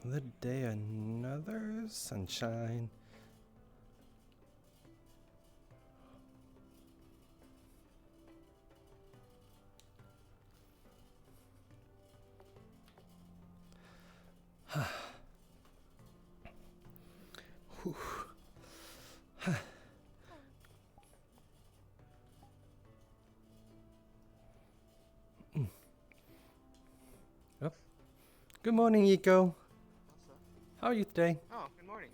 Another day, another sunshine. Whew. Oh. Good morning, Eco. How are you today? Oh, good morning.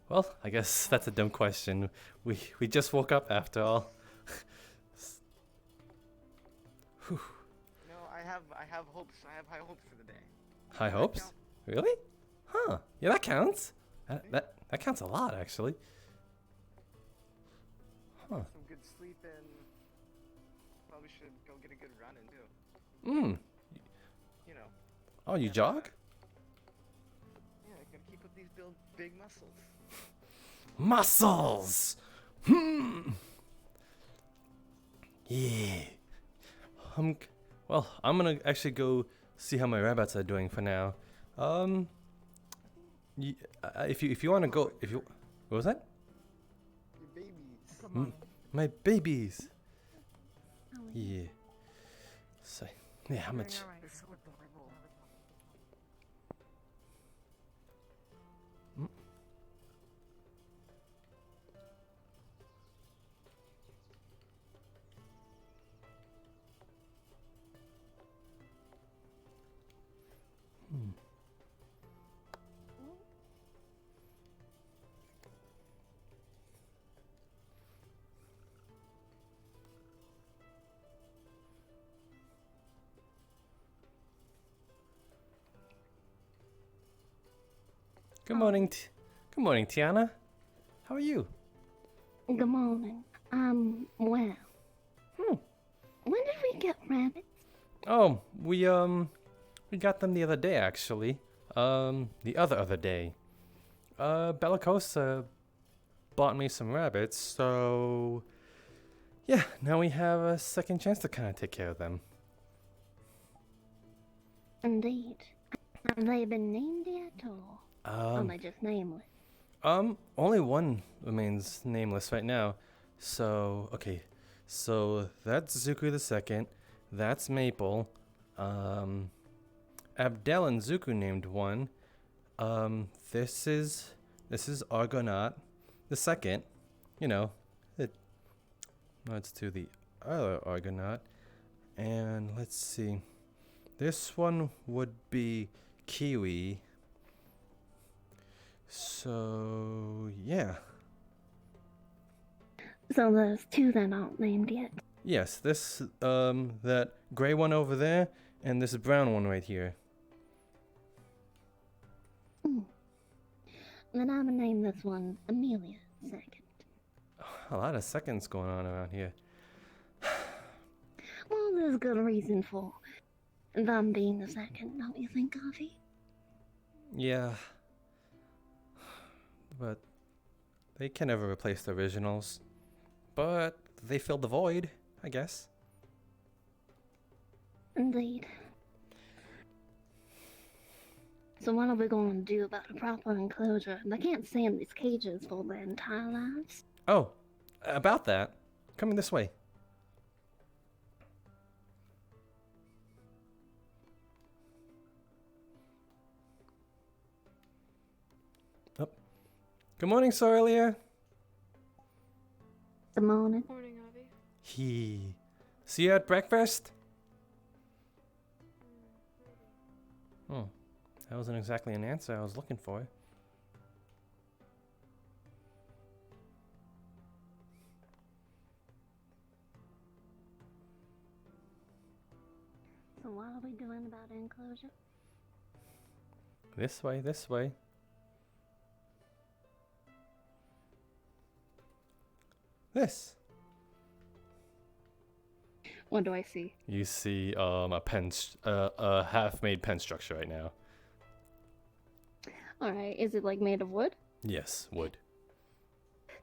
Well, I guess that's a dumb question. We just woke up after all. Whew. You know, I have hopes. I have high hopes for the day. High Does that hopes? count? Really? Huh. Yeah, that counts. That counts a lot, actually. Huh. Some good sleep and probably should go get a good run in too. Hmm. You know. Oh, you gotta- jog? Yeah, gotta keep up these big muscles. Muscles! Hmm. Yeah. Well, I'm gonna actually go see how my rabbits are doing for now. If you wanna go, what was that? Your babies. My babies. Yeah. So, yeah, how much? Mm. Hmm. Good morning, good morning, Tiana. How are you? Good morning. Well. Hmm. When did we get rabbits? Oh, we got them the other day, actually. The other day. Bellicosa bought me some rabbits, so yeah, now we have a second chance to kind of take care of them. Indeed. Have they been named yet, or are they just nameless? Only one remains nameless right now. So, okay. So that's Zuku the second. That's Maple. Abdel and Zuku named one. This is Argonaut the second. You know, it nods to the other Argonaut. And let's see. This one would be Kiwi. So, yeah. So there's two that aren't named yet. Yes, this, that gray one over there, and this brown one right here. Then I'm gonna name this one Amelia second. A lot of seconds going on around here. Well, there's good reason for them being the second, don't you think, Coffee? Yeah. But they can never replace the originals. But they filled the void, I guess. Indeed. So what are we going to do about a proper enclosure? They can't stay in these cages for their entire lives. Oh, about that. Coming this way. Oh. Good morning, Sorelia. Good morning. Morning, Avi. See you at breakfast? Oh, that wasn't exactly an answer I was looking for. So what are we doing about enclosure? This way, this way. This. What do I see? You see a half-made pen structure right now. Alright, is it like made of wood? Yes, wood.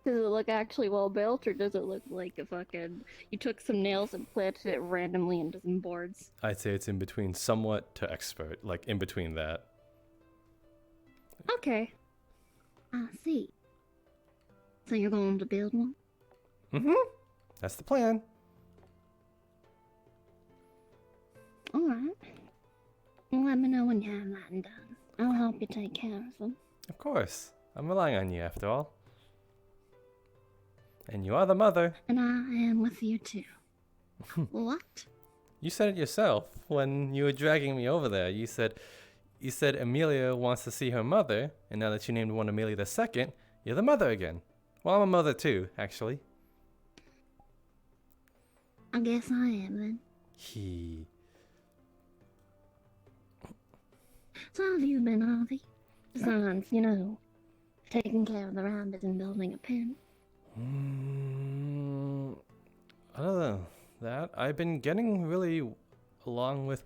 Does it look actually well built, or does it look like a fucking... You took some nails and planted it randomly into some boards? I'd say it's in between somewhat to expert, like in between that. Okay. I see. So you're going to build one? Mm-hmm. That's the plan. Alright. Well, let me know when you have that done. I'll help you take care of them. Of course. I'm relying on you after all. And you are the mother. And I am with you too. What? You said it yourself when you were dragging me over there. You said Amelia wants to see her mother, and now that you named one Amelia the second, you're the mother again. Well, I'm a mother too, actually. I guess I am then. He. So how have you been, Harvey? Besides, taking care of the rabbits and building a pen. Other than that, I've been getting really along with.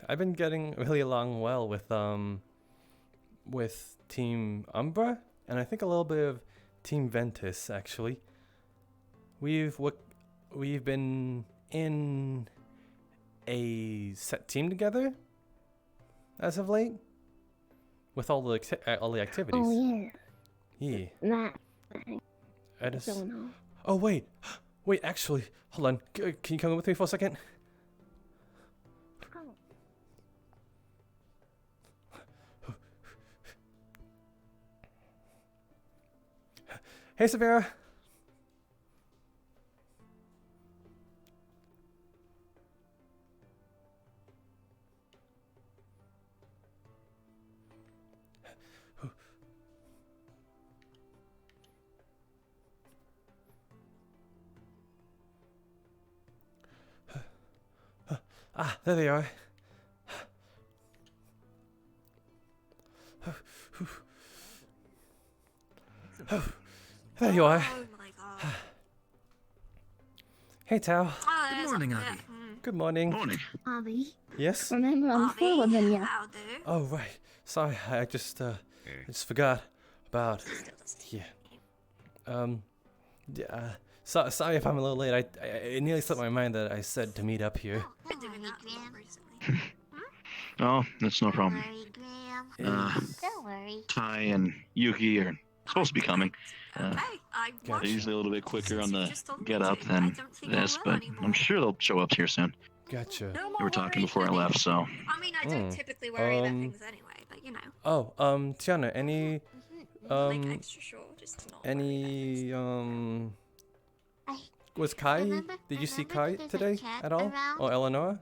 I've been getting really along well with Team Umbra, and I think a little bit of Team Ventus actually. We've been in a set team together as of late with all the activities. Oh Yeah. that thing. I just. Don't know. Oh wait, actually, hold on. Can you come with me for a second? Hey, Severa. There they are. There you are. Oh my god. Hey, Tao. Oh, Good morning, Abby. Good morning. Morning. Harvey, Yes? remember I'm slower than you. How do? Oh, right. Sorry, I just forgot about. Yeah. Sorry if I'm a little late. It nearly slipped my mind that I said to meet up here. Been doing that a lot recently. Oh, that's no problem. Graham. Don't worry. Ty and Yuki are supposed to be coming. Okay, I Gotcha. watched They're usually a little bit quicker on the Just told me get up to. I than don't think I this, will but anymore. I'm sure they'll show up here soon. Gotcha. No We more were talking worries, before I Abby. left, so I mean, I don't typically worry about things anyway, but you know. Oh, Tiana, any, Make extra sure just to not worry any, was Kai? Did you see remember Kai there's a today cat at all? around? Or Eleanor?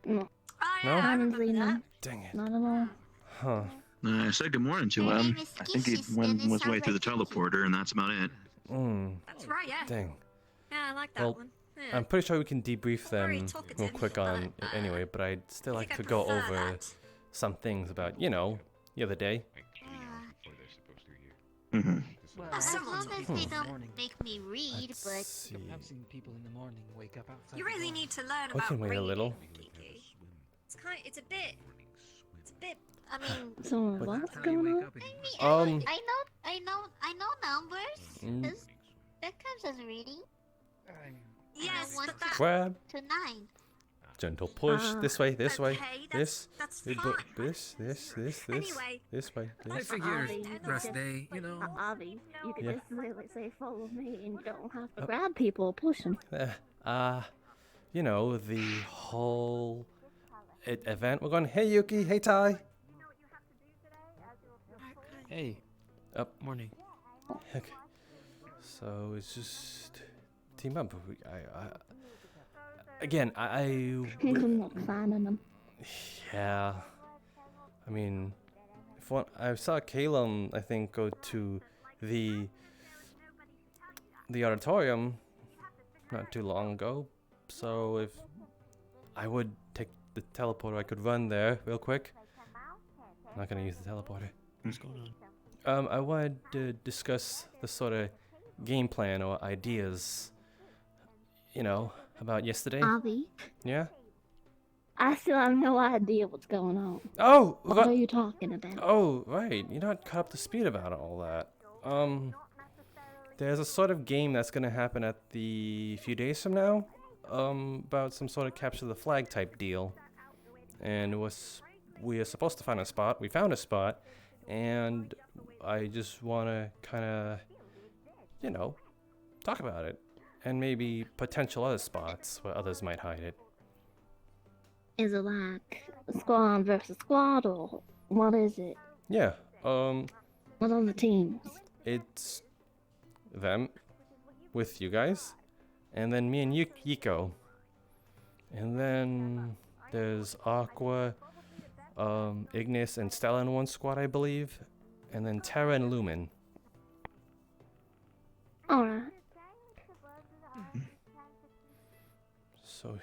No, about it. Oh No? yeah, I haven't remember seen that. them. Dang it. Not at all. Huh. I said good morning to My him. name is I think he Skishy, went and it his way sounds through the like Kiki. teleporter, and that's about it. That's right, yeah. Dang. Yeah, I like that Well, one. Yeah. I'm pretty sure we can debrief Very them real talkative, quick on but, anyway, but I'd still I like think to I go prefer over that. some things about, the other day. Mm-hmm. Well, As as long long as as they they don't don't make me read, Let's but see. I've seen people in the morning wake up outside. You the really door. need to learn We about can wait a reading, little. Kiki. It's a bit. I mean, So What? what's That's how you going wake on? up in the Um, morning. I know numbers. Mm. That counts as reading. Yes, want but that. Grab, To 9. gentle push, this way, this way, Okay, this, that's this, fine. this, Anyway. this way, I this. figured Abby, rest just- day, you know. Harvey, you could Yeah. just literally say follow me and you don't have to grab people or push them. The whole event. We're going, hey Yuki, hey Ty. Hey. Up. Morning. Okay. So it's just team up. I'm not finding them. Yeah. I mean, I saw Calum, I think, go to the auditorium not too long ago. So if I would take the teleporter, I could run there real quick. I'm not gonna use the teleporter. What's going on? I wanted to discuss the sort of game plan or ideas, about yesterday. Harvey, Yeah? I still have no idea what's going on. Oh, What are you talking about? Oh, right. You're not caught up to speed about all that. There's a sort of game that's gonna happen at the few days from now. About some sort of capture the flag type deal. And we're we are supposed to find a spot. We found a spot, and I just want to kind of, you know, talk about it, and maybe potential other spots where others might hide it. Is it like squad versus squad, or what is it? Yeah. What are the teams? It's them with you guys, and then me and Yiko, and then there's Aqua, Ignis, and Stella in one squad, I believe, and then Terra and Lumen. Alright. So,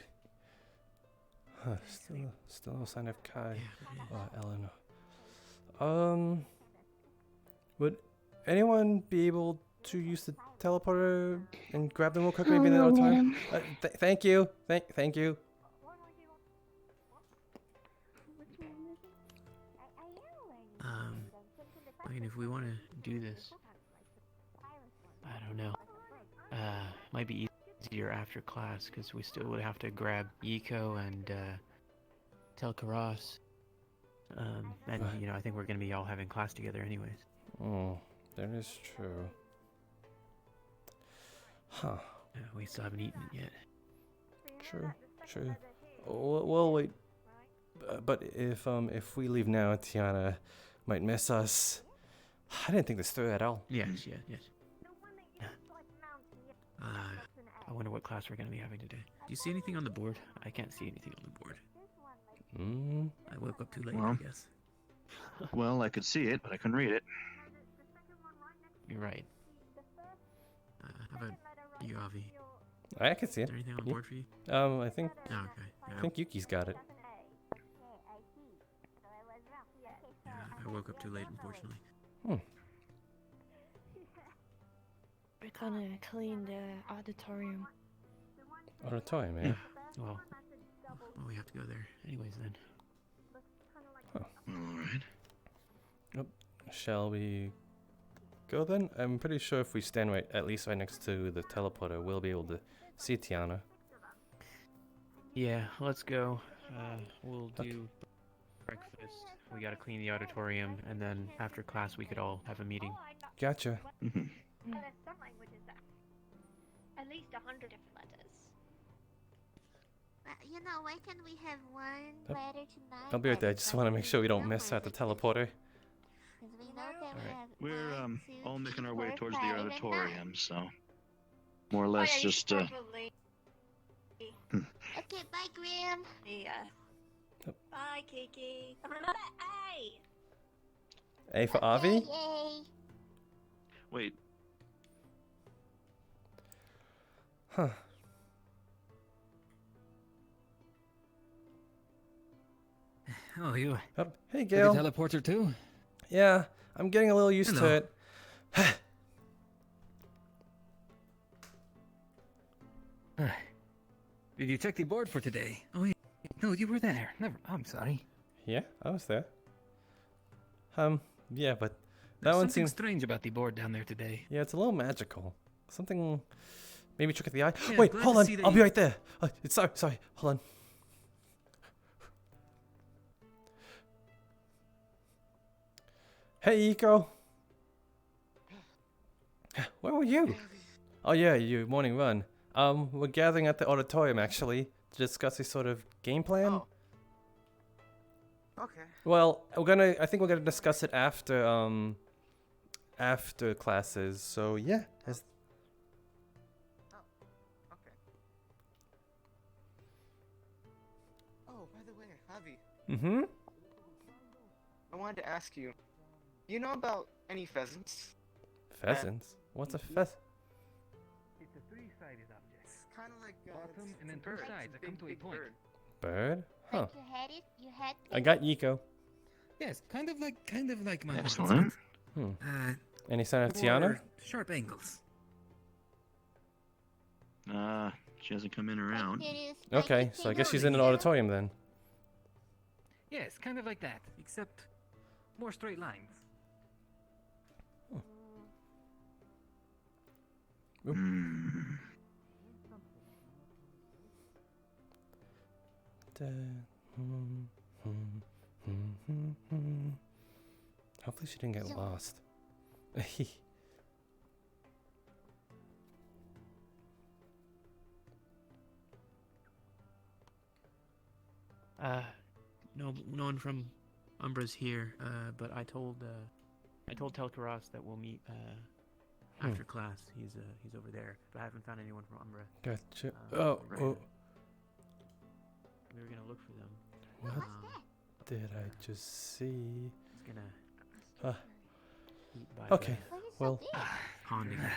still no sign of Kai or Eleanor. Would anyone be able to use the teleporter and grab them real quick? Maybe in the I'll other get time. him. Thank you. Thank you. I mean, if we want to do this, I don't know. Might be easier after class, because we still would have to grab Yiko and tell Karas. And, you know, I think we're going to be all having class together anyways. Oh, that is true. Huh. We still haven't eaten it yet. True. Well, wait. But if we leave now, Tiana might miss us. I didn't think this through at all. Yes. I wonder what class we're going to be having today. Do you see anything on the board? I can't see anything on the board. I woke up too late, Well. I guess. Well, I could see it, but I couldn't read it. You're right. How about you, Avi? I can see Is it. there anything on the Yeah. board for you? I think Oh, okay. Yeah, I think Yuki's got it. I woke up too late, unfortunately. We're gonna clean the auditorium. Auditorium, yeah. Well, we have to go there anyways then. Alright. Shall we go then? I'm pretty sure if we stand at least right next to the teleporter, we'll be able to see Tiana. Yeah, let's go. We'll do breakfast. We gotta clean the auditorium, and then after class we could all have a meeting. Gotcha. Mhm. But there's some languages that at least 100 different letters. You know, why can't we have one letter tonight? I'll be right there. I just want to make sure we don't miss out the teleporter. Because we know that we Alright. have We're 1, 2, all making 3, our way 4, towards the 5, and 9. auditorium, so more or less just Okay, bye, Graham. Yeah. Yep. Bye, Kiki. Hey! A for Okay, Avi? yay. wait. Huh. Oh, you Hey, the Gail. teleporter too? Yeah, I'm getting a little used to Hello. it. Did you check the board for today? Oh, yeah. No, you were there. Never. I'm sorry. Yeah, I was there. Yeah, but that There's one something seems... strange about the board down there today. Yeah, it's a little magical. Something... Maybe trick of the eye. Yeah, Wait, glad hold to on. see that I'll be you- right there. Sorry. Hold on. Hey, Iko. Where were you? Oh yeah, your morning run. We're gathering at the auditorium actually to discuss a sort of game plan. Oh. Okay. Well, I think we're gonna discuss it after classes. So yeah. Okay. Oh, by the way, Javi, Mm-hmm. I wanted to ask you, you know about any pheasants? Pheasants? What's a pheasant? It's a three-sided object. It's kind of like Bottom it's and then a two bird. sides It's that come to a big point. bird. Bird? Huh. Like you had it? You had I got Yiko. Yes, kind of like my Excellent. Any sign of Tiana? more sharp angles. She hasn't come in or out. Okay, so I guess she's in an auditorium then. Yes, kind of like that, except more straight lines. Hmm. Hopefully she didn't get lost. No one from Umbra's here. But I told Telkaros that we'll meet after class. He's over there, but I haven't found anyone from Umbra. Gotcha. Right. Oh, We were gonna look for them. what did I just see? He's gonna eat by Okay, well, pond again.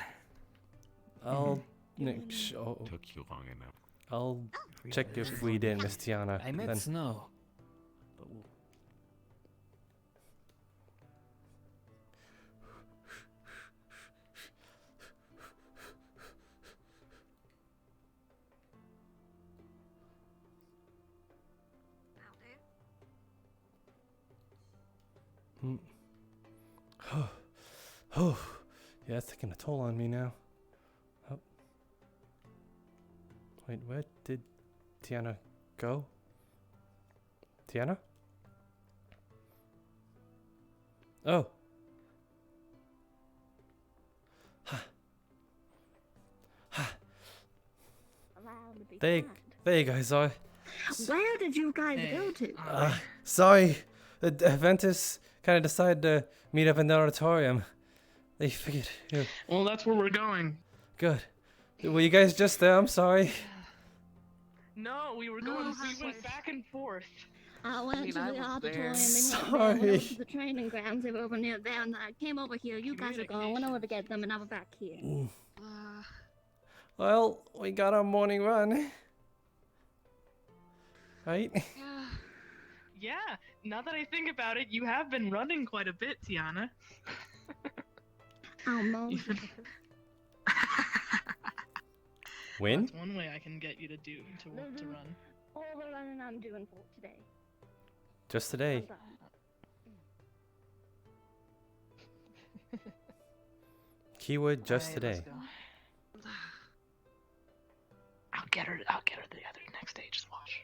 I'll Took you long enough. I'll check if we did, Miss Tiana. I met then. Snow. But we'll... Oh, yeah, it's taking a toll on me now. Oh. Wait, where did Tiana go? Tiana? Oh. There you guys are. Where did you guys go to? Sorry, the Aventus kind of decided to meet up in the auditorium. They figured. Yeah. Well, that's where we're going. Good. Were you guys just there? I'm sorry. No, we were going. We went back and forth. I went to the auditorium. They went Sorry. over to the training grounds. They were over near there, and I came over here. You guys are gone. I went over to get them, and I was back here. Well, we got our morning run. Right? Yeah, now that I think about it, you have been running quite a bit, Tiana. Almost. When? That's one way I can get you to run. All the running I'm doing for today. Just today. Keyword just today. I'll get her the other next day. Just watch.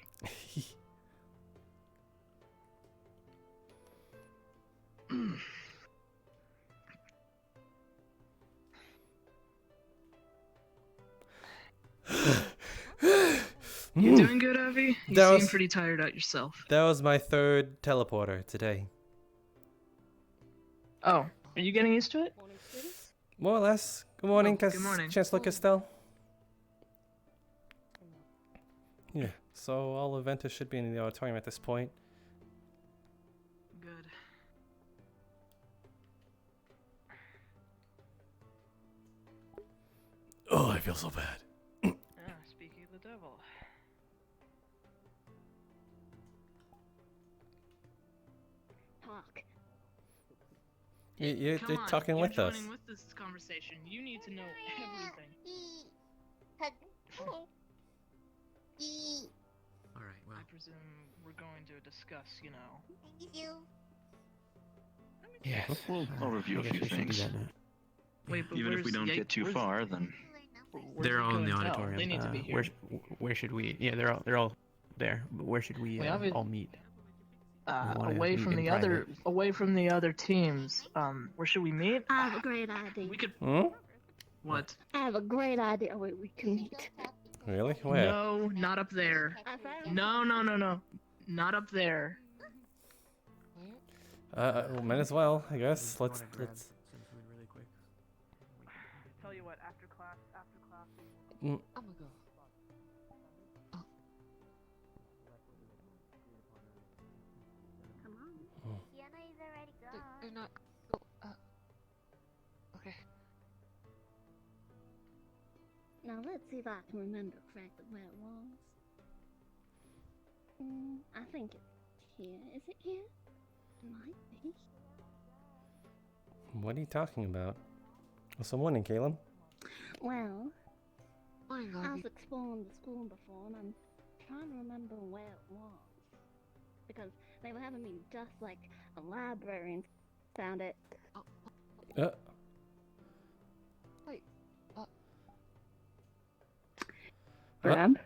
You doing good, Avi? You seem pretty tired out yourself. That was my third teleporter today. Oh, are you getting used to it? More or less. Good morning, Good morning. Chancellor Castell. Yeah, so all Aventus should be in the auditorium at this point. Good. Oh, I feel so bad. Speaking of the devil. Talk. You're Come on, talking you're with us. joining with this conversation. You need to know everything. Alright, well. I presume we're going to discuss, you know. Thank you. Yeah. I'll review a few things. Wait, but Even if we don't get too far, then They're all in the Show and tell. auditorium. They need to be here. Where should we? Yeah, they're all there. But where should we all meet? Away from the other teams. Where should we meet? I have a great idea. We could. Hmm? What? I have a great idea where we can meet. Really? Where? No, not up there. No, not up there. Well, might as well, I guess. Let's. Tell you what, after class. Mm. I'm gonna go. Come on. Tiana is already gone. They're not. Okay. Now let's see if I can remember correctly where it was. I think it's here. Is it here? It might be. What are you talking about? Well, so morning, Caleb. Well, Morning, I Avi. was exploring the school before, and I'm trying to remember where it was. Because they were having me just like a library and found it. Grab.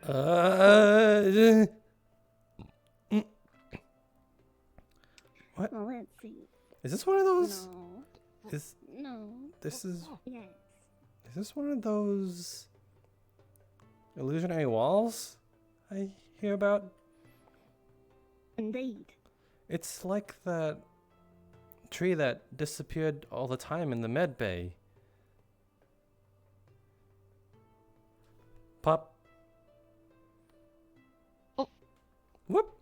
What? Well, let's see. Is this one of those? No. Is No. this is Yes. is this one of those illusionary walls I hear about? Indeed. It's like that tree that disappeared all the time in the med bay. Pop. Oh. Whoop.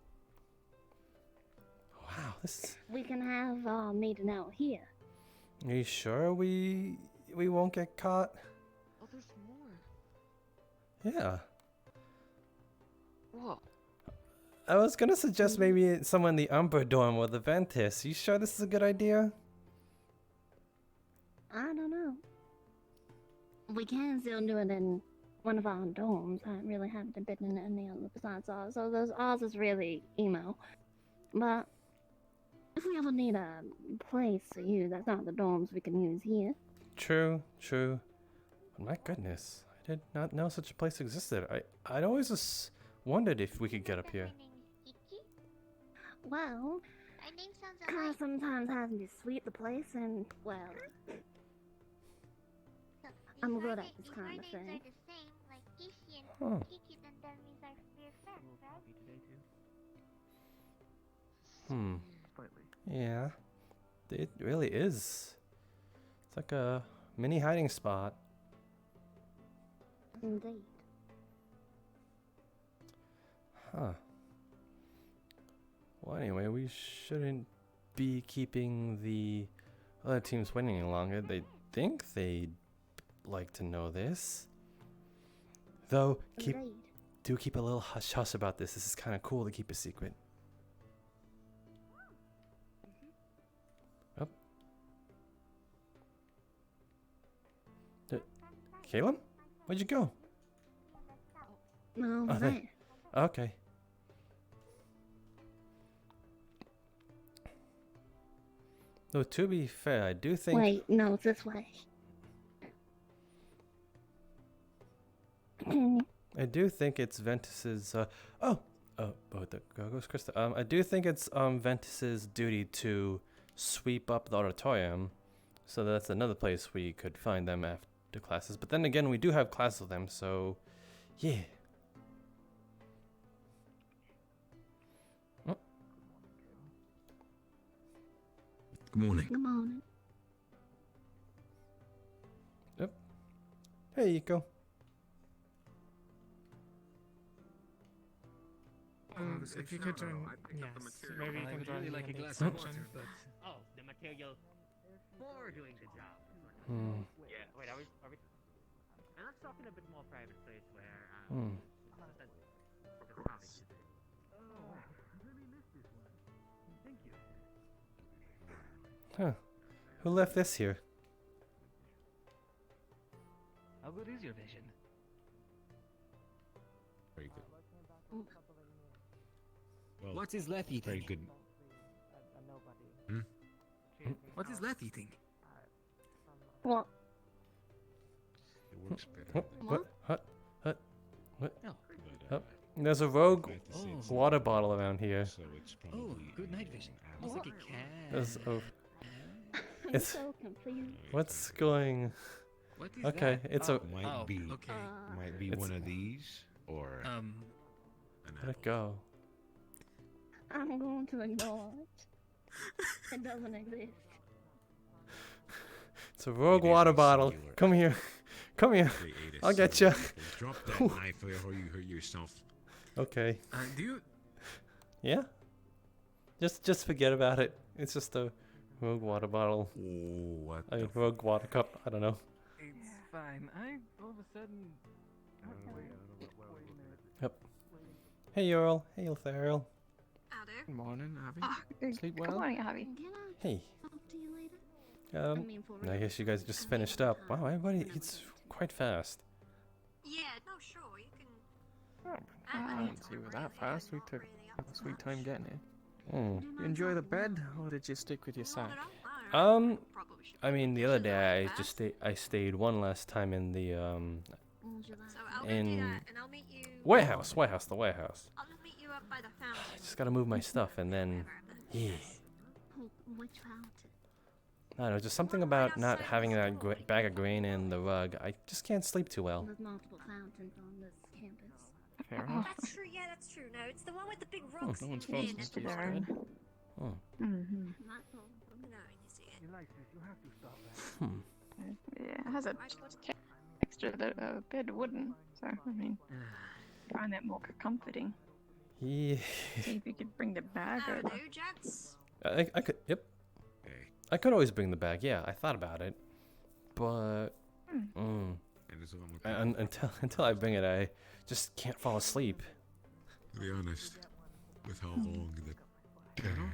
Wow, this. We can have our meeting out here. Are you sure we won't get caught? Oh, there's more. Yeah. Whoa. I was gonna suggest maybe someone in the Umber dorm or the Ventus. You sure this is a good idea? I don't know. We can still do it in one of our dorms. I really haven't been in any other besides ours. So ours is really emo. But if we ever need a place to use that's not the dorms, we can use here. True, true. My goodness, I did not know such a place existed. I'd always just wondered if we could get up here. Well, Our name sounds I alike. sometimes have to sweep the place and, well, So, I'm if good our at this if kind our of names thing. are the same, like Kishi and Huh. Kiki, then that means we're friends, right? Hmm. Slightly. Yeah. It really is. It's like a mini hiding spot. indeed. Huh. Well, anyway, we shouldn't be keeping the other teams waiting any longer. They think they'd like to know this. Though, Indeed. do keep a little hush hush about this. This is kind of cool to keep a secret. Up. Caleb? Where'd you go? No, Oh, there. Okay. Though, to be fair, I do think... Wait, no, it's this way. I do think it's Ventus's, the goes Krista. I do think it's, Ventus's duty to sweep up the auditorium. So that's another place we could find them after classes. But then again, we do have classes with them, so... Yeah. Oh. Good morning. Good morning. Hey, Iko. If you could join, yes, maybe you can join me in the section. Oh, the material for doing the job. Hmm. Yeah. Wait, are we? And let's talk in a bit more private place where. Hmm. Oh, really missed this one. Thank you. Huh. Who left this here? How good is your vision? Very good. Mm. Well, What is left eating? very good. Hmm? What is left eating? What? It works better. What? What? What? What? Oh. Oh. There's a rogue Fantasy water bottle around here. So it's Oh, probably good night vision. Almost like a cat. There's a... I'm It's- so confused. What's going... What is Okay, that? it's a... might be Okay. might be It's- one of these or an Let it apple. go. I'm going to ignore it. It doesn't exist. It's a rogue It is water a bottle. singular Come here. Come here. They ate a I'll get single ya. apple. Drop that knife or you hurt yourself. Okay. Do you? Yeah? Just forget about it. It's just a rogue water bottle. Oh, what I the mean, rogue water cup. I don't know. It's fine. I all of a sudden. Hey, Earl. Hey, Earl. Good morning, Abby. Sleep Good well? morning, Abby. Can I Hey. talk to you later? I mean, for I real. guess you guys just finished up. Wow, everybody eats quite fast. Yeah, no, sure, you can. I didn't see it was that fast. We took a sweet time getting it. Hmm. You enjoy the bed, or did you stick with your sack? I mean, the other day I stayed one last time in the What would you like? So I'll go do in that, and I'll meet you. the warehouse. I'll meet you up by the fountain. I just gotta move my stuff and then yeah. Which fountain? I don't know, just something about not having that bag of grain in the rug. I just can't sleep too well. There's multiple fountains on this campus. Fair enough. That's true, yeah, that's true. No, it's the one with the big rocks No one's in fault it. since To it's their good. own. Oh. Mm-hmm. No, you see it. You have to stop that. Yeah, it has a texture that a bit wooden, so I mean, find that more comforting. Yeah. See if you could bring the bag Oh, over. no, gents. I could, yep. I could always bring the bag, yeah, I thought about it. But, until I bring it, I just can't fall asleep. To be honest, with how long the damn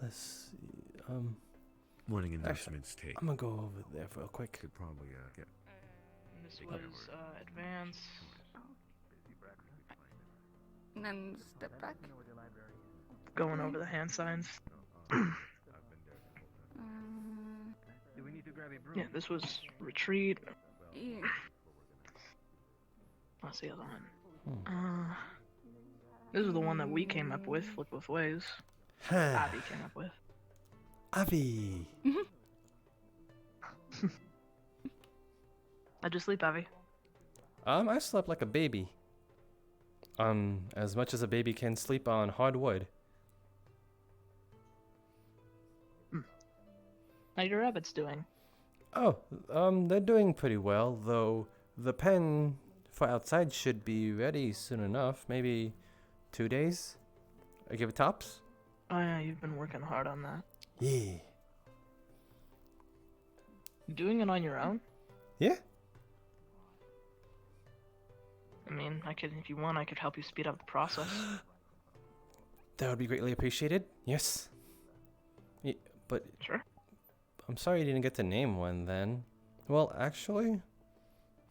Let's see, morning actually, announcements take. I'm gonna go over there real quick. Could probably get. This was advance. And then step back. Going over the hand signs. Do we need to grab a broom? Yeah, this was retreat. Yeah. What's the other one? This is the one that we came up with. Flip both ways. Abby came up with. Avi. How'd you sleep, Abby? I slept like a baby. As much as a baby can sleep on hard wood. How your rabbits doing? Oh, they're doing pretty well, though the pen for outside should be ready soon enough. Maybe 2 days? I give it tops? Oh yeah, you've been working hard on that. Yeah. You doing it on your own? Yeah? I mean, if you want, I could help you speed up the process. That would be greatly appreciated. Yes. Yeah, but Sure. I'm sorry you didn't get to name one then. Well, actually,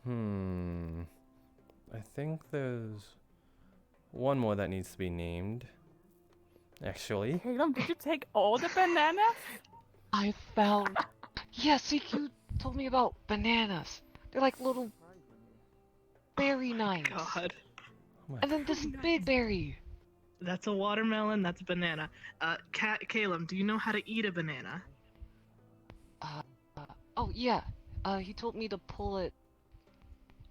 I think there's one more that needs to be named. Actually. Caleb, did you take all the bananas? I found. Yeah, CQ told me about bananas. They're like little berry knives. God. And then this big berry. That's a watermelon. That's a banana. Caleb, do you know how to eat a banana? Oh yeah. He told me to pull it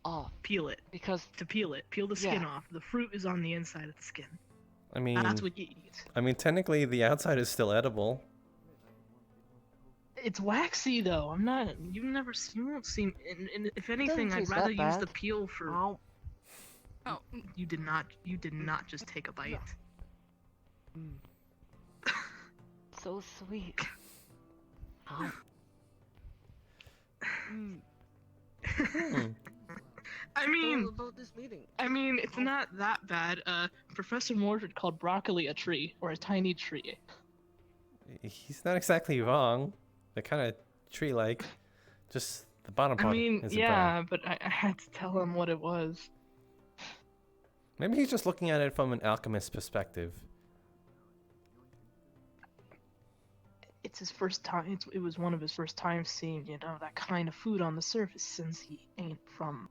off. Peel it. Because to peel it, peel the skin Yeah. off. The fruit is on the inside of the skin. I mean, That's what you eat. I mean, technically the outside is still edible. It's waxy though. I'm not. You won't seem. And if anything, I'd taste rather that use the bad. peel for. Oh. You did not. You did not just take a bite. So sweet. I mean, about this meeting. I mean, it's not that bad. Professor Mordred called broccoli a tree or a tiny tree. He's not exactly wrong. They're kind of tree-like. Just the bottom part I mean, isn't yeah, brown. but I had to tell him what it was. Maybe he's just looking at it from an alchemist perspective. It's his first time. It was one of his first times seeing, that kind of food on the surface since he ain't from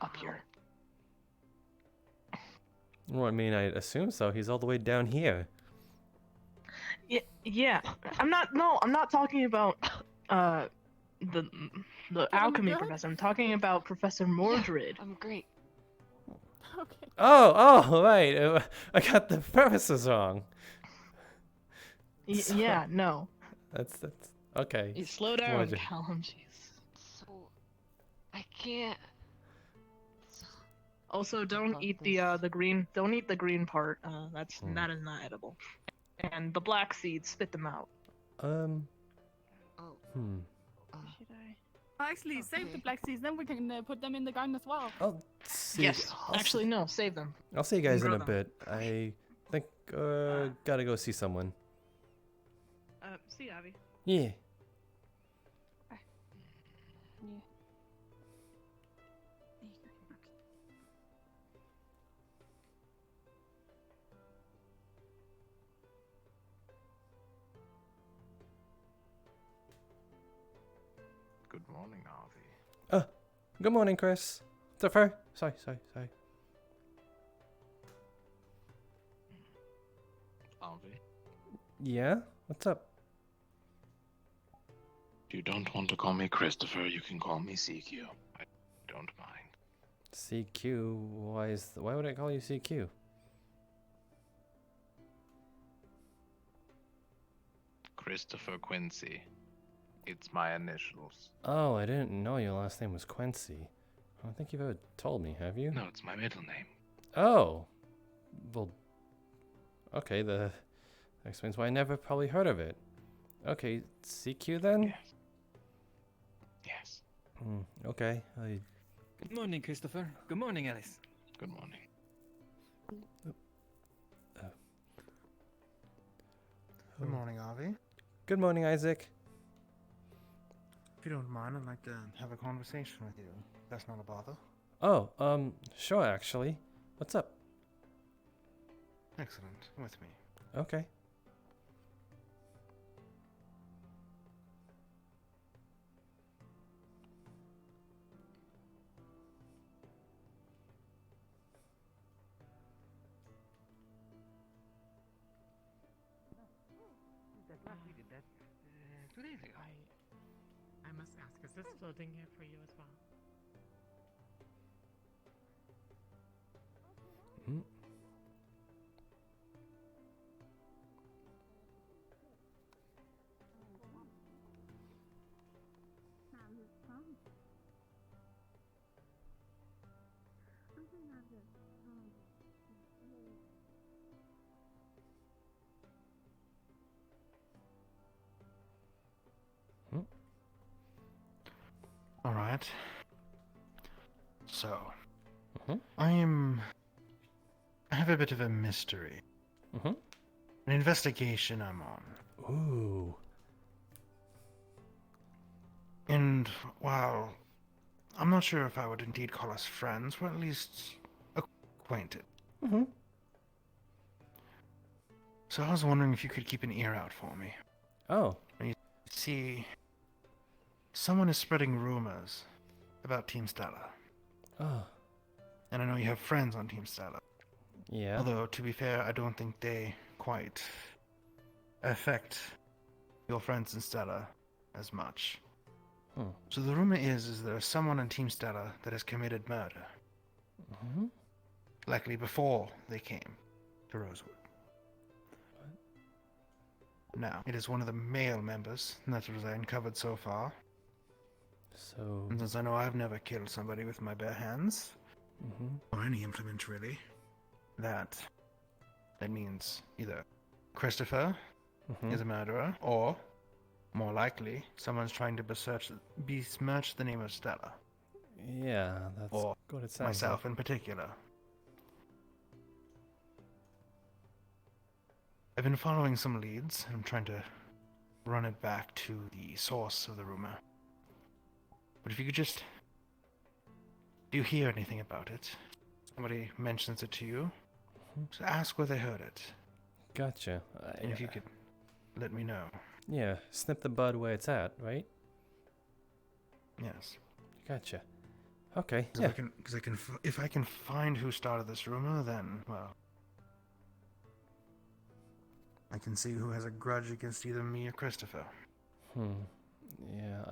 up here. Well, I mean, I assume so. He's all the way down here. Yeah. I'm not talking about the alchemy professor. I'm talking about Professor Mordred. I'm great. Okay. Oh, right. I got the premises wrong. Yeah, no. That's okay. You slow down, Mordred. Callum. Jeez. So I can't. Also, don't eat the green. Don't eat the green part. That is not edible. And the black seeds, spit them out. Should I? Actually, save the black seeds, then we can put them in the garden as well. Yes. Actually, no. Save them. I'll see you guys in Grow a them. bit. I think gotta go see someone. See Abby. Yeah. Good morning, Avi. Good morning, Chris. Sorry. Yeah? What's up? If you don't want to call me Christopher, you can call me CQ. I don't mind. CQ? Why would I call you CQ? Christopher Quincy. It's my initials. Oh, I didn't know your last name was Quincy. I don't think you've ever told me, have you? No, it's my middle name. Oh. Well, okay, that explains why I never probably heard of it. Okay, CQ then? Yes. Yes. Okay. Good morning, Christopher. Good morning, Alice. Good morning. Good morning, Avi. Good morning, Isaac. If you don't mind, I'd like to have a conversation with you. That's not a bother. Oh, sure, actually. What's up? Excellent. With me. Okay. We did that 2 days ago. I must ask, is this floating here for you as well? All right. So, I have a bit of a mystery. An investigation I'm on. Ooh. And while I'm not sure if I would indeed call us friends, we're at least acquainted. So I was wondering if you could keep an ear out for me. Oh. You see, someone is spreading rumors about Team Stella. Oh. And I know you have friends on Team Stella. Yeah. Although, to be fair, I don't think they quite affect your friends in Stella as much. So the rumor is there's someone in Team Stella that has committed murder. Likely before they came to Rosewood. Now, it is one of the male members, and that's what I uncovered so far. So... And since I know I've never killed somebody with my bare hands, or any implement really, that means either Christopher is a murderer, or, more likely, someone's trying to besmirch the name of Stella. Yeah, that's or what it sounds myself like. in particular. I've been following some leads, and I'm trying to run it back to the source of the rumor. But if you could just... Do you hear anything about it? Somebody mentions it to you? Just ask where they heard it. Gotcha. And if you could let me know. Yeah, snip the bud where it's at, right? Yes. Gotcha. Okay, Because if I can find who started this rumor, then, well... I can see who has a grudge against either me or Christopher. Yeah,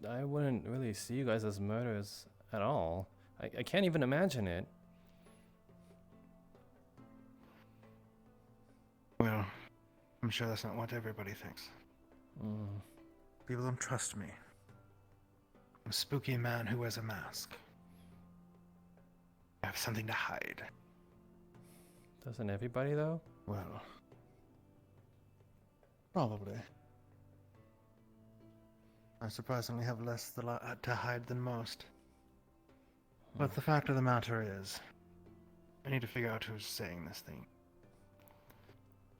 I wouldn't really see you guys as murderers at all. I can't even imagine it. Well, I'm sure that's not what everybody thinks. People don't trust me. I'm a spooky man who wears a mask. I have something to hide. Doesn't everybody, though? Well... Probably. I surprisingly have less to hide than most. But the fact of the matter is, I need to figure out who's saying this thing.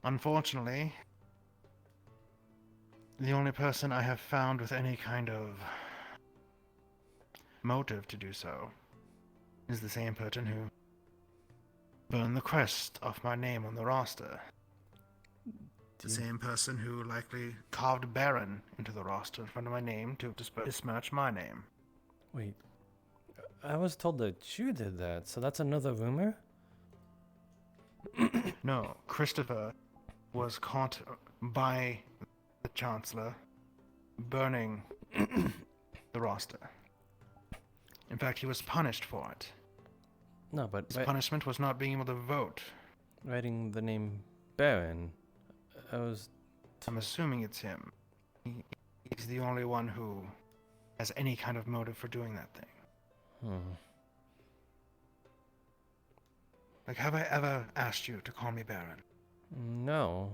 Unfortunately, the only person I have found with any kind of motive to do so is the same person who burned the crest off my name on the roster. The same person who likely carved Baron into the roster in front of my name to besmirch my name. Wait, I was told that you did that, so that's another rumor? No, Christopher was caught by the Chancellor burning the roster. In fact, he was punished for it. No, but His punishment was not being able to vote. writing the name Baron, I'm assuming it's him. He's the only one who has any kind of motive for doing that thing. Like, have I ever asked you to call me Baron? No.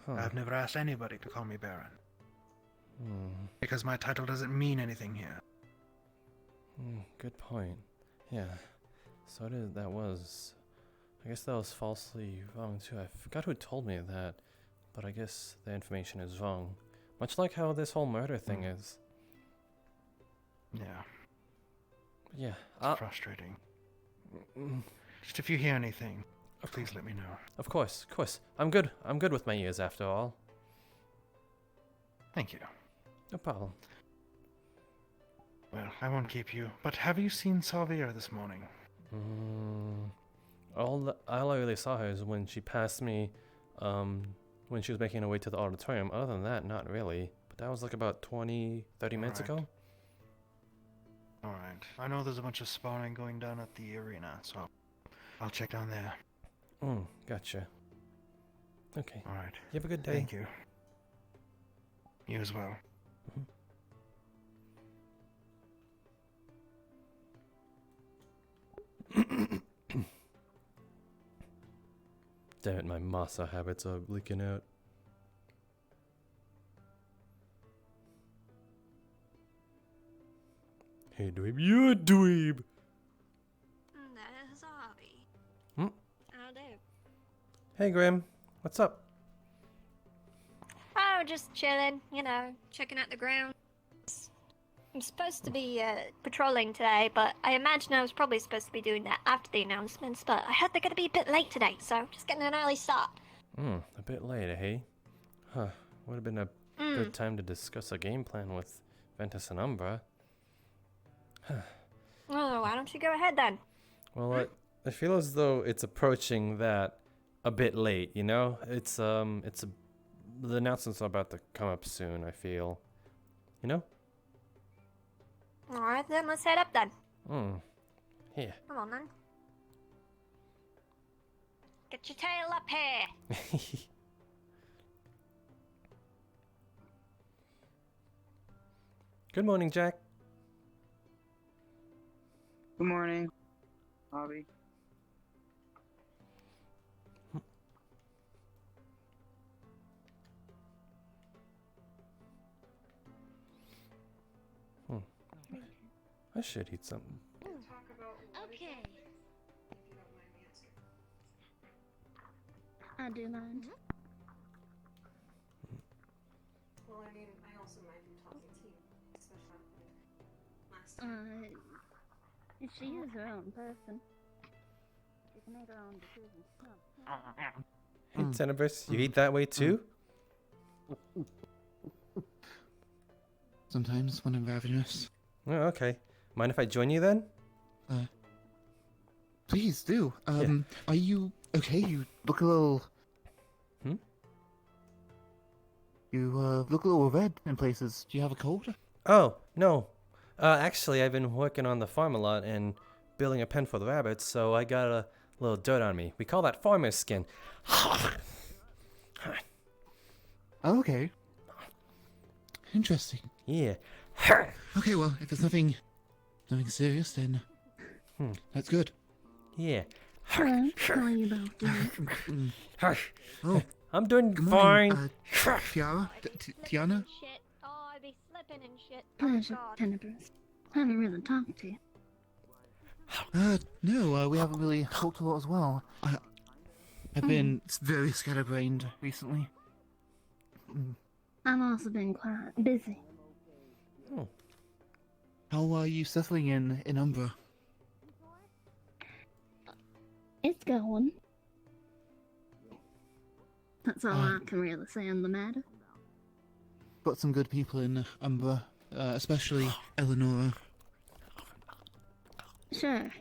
I've never asked anybody to call me Baron. Because my title doesn't mean anything here. Good point. Yeah. So that was... I guess that was falsely wrong too. I forgot who told me that, but I guess the information is wrong. Much like how this whole murder thing is. Yeah. Yeah. It's frustrating. Just if you hear anything, please let me know. Of course, of course. I'm good. I'm good with my ears after all. Thank you. No problem. Well, I won't keep you, but have you seen Salvia this morning? All I really saw her is when she passed me, when she was making her way to the auditorium. Other than that, not really. But that was like about 20, 30 minutes ago. Alright. I know there's a bunch of sparring going down at the arena, so I'll check down there. Gotcha. Okay. Alright. You have a good day. Thank you. You as well. Damn it, my masa habits are leaking out. Hey, dweeb. You're a dweeb! There's Harvey. How do? Hey, Grim. What's up? Oh, just chilling, checking out the grounds. I'm supposed to be patrolling today, but I imagine I was probably supposed to be doing that after the announcements, but I heard they're going to be a bit late today, so just getting an early start. A bit later, hey? Huh. Would have been a good time to discuss a game plan with Ventus and Umbra. Oh, why don't you go ahead then? Well, I feel as though it's approaching that a bit late, you know? The announcements are about to come up soon, I feel. You know? Alright then, let's head up then. Here. Come on then. Get your tail up here. Good morning, Jack. Good morning, Bobby. I should eat something. Okay. I do mind. Well, I mean, I also might be talking to you, especially last time. She is her own person. She can make her own decisions. Hey, Tenebris, you eat that way too? Sometimes when I'm ravenous. Oh, okay. Mind if I join you then? Please do. Are you okay? You look a little... You look a little red in places. Do you have a cold? Oh, no. Actually, I've been working on the farm a lot and building a pen for the rabbits, so I got a little dirt on me. We call that farmer's skin. Okay. Interesting. Yeah. Okay, well, if there's nothing serious, then that's good. Yeah. Hello, how are you both doing? Oh, I'm doing good fine. morning, Tiara? Tiana? Shit. Oh, I'd be slipping and shit. Pleasure, Oh, God. Tenebris. Haven't really talked to you. No, we haven't really talked a lot as well. I've been very scatterbrained recently. I've also been quite busy. How are you settling in Umbra? It's going. That's all I can really say on the matter. Got some good people in Umbra, especially Eleonora. Sure.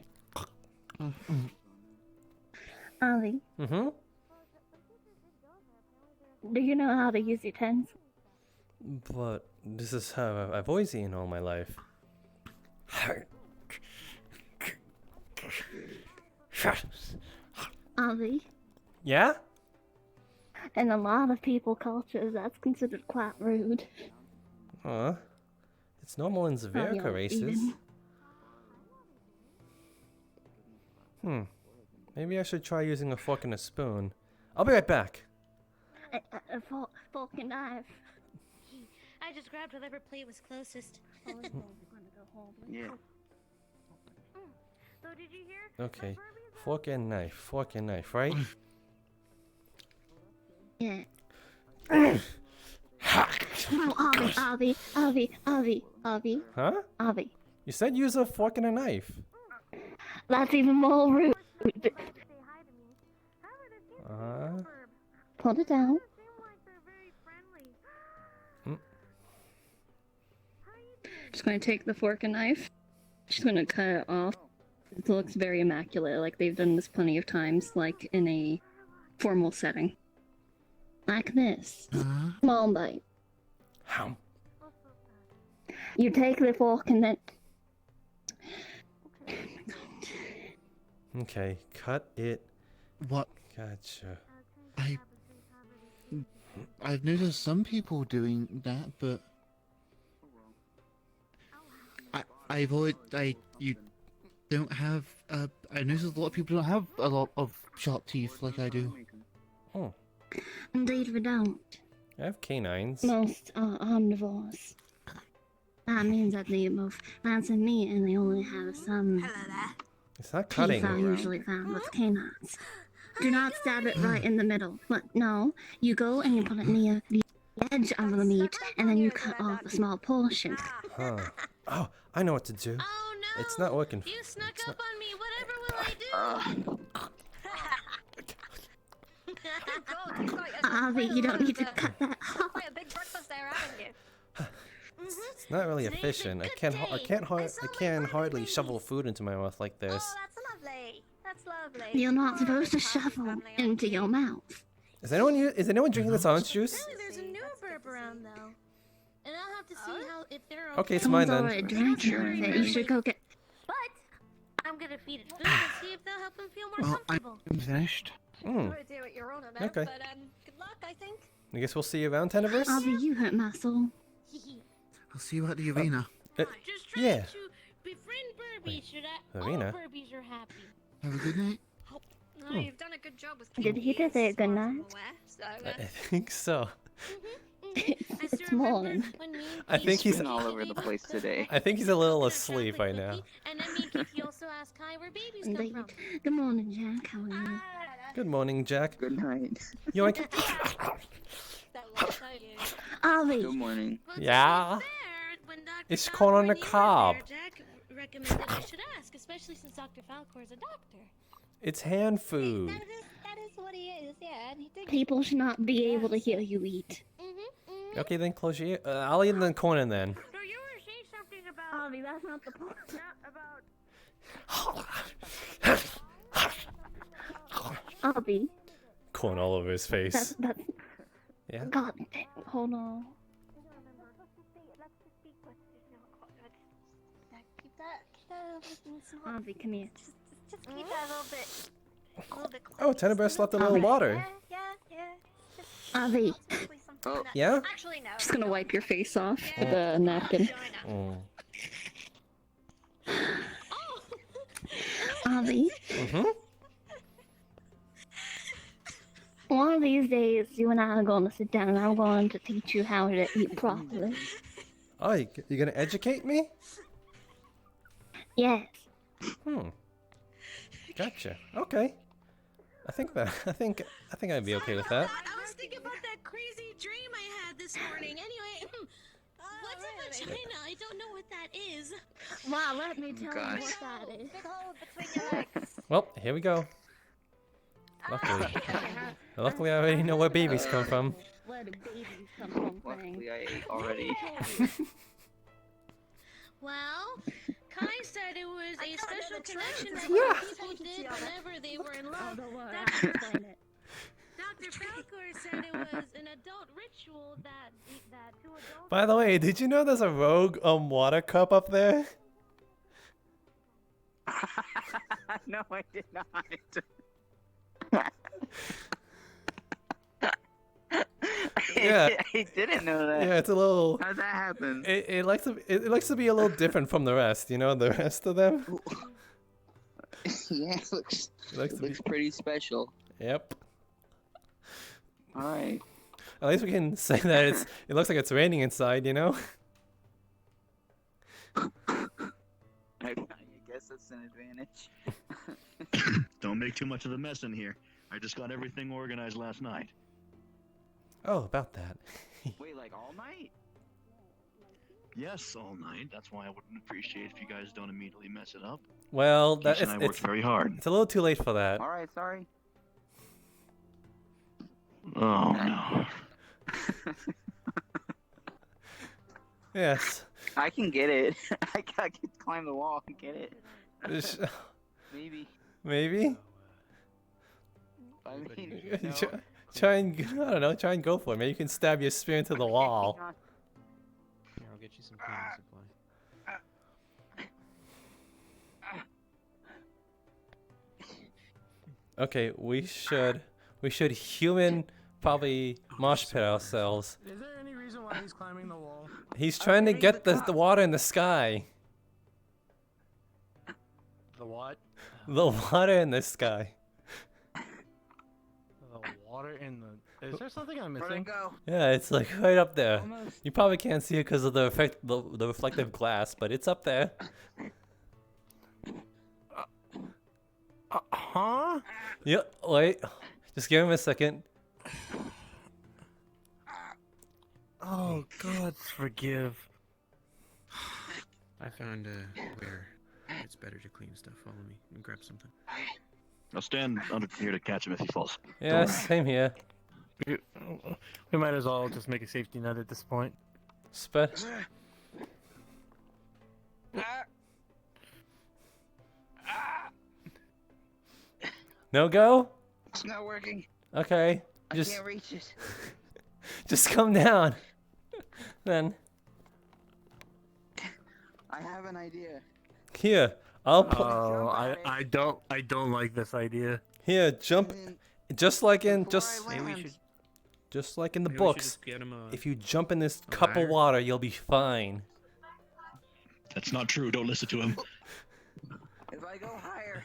Ollie. Do you know how to use utensils? But this is how I've always eaten all my life. Avi, Yeah? in a lot of people cultures, that's considered quite rude. It's normal in How Zavirica you're races. eating. Maybe I should try using a fork and a spoon. I'll be right back. A fork and knife. I just grabbed whatever plate was closest. Yeah. So did you hear? Okay. Fork and knife, right? Yeah. Oh, Avi. Huh? Avi. You said use a fork and a knife. That's even more rude. Put it down. Just going to take the fork and knife. Just going to cut it off. It looks very immaculate, like they've done this plenty of times, like in a formal setting. Like this. Small bite. How? You take the fork and then... Okay, cut it. What? Gotcha. I've noticed some people doing that, but you don't have. I noticed a lot of people don't have a lot of sharp teeth like I do. Oh. Indeed we don't. I have canines. Most are omnivores. That means that they eat both plants and meat, and they only have some It's not cutting. teeth are usually found with canines. Do not stab it right in the middle. But no, you go and you put it near the edge of the meat, and then you cut off a small portion. Huh. Oh, I know what to do. Oh no! It's not working. You snuck up on me. Whatever will I do? Avi, you don't need to cut that off. Quite a big breakfast there, haven't you? It's not really efficient. I can't hardly shovel food into my mouth like this. Oh, that's lovely. That's lovely. You're not supposed to shovel into your mouth. Is anyone drinking this orange juice? Apparently there's a new burp around though, and I'll have to see how if they're Okay, it's mine then. Already drank none of it. You should go get. But I'm gonna feed it food and see if they'll help him feel more comfortable. I'm finished. Sort of do what you're on about, Okay. but good luck, I think. I guess we'll see you around, Tenebris? Avi, you hurt my soul. I'll see you at the arena. Just try yeah. to befriend Burbies so that Arena? all Burbies are happy. Have a good night. No, you've done a good job with Did he just say good night? I think so. It's morning. I think he's been all over the place today. I think he's a little asleep right now. And then me and Kiki also ask Kai where babies come Indeed. from. Good morning, Jack. How are you? Good morning, Jack. Good night. You like? Avi. Good morning. Yeah. It's corn on the cob. Jack recommended I should ask, especially since Dr. Falcor is a doctor. It's hand food. That is what he is, yeah. And he did People should not be able to hear you eat. Okay, then close your ear. I'll eat the corn then. So you were saying something about... Avi, that's not the point. Not about... Avi. Corn all over his face. That's... Yeah. God, hold on. Keep that a little bit small. Avi, come here. Just keep that a little bit close. Oh, Tenebris left a little water. Yeah. Avi. Oh. Yeah? Actually, no. Just gonna wipe your face off with a napkin. Oh. Avi. Mm-hmm. One of these days, you and I are going to sit down and I'm going to teach you how to eat properly. Oh, you gonna educate me? Yes. Gotcha. Okay. I think I'd be okay with that. I was thinking about that crazy dream I had this morning. Anyway, what's a vagina? I don't know what that is. Wow, let me tell Gosh. you what that is. Big hole between your legs. Well, here we go. Luckily, I already know where babies come from. Where do babies come from? Luckily, I ate already. Well, Kai said it was a special connection that people did whenever they were in love. Dr. Falcor said it was an adult ritual that two adults. By the way, did you know there's a rogue water cup up there? No, I did not. Yeah. I didn't know that. Yeah, it's a little. How'd that happen? It likes to be a little different from the rest. You know, the rest of them. Yeah, it looks Looks to be- pretty special. Yep. All right. At least we can say that it looks like it's raining inside. You know. I guess that's an advantage. Don't make too much of a mess in here. I just got everything organized last night. Oh, about that. Wait, like all night? Yes, all night. That's why I wouldn't appreciate if you guys don't immediately mess it up. Well, Keisha and I worked very hard. It's a little too late for that. All right, sorry. Oh no. Yes. I can get it. I can climb the wall and get it. Maybe. Maybe. I mean, Try and I don't know. Try and go for it. Maybe you can stab your spear into the wall. Here, I'll get you some cleaning supply. Okay, we should human probably mosh pit ourselves. Is there any reason why he's climbing the wall? He's trying to get the water in the sky. The what? The water in the sky. The water in the. Is there something I'm missing? Yeah, it's like right up there. Almost. You probably can't see it because of the reflective glass, but it's up there. Huh? Yep. Wait. Just give him a second. Oh, God, forgive. I found where it's better to clean stuff. Follow me and grab something. I'll stand under here to catch him if he falls. Yeah, same here. We might as well just make a safety net at this point. No go? It's not working. Okay. I can't reach it. Just come down. Then. I have an idea. Here, I'll put. Oh, I don't like this idea. Here, jump. Just like in Maybe we should. just like in the Maybe we should books. just get him a- If you jump in this a cup of ladder. water, you'll be fine. That's not true. Don't listen to him. If I go higher.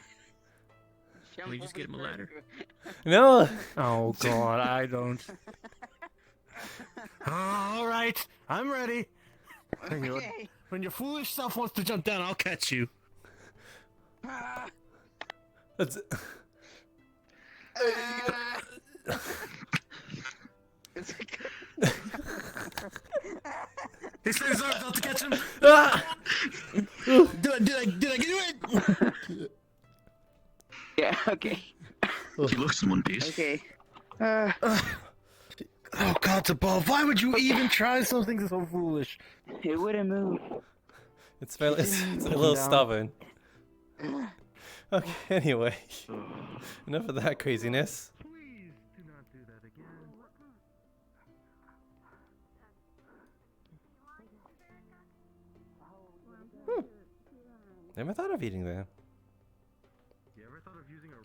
Can we just get him a ladder? No. Oh God, I don't. All right, I'm ready. When your foolish self wants to jump down, I'll catch you. That's. He slid his arms out to catch him. Ah! Did I get it? Yeah. Okay. He looks in one piece. Okay. Oh God, above! Why would you even try something so foolish? It wouldn't move. It's a little stubborn. Okay, anyway. Enough of that craziness. Please do not do that again. Never thought of eating that. You ever thought of using a?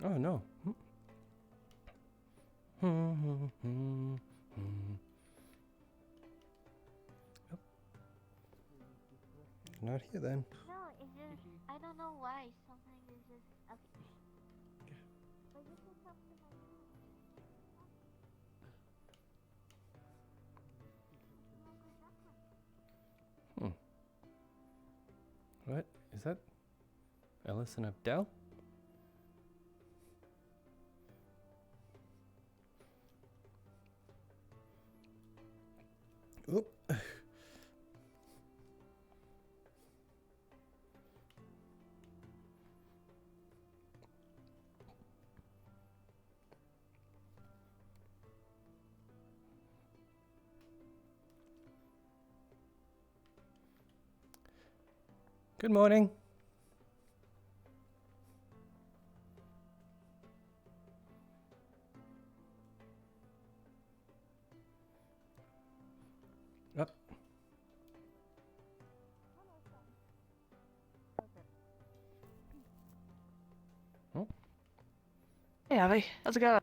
Oh no. Not here then. No, it's just I don't know why. Sometimes it's just okay. But you can talk to What? Is that Ellis and Abdel? Oop. Good morning. Up. Oh. Hey, Abby. How's it going?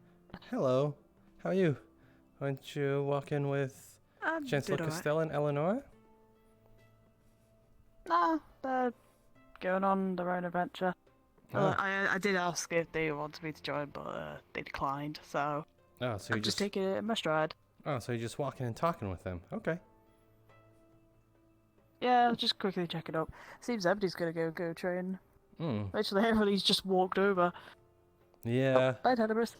Hello. How are you? Aren't you walking with I'm Chancellor doing alright. Castell and Eleanor? Nah, they're going on their own adventure. Oh. I did ask if they wanted me to join, but they declined, so Oh, so I'm you just taking it in my stride. Oh, so you're just walking and talking with them. Okay. Yeah, just quickly checking up. Seems everybody's gonna go train. Hmm. Actually, everybody's just walked over. Yeah. Bye, Tenebris.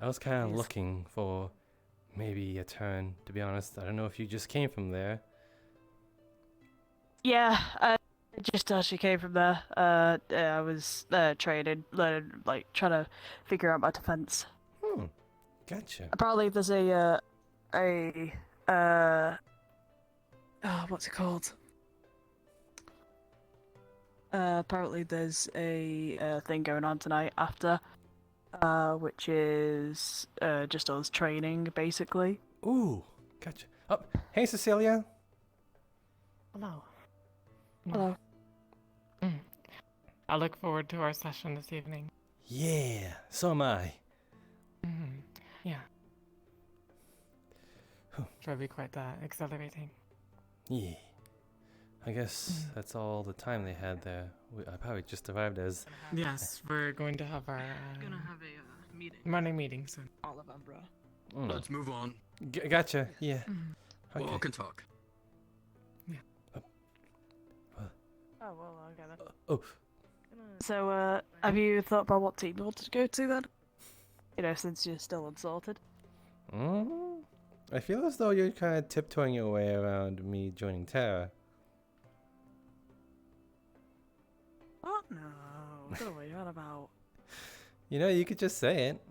I was kind of looking for maybe a turn, to be honest. I don't know if you just came from there. Yeah, I just actually came from there. I was training, learning, like trying to figure out my defense. Hmm. Gotcha. Apparently, there's what's it called? Apparently, there's a thing going on tonight after, which is just us training, basically. Ooh, gotcha. Oh, hey, Cecilia. Hello. Hello. I look forward to our session this evening. Yeah, so am I. Yeah. Should be quite exhilarating. Yeah. I guess that's all the time they had there. I probably just arrived as... Yes, we're going to have our Gonna have a meeting. morning meeting soon. All of Umbra. Mm. Let's move on. Gotcha, yeah. We'll Okay. all can talk. Oh well, okay then. Oh. So, have you thought about what team you wanted to go to then? You know, since you're still unsorted. I feel as though you're kind of tiptoeing your way around me joining Terra. What? No, I don't know what you're on about. You know, you could just say it.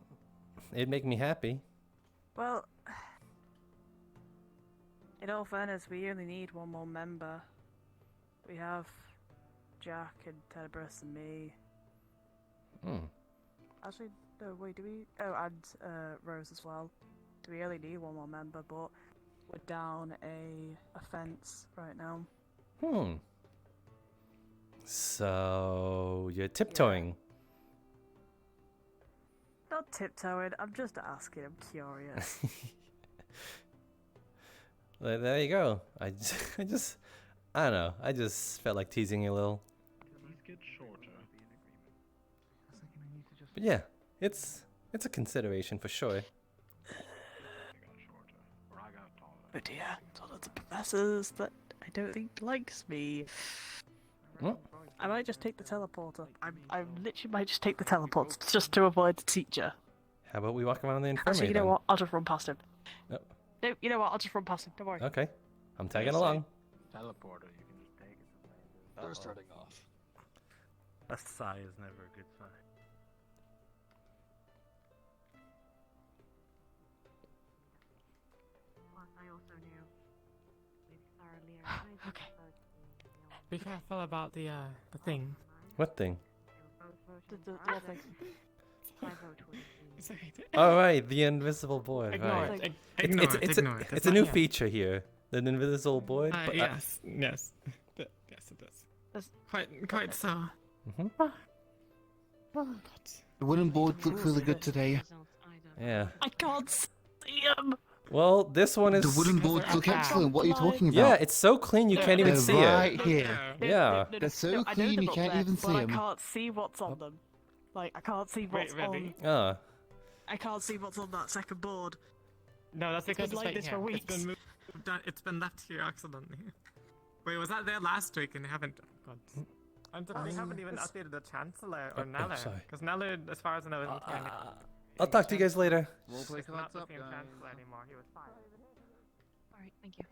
It'd make me happy. Well, in all fairness, we only need one more member. We have Jack and Tenebris and me. Actually, no, wait, do we? Oh, and Rose as well. Do we only need one more member? But we're down a fence right now. So you're tiptoeing. Not tiptoeing. I'm just asking. I'm curious. There you go. I don't know. I just felt like teasing you a little. These get shorter. But yeah, it's a consideration for sure. But yeah, it's one of the professors that I don't think likes me. I might just take the teleporter. I literally might just take the teleporter just to avoid the teacher. How about we walk around the infirmary Actually, you know then? what? I'll just run past him. No. No, you know what? I'll just run past him. Don't worry. Okay, I'm tagging along. Teleporter, you can just take it. They're starting off. A sigh is never a good sign. I also knew thoroughly. Okay. Be careful about the thing. What thing? The thing. It's okay. All right, the invisible board. Ignore right. it. Ignore it. Ignore it. It's a new feature here. The invisible board. but, Yes. Yes. Yes, it is. Quite so. Mm-hmm. The wooden boards look really good today. Yeah. I can't see him. Well, this one is. The wooden boards look excellent. What are you talking about? Yeah, it's so clean you can't even They're see right it. here. Yeah. They're so I know clean them you up can't there, even see but I them. can't see what's on them. Like, I can't see what's on. Ah. I can't see what's on that second board. No, that's It's because been like it's this for It's weeks. been moved. It's been left here accidentally. Wait, was that there last week and they haven't? God. And they haven't even updated the Chancellor or Nella. sorry. Because Nella, as far as I know, isn't carrying I'll talk to you guys later. He's not the same Chancellor anymore. He was fired. Alright, thank you.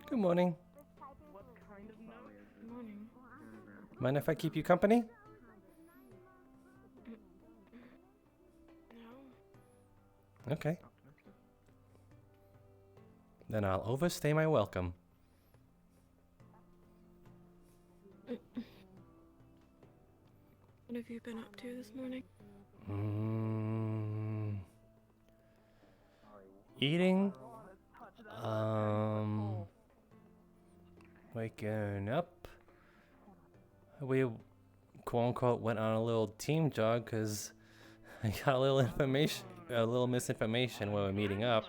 Good morning. Good morning. Mind if I keep you company? No. Okay. Then I'll overstay my welcome. What have you been up to this morning? Eating. Waking up. We quote unquote went on a little team jog because I got a little misinformation while we were meeting up.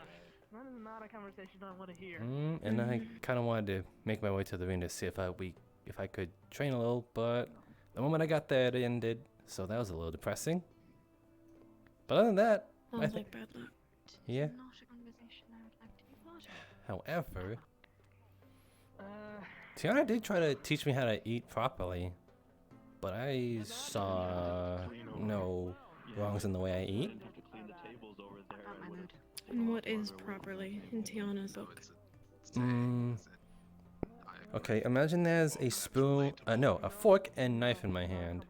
That is not a conversation I want to hear. And I kind of wanted to make my way to the ring to see if I could train a little, but the moment I got there, it ended. So that was a little depressing. But other than that, Sounds like bad luck. Yeah. Not a conversation I would like to be part of. However, Tiana did try to teach me how to eat properly, but I saw no wrongs in the way I eat. And what is properly in Tiana's book? Okay, imagine there's a spoon, no, a fork and knife in my hand.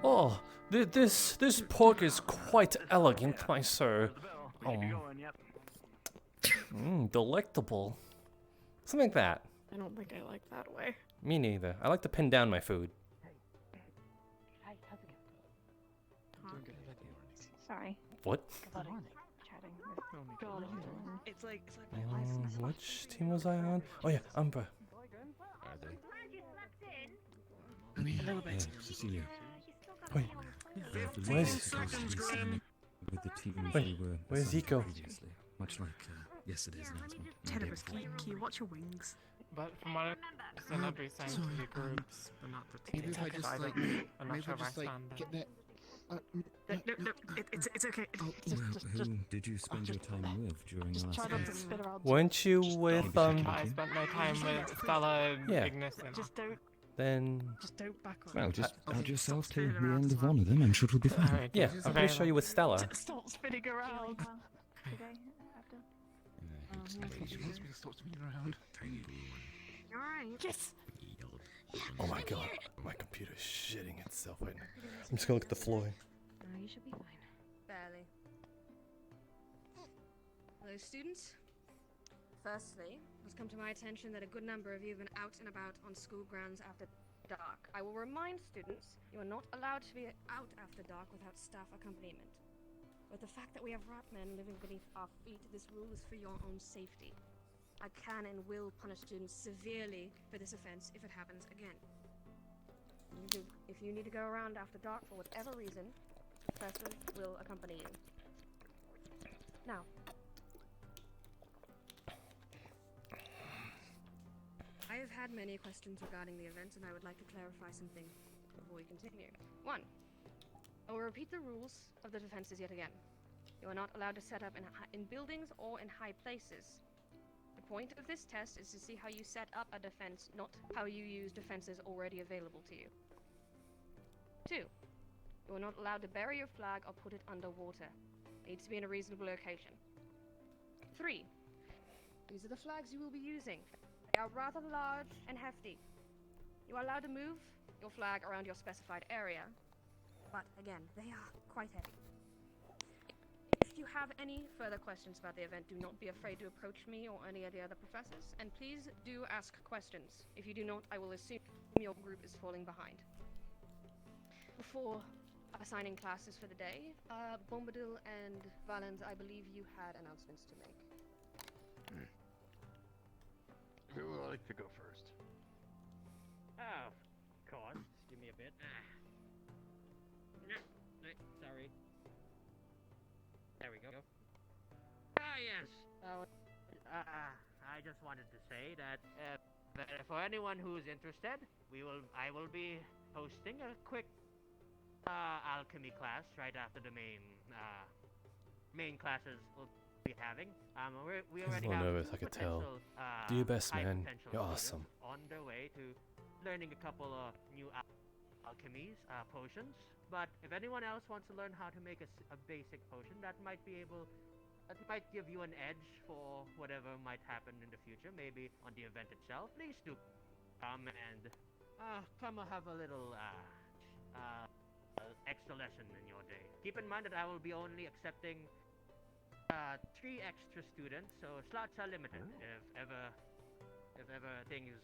Oh, this pork is quite elegant, my sir. Delectable. Something like that. I don't think I like that way. Me neither. I like to pin down my food. Sorry. What? It's like Which team was I on? Oh yeah, Umbra. Are they? a little bit. Cecilia. Wait. Where's With the team Wait, we were where's assigned Zico? previously, much like yesterday's announcement. Tenebris, can you watch your wings? But from what I understand, I'll be signed to the groups, but not the team. Maybe if I just I'm like, not maybe sure I if I just like stand get that. No, it's okay. Who did you spend your time with during the last try not to day? spit around. Weren't you with I spent my time with Stella and Yeah. Ignis. Just don't. Then Just don't back off. Well, just add yourself to the end of one of them. I'm sure it'll be fine. yeah, I'm pretty sure you with Stella. Stop spinning around. She wants me to stop spinning around. Tiny blue one. You're right. Yes. Oh my god, my computer's shitting itself right now. I'm just gonna look at the floor. You should be fine. Barely. Hello, students. Firstly, it's come to my attention that a good number of you have been out and about on school grounds after dark. I will remind students you are not allowed to be out after dark without staff accompaniment. With the fact that we have rat men living beneath our feet, this rule is for your own safety. I can and will punish students severely for this offense if it happens again. If you need to go around after dark for whatever reason, professors will accompany you. Now, I have had many questions regarding the event, and I would like to clarify something before we continue. 1. I will repeat the rules of the defenses yet again. You are not allowed to set up in buildings or in high places. The point of this test is to see how you set up a defense, not how you use defenses already available to you. 2. You are not allowed to bury your flag or put it underwater. It needs to be in a reasonable location. 3. These are the flags you will be using. They are rather large and hefty. You are allowed to move your flag around your specified area, but again, they are quite heavy. If you have any further questions about the event, do not be afraid to approach me or any of the other professors, and please do ask questions. If you do not, I will assume your group is falling behind. Before assigning classes for the day, Bombadil and Valens, I believe you had announcements to make. Who would like to go first? Oh, of course. Just give me a bit. Sorry. There we go. Yes. I just wanted to say that for anyone who's interested, I will be hosting a quick alchemy class right after the main classes we'll be having. We He's a already little have nervous, two I could tell. potential, Do your best, high man. potential You're students awesome. On their way to learning a couple of new alchemies, potions. But if anyone else wants to learn how to make a basic potion, that might be able That might give you an edge for whatever might happen in the future, maybe on the event itself. Please do come and come have a little extra lesson in your day. Keep in mind that I will be only accepting 3 extra students, so slots are limited. If ever things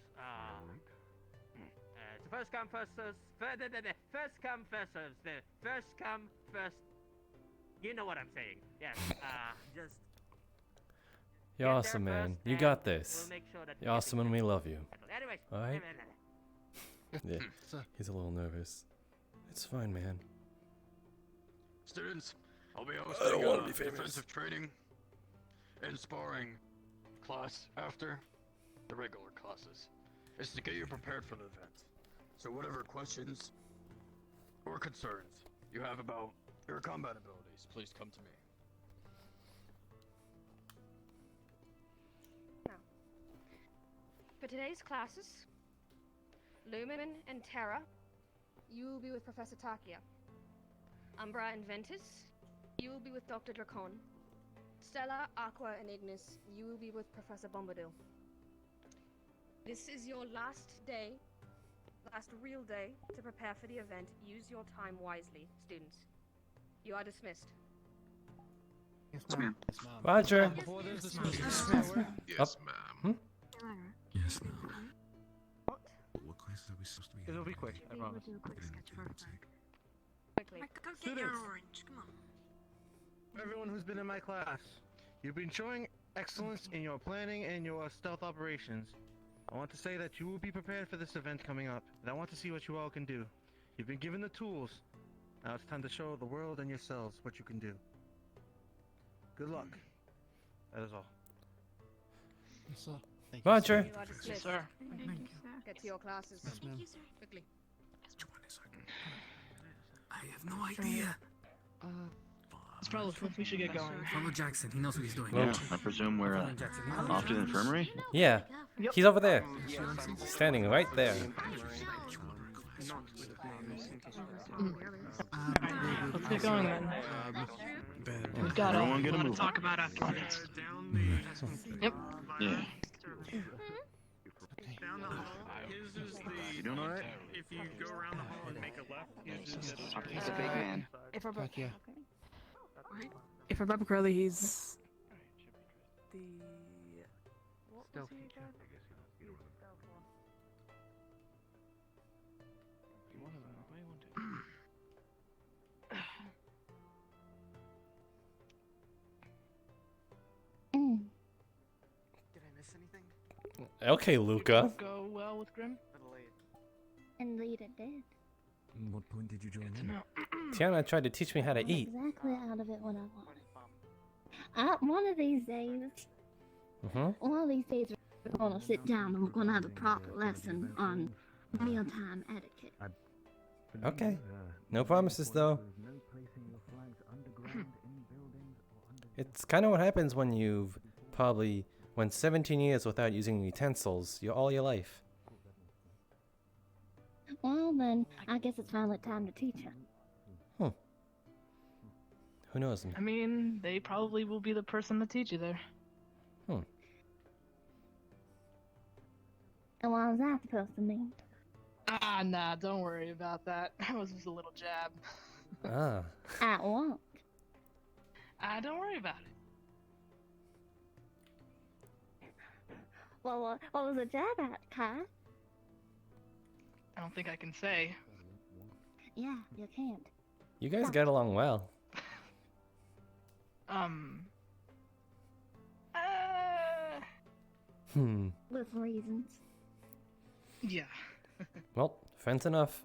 it's first come first serves. First come first serves. First come first. You know what I'm saying? Yes. Just. You're awesome, man. You got this. We'll make sure that You're awesome, and we love you. Anyways. All right. Yeah. He's a little nervous. It's fine, man. Students, I'll be I hosting don't wanna a be famous. defensive training and sparring class after the regular classes. It's to get you prepared for the event. So whatever questions or concerns you have about your combat abilities, please come to me. For today's classes, Lumen and Terra, you will be with Professor Takia. Umbra and Ventus, you will be with Dr. Dracon. Stella, Aqua, and Ignis, you will be with Professor Bombadil. This is your last day, last real day, to prepare for the event. Use your time wisely, students. You are dismissed. Yes, ma'am. Yes, ma'am. Roger. Before there's Yes, dismissal. ma'am. Yes, ma'am. Yes, ma'am. What classes are we supposed to be It'll be quick, I promise. Quickly. Students, everyone who's been in my class, you've been showing excellence in your planning and your stealth operations. I want to say that you will be prepared for this event coming up, and I want to see what you all can do. You've been given the tools. Now it's time to show the world and yourselves what you can do. Good luck. That is all. Yes, sir. Roger. You are dismissed. sir. Thank you, sir. Get to your classes. Yes, ma'am. Quickly. I have no idea. It's probably we should get going. Follow Jackson. He knows what he's doing. Yeah, I presume we're off to the infirmary. Yeah. He's over there. Standing right there. Let's get going then. We've got Everyone get a a lot to move. talk about afterwards. Yep. Yeah. Down the hall. His is the. You doing all right? If you go around the hall and make a left, his is the He's a big man. If I Fuck yeah. if I remember correctly, he's the what was he again? Mm. Did I miss anything? Okay, Luca. Go well with Grim. Indeed it did. What point did you join in? Tiana tried to teach me how to eat. Exactly out of it what I wanted. One of these days, one of these days we're gonna sit down and we're gonna have a proper lesson on mealtime etiquette. Okay. No promises, though. It's kind of what happens when you've probably went 17 years without using utensils all your life. Well then, I guess it's finally time to teach her. Who knows? I mean, they probably will be the person to teach you there. And what was that supposed to mean? Ah, nah, don't worry about that. That was just a little jab. Ah. At what? Ah, don't worry about it. Well, what was a jab at, Kai? I don't think I can say. Yeah, you can't. You guys get along well. With reasons. Yeah. Well, friends enough.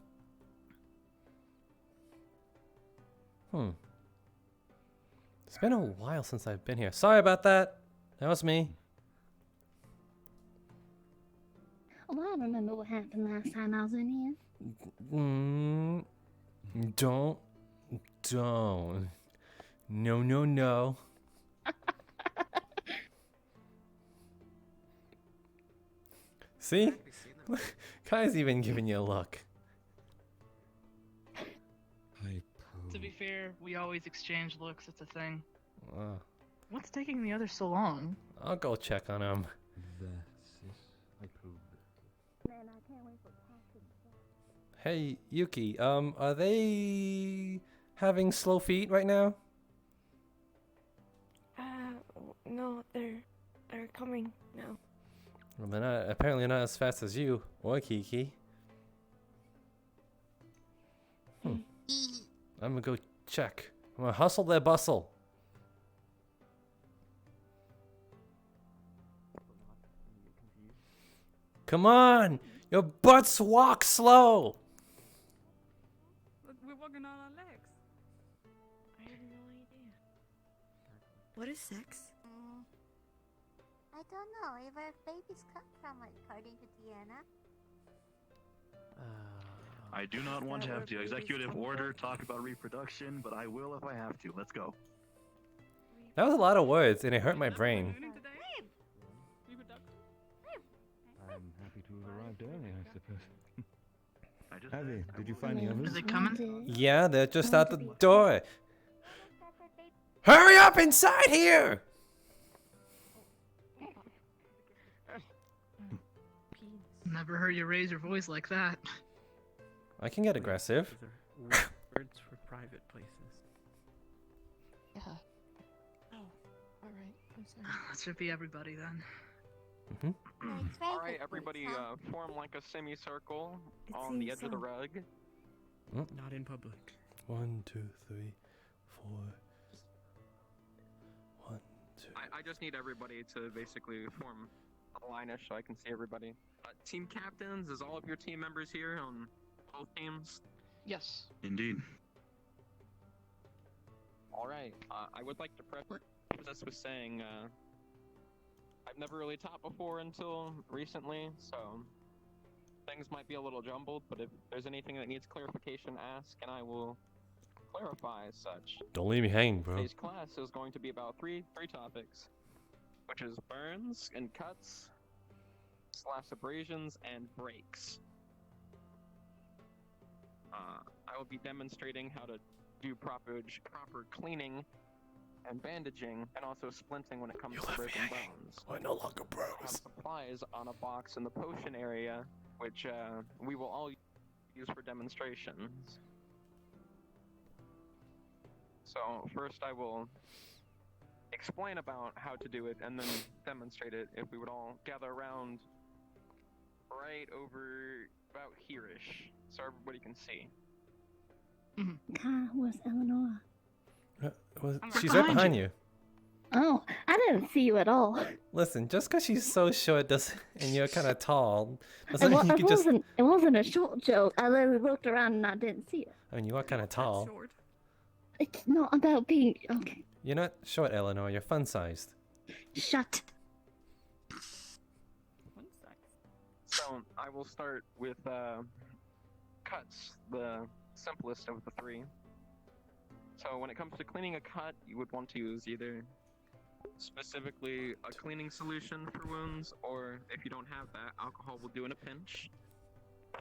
It's been a while since I've been here. Sorry about that. That was me. Well, I remember what happened last time I was in here. Don't. No. See? Kai's even giving you a look. To be fair, we always exchange looks. It's a thing. What's taking the others so long? I'll go check on him. Man, I can't wait for talking. Hey, Yuki, are they having slow feet right now? No, they're coming now. Well, they're not, apparently not as fast as you, or Kiki. I'm gonna go check. I'm gonna hustle their bustle. Come on! Your butts walk slow! Look, we're walking on our legs. I have no idea. What is sex? I don't know. Where babies come from, according to Deanna. I do not want to have to executive order talk about reproduction, but I will if I have to. Let's go. That was a lot of words, and it hurt my brain. I'm happy to have arrived early, I suppose. Abby, did you find the others? Are they coming? Yeah, they're just out the door. Hurry up inside here! Never heard you raise your voice like that. I can get aggressive. Words for private places. Yeah. Oh, alright. I'm sorry. That should be everybody then. Alright, everybody form like a semicircle on the edge of the rug. Not in public. 1, 2, 3, 4. 1, 2. I just need everybody to basically form a line-ish so I can see everybody. Team captains, is all of your team members here on both teams? Yes. Indeed. Alright, I would like to preface this with saying, I've never really taught before until recently, so things might be a little jumbled, but if there's anything that needs clarification, ask, and I will clarify as such. Don't leave me hanging, bro. Today's class is going to be about three topics, which is burns and cuts, / abrasions, and breaks. I will be demonstrating how to do proper cleaning and bandaging, and also splinting when it comes to broken bones. We're no longer bros. I have supplies on a box in the potion area, which we will all use for demonstrations. So first I will explain about how to do it and then demonstrate it if we would all gather around right over about here-ish, so everybody can see. Where's Eleanor? She's right behind you. Oh, I didn't see you at all. Listen, just because she's so short doesn't, and you're kind of tall, doesn't mean you can just. It wasn't a short joke. I literally looked around and I didn't see it. I mean, you are kind of tall. It's not about being okay. You're not short, Eleanor. You're fun-sized. Shut. So I will start with cuts, the simplest of the three. So when it comes to cleaning a cut, you would want to use either specifically a cleaning solution for wounds, or if you don't have that, alcohol will do in a pinch.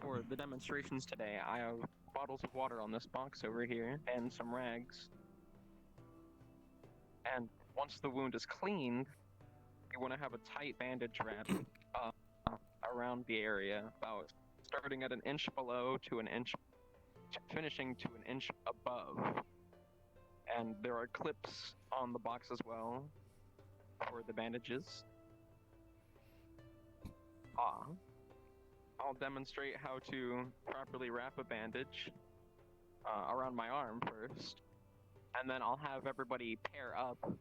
For the demonstrations today, I have bottles of water on this box over here, and some rags. And once the wound is cleaned, you want to have a tight bandage wrap around the area, about starting at an inch below to an inch, finishing to an inch above. And there are clips on the box as well for the bandages. I'll demonstrate how to properly wrap a bandage around my arm first, and then I'll have everybody pair up.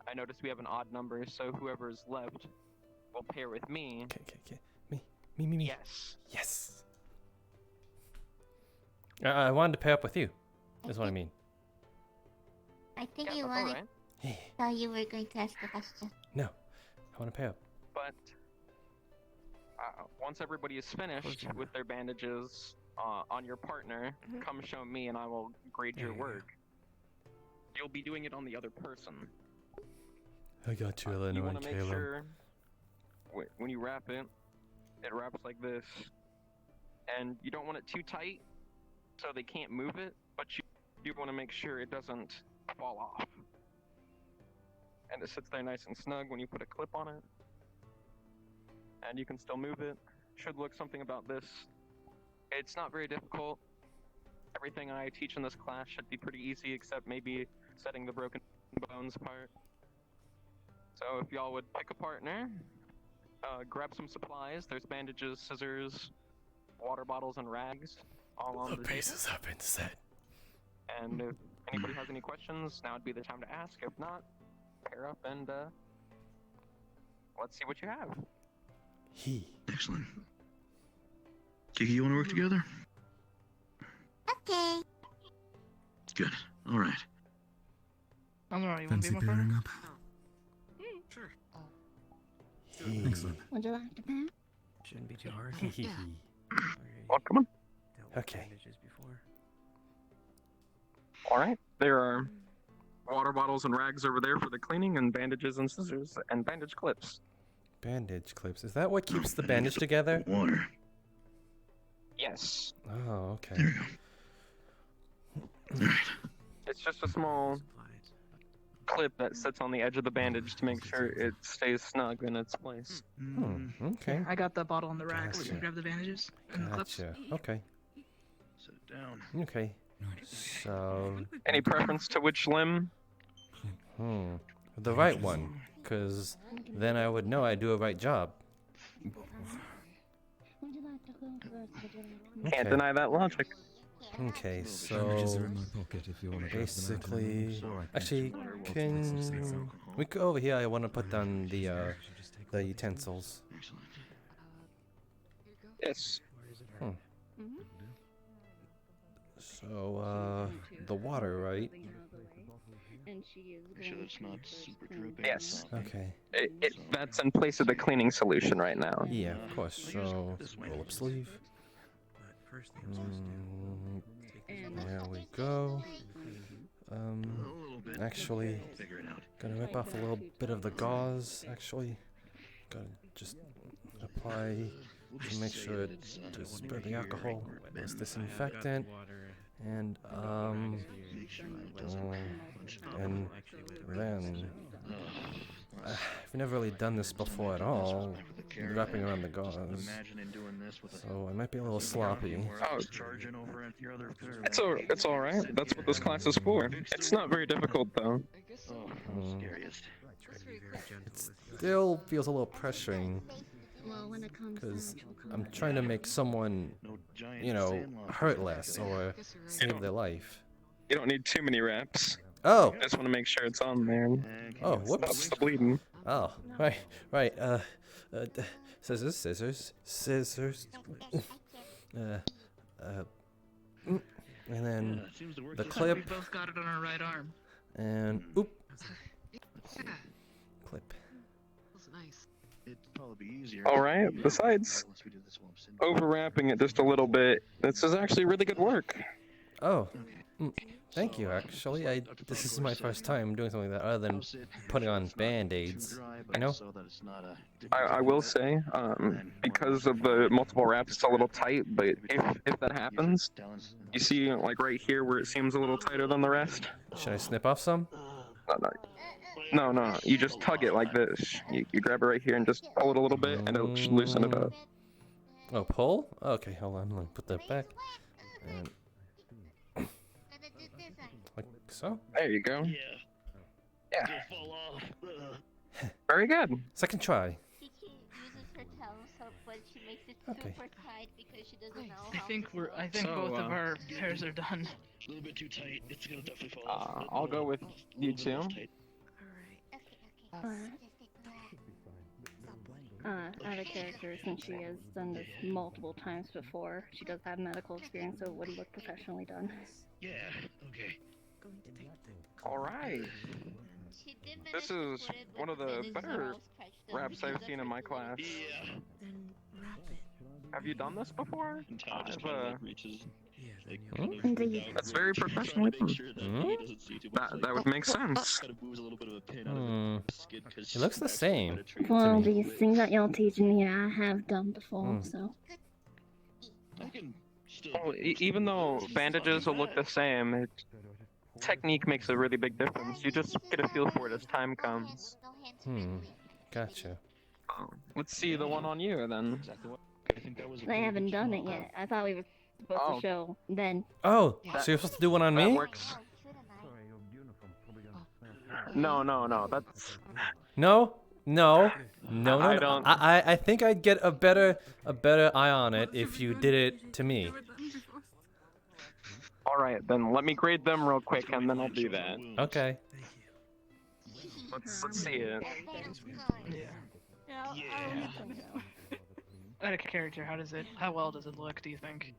I notice we have an odd number, so whoever's left will pair with me. Okay. Me. Yes. Yes. I wanted to pair up with you. That's what I mean. I think Yeah, you that's wanted. alright. Thought you were going to ask a question. No, I want to pair up. But once everybody is finished with their bandages on your partner, come show me and I will grade your work. You'll be doing it on the other person. I got you, You Eleanor want and to make Caleb. sure when you wrap it, it wraps like this. And you don't want it too tight so they can't move it, but you want to make sure it doesn't fall off. and it sits there nice and snug when you put a clip on it. And you can still move it. Should look something about this. It's not very difficult. Everything I teach in this class should be pretty easy, except maybe setting the broken bones part. So if y'all would pick a partner, grab some supplies. There's bandages, scissors, water bottles, and rags all on the pieces table. have been set. And if anybody has any questions, now would be the time to ask. If not, pair up and let's see what you have. Excellent. Kiki, you want to work together? Okay. Good. All right. I'm alright, you want to Fancy be my pairing friend? up? Sure. Excellent. Would you like to pair? Shouldn't be too hard. Well, come on. Okay. Alright, there are water bottles and rags over there for the cleaning, and bandages and scissors, and bandage clips. Bandage clips. Is that what keeps the bandage together? Water. Yes. Oh, okay. There we go. It's just a small clip that sits on the edge of the bandage to make sure it stays snug in its place. Okay. I got the bottle and the rags. Gotcha. You can grab the bandages and the clips. Gotcha. Okay. Sit it down. Okay. So. Any preference to which limb? The right one, because then I would know I do a right job. Would you like to go first? Would you like Can't deny that logic. Okay, Bandages so are in my pocket if you want to grab them out basically, now. actually, can we go over here? I want to put down the utensils. Yes. So the water, right? And she is Make sure it's not super dripping. Yes. Okay. That's in place of the cleaning solution right now. Yeah, of course. So roll up sleeve. There we go. Actually, gonna rip off a little bit of the gauze. Actually, gotta just apply to make sure it just spread the alcohol. It's disinfectant, and then I've never really done this before at all, wrapping around the gauze, so I might be a little sloppy. Oh, it's all right. That's what this class is for. It's not very difficult though. It still feels a little pressuring, Well, when it comes because I'm trying to make someone, you know, hurt less or save their life. You don't need too many reps. Oh! Just want to make sure it's on there. Oh, whoops. Stops the bleeding. Oh, right. Scissors. And then the clip. We both got it on our right arm. And oop. Clip. That's nice. It'd probably be easier. All right. Besides overwrapping it just a little bit, this is actually really good work. Oh. Thank you, actually. This is my first time doing something like that other than putting on band-aids. You know? I will say, because of the multiple wraps, it's a little tight, but if that happens, you see, like right here where it seems a little tighter than the rest? Should I snip off some? No, you just tug it like this. You grab it right here and just pull it a little bit, and it'll loosen it up. Oh, pull? Okay, hold on. Let me put that back. And like so? There you go. Yeah. Very good. Second try. She uses her telescope, but she makes it Okay. super tight because she doesn't know I how. think both of our pairs are done. A little bit too tight. It's gonna definitely fall off. I'll go with you two. Out of character, since she has done this multiple times before, she does have medical experience, so it would look professionally done. Yeah. Okay. All right. This is one of the better wraps I've seen in my class. Yeah. Have you done this before? Todd just kind of like reaches. That's very professionally done. That would make sense. It looks the same. Well, these things that y'all teaching me, I have done before, so. Well, even though bandages will look the same, technique makes a really big difference. You just get a feel for it as time comes. Gotcha. Let's see the one on you then. They haven't done it yet. I thought we were supposed to show then. Oh, so you're supposed to do one on that me? Works. No. That's No. I don't. I think I'd get a better eye on it if you did it to me. All right, then let me grade them real quick, and then I'll do that. Okay. Let's see it. Out of character, how well does it look, do you think?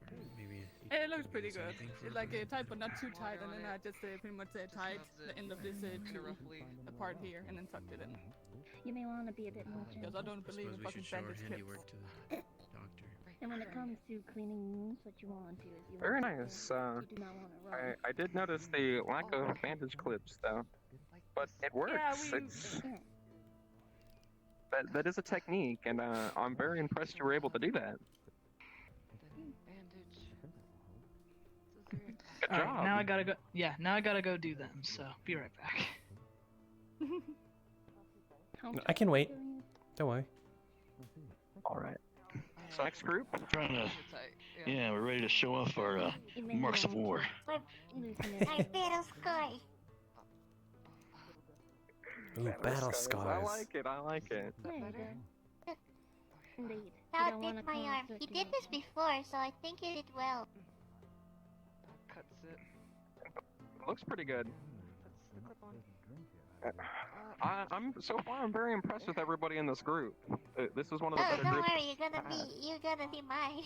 It looks pretty good. It's like tight, but not too tight, and then I just pretty much tied the end of this to the part here, and then tucked it in. You may want to be a bit more Because I don't believe in fucking bandage clips. And when it comes to cleaning wounds, what you want to do is you Very want to nice. you do not want to run. I did notice the lack of bandage clips, though, but it works. That is a technique, and I'm very impressed you were able to do that. Good job. Alright, now I gotta go. Yeah, now I gotta go do them. So be right back. I can wait. Don't worry. All right. So next group. Trying to. Yeah, we're ready to show off our marks of war. My battle scars. Ooh, battle scars. I like it. Indeed. How did my arm? He did this before, so I think he did well. Cuts it. Looks pretty good. I'm so far. I'm very impressed with everybody in this group. This is one of the better don't groups. worry, you're gonna be mine.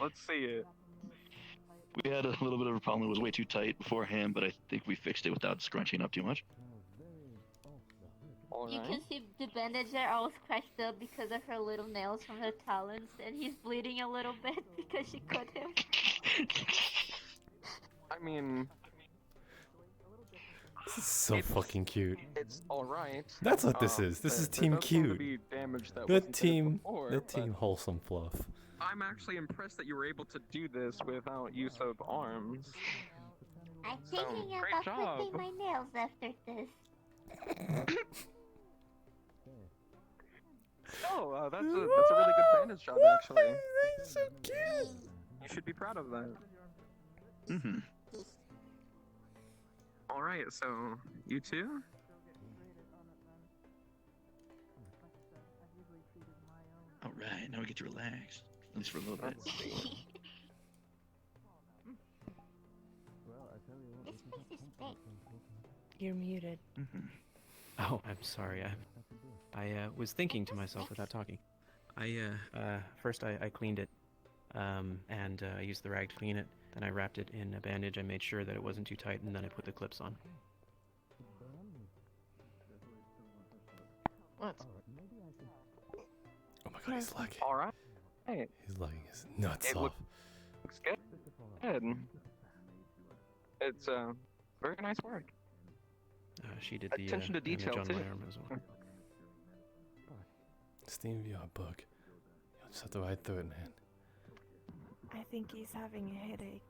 Let's see it. We had a little bit of a problem. It was way too tight beforehand, but I think we fixed it without scrunching up too much. You can see the bandage are all scratched up because of her little nails from her talons, and he's bleeding a little bit because she cut him. I mean, This is so fucking cute. it's all right. That's what this is. This is Team there does seem to Cute. be damage that The wasn't there team before, but wholesome fluff. I'm actually impressed that you were able to do this without use of arms. I'm thinking great about job. clipping my nails after this. Oh, that's a really good bandage job, actually. So cute. You should be proud of that. Mm-hmm. All right, so you two. All right, now we get to relax, at least for a little bit. You're muted. Mm-hmm. Oh, I'm sorry. I was thinking to myself without talking. First I cleaned it, and I used the rag to clean it. Then I wrapped it in a bandage. I made sure that it wasn't too tight, and then I put the clips on. What? Oh my god, he's lagging. All right. Hey. He's lagging his nuts It off. looks good. Good. It's very nice work. She did the Attention to bandage detail on too. my arm as well. Steam VR book. You'll just have to ride through it, man. I think he's having a headache.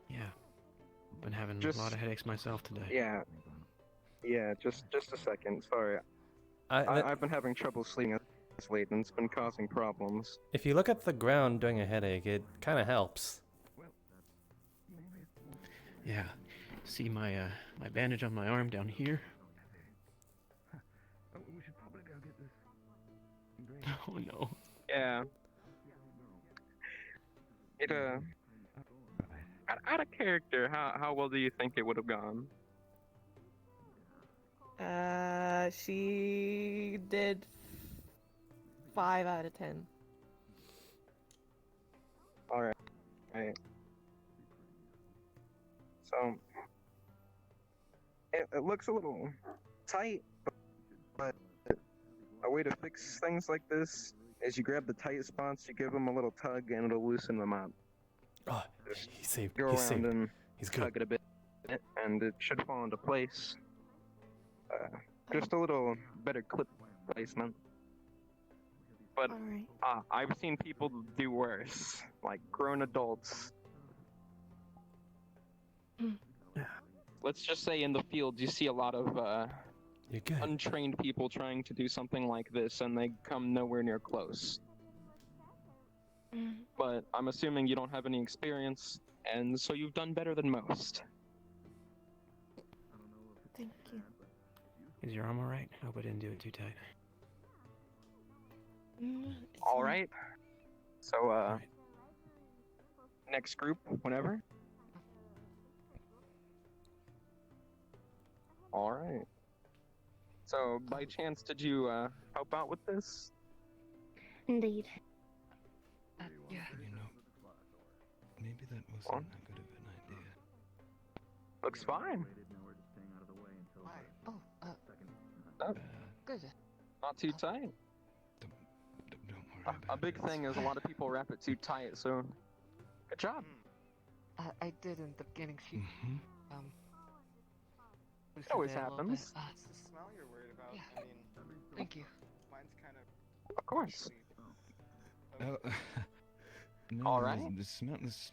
Yeah. Been having Just- a lot of headaches myself today. Yeah. Just a second. Sorry. I've been having trouble sleeping this late, and it's been causing problems. If you look at the ground during a headache, it kind of helps. Yeah. See my my bandage on my arm down here? We should probably go get this. Oh no. Yeah. It out of character, how well do you think it would have gone? She did 5 out of 10. All right. So it looks a little tight, but a way to fix things like this is you grab the tight spots, you give them a little tug, and it'll loosen them up. Oh, he saved. Go He around saved. and He's tug good. it a bit, and it should fall into place. Just a little better clip placement. But I've seen people do worse, like grown adults let's just say in the field you see a lot of You're good. untrained people trying to do something like this, and they come nowhere near close. But I'm assuming you don't have any experience, and so you've done better than most. Thank you. Is your arm alright? I hope I didn't do it too tight. All right. So, next group, whenever. All right. So, by chance, did you help out with this? Indeed. You know, maybe that wasn't that good of an idea. Looks fine. Oh, good. Not too tight. A big thing is a lot of people wrap it too tight, so good job. I did in the beginning. She, It always happens. It's the smell you're worried about. Yeah. I mean, Thank you. mine's kind Of course. No, All right. The smell is.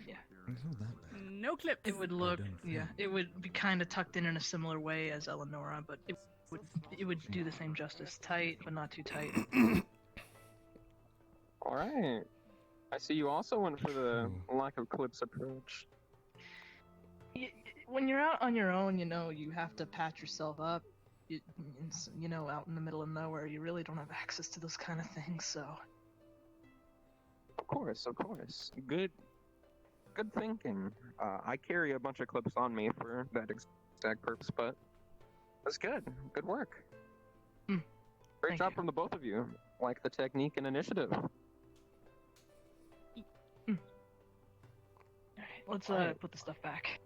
Yeah. It's not that bad. No clip. It would look, it would be kind of tucked in a similar way as Eleonora, but it would do the same justice. Tight, but not too tight. All right. I see you also went for the lack of clips approach. When you're out on your own, you know, you have to patch yourself up. You know, out in the middle of nowhere, you really don't have access to those kind of things, so. Of course. Good thinking. I carry a bunch of clips on me for that exact purpose, but that's good. Good work. Great job from the both of you. Like the technique and initiative. Let's put the stuff back.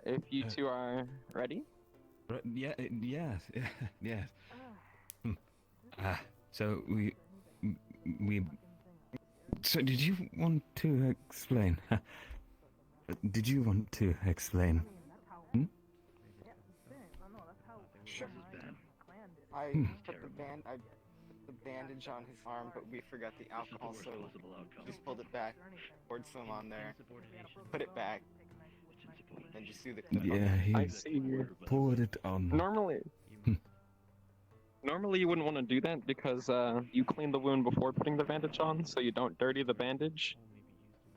If you two are ready. Yes. So we. So did you want to explain? Did you want to explain? Sure. I put the bandage on his arm, but we forgot the alcohol, so just pulled it back, poured some on there, put it back, and just do the clip on. Yeah, he I see. poured it on. Normally you wouldn't want to do that because you clean the wound before putting the bandage on, so you don't dirty the bandage.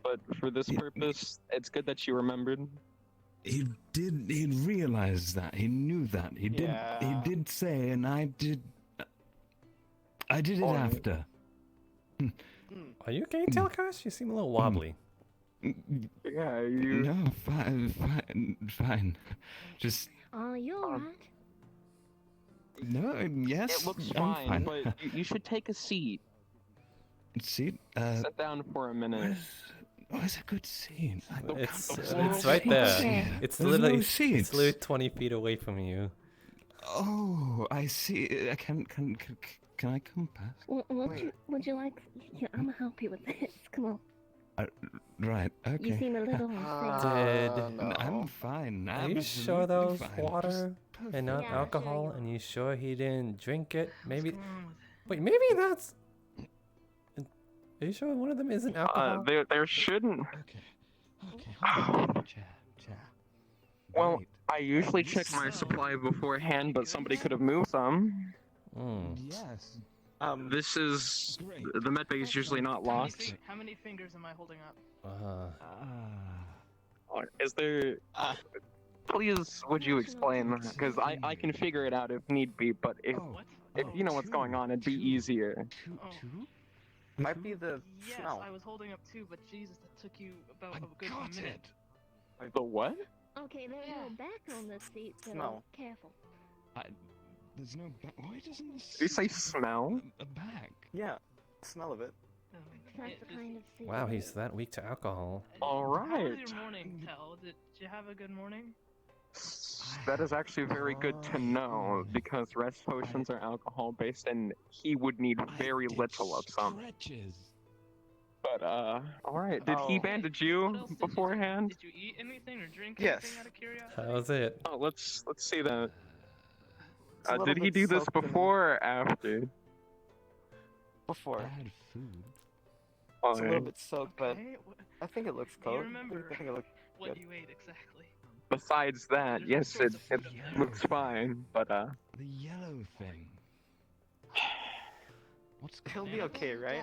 But for this purpose, it's good that you remembered. He realized that. He knew that. He did say, and I did it after. Are you okay, Telcast? You seem a little wobbly. Yeah, you... No, fine. Just... Oh, you alright? No, yes. It looks I'm fine, but you should take a seat. Seat? Sit down for a minute. Where's a good seat? It's right there. It's literally 20 feet away from you. Oh, I see. Can I come past? Would you like? Yeah, I'm gonna help you with this. Come on. Right. Okay. You seem a little No. I'm fine. Are you Absolutely sure that was fine. water and not Yeah, alcohol? sure you And you sure he didn't drink it? Maybe. Wait, maybe that's. Are you sure one of them isn't alcohol? There shouldn't. Okay. Well, I usually check my supply beforehand, but somebody could have moved some. Yes. This is the med bay is usually not locked. How many fingers am I holding up? Is there? Please, would you explain? Because I can figure it out if need be, but if you know what's going on, it'd be easier. Might be the Yes, smell. I was holding up too, but Jesus, that took you about a good minute. The what? Okay, there's no back on this seat, so Smell. careful. There's no back. Why doesn't this? Did you say smell? A back. Yeah, smell of it. That's the kind of seat. Wow, he's that weak to alcohol. All How right. was your morning, Tel? Did you have a good morning? That is actually very good to know because rest potions are alcohol based, and he would need very little of some. Stretches. But all right. Did he bandage you beforehand? Did you eat anything or drink Yes. anything out of curiosity? How was it? Oh, let's see that. a little Did he bit do this soaked in- before or after? Before. Bad food. It's a little Fine. bit soaked, but I think it looks Do you cold. remember I think it looks what good. you ate exactly? Besides that, yes, it looks fine, but The yellow thing. What's He'll be okay, right?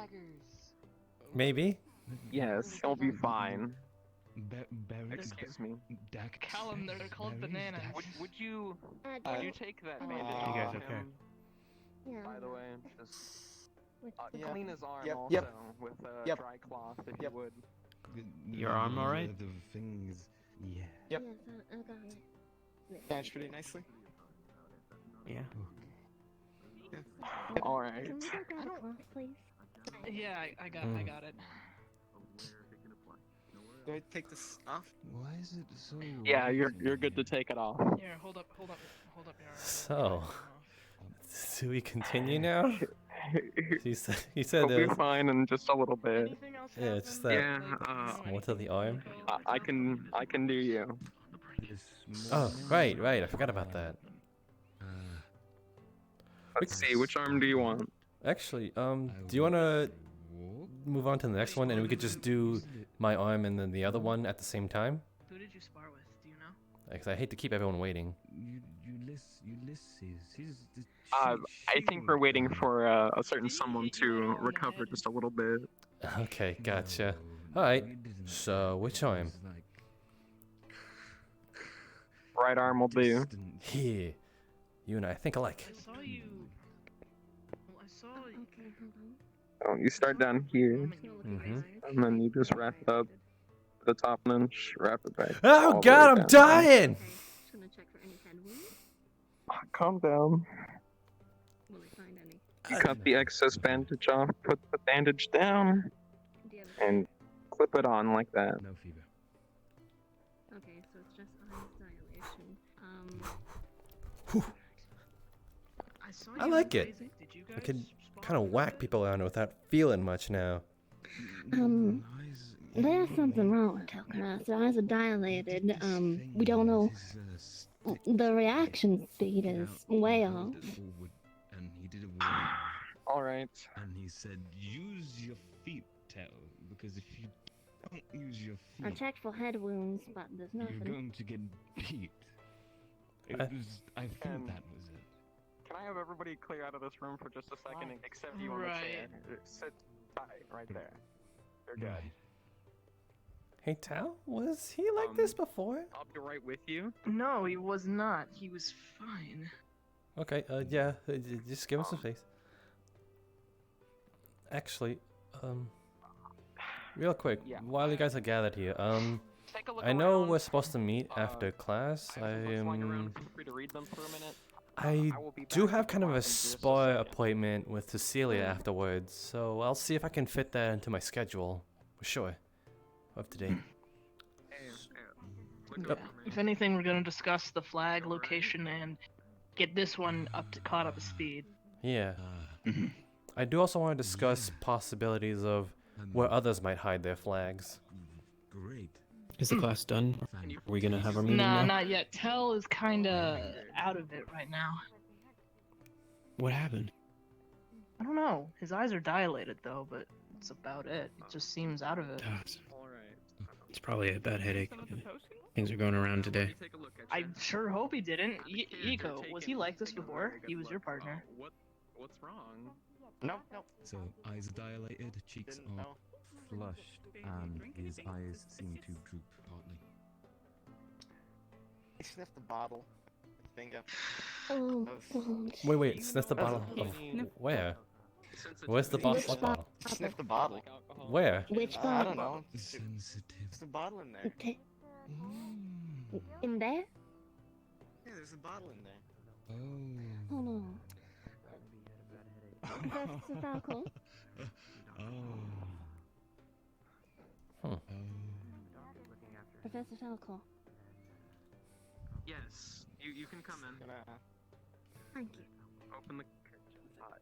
Maybe. yes, he'll be fine. Berries. Excuse me. Callum, they're called bananas. Would you take that bandage You guys off okay? him? Yeah. By the way, just Yeah. clean his arm Yep. also Yep. with a Yep. dry cloth if you would. Your arm all right? The things. Yeah. Yep. Yes, I got it. Bandaged pretty nicely. Yeah. All right. Can we go grab a cloth, please? Yeah, I got it. Do I take this off? Why is it so? Yeah, you're good to take it off. Here, hold up your arm. So, do we continue now? He said He'll be there's fine in just a little bit. yeah, it's just that Yeah, more to the arm. I can do you. Oh, right. I forgot about that. Let's see, which arm do you want? Actually, do you wanna move on to the next one, and we could just do my arm and then the other one at the same time? Who did you spar with? Do you know? Because I hate to keep everyone waiting. Ulysses. He's the I think we're waiting for a certain someone to recover just a little bit. Okay, gotcha. All right. So which arm? Right arm will do. Here. You and I think alike. I saw you. Well, I saw you. Okay, hold on. Oh, you start down here, Mm-hmm. and then you just wrap it up to the top, and then wrap it back. Oh all the God, way I'm down. dying. Just gonna check for any head wounds. Calm down. Will I find any? You cut the excess bandage off, put the bandage down, and clip it on like that. No fever. Okay, so it's just eyes dilation. I saw I you like in it. Isaac. Did you I guys can spar kind of with whack people around without feeling much now. There's something wrong with Telkanath. The eyes are dilated. We don't know. The reaction speed is way off. And he did it well. All right. And he said, "Use your feet, Tel, because if you don't use your I feet, checked for head wounds, but there's you're nothing. going to get beat." It was. I think that was it. Can I have everybody clear out of this room for just a second, except you on the chair? Sit tight right there. You're good. Hey, Tao, was he like this before? I'll be right with you. No, he was not. He was fine. Okay, yeah, just give him some space. Actually, real quick, while you guys are gathered here, I know we're supposed to meet after class. I do have kind of a spa appointment with Cecilia afterwards, so I'll see if I can fit that into my schedule. For sure. Of today. If anything, we're gonna discuss the flag location and get this one caught up to speed. Yeah. I do also want to discuss possibilities of where others might hide their flags. Great. Is the class done? Are we gonna have our meeting Nah, now? not yet. Tell is kinda out of it right now. What happened? I don't know. His eyes are dilated though, but it's about it. It just seems out of it. It's probably a bad headache. Things are going around today. I sure hope he didn't. Iko, was he like this before? He was your partner. What's wrong? No. So eyes are dilated, cheeks are flushed, and his eyes seem to droop partly. He sniffed the bottle. Bingo. Oh, Wait, sniff the bottle of where? Where's the Which bottle? Sniff the bottle. Where? Which I don't bottle? know. There's a bottle in there. Okay. In there? Yeah, there's a bottle in there. Hold on. That's alcohol. Professor Falco. Yes, you can come in. Thank you. Open the curtain.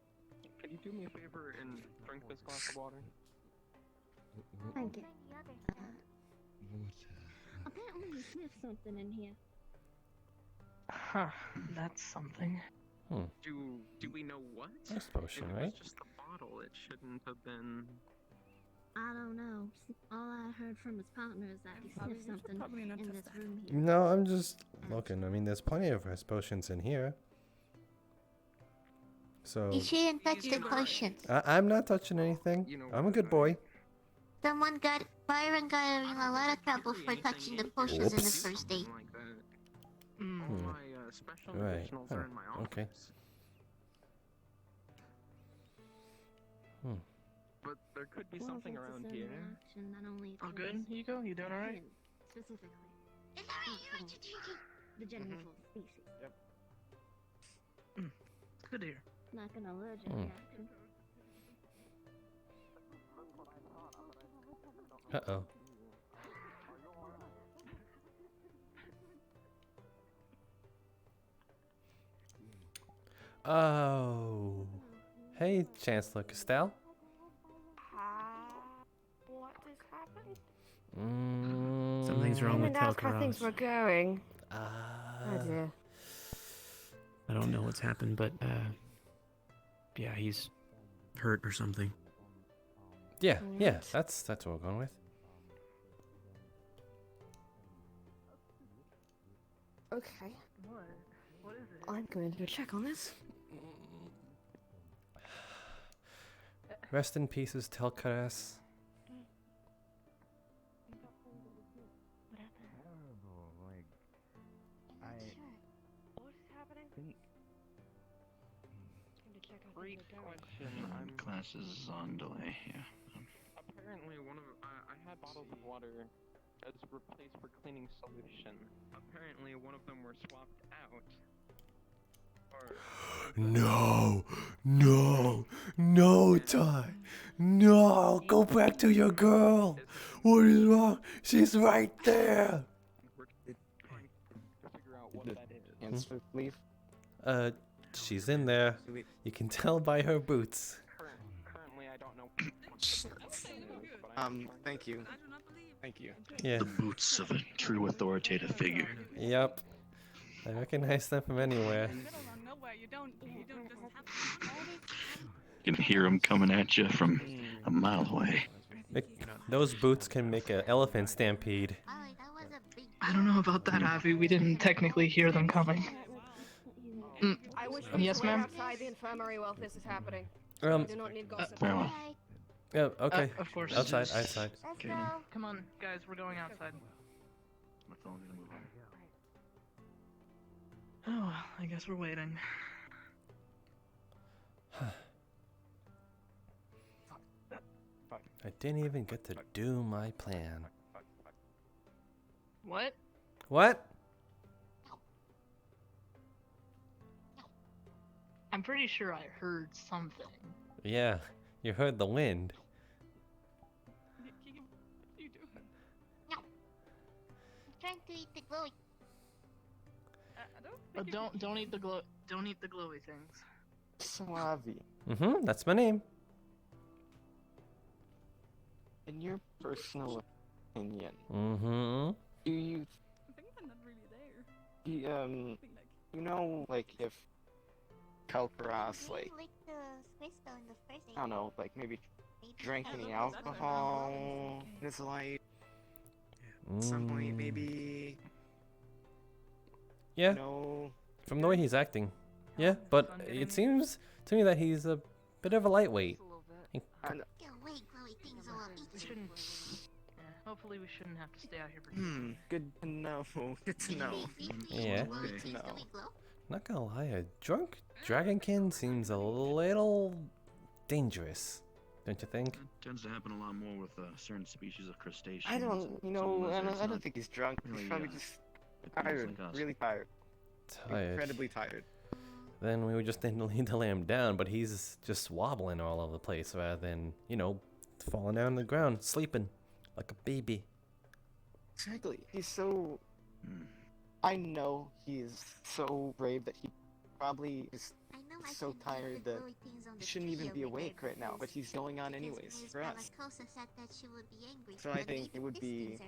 Can you do me a favor and drink this glass of water? Thank you. Apparently you sniffed something in here. Huh, that's something. Do we know what? Nice potion, If it right? was just the bottle, it shouldn't have been. I don't know. All I heard from his partner is that he sniffed something in this room here. No, I'm just looking. I mean, there's plenty of rest potions in here. So You shouldn't touch the potions. I'm not touching anything. I'm a good boy. Byron got in a lot of trouble for touching the potions in the Whoops. first day. Right. Huh. Okay. But there could be something around here. Oh, good. You go. You doing all right? Specifically. The genital species. Yep. Good to hear. Not an allergic reaction. Uh-oh. Oh. Hey, Chancellor Castell. What has happened? Something's wrong with That's how things were Telkaros. going. Oh dear. I don't know what's happened, but yeah, he's hurt or something. Yeah, that's what we're going with. Okay. What is it? I'm going to check on this. Rest in pieces, Telkaros. What is happening? Brief question. Class is on delay. Yeah. Apparently, I had bottles of water as replaced for cleaning solution. Apparently, one of them were swapped out. No, Ty. No, go back to your girl. What is wrong? She's right there. Answer, leave. She's in there. You can tell by her boots. Currently, I don't know. Thank you. Thank you. Yeah. The boots of a true authoritative figure. Yep. I recognize them from anywhere. You can hear them coming at you from a mile away. Those boots can make an elephant stampede. I don't know about that, Avi. We didn't technically hear them coming. I wish we Yes, were ma'am? outside the infirmary while this is happening. Um, I do not need gossip. very well. Yeah, okay. Of course. Outside, outside. Okay. Come on, guys. We're going outside. Oh, well, I guess we're waiting. I didn't even get to do my plan. What? What? I'm pretty sure I heard something. Yeah, you heard the wind. Trying to eat the glowy. Don't eat the glowy things. Suave. Mm-hmm, that's my name. In your personal opinion, Mm-hmm. do you, you know, like if Telkaros, like, I don't know, like maybe drank any alcohol in his life, at some point, maybe. Yeah. No. From the way he's acting. Yeah, but it seems to me that he's a bit of a lightweight. Hopefully we shouldn't have to stay out here for Good to know. Good to know. Yeah. Good to know. Not gonna lie, a drunk dragonkin seems a little dangerous, don't you think? Tends to happen a lot more with certain species of crustaceans. I don't, you Some know, lizards, I not don't think he's drunk. He's really, probably just like tired, us. really tired. Tired. Incredibly tired. Then we would just need to lay him down, but he's just wobbling all over the place rather than, you know, falling down on the ground, sleeping like a baby. Exactly. He's so. I know he's so brave that he probably is so tired that he shouldn't even be awake right now, but he's going on anyways for us. So I think it would be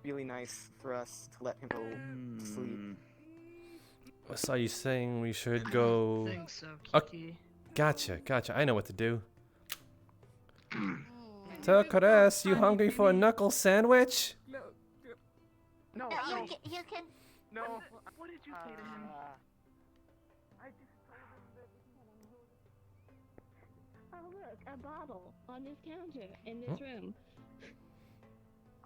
really nice for us to let him go to sleep. So are you saying we should go? think so, Oh, Kiki. gotcha. I know what to do. Telkares, you hungry for a knuckle sandwich? No, No, you can. no. What did you say to him? Oh look, a bottle on this counter in this room.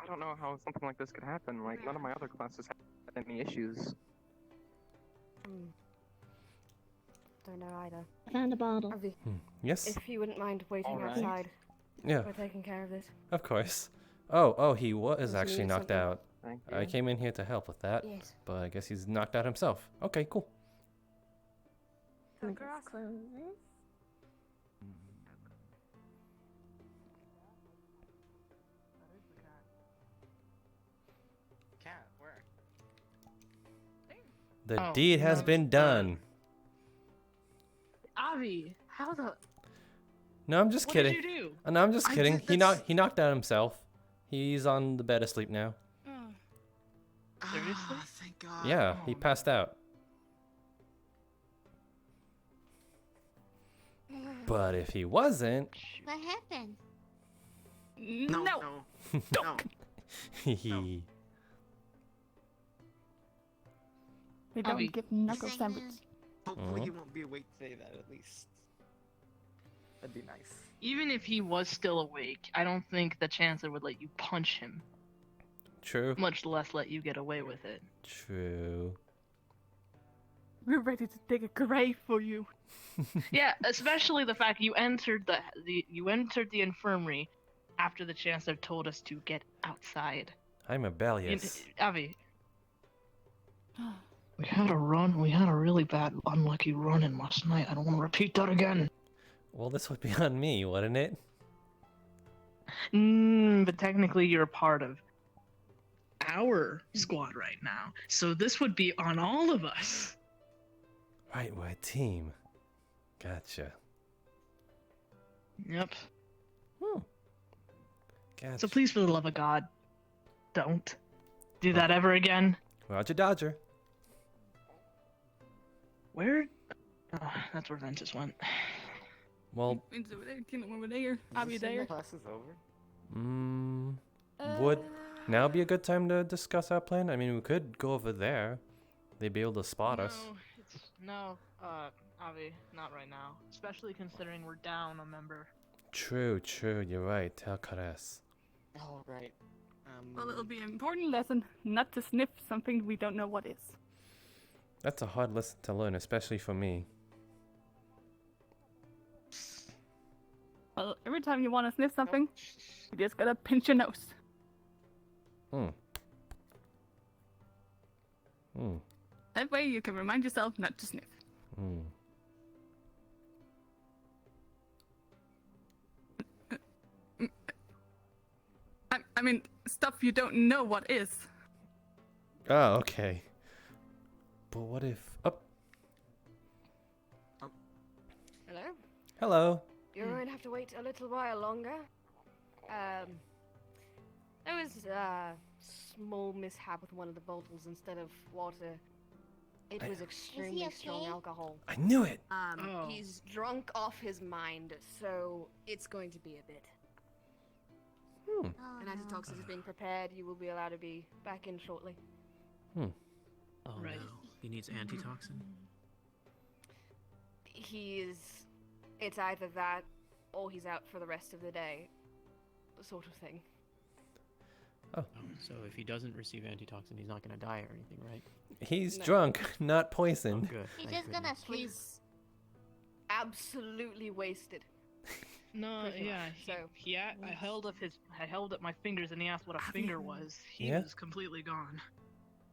I don't know how something like this could happen. Like, none of my other classes had any issues. Don't know either. I found a bottle. Yes? If you wouldn't mind waiting All right. outside. Yeah. We're taking care of this. Of course. Oh, he was Unless you actually needed knocked something. out. Thank I you. came in here to help with that. Yes. But I guess he's knocked out himself. Okay, cool. Let me just close this. Cat, where? The Oh, deed has no. been done. Avi, how the? No, I'm just What kidding. did you do? No, I'm just I kidding. did- that's- He knocked out himself. He's on the bed asleep now. Seriously? Thank God. Yeah, he passed out. But if he wasn't, What happened? No. no. We don't Avi. give knuckle sandwich. Hopefully he won't be awake today. That at least. That'd be nice. Even if he was still awake, I don't think the Chancellor would let you punch him. True. Much less let you get away with it. True. We're ready to dig a grave for you. Yeah, especially the fact you entered the infirmary after the Chancellor told us to get outside. I'm rebellious. Avi, we had a really bad, unlucky run-in last night. I don't want to repeat that again. Well, this would be on me, wouldn't it? But technically you're a part of our squad right now, so this would be on all of us. Right, we're a team. Gotcha. Yep. Gotcha. So please, for the love of God, don't do that ever again. Roger Dodger. Where? Oh, that's where Ventus went. Well, Vince over there, Kingdom over there, Abby Is this there. class is over? Would now be a good time to discuss our plan? I mean, we could go over there. They'd be able to spot us. No, Avi, not right now. Especially considering we're down a member. True, you're right. Tell Kares. All right. Well, it'll be an important lesson not to sniff something we don't know what is. That's a hard lesson to learn, especially for me. Well, every time you want to sniff something, you just gotta pinch your nose. That way you can remind yourself not to sniff. I mean, stuff you don't know what is. Oh, okay. But what if... Oh, Hello? hello. You're going to have to wait a little while longer. There was a small mishap with one of the bottles instead of water. It was extremely strong alcohol. I knew it. He's drunk off his mind, so it's going to be a bit. An antitoxin is being prepared. You will be allowed to be back in shortly. Oh Right. no, he needs antitoxin. It's either that or he's out for the rest of the day, sort of thing. Oh, so if he doesn't receive antitoxin, he's not gonna die or anything, right? He's drunk, not poisoned. Oh, good. He's thank just gonna goodness. sleep. He's absolutely wasted. No, Pretty yeah, much, I held up my fingers and he asked what a finger was. He Yeah? was completely gone.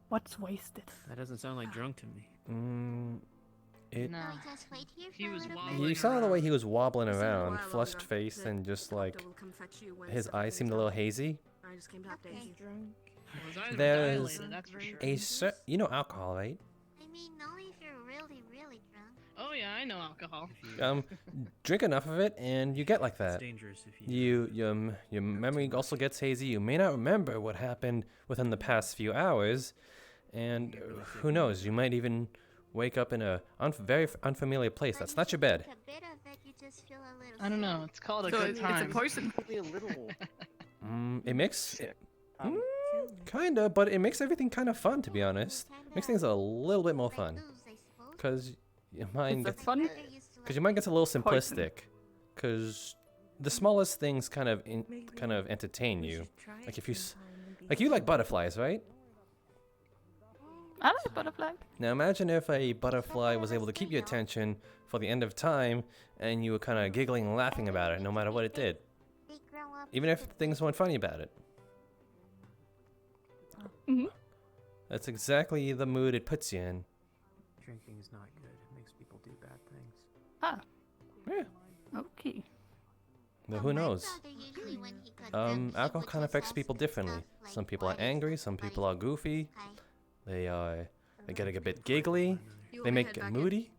What's wasted? That doesn't sound like drunk to me. It. Can we just wait here for He a was little wobbling bit? You saw the way he was wobbling It's been a around, while flushed longer. face, The and just like doctor will come fetch you when his eyes everything's seemed a little done. hazy. I just came to update you. His eyes were There's dilated, that's for sure. you know alcohol, right? I mean, only if you're really, really drunk. Oh yeah, I know alcohol. Drink enough of it, and you get like that. It's dangerous if you. Your memory also gets hazy. You may not remember what happened within the past few hours, and who knows? You might even wake up in a very unfamiliar place. That's not your bed. A bit of it, you just feel a little. I don't know. It's called a So good it's time. a poison. Maybe a little. It makes kinda, but it makes everything kind of fun, to be honest. Makes things a little bit more fun, cause your mind Is that gets, fun? cause your mind gets a little simplistic, cause the smallest things kind of entertain you. Like if you like butterflies, right? I like butterfly. Now imagine if a butterfly was able to keep your attention for the end of time, and you were kind of giggling and laughing about it, no matter what it did, even if things weren't funny about it. That's exactly the mood it puts you in. Drinking is not good. It makes people do bad things. Ah. Yeah. Okay. But who knows? Alcohol kind of affects people differently. Some people are angry, some people are goofy. They get a bit giggly. They make it moody.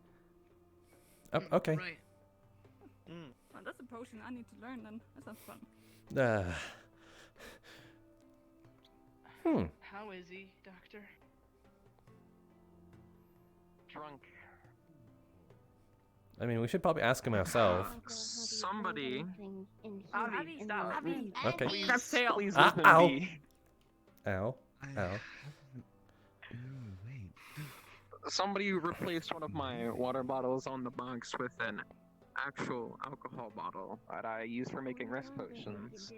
Oh, okay. Well, that's a potion I need to learn then. That sounds fun. How is he, Doctor? Drunk. I mean, we should probably ask him ourselves. Somebody. Abby, stop. Okay. Please let them Ow. be. Ow. Ow. Somebody replaced one of my water bottles on the box with an actual alcohol bottle that I use for making rest potions,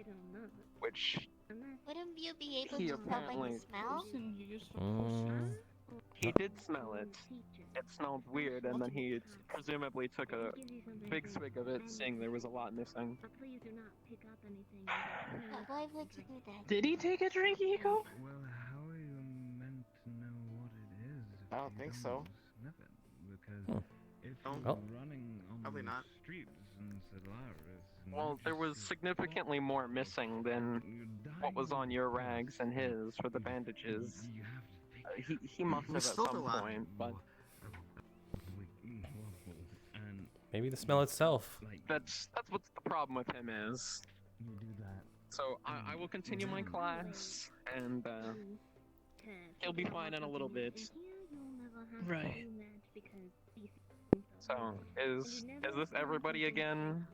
which Wouldn't you be able he to tell by apparently the smell? he did smell it. It smelled weird, and then he presumably took a big swig of it, seeing there was a lot missing. Why would you do that? Did he take a drink, Iko? Well, how are you meant to know what it is? I don't think so. Sniff it, because if you're running on Probably the not. streets in Solaris, Well, there was significantly more missing than what was on your rags and his for the bandages. He must have at some point, but Maybe the smell itself. that's what the problem with him is. So I will continue my class, and he'll be fine in a little bit. Right. So is this everybody again?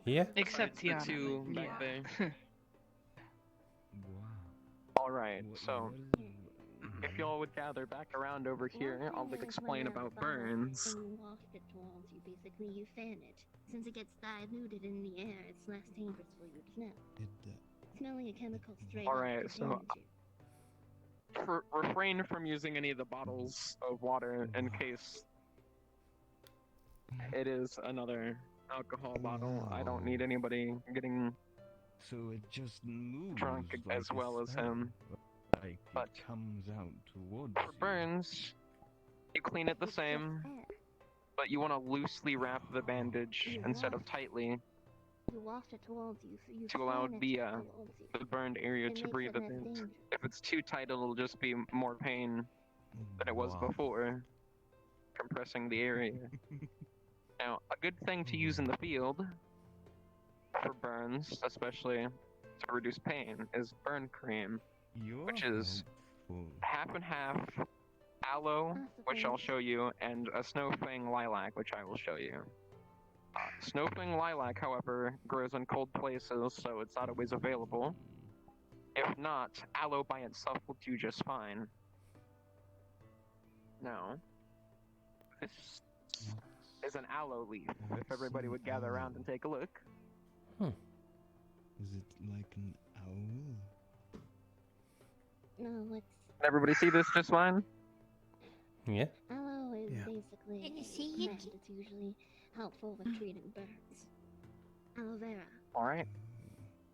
Yeah. Except the Tiana. two back there. All right. So if y'all would gather back around over here, I'll explain about burns. When you waft it towards you, basically you fan it. Since it gets diluted in the air, it's less dangerous for you to smell. Smelling a chemical straight All up right. could So damage you. refrain from using any of the bottles of water in case it is another alcohol bottle. I don't need anybody getting So it just moves drunk like as a well as star. him. Like But it comes out towards for burns, you clean it the same, but you want to loosely wrap the bandage instead of tightly You waft it towards you, so you to allow fan it the towards you. the burned area It to makes breathe it a less bit. dangerous. If it's too tight, it'll just be more pain than it was Wow. before, compressing the area. Now, a good thing to use in the field for burns, especially to reduce pain, is burn cream, which is half and half aloe, which I'll show you, and a snowfang lilac, which I will show you. Snowfang lilac, however, grows in cold places, so it's not always available. If not, aloe by itself will do just fine. Now, this is an aloe leaf. If everybody would gather around and take a look. Is it like an owl? No, it's Can everybody see this just fine? Yeah. aloe is Yeah. basically Can you see a it? plant that's usually helpful with treating burns. Aloe vera. Alright.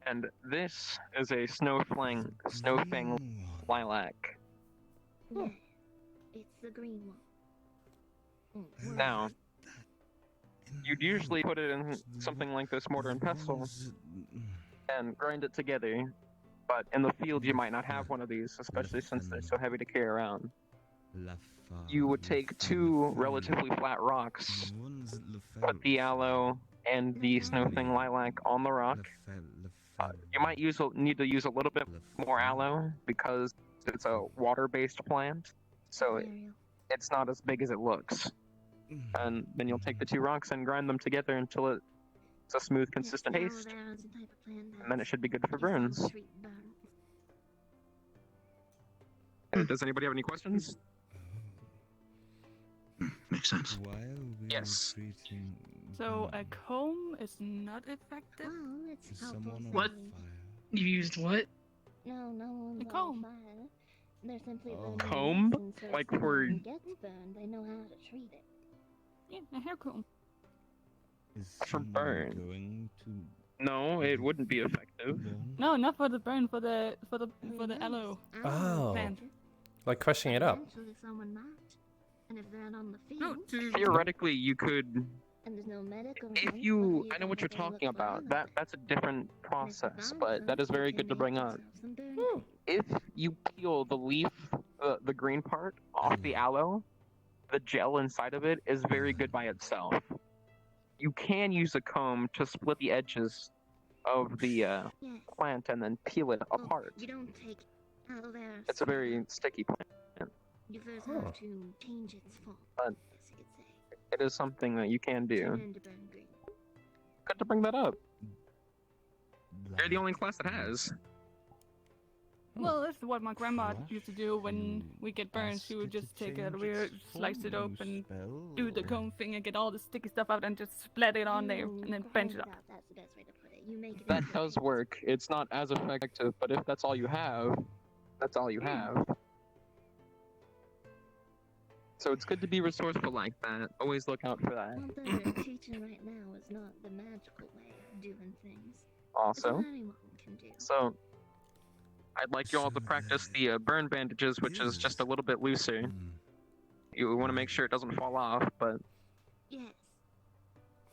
And this is a snowfang lilac. Yeah, it's the green one. Now, you'd usually put it in something like this mortar and pestle and grind it together, but in the field you might not have one of these, especially since they're so heavy to carry around. You would take two relatively flat rocks, put the aloe and the snowfang lilac on the rock. You might need to use a little bit more aloe because it's a water-based plant, so it's not as big as it looks. And then you'll take the two rocks and grind them together until it It's a smooth, consistent paste, and then it should be good for burns. Does anybody have any questions? Makes sense. Yes. So a comb is not effective? Oh, it's helpful. What? You used what? No, no one's A comb. fire. They're simply burning Comb? medicine, so Like if for- someone gets burned, they know how to treat it. Yeah, a hair comb. For burn. Going to No, it wouldn't be effective. No, not for the burn, for the aloe Oh. plant. Like crushing it up. Eventually someone might. And if they're not on the field, No, to Theoretically, you could. and there's no medical If help, you, I know what you're talking about. That's a different process, but that is very good to bring up. If you peel the leaf, the green part off the aloe, the gel inside of it is very good by itself. You can use a comb to split the edges of the plant and then peel it apart. You don't take aloe vera. It's a very sticky plant, You first have to change its form. but it is something that you can Turn do. it into burn green. Good to bring that up. You're the only class that has. Well, that's what my grandma used to do when we get burned. She would just take it, slice it open, do the comb thing, and get all the sticky stuff out, and just splat it on there, and then bench it up. That's the best way to put it. You make it That does work. It's not as effective, but if that's all you have, that's all you have. So it's good to be resourceful like that. Always look out for that. What they're teaching right now is not the magical way of doing things. Also, It's what anyone can do. so I'd like you all to practice the burn bandages, which is just a little bit looser. You want to make sure it doesn't fall off, but Yes.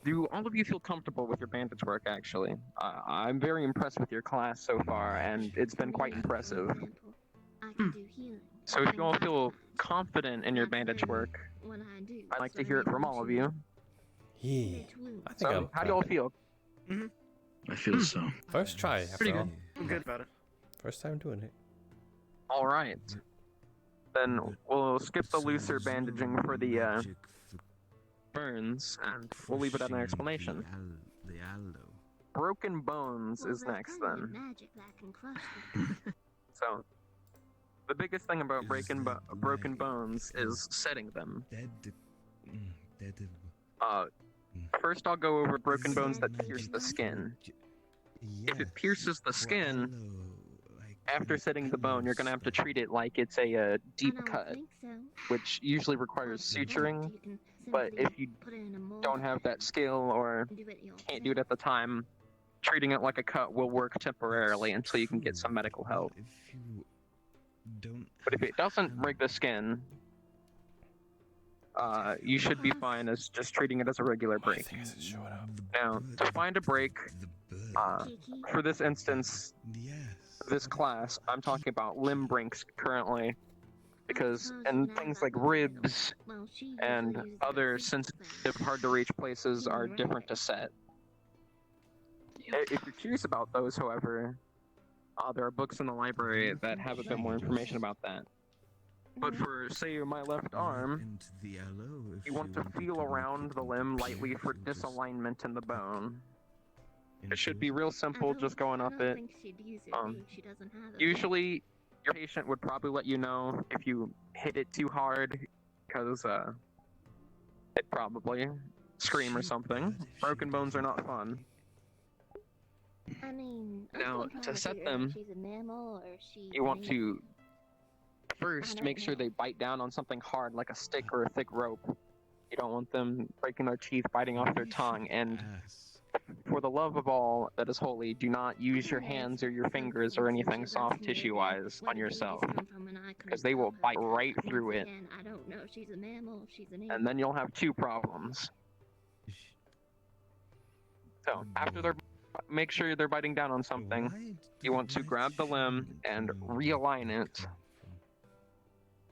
do all of you feel comfortable with your bandage work, actually? I'm very impressed with your class so far, and it's been quite impressive. I can do healing. So if you all feel confident in your bandage work, When I do, I'd like to hear it from all of you. Yeah. I think So, I'm how do you all feel? I feel so. First try, after Pretty all. good. I'm good about it. First time doing it. All right. Then we'll skip the looser bandaging for the burns, and we'll leave it at an explanation. the aloe. Broken bones is next, then. Magic that can crush them. So, the biggest thing about broken bones is setting them. First I'll go over broken bones that pierce the skin. If it pierces the skin, after setting the bone, you're going to have to treat it like it's a deep cut, which usually requires suturing, but if you don't have that skill or can't do it at the time, treating it like a cut will work temporarily until you can get some medical help. But if it doesn't break the skin, you should be fine as just treating it as a regular break. Now, to find a break, for this instance, this class, I'm talking about limb breaks currently, because in things like ribs and other sensitive, hard-to-reach places are different to set. If you're curious about those, however, there are books in the library that have a bit more information about that. But for, say, my left arm, you want to feel around the limb lightly for disalignment in the bone. It should be real simple, just going up it. Usually, your patient would probably let you know if you hit it too hard, because it'd probably scream or something. Broken bones are not fun. I mean, Now, to set them, she's a mammal or she you want to first make sure they bite down on something hard like a stick or a thick rope. You don't want them breaking their teeth, biting off their tongue, and for the love of all that is holy, do not use your hands or your fingers or anything soft tissue-wise on yourself, because they will bite right through it, Again, I don't know if she's a mammal or if she's an and then you'll have two problems. So, after they're make sure they're biting down on something, you want to grab the limb and realign it.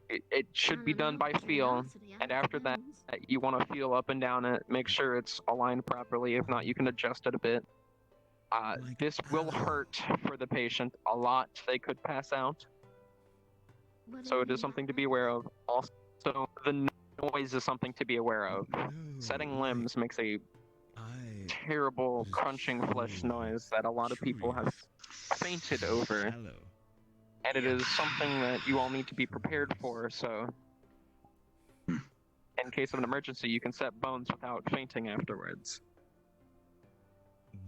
It should be done by feel, and after that, you want to feel up and down it, make sure it's aligned properly. If not, you can adjust it a bit. This will hurt for the patient a lot. They could pass out. So it is something to be aware of. Also, the noise is something to be aware of. Setting limbs makes a terrible crunching flesh noise that a lot of people have fainted over. And it is something that you all need to be prepared for, so in case of an emergency, you can set bones without fainting afterwards.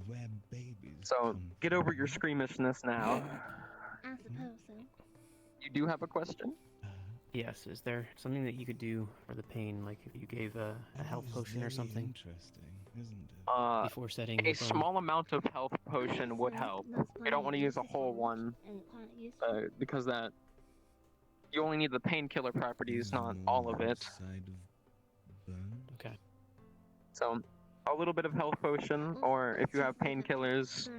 Where babies So, get over your squeamishness now. I suppose so. You do have a question? Yes, is there something that you could do for the pain, like if you gave a health potion or something? Interesting, isn't it? Before setting A the bone? small amount of health potion would help. I don't want to use a whole one, because that you only need the painkiller properties, not all of it. Okay. So, a little bit of health potion, or if you have painkillers,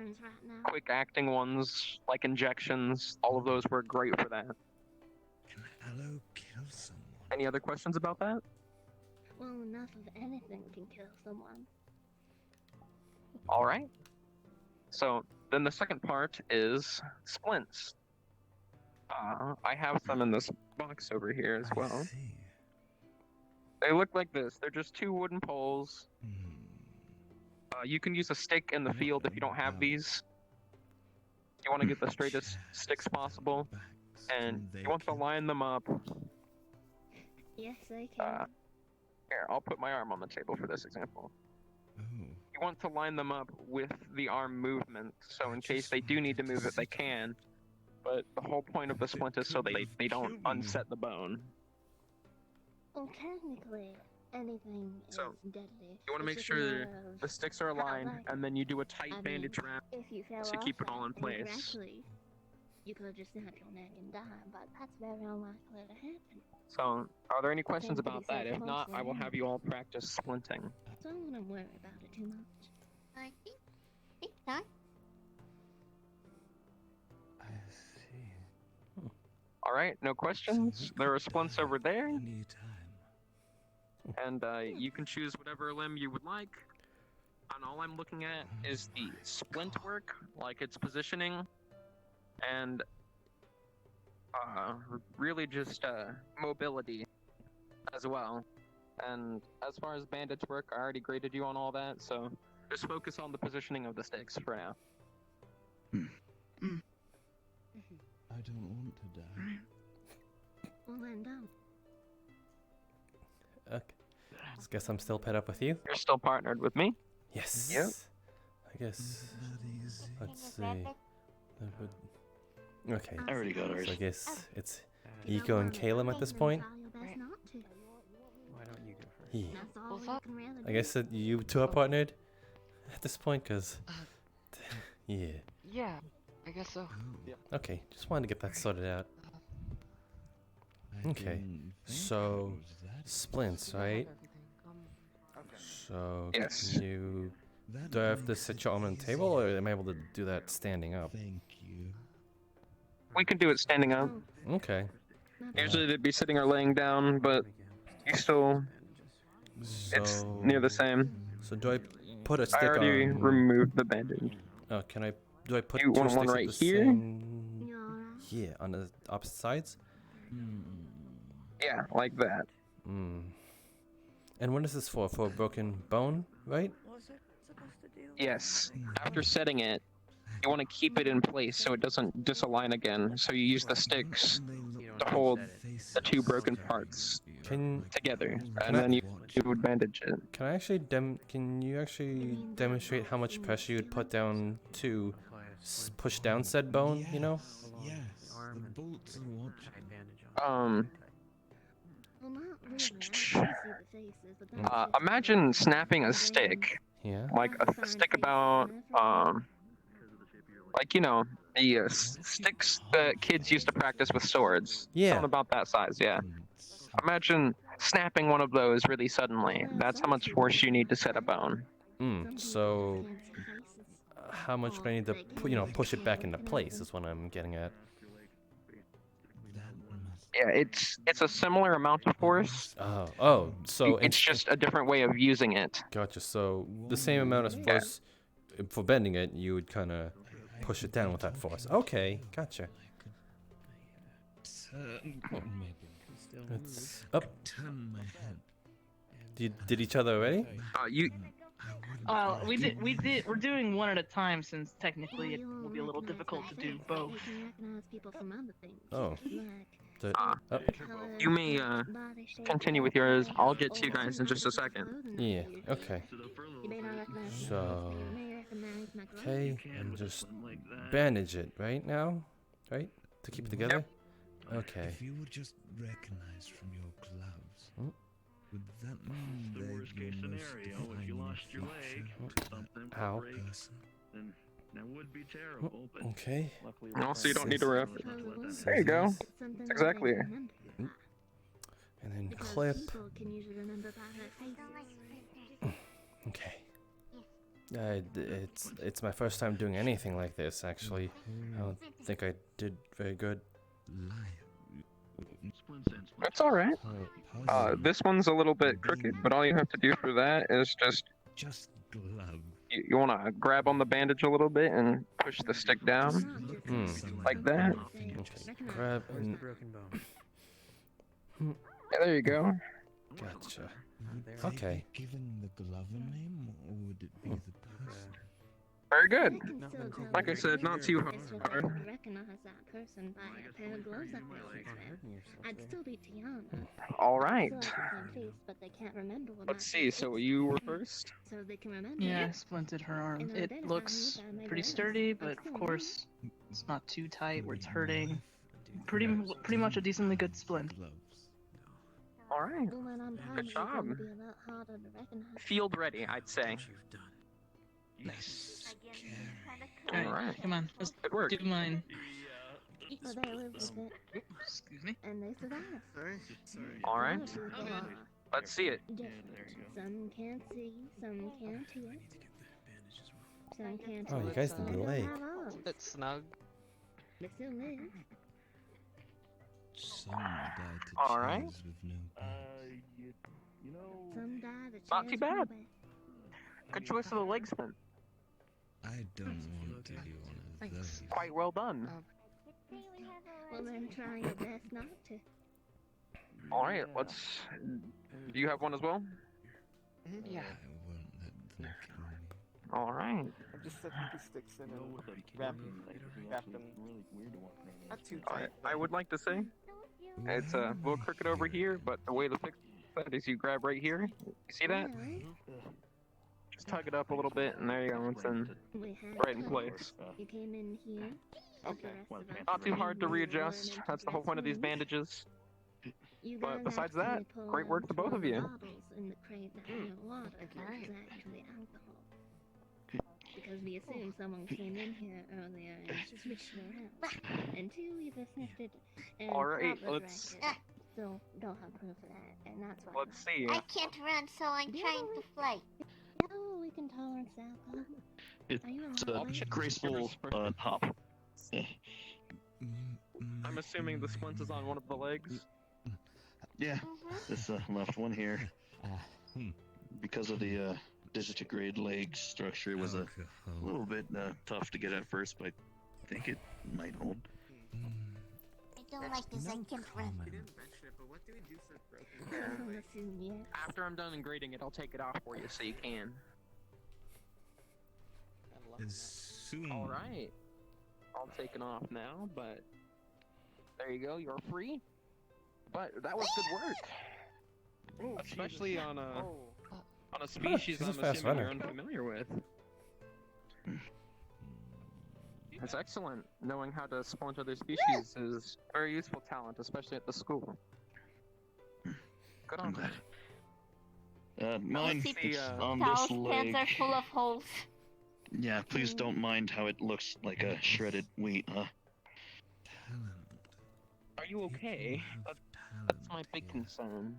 quick acting ones like injections, all of those work great for that. Hello, kill someone. Any other questions about that? Well, enough of anything can kill someone. All right. So then the second part is splints. I have some in this box over here as well. They look like this. They're just two wooden poles. You can use a stick in the field if you don't have these. You want to get the straightest sticks possible, and you want to line them up. Yes, I can. Here, I'll put my arm on the table for this example. You want to line them up with the arm movement, so in case they do need to move it, they can. But the whole point of the splint is so they don't unset the bone. Well, technically, anything is deadly. You want to make sure the sticks are aligned, and then you do a tight bandage wrap If you fell to off keep it all in that, place. directly, you could just snap your neck and die, but that's very unlikely to happen. So, are there any questions Seems to about be that? safe If not, I will mostly. have you all practice splinting. So I wouldn't worry about it too much. I think that. Alright, no questions? There are splints over there. And you can choose whatever limb you would like. And all I'm looking at is the splint work, like its positioning, and really just mobility as well. And as far as bandage work, I already graded you on all that, so just focus on the positioning of the sticks for now. I don't want to die. Well, then don't. Okay. Just guess I'm still paired up with you. You're still partnered with me? Yes. Yep. I guess. Let's see. That would- Okay. I already got ours. So I guess it's Eco and Caleb at this point. Why don't you go first? Yeah. That's all you can really I guess that you two are partnered at this point, cause yeah. Yeah, I guess so. Okay, just wanted to get that sorted out. Okay, so splints, right? So Yes. can you? Do I have to sit your arm on the table, or am I able to do that standing up? Thank you. We can do it standing up. Okay. Usually they'd be sitting or laying down, but you still... it's So near the same. So do I put a stick I already on? removed the bandage. Oh, can I? Do I put You two want one sticks at right the here? same? Yeah, on the opposite sides. Yeah, like that. Hmm. And what is this for? For a broken bone, right? Yes. After setting it, you want to keep it in place so it doesn't disalign again. So you use the sticks to hold the two broken parts together, and then you would bandage it. Can I actually Can you actually demonstrate how much pressure you would put down to push down said bone? You know. Yes, the bolts and what? Well, not really. I can see the faces, but that's just Imagine snapping a stick. Yeah. Like a stick about, like, you know, the sticks that kids used to practice with swords. Yeah. Something about that size, yeah. Imagine snapping one of those really suddenly. That's how much force you need to set a bone. So how much would I need to, push it back into place? Is what I'm getting at. Yeah, it's a similar amount of force. So it's just a different way of using it. Gotcha. So the same amount of force for bending it, you would kind of push it down with that force. Okay, gotcha. Maybe. It's up. Turn my head. Did each other already? You We're doing one at a time since technically it will be a little difficult to do both. We can recognize people from other things. Oh. You may continue with yours. I'll get to you guys in just a second. Yeah, okay. So, okay, and just bandage it right now, right? To keep it together? Okay. If you were just recognized from your gloves, would that mean The worst case scenario, if you lost your leg, something Ow. then that would be terrible. But Okay. luckily, Also, you don't need to ref. There you go. That's exactly it. And then clip. Okay. It's my first time doing anything like this, actually. I don't think I did very good. That's alright. This one's a little bit crooked, but all you have to do for that is just glove. You want to grab on the bandage a little bit and push the stick down, like that. Okay. Grab and... Yeah, there you go. Gotcha. Would Okay. they be given the glove a name, or would it be the person? Very good. Like I said, not too hard. Recognize that person by a pair of gloves that person's wearing. I'd still be Tiana. All right. But they can't remember what Let's see. So you were first. so they can remember. Yeah, I splinted her arm. It looks pretty sturdy, but of course, it's not too tight where it's hurting. Pretty much a decently good splint. All right. Good job. Field ready, I'd say. Nice. Alright, come on, let's do mine. Excuse me. And they survive. Alright. Let's see it. Some can't see, some can't hear. Some can't Oh, you guys did the leg. It's snug. They still live. Some died to Alright. choose with no Some die to Not too chance bad. nobody. Good choice of the leg spin. I don't want to be one of those. Quite well done. Well, then try your best not to. Alright, let's... Do you have one as well? Yeah. I won't let them kill me. Alright. I just set the sticks in and wrap them. Not too tight. I would like to say, it's a little crooked over here, but the way to fix that is you grab right here. You see that? Just tug it up a little bit, and there you go. It's in right in place. You came in here. Okay. Not too hard to readjust. That's the whole point of these bandages. You But guys besides that, actually pulled great work to both of you. bottles in the crate that had no water. That was actually alcohol. Because we assumed someone came in here earlier and switched it around. And two, we just sniffed it and Alright, probably let's... drank it. Still don't have proof of that, and that's why. Let's see. I can't run, so I'm trying to fly. No, we can tolerance alcohol. It's Are you a alright? graceful hop. I'm assuming the splint is on one of the legs. Yeah, this left one here. Because of the disintegrated leg structure, it was a little bit tough to get at first, but I think it might hold. I don't like this. I can't run. After I'm done grading it, I'll take it off for you so you can. As soon. Alright. I'll take it off now, but there you go, you're free. But that was good work. Especially on a species She's a I'm fast assuming you're runner. unfamiliar with. It's excellent. Knowing how to spawn other species is a very useful talent, especially at the school. Good on that. Mine See, is on Tal's this pants leg. are full of holes. Yeah, please don't mind how it looks like a shredded wheat, huh? Are you okay? That's my big concern.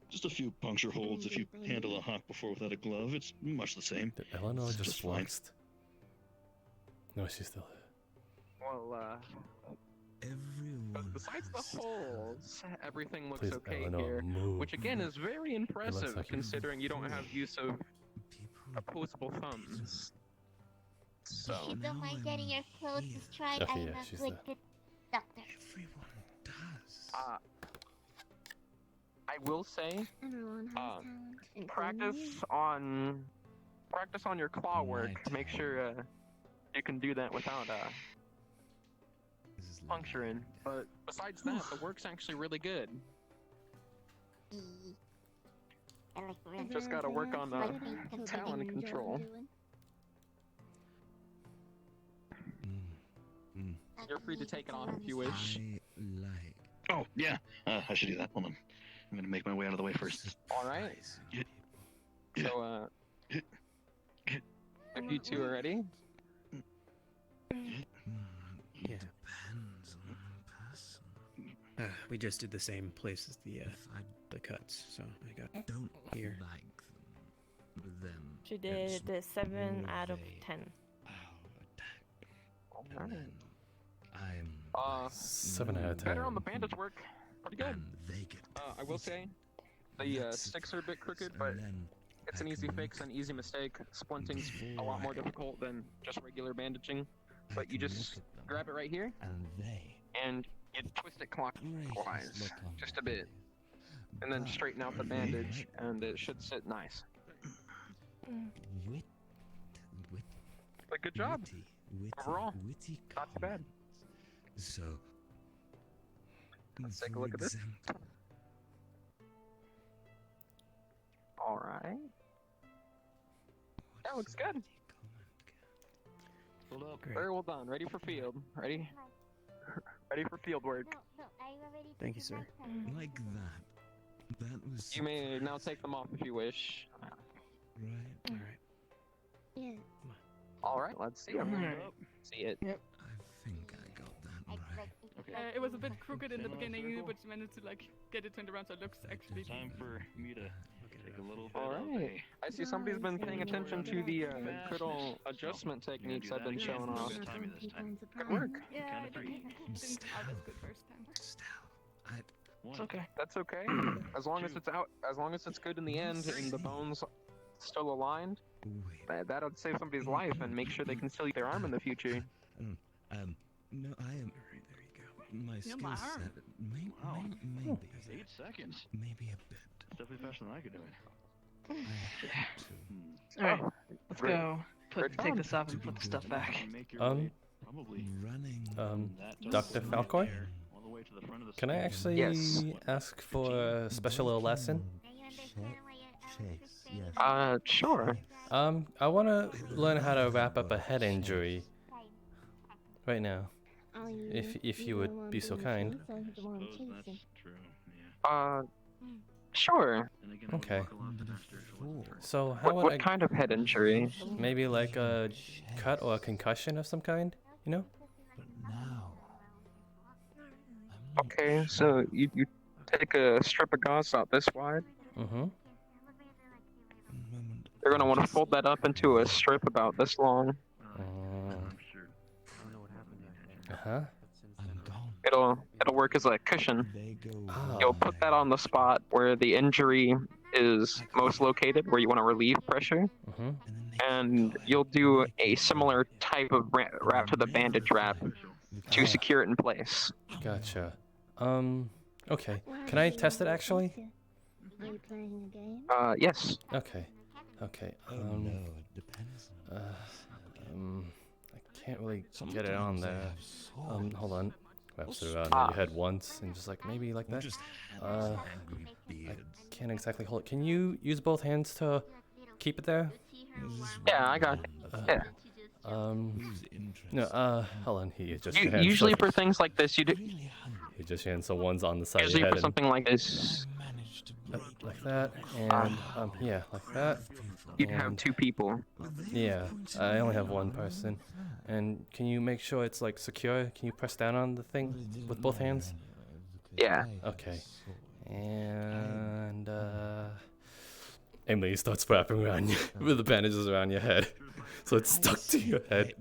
Just a few puncture holes. If you handle a hawk before without a glove, it's much the same. Did Eleanor It's just fine. flexed? No, she's still. Well, besides the holes, everything looks Please, okay Eleanor, here, move. which again is very impressive like you- considering you don't have use of opposable thumbs. So, If you don't mind getting your clothes destroyed, Okay, I'm yeah, a she's good doctor. I will say, Everyone has talent, including practice you. on practice on your claw work. Make sure you can do that without puncturing. But besides that, the work's actually really good. Just gotta work on talon control. You're free to take it off if you wish. Oh, yeah. I should do that. Hold on. I'm gonna make my way out of the way first. Alright. So, if you two are ready. Yeah. We just did the same place as the cuts, so I got here. She did the 7 out of 10. Alright. 7 out of 10. Better on the bandage work. Pretty good. I will say, the sticks are a bit crooked, but it's an easy fix, an easy mistake. Splinting's a lot more difficult than just regular bandaging. But you just grab it right here, and you twist it clockwise, just a bit. And then straighten out the bandage, and it should sit nice. But good job. Overall, not too bad. So, let's take a look at this. Alright. That looks good. Hold up. Very well done. Ready for field. Ready? Ready for field work. Thank you, sir. Like that. That was. You may now take them off if you wish. Right. Alright. Yeah. Alright, let's see them. See it. I think I got that right. Okay. It was a bit crooked in the beginning, but you managed to get it turned around so it looks actually. Time for me to take a little bit. Alright. I see somebody's been paying attention to the good old adjustment techniques I've been showing off. Good work. Yeah, I didn't out as good first time. It's okay. That's okay. As long as it's out, as long as it's good in the end and the bones still aligned, that'll save somebody's life and make sure they can still use their arm in the future. No, I am. There you go. My skill set. Maybe. 8 seconds. Maybe a bit. Definitely faster than I could do it. Alright, let's go. Take this off and put the stuff back. Dr. Falcoy? Can I actually ask for a special lesson? Sure. I want to learn how to wrap up a head injury right now. If you would be so kind. Sure. Okay. So how would what kind of head injury? Maybe like a cut or a concussion of some kind, you know? Okay, so you take a strip of gauze about this wide. Mm-hmm. You're gonna want to fold that up into a strip about this long. Uh-huh. It'll work as a cushion. You'll put that on the spot where the injury is most located, where you want to relieve pressure. And you'll do a similar type of wrap to the bandage wrap to secure it in place. Gotcha. Okay. Can I test it actually? Are you playing a game? Yes. Okay. Okay. I can't really get it on there. Hold on. Wraps it around your head once and just like maybe like that. I can't exactly hold it. Can you use both hands to keep it there? Yeah, I got it. Yeah. No, hold on. He just usually for things like this, you do. You just hand some ones on the side Usually of your for head something like this. like that, and yeah, like that. You'd have 2 people. Yeah, I only have 1 person. And can you make sure it's like secure? Can you press down on the thing with both hands? Yeah. Okay. And Emily starts wrapping around you with the bandages around your head, so it's stuck to your head.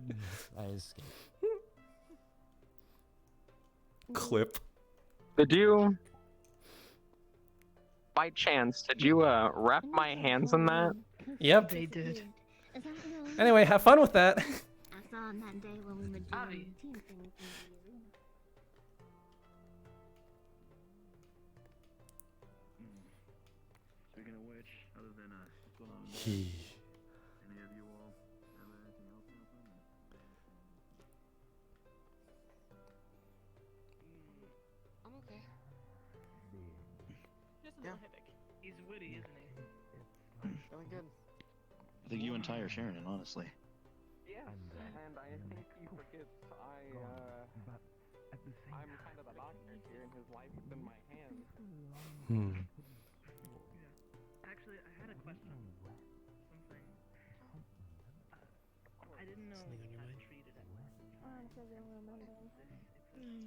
Clip. Did you, by chance, wrap my hands in that? Yep. They did. Anyway, have fun with that. I saw on that day when we were doing team things. Speaking of which, other than I'm okay. Just a little headache. He's witty, isn't he? Feeling good. I think you and Ty are sharing it, honestly. Yes, and I think he forgets I'm kind of the doctor here, and his life is in my hands. Actually, I had a question. Something. I didn't know how to treat it.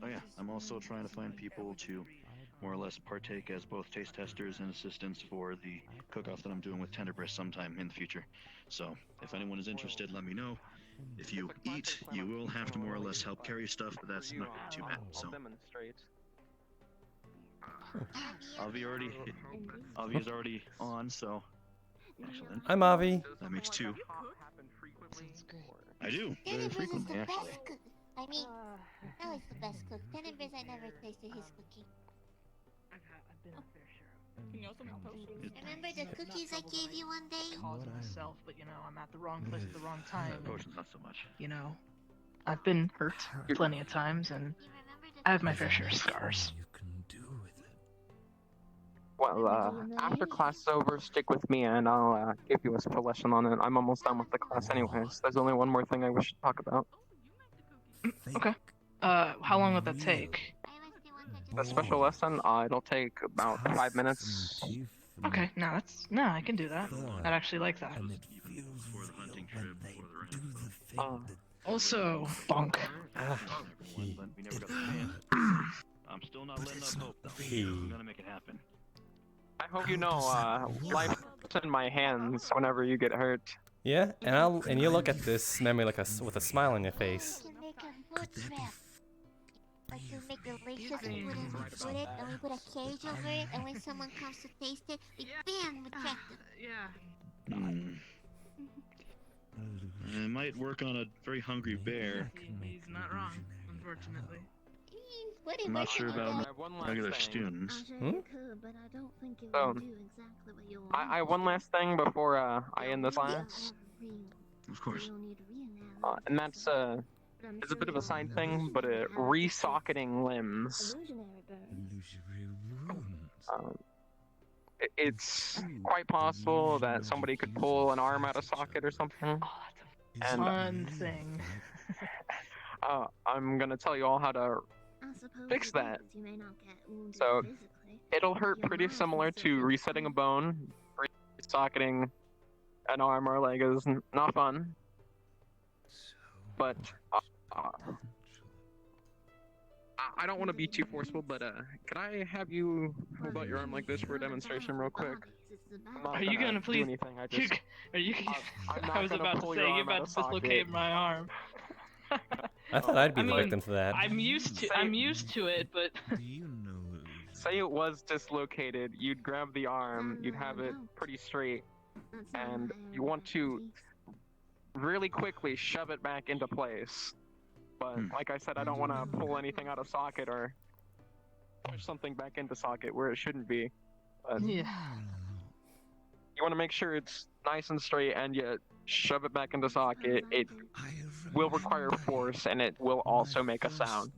Oh yeah, I'm also trying to find people to more or less partake as both taste testers and assistants for the cook-off that I'm doing with Tenderbreast sometime in the future. So, if anyone is interested, let me know. If you eat, you will have to more or less help carry stuff, but that's not too bad. So, I'll demonstrate. Avi is already on, so actually, I'm Avi. that makes two. Sounds great. I do very frequently, actually. I mean, Al is the best cook. Tenebris, I never tasted his cooking. I've been a fair share. Can you also make potions? Remember the cookies I gave you one day? Cause myself, but you know, I'm at the wrong place at the wrong time. Potions, not so much. You know, I've been hurt plenty of times, and I have my fair share of scars. Well, after class is over, stick with me and I'll give you a full lesson on it. I'm almost done with the class anyways. There's only one more thing I wish to talk about. Okay. How long would that take? The special lesson, it'll take about 5 minutes. Okay, I can do that. I'd actually like that. Also, bonk. I'm still not letting up hope, though. I'm gonna make it happen. I hope you know, life's in my hands whenever you get hurt. Yeah, and you look at this memory like with a smile on your face. We can make a foot trap. Like we make delicious food and we put it, and we put a cage over it, and when someone comes to taste it, we bam, reject them. It might work on a very hungry bear. He's not wrong, unfortunately. I'm not sure about regular students. So, I have one last thing before I end this class. Of course. And that's it's a bit of a side thing, but re-socketing limbs. It's quite possible that somebody could pull an arm out of socket or something. And Fun thing. I'm gonna tell you all how to fix that. So it'll hurt pretty similar to resetting a bone. Re-socketing an arm or leg is not fun. But I don't want to be too forceful, but could I have you hold out your arm like this for a demonstration real quick? Are you gonna please? Are you? I was about to say you're about to dislocate my arm. I thought I'd be the victim to that. I'm used to it, but say it was dislocated, you'd grab the arm, you'd have it pretty straight, and you want to really quickly shove it back into place. But like I said, I don't want to pull anything out of socket or push something back into socket where it shouldn't be. But yeah. You want to make sure it's nice and straight, and you shove it back into socket. It will require force, and it will also make a sound.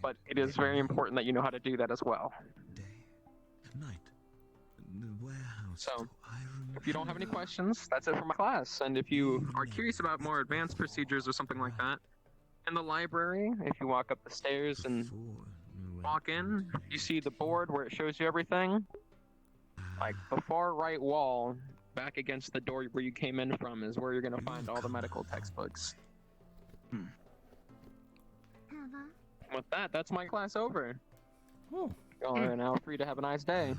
But it is very important that you know how to do that as well. So, if you don't have any questions, that's it for my class. And if you are curious about more advanced procedures or something like that, in the library, if you walk up the stairs and walk in, you see the board where it shows you everything. Like the far right wall, back against the door where you came in from, is where you're going to find all the medical textbooks. With that, that's my class over. Y'all are now free to have a nice day.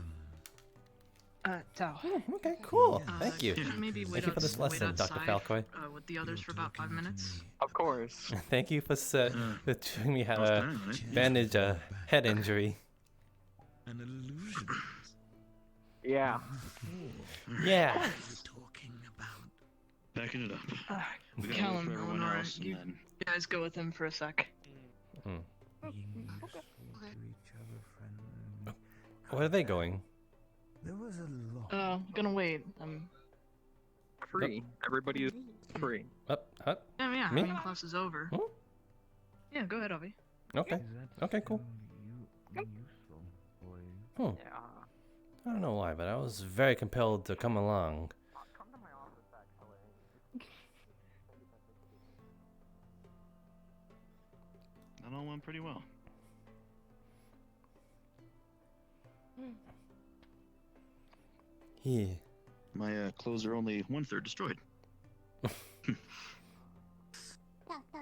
Tao. Okay, cool. Thank you. Maybe Thank you for this lesson, Dr. Falcoy. With the others for about 5 minutes. Of course. Thank you for showing me how to bandage a head injury. An illusion. Yeah. Yeah. Backing it up. We gotta Callum, wait for everyone Eleanor, else, and you then guys go with him for a sec. Where are they going? There was a lot. Gonna wait. free. Everybody is free. Up. Yeah, Me? main class is over. Hmm? Yeah, go ahead, Avi. Okay. Okay, cool. Hmm. I don't know why, but I was very compelled to come along. That all went pretty well. Yeah. My clothes are only 1/3 destroyed.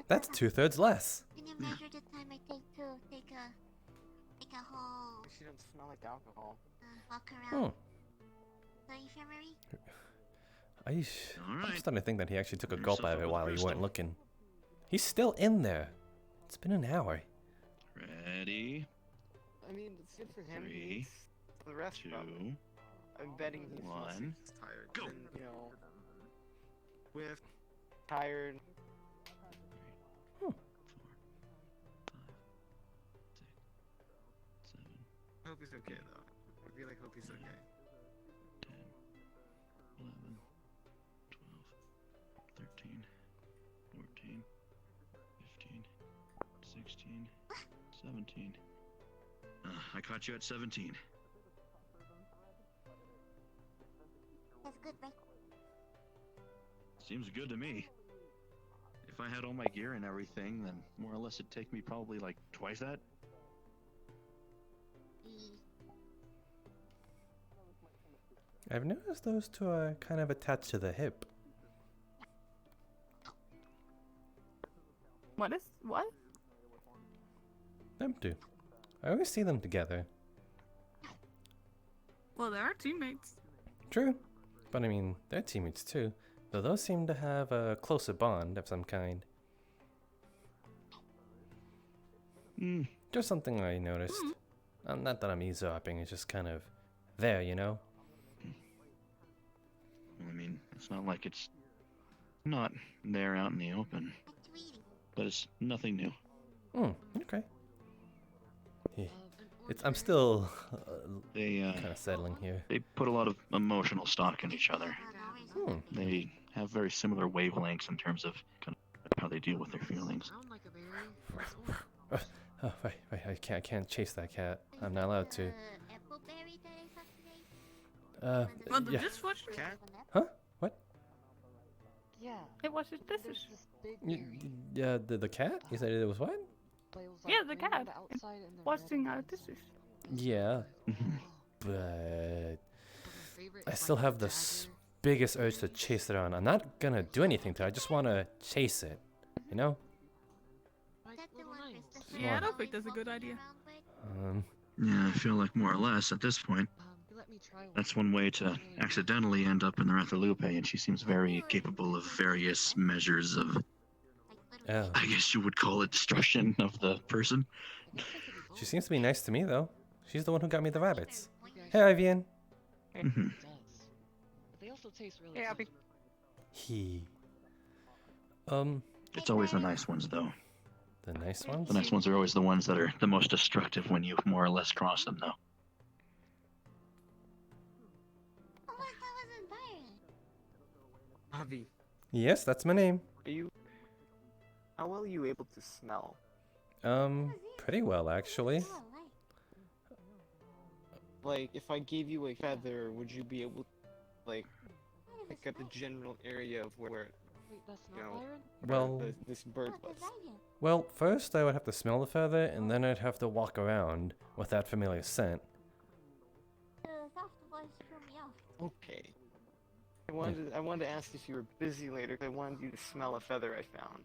That's 2/3 less. Can you measure the time I take to take a whole She doesn't smell like alcohol. walk Hmm. around the infirmary? I'm starting to think that he actually took a Fill gulp yourself out of up it with while you crystal. weren't looking. He's still in there. It's been an hour. Ready? I mean, it's good for him. 3, For the rest of them, I'm betting he feels 1, he's tired. go. And, you know, with tired. I hope he's okay though. I really hope he's okay. 11, 12, 13, 14, 15, 16, 17. I caught you at 17. That's good, right? Seems good to me. If I had all my gear and everything, then more or less it'd take me probably like twice that. I've noticed those two are kind of attached to the hip. What? Them two. I always see them together. Well, they are teammates. True. But I mean, they're teammates too. Though those seem to have a closer bond of some kind. Just something I noticed. Not that I'm eavesdropping, it's just kind of there, you know? I mean, it's not like it's not there out in the open. But it's nothing new. Okay. Yeah. I'm still They kind of settling here. They put a lot of emotional stock in each other. They have very similar wavelengths in terms of kind of how they deal with their feelings. Oh, right. I can't chase that cat. I'm not allowed to. Well, the Yeah. dishwasher. Huh? What? Yeah. It washes dishes. Yeah, the cat? You said it was what? Yeah, the cat. It's washing our dishes. Yeah. But I still have the biggest urge to chase it on. I'm not gonna do anything to it. I just want to chase it. You know? Yeah, I don't think that's a good idea. Yeah, I feel like more or less at this point. That's one way to accidentally end up in the Rethalupe, and she seems very capable of various measures of, I guess you would call it destruction of the person. She seems to be nice to me, though. She's the one who got me the rabbits. Hey, Ivian. They also taste really Yeah, He. It's always the nice ones, though. The nice ones? The nice ones are always the ones that are the most destructive when you more or less cross them, though. Avi, Yes, that's my name. how well are you able to smell? Pretty well, actually. Like, if I gave you a feather, would you be able to, like, pick up the general area of where, you know, Well- this bird was? Well, first I would have to smell the feather, and then I'd have to walk around with that familiar scent. Okay. I wanted to ask if you were busy later, 'cause I wanted you to smell a feather I found.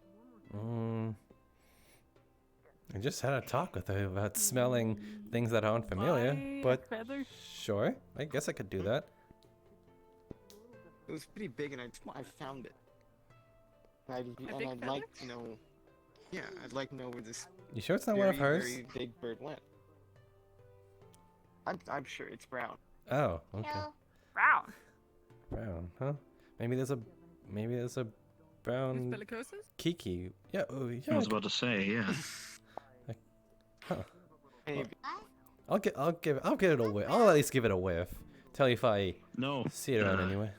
I just had a talk with her about smelling things that are unfamiliar, but sure, I guess I could do that. It was pretty big, and I found it. And big I'd like to know. Yeah, I'd like to know where this. You sure it's not one of hers? Very big bird went. I'm sure it's brown. Oh, okay. Brown. Brown, huh? Maybe there's a brown Bellicosus? Kiki. Yeah, oh, yeah. I was about to say, yeah. Huh. Maybe. I'll give it a whiff. I'll at least give it a whiff. Tell you if I see it around anyway.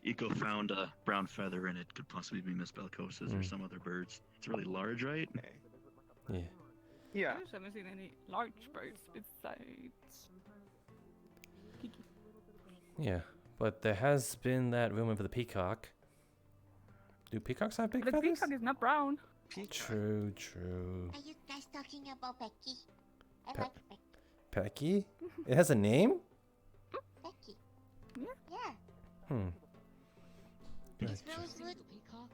Eco found a brown feather in it. Could possibly be Miss Belcosa's or some other birds. It's really large, right? Yeah. Yeah. I just haven't seen any large birds besides Kiki. Yeah, but there has been that rumor of the peacock. Do peacocks have big The feathers? peacock is not brown. True, true. Are you guys talking about Becky? I Pe- like Becky. Pecky? It has a name? Becky. Yeah. Yeah. Hmm. Miss Gotcha. Rosewood. Peacock.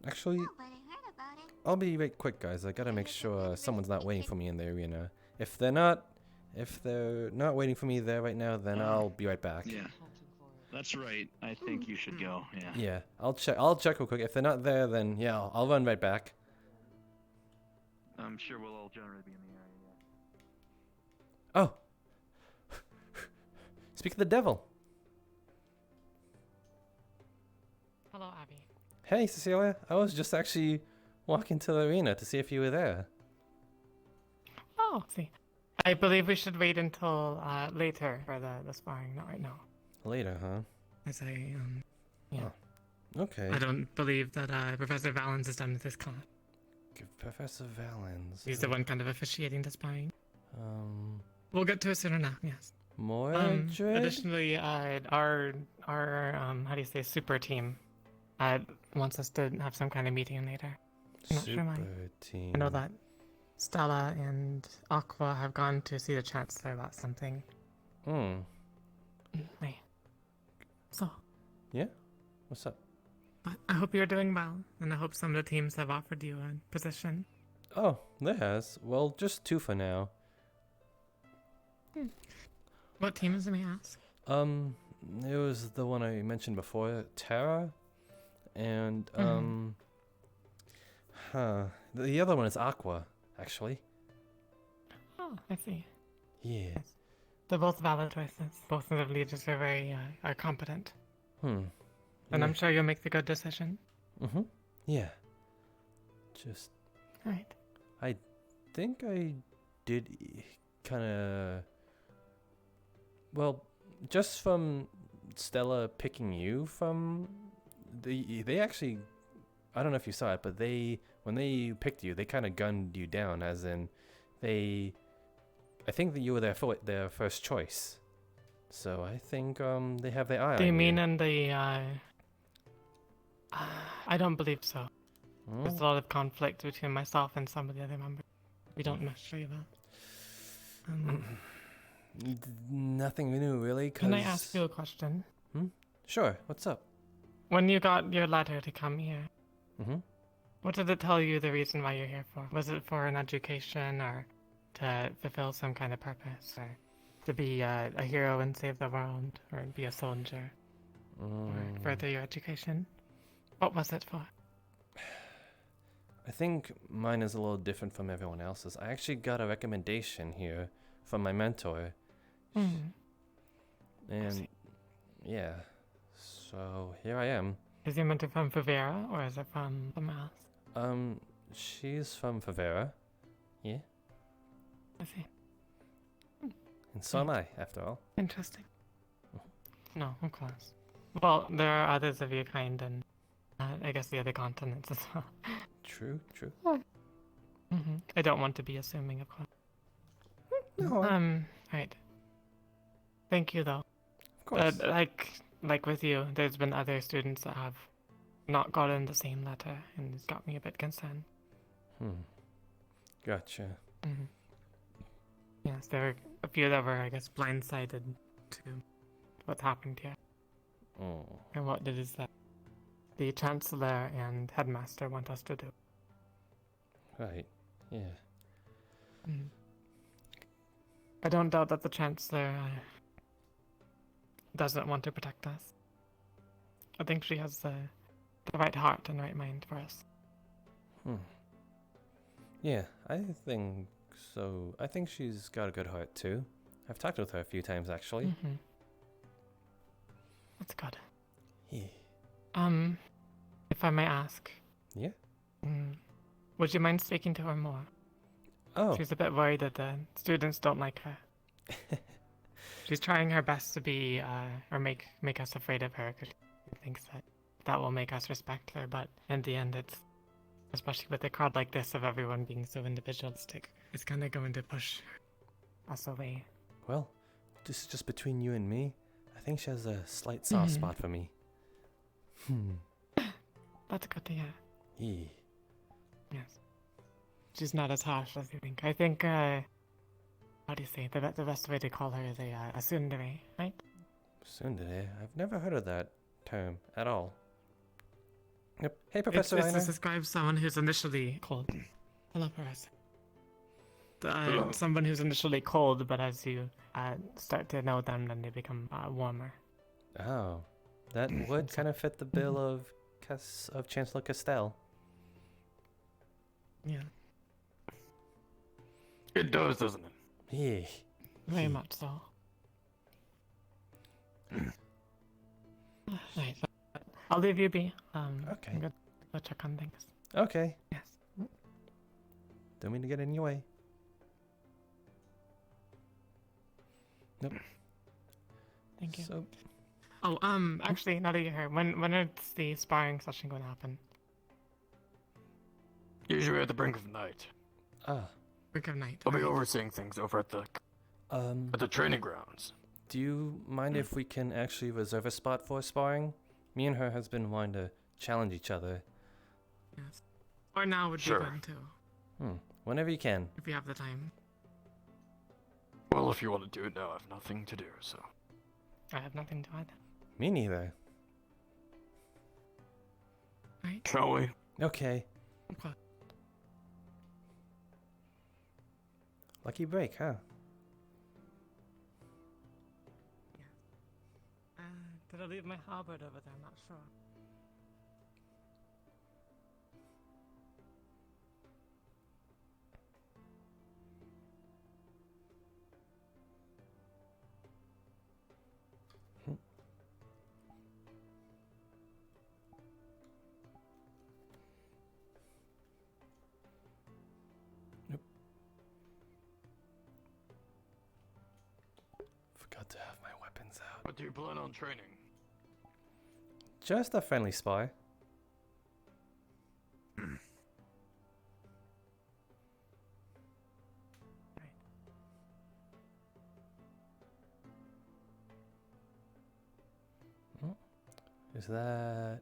Actually, No, but I heard about it. I'll be right quick, guys. I gotta make sure someone's not waiting for me in the arena. If they're not waiting for me there right now, then I'll be right back. Yeah. That's right. I think you should go. Yeah. Yeah, I'll check real quick. If they're not there, then yeah, I'll run right back. I'm sure we'll all generally be in the area. Oh. Speak of the devil. Hello, Abby. Hey, Cecilia. I was just actually walking to the arena to see if you were there. Oh, see. I believe we should wait until later for the sparring, not right now. Later, huh? As I, yeah. Oh, okay. I don't believe that Professor Valens is done with this class. Professor Valens. He's the one kind of officiating the sparring. Um. We'll get to it sooner now, yes. Mordred? Additionally, our how do you say, super team wants us to have some kind of meeting later. I'm not sure why. Team. I know that Stella and Aqua have gone to see the Chancellor about something. Wait. So. Yeah? What's up? But I hope you're doing well, and I hope some of the teams have offered you a position. Oh, there has. Well, just 2 for now. What team is it, may I ask? It was the one I mentioned before, Terra, and the other one is Aqua, actually. Oh, I see. Yeah. Yes. They're both valid choices. Both of the leaders are very are competent. And I'm sure you'll make the good decision. Yeah. Just. Right. I think I did kind of. Well, just from Stella picking you from they actually, I don't know if you saw it, but when they picked you, they kind of gunned you down, as in I think that you were their first choice. So I think they have their eye on you. Do you mean in the I don't believe so. There's a lot of conflict between myself and some of the other members. We don't necessarily that. Nothing new, really. Can I ask you a question? Sure. What's up? When you got your letter to come here, Mhm. what did it tell you the reason why you're here for? Was it for an education, or to fulfill some kind of purpose, or to be a hero and save the world, or be a soldier, or further your education? What was it for? I think mine is a little different from everyone else's. I actually got a recommendation here from my mentor. And yeah, so here I am. Is your mentor from Favera, or is it from the Mass? She's from Favera. Yeah. I see. And so am I, after all. Interesting. No, of course. Well, there are others of your kind, and I guess the other continents as well. True. I don't want to be assuming, of course. No. Right. Thank you, though. Of course. Like with you, there's been other students that have not gotten the same letter, and it's got me a bit concerned. Gotcha. Yes, there were a few that were, I guess, blindsided to what's happened here. And what it is that the Chancellor and Headmaster want us to do. Right. Yeah. I don't doubt that the Chancellor doesn't want to protect us. I think she has the right heart and right mind for us. Yeah, I think so. I think she's got a good heart too. I've talked with her a few times actually. That's good. Yeah. If I may ask. Yeah. Would you mind speaking to her more? Oh. She's a bit worried that the students don't like her. she's trying her best to be, or make us afraid of her, because she thinks that will make us respect her. But in the end, it's, especially with a crowd like this of everyone being so individualistic, it's kind of going to push us away. Well, just between you and me, I think she has a slight soft spot for me. That's good to hear. Yeah. Yes. She's not as harsh as you think. I think, how do you say, the best way to call her is a tsundere, right? Tsundere? I've never heard of that term at all. Yep. Hey, Professor It's Reiner. to describe someone who's initially cold. Hello, Professor. Someone who's initially cold, but as you start to know them, then they become warmer. Oh, that would kind of fit the bill of Chancellor Castell. Yeah. It does, doesn't it? Yeah. Very much so. Right. I'll leave you be. Okay. I'm gonna go check on things. Okay. Yes. Don't mean to get in your way. Nope. Thank you. So, actually, now that you're here, when is the sparring session going to happen? Usually at the brink of night. Brink of night. I'll be overseeing things over at the training grounds. do you mind if we can actually reserve a spot for sparring? Me and her has been wanting to challenge each other. Yes. Or now would be good too. Whenever you can. If you have the time. Well, if you want to do it now, I have nothing to do, so. I have nothing to add. Me neither. Right. Shall we? Okay. Okay. Lucky break, huh? Did I leave my halberd over there? I'm not sure. Forgot to have my weapons out. What do you plan on training? Just a friendly spy. Is that...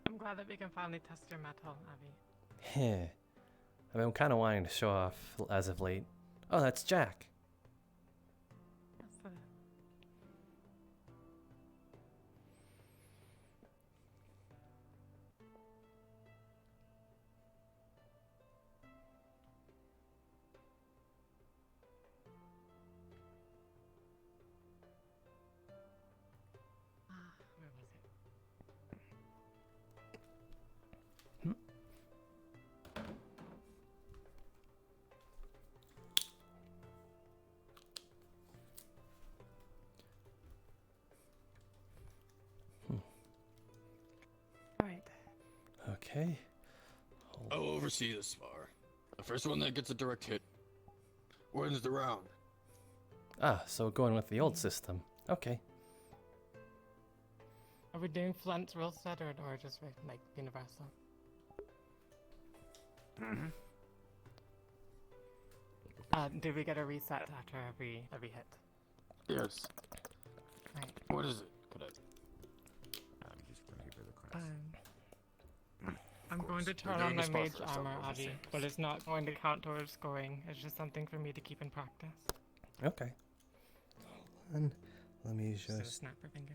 I'm glad that we can finally test your metal, Abby. Heh. I've been kind of wanting to show off as of late. Oh, that's Jack. Where was it? Alright. Okay. I'll oversee this far. The first one that gets a direct hit wins the round. Ah, so going with the old system. Okay. Are we doing Flint's rule set or just like universal? Do we get a reset after every hit? Yes. Right. What is it? Could I? I'm going to turn on my mage armor, Abby, but it's not going to count towards scoring. It's just something for me to keep in practice. Okay. Hold on. Let me So just... snap your finger.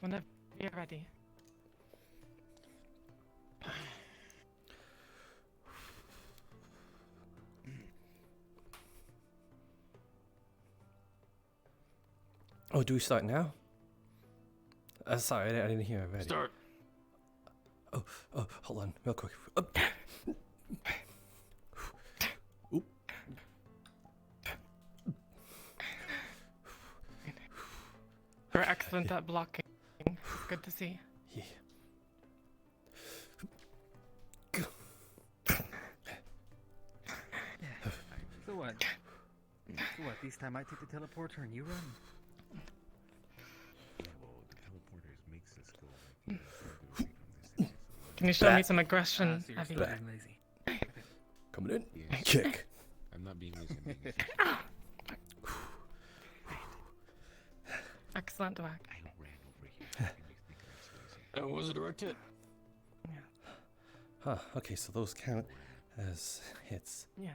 Whenever you're ready. Oh, do we start now? Sorry, I didn't hear already. Start. Oh, hold on, real quick. Oop. You're excellent at blocking. Good to see. Yeah. So What? What? This time I take the teleporter and you run? Yeah, well, the teleporters makes us go like Can you show me some aggression, so you're Abby? still being lazy. Coming in. Yes. Kick. I'm not being lazy. I'm being lazy. Excellent work. I ran over here. That was a direct hit. Huh. Okay, so those count as hits. Yeah.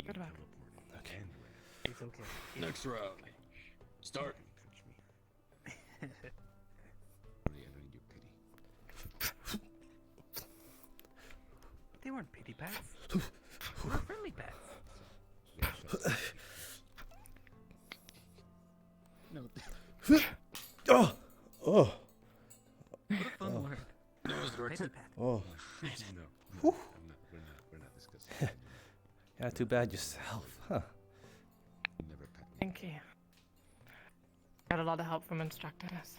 Good work. Okay. It's okay. Next round. Start. They weren't pity pats. They were friendly pats. No. Oh! Oh! What a fun word. That was a direct Pity hit. pat. Oh. No, we're not discussing. Yeah, too bad yourself, huh? Never pat me. Thank you. Got a lot of help from instructors.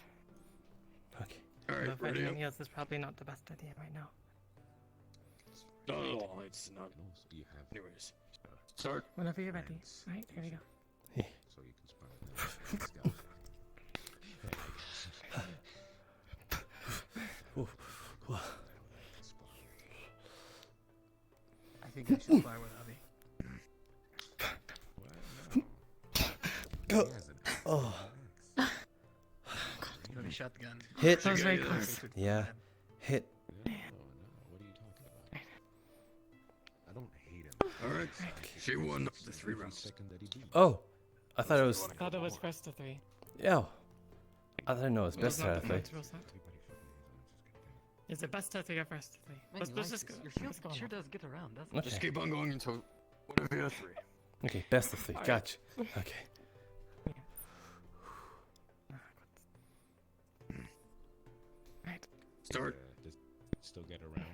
Okay. Alright, Although ready fighting up. heals is probably not the best idea right now. Not at all. It's not. You have Anyways. Start. Whenever you're ready. Right, here we go. so you can spell it. I think I should fly with Abby. Go. Oh. You have a shotgun. Hit. That was very close. Yeah. Hit. What are you talking about? I don't hate him. Alright. She won the 3 rounds. Oh. I thought it was. I thought it was first to 3. Yeah. I didn't know it was It best was out not of the three. first rule set. Is it best to 3 or first to 3? Let's just go. Your Let's go shield sure on. does get around, doesn't Okay. Just keep on going until one of you has 3. Okay, best of 3. Gotcha. Okay. Right. Start. Does it still get around?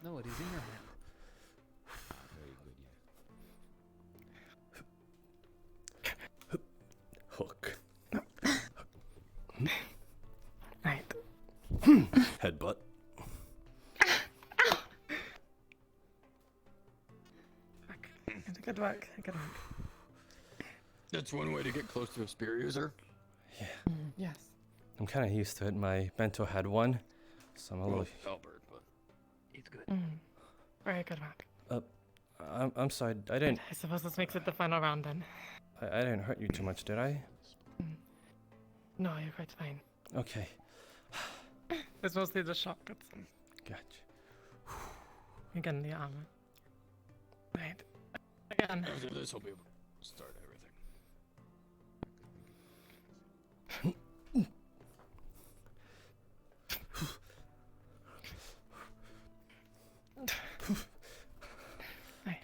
No, it is in your hand. Very good, yeah. Hook. Right. Headbutt. Good work. Good work. That's one way to get close to a spear user. Yeah. Yes. I'm kind of used to it. My mentor had one, so I'm a Well, little. Albert, but it's good. Very good work. I'm sorry. I didn't. I suppose this makes it the final round then. I didn't hurt you too much, did I? No, you're quite fine. Okay. It's mostly the shock that's Gotcha. again the armor. Right. Again. after this, I'll be able to start everything. Right.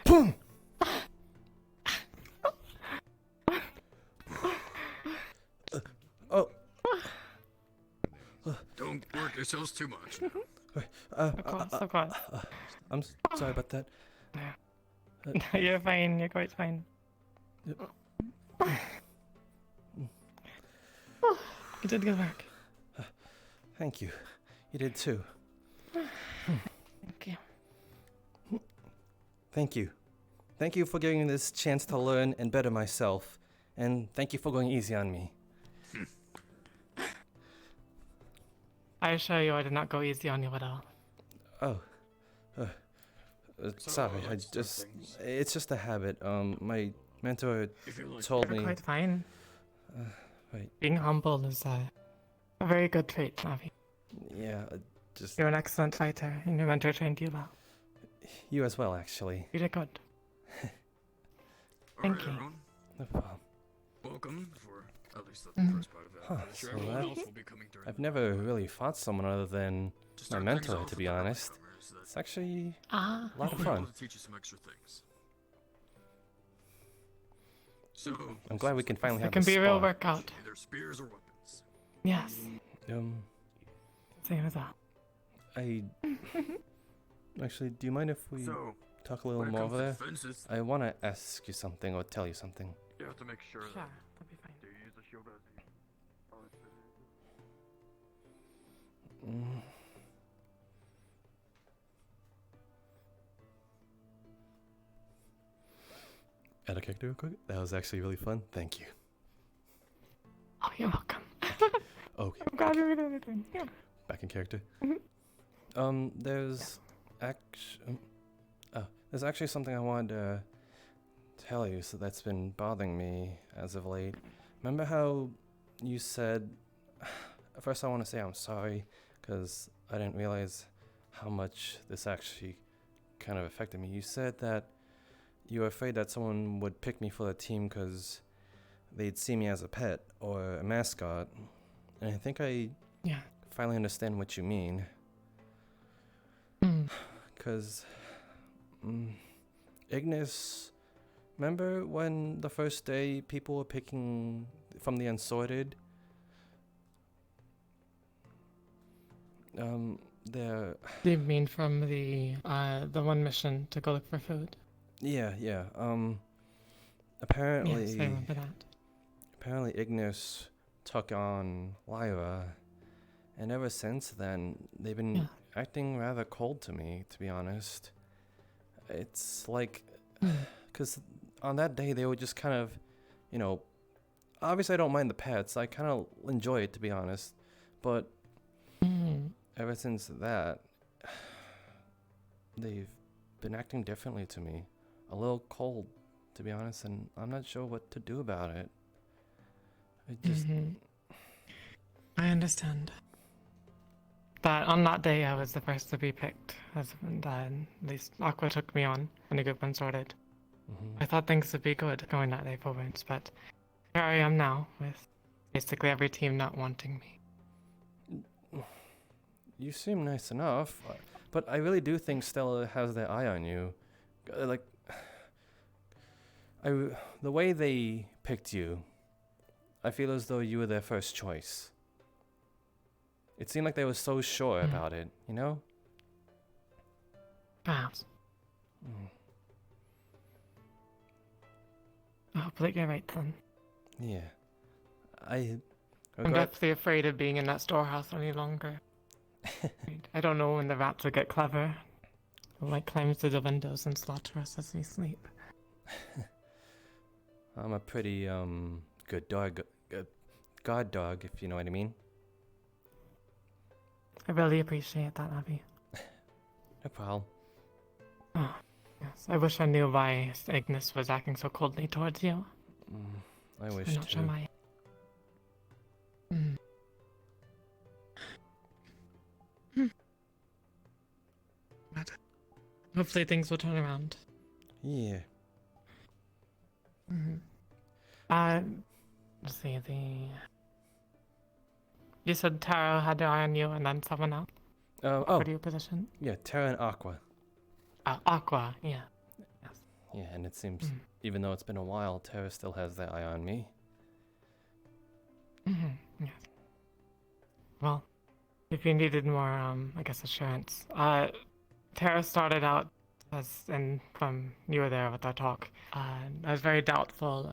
Boom. Oh. Don't work yourselves too much. Of course. I'm sorry about that. You're fine. You're quite fine. You did good work. Thank you. You did too. Thank you. Thank you. Thank you for giving me this chance to learn and better myself. And thank you for going easy on me. I assure you I did not go easy on you at all. Oh. Sorry, I just... It's just a habit. My mentor told You're me... quite fine. Right. Being humble is a very good trait, Navi. Yeah, just... You're an excellent fighter, and your mentor trained you well. You as well, actually. You did good. Thank Alright, you. everyone. No problem. Welcome for at least the first part of it. Huh, I'm sure so everyone that- else will be coming during I've never really fought someone other than my start things mentor, off to with be the honest. newcomers that It's actually Ah. a lot of I'll be fun. able to teach you some extra things. So I'm glad we can finally It have can this be a real spar. workout. either spears or weapons. Yes. Um, Same as that. Actually, do you mind if we talk a little more over there? I want to ask you something or tell you something. You have to make sure Sure, that that'll be fine. you use the shield as Add a character real quick? That was actually really fun. Thank you. Oh, you're welcome. Okay. I'm glad you read everything. Yeah. Back in character. There's actually something I wanted to tell you, so that's been bothering me as of late. Remember how you said, first I want to say I'm sorry, because I didn't realize how much this actually kind of affected me. You said that you were afraid that someone would pick me for the team because they'd see me as a pet or a mascot, and I think I finally understand what you mean. Because Ignis, remember when the first day people were picking from the unsorted? Do you mean from the one mission to go look for food? Yeah. Apparently, Yes, I remember that. Apparently Ignis took on Lyra, and ever since then they've been acting rather cold to me, to be honest. It's like, because on that day they were just kind of, obviously I don't mind the pets, I kind of enjoy it, to be honest, but ever since that, they've been acting differently to me, a little cold, to be honest, and I'm not sure what to do about it. I understand. But on that day, I was the first to be picked, at least Aqua took me on when the group unsorted. I thought things would be good going that day forwards, but here I am now, with basically every team not wanting me. You seem nice enough, but I really do think Stella has their eye on you. The way they picked you, I feel as though you were their first choice. It seemed like they were so sure about it, you know? Perhaps. Hopefully you're right then. Yeah. I'm deathly afraid of being in that storehouse any longer. I don't know when the rats will get clever. They might climb through the windows and slaughter us as we sleep. I'm a pretty, good dog. God dog, if you know what I mean. I really appreciate that, Abby. No problem. Oh, yes. I wish I knew why Ignis was acting so coldly towards you. I wish I'm not sure why. But hopefully things will turn around. Yeah. Let's see, You said Taro had their eye on you and then someone else? For your position? Yeah, Terra and Aqua. Aqua, yeah. Yes. Yeah, and it seems, even though it's been a while, Terra still has their eye on me. Yes. Well, if you needed more, assurance. Tara started out from you were there with our talk. I was very doubtful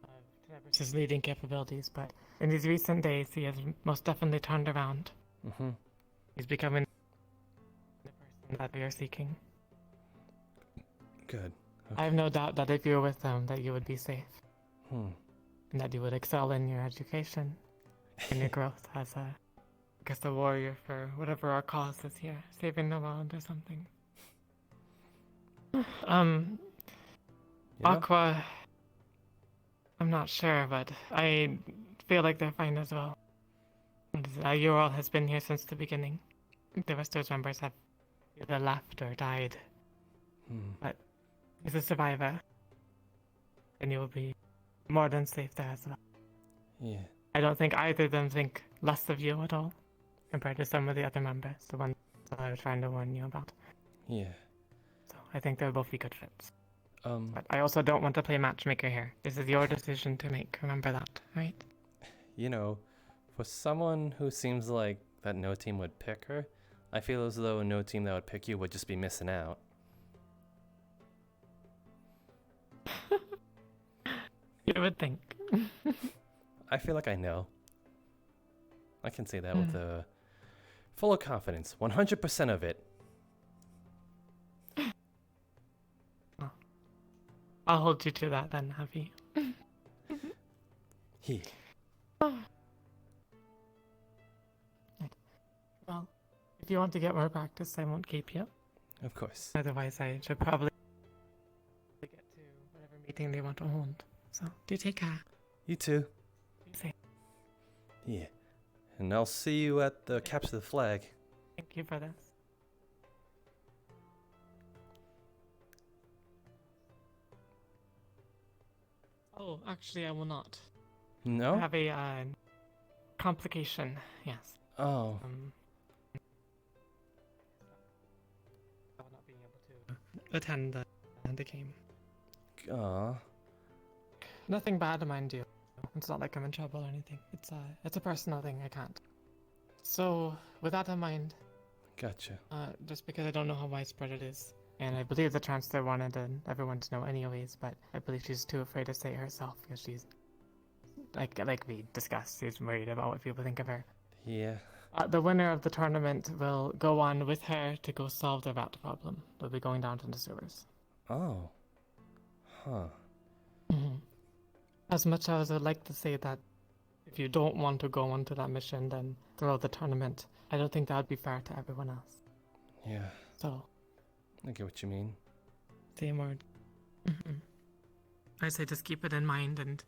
of his leading capabilities, but in these recent days, he has most definitely turned around. He's becoming the person that we are seeking. Good. I have no doubt that if you were with them, that you would be safe. And that you would excel in your education, in your growth as a warrior for whatever our cause is here, saving the world or something. Aqua, I'm not sure, but I feel like they're fine as well. Ural has been here since the beginning. The rest of his members have either left or died. But he's a survivor, and you will be more than safe there as well. Yeah. I don't think either of them think less of you at all, compared to some of the other members, the ones that I was trying to warn you about. Yeah. So I think they'll both be good fits. But I also don't want to play matchmaker here. This is your decision to make, remember that, right? You know, for someone who seems like that no team would pick her, I feel as though no team that would pick you would just be missing out. You would think. I feel like I know. I can say that with full of confidence. 100% of it. I'll hold you to that then, Avi. He. Well, if you want to get more practice, I won't keep you. Of course. Otherwise, I should probably get to whatever meeting they want to hold. So, do take care. You too. Be safe. Yeah. And I'll see you at the capture the flag. Thank you for this. Oh, actually, I will not. No? I have a complication, yes. Oh. Not being able to attend the game. Aw. Nothing bad, mind you. It's not like I'm in trouble or anything. It's a personal thing. I can't. So, with that in mind. Gotcha. Just because I don't know how widespread it is, and I believe the chancellor wanted everyone to know anyways, but I believe she's too afraid to say it herself because she's like we discussed. She's worried about what people think of her. Yeah. The winner of the tournament will go on with her to go solve the rat problem. They'll be going down to the sewers. Oh. Huh. Mm-hmm. As much as I'd like to say that if you don't want to go onto that mission, then throw the tournament, I don't think that would be fair to everyone else. Yeah. So. I get what you mean. Same word. Mm-hmm. I say just keep it in mind and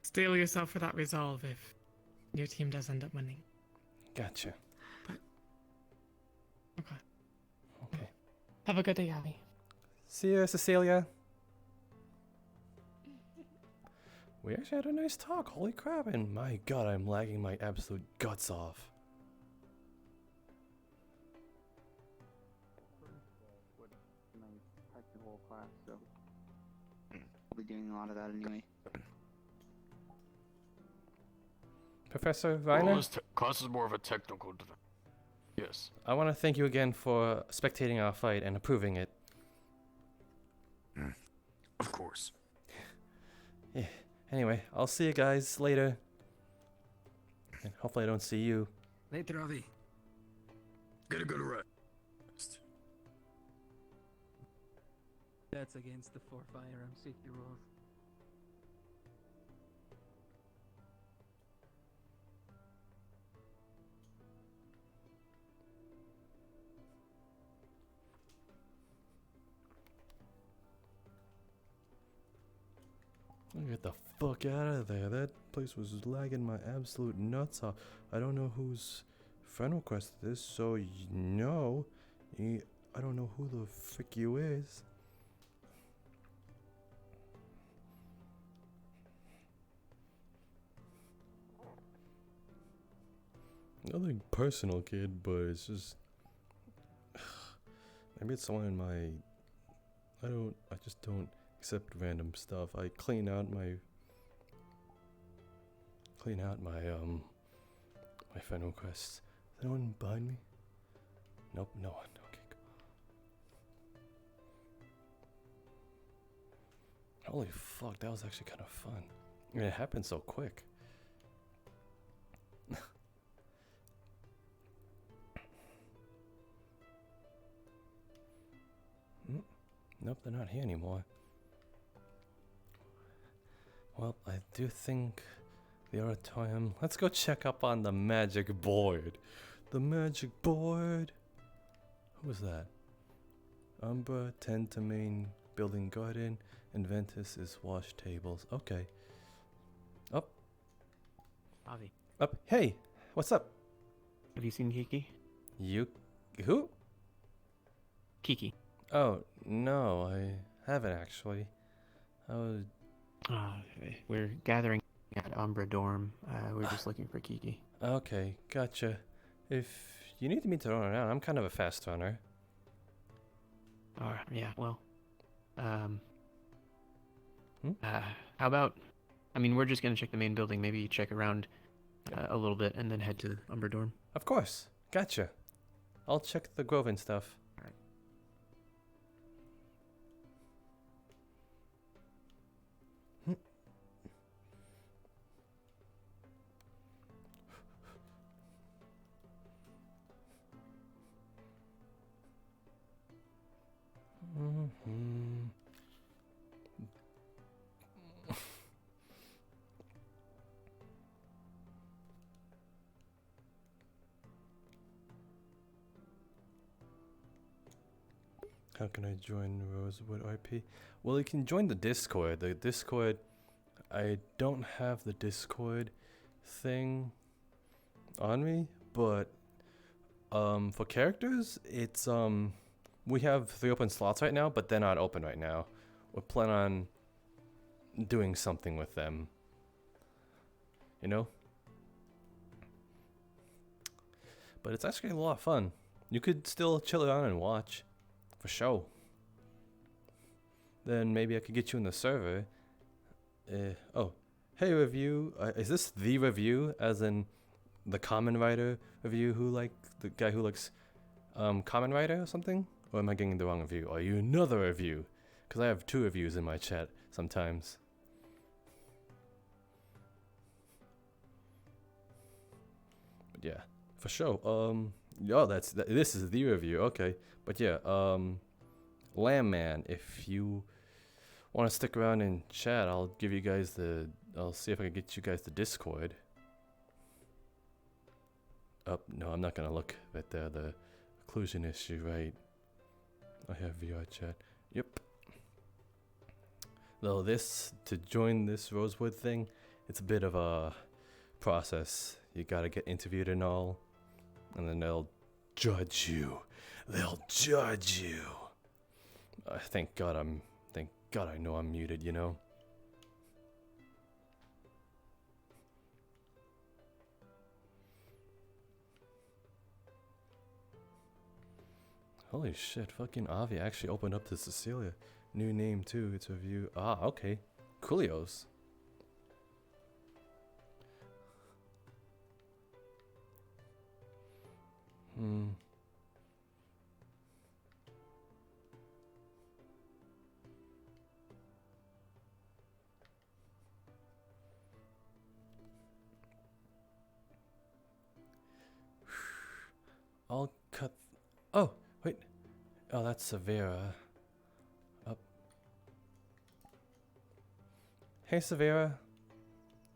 steel yourself for that resolve if your team does end up winning. Gotcha. Okay. Okay. Have a good day, Abby. See you, Cecilia. We actually had a nice talk, holy crap, and my god, I'm lagging my absolute guts off. Technical class, so we'll be doing a lot of that anyway. Professor Viner? Well, class is more of a technical defense. Yes. I want to thank you again for spectating our fight and approving it. Of course. Yeah. Anyway, I'll see you guys later. And hopefully I don't see you. Later, Avi. Get a good rest. That's against the 4 firearm safety rules. Get the fuck out of there. That place was lagging my absolute nuts off. I don't know whose friend requested this, so no. I don't know who the frick you is. Nothing personal, kid, but it's just... Maybe it's someone in my... I just don't accept random stuff. I clean out my my friend requests. Is anyone behind me? Nope, no one. Okay, cool. Holy fuck, that was actually kind of fun. And it happened so quick. Nope, they're not here anymore. Well, I do think the auditorium... Let's go check up on the magic board. The magic board! Who was that? Umbra, tend to main building garden, and Ventus is wash tables. Okay. Up. Avi. Up. Hey! What's up? Have you seen Kiki? You... Who? Kiki. Oh, no, I haven't actually. We're gathering at Umbra Dorm. We're just looking for Kiki. Okay, gotcha. If you need me to run around, I'm kind of a fast runner. Yeah, well. How about... I mean, we're just gonna check the main building. Maybe check around a little bit and then head to Umbra Dorm. Of course. Gotcha. I'll check the grove and stuff. How can I join Rosewood RP? Well, you can join the Discord. The Discord, I don't have the Discord thing on me, but for characters, it's we have 3 open slots right now, but they're not open right now. We plan on doing something with them. You know? But it's actually a lot of fun. You could still chill around and watch. For sure. Then maybe I could get you in the server. Oh, hey review. Is this the review, as in the Common Writer review? Who like the guy who likes Common Writer or something? Or am I getting the wrong review? Are you another review? Because I have 2 reviews in my chat sometimes. But yeah, for sure. Oh, this is the review. Okay. But yeah, Lamb Man, if you want to stick around and chat, I'll give you guys I'll see if I can get you guys the Discord. Oh, no, I'm not gonna look at the occlusion issue, right? I have VR chat. Yep. Though to join this Rosewood thing, it's a bit of a process. You gotta get interviewed and all, and then they'll judge you. They'll judge you. Thank God I know I'm muted, you know? Holy shit, fucking Avi actually opened up to Cecilia. New name too, it's a review. Ah, okay. Coolios. I'll cut. Oh, wait. Oh, that's Severa. Up. Hey, Severa.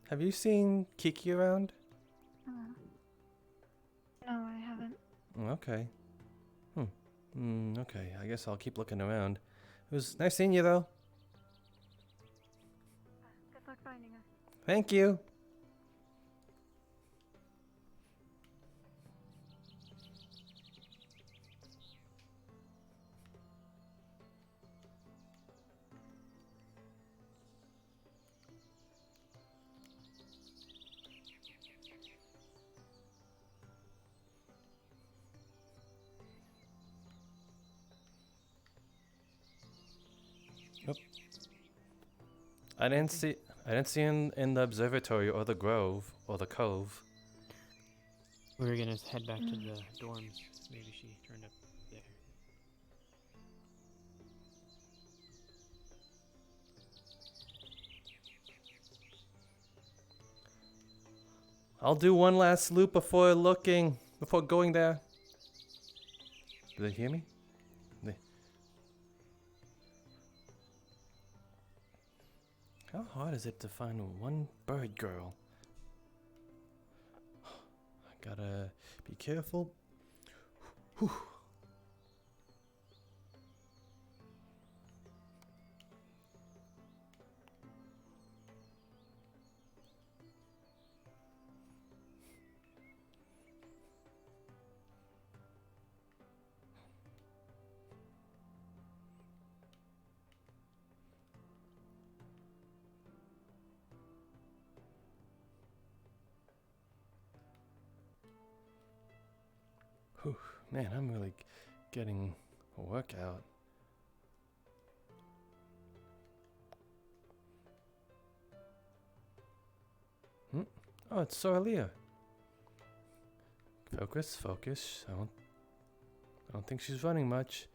Have you seen Kiki around? No, I haven't. Okay. Okay, I guess I'll keep looking around. It was nice seeing you, though. Good luck finding her. Thank you. Nope. I didn't see in the observatory or the grove or the cove. We were gonna head back to the dorms. Maybe she turned up there. I'll do one last loop before going there. Do they hear me? How hard is it to find one bird girl? I gotta be careful. Whew. Whew, man, I'm really getting a workout. Oh, it's Soralia. Focus. I don't I don't think she's running much.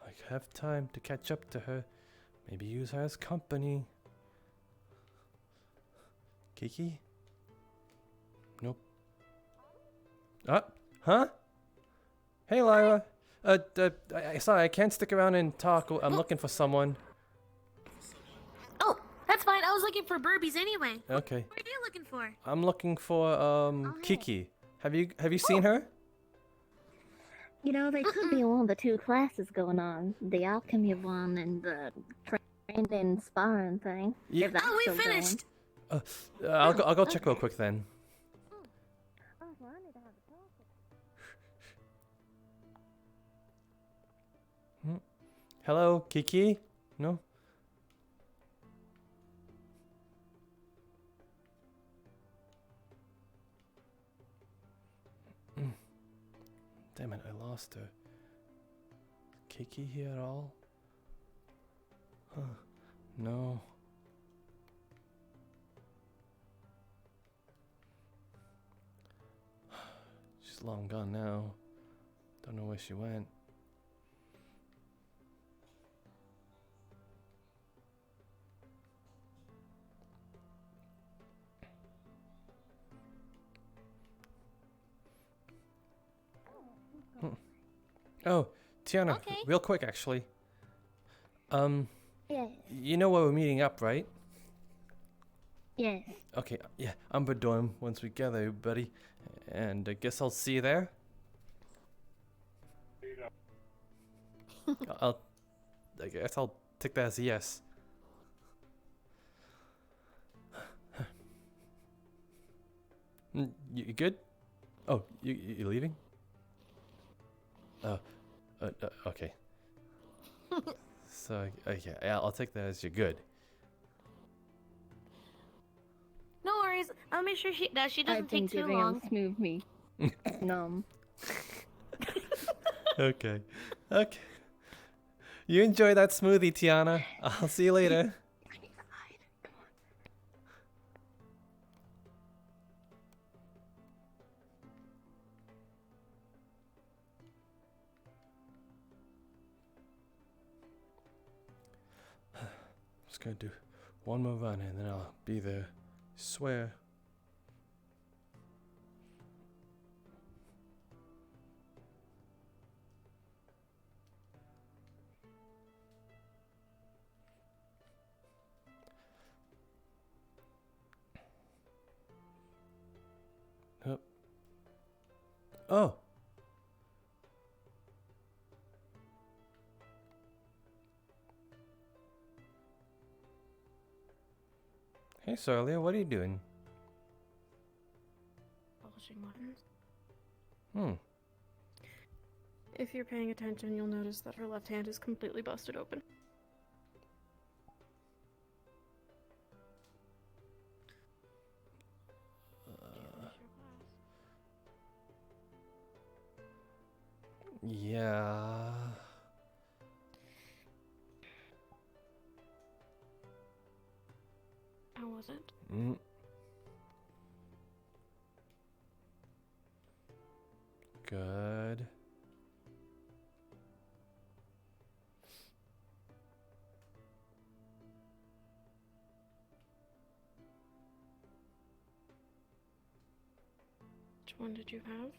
I have time to catch up to her. Maybe use her as company. Kiki? Nope. Huh? Hey, Lyra. Sorry, I can't stick around and talk. I'm looking for someone. Oh, that's fine. I was looking for Burbies anyway. Okay. What are you looking for? I'm looking for Kiki. Have you seen her? You know, they could be one of the two classes going on. The alchemy one and the training sparring thing. Yeah. If that's Oh, we still finished. I'll go check real quick then. Hello, Kiki? No? Damn it, I lost her. Kiki here at all? Huh. No. She's long gone now. Don't know where she went. Oh, Tiana, Okay. real quick actually. Yes. You know where we're meeting up, right? Yes. Okay, yeah, Umber Dorm once we gather everybody. And I guess I'll see you there. I guess I'll take that as a yes. You good? Oh, you leaving? Okay. So, okay, I'll take that as you're good. No worries. I'll make sure that she doesn't I've been take too giving long. him smooth me. Numb. Okay. Okay. You enjoy that smoothie, Tiana. I'll see you later. Just gonna do one more run and then I'll be there. Swear. Yep. Oh. Hey, Sarlia, what are you doing? Polishing weapons. Hmm. If you're paying attention, you'll notice that her left hand is completely busted open. Yeah. How was it? Good. Which one did you have?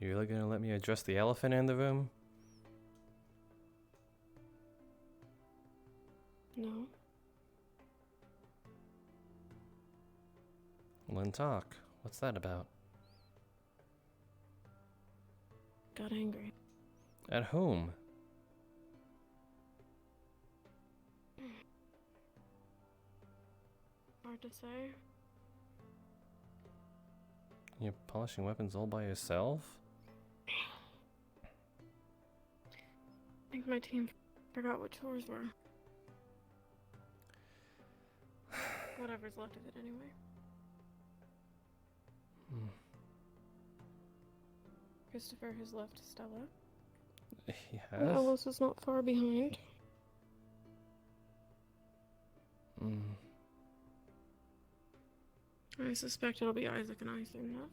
You really gonna let me address the elephant in the room? No. Well, then talk. What's that about? Got angry. At whom? Hard to say. You're polishing weapons all by yourself? I think my team forgot what chores were. Whatever's left of it anyway. Christopher has left Stella. He And has? Ellis is not far behind. I suspect it'll be Isaac and I soon enough.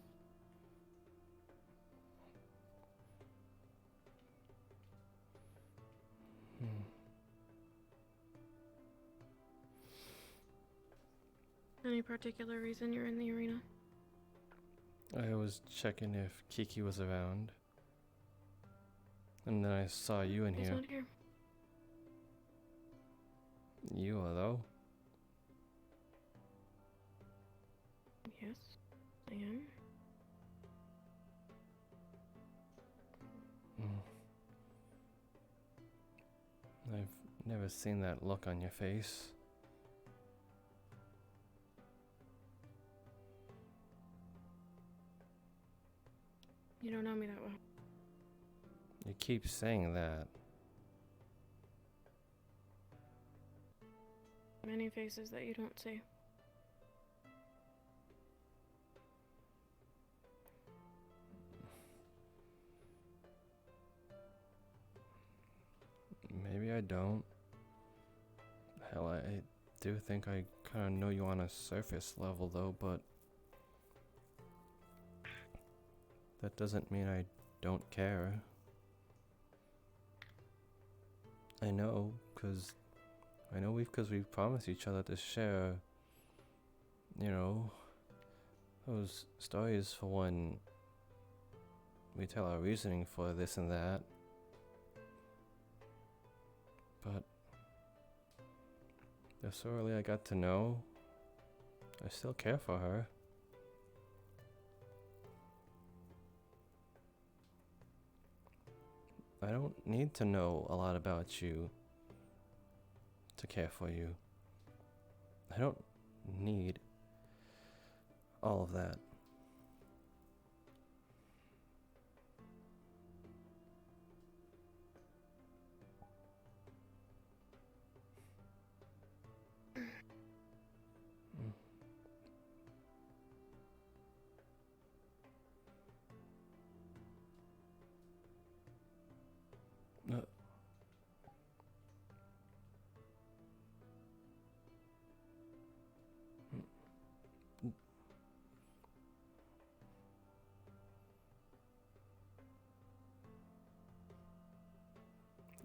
Any particular reason you're in the arena? I was checking if Kiki was around. And then I saw you in He's here. not here. You are, though. Yes, I am. I've never seen that look on your face. You don't know me that well. You keep saying that. Many faces that you don't see. Maybe I don't. Hell, I do think I kind of know you on a surface level, though, but that doesn't mean I don't care. I know, because we've promised each other to share, you know, those stories for when we tell our reasoning for this and that. But the so early I got to know, I still care for her. I don't need to know a lot about you to care for you. I don't need all of that.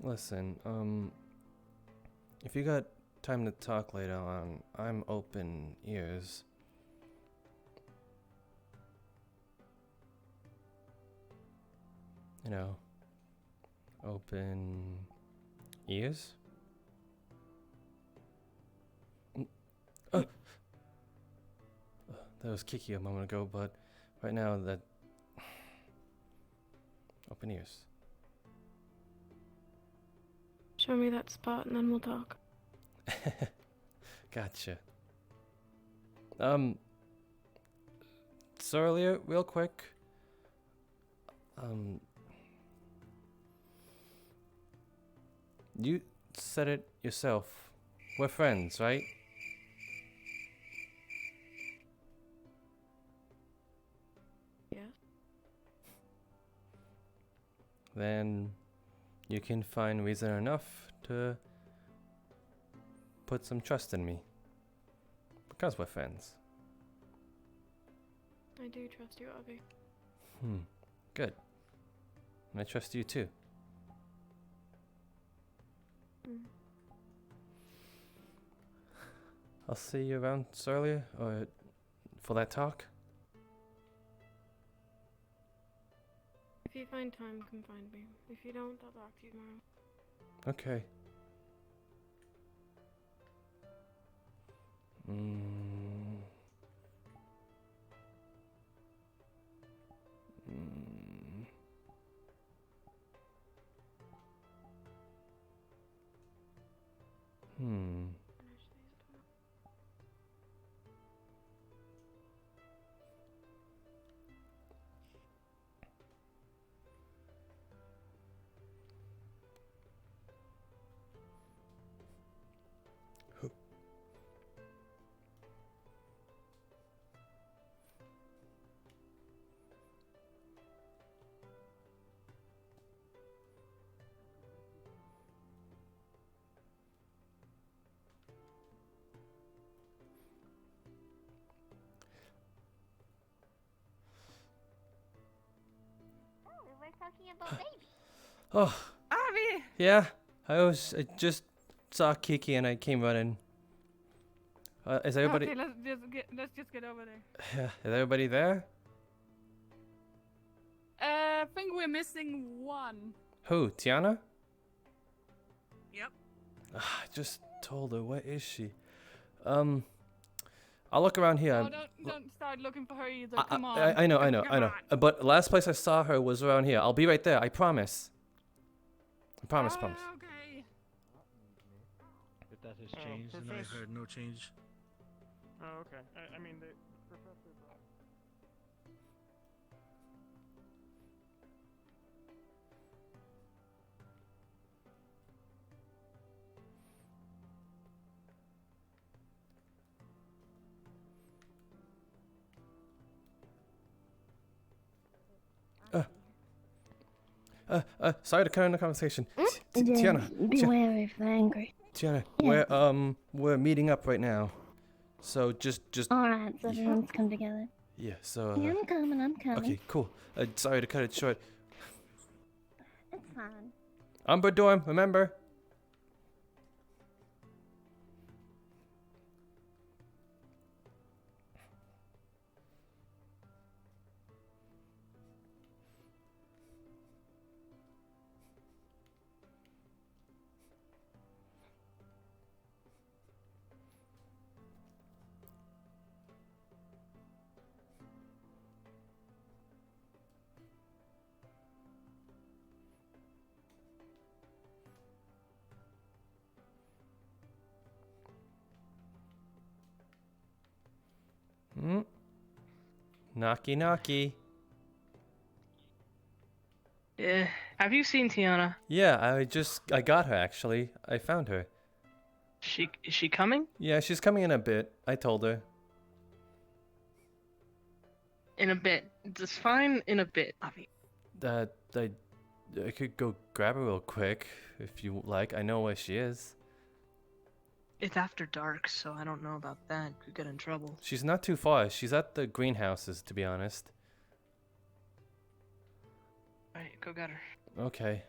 Listen, if you got time to talk later on, I'm open ears. You know, open ears? That was Kiki a moment ago, but right now that... Open ears. Show me that spot and then we'll talk. Gotcha. So earlier, real quick. You said it yourself. We're friends, right? Yes. Then you can find reason enough to put some trust in me. Because we're friends. I do trust you, Avi. Good. And I trust you too. I'll see you around earlier, or for that talk. If you find time, come find me. If you don't, I'll talk to you tomorrow. Okay. We're talking about baby. Oh. Avi! Yeah, I just saw Kiki and I came running. Is everybody? Okay, let's just get over there. Yeah, is everybody there? I think we're missing one. Who? Tiana? Yep. I just told her. Where is she? I'll look around here. Oh, don't start looking for her either. Come on. I know. Come on. But last place I saw her was around here. I'll be right there. I promise. Promise. Okay. If that has changed, and I heard no change. Oh, okay. I mean, the professor. Sorry to cut in the conversation. Just Tiana. be wary if they're angry. Tiana, Yeah. we're meeting up right now. So just. Alright, so everyone's come together. Yeah. So. Yeah, I'm coming. Okay, cool. Sorry to cut it short. It's fine. Umbra dorm, remember? Knocky. Have you seen Tiana? Yeah, I got her actually. I found her. Is she coming? Yeah, she's coming in a bit. I told her. In a bit. It's fine in a bit, Avi. I could go grab her real quick if you like. I know where she is. It's after dark, so I don't know about that. Could get in trouble. She's not too far. She's at the greenhouses, to be honest. Alright, go get her. Okay.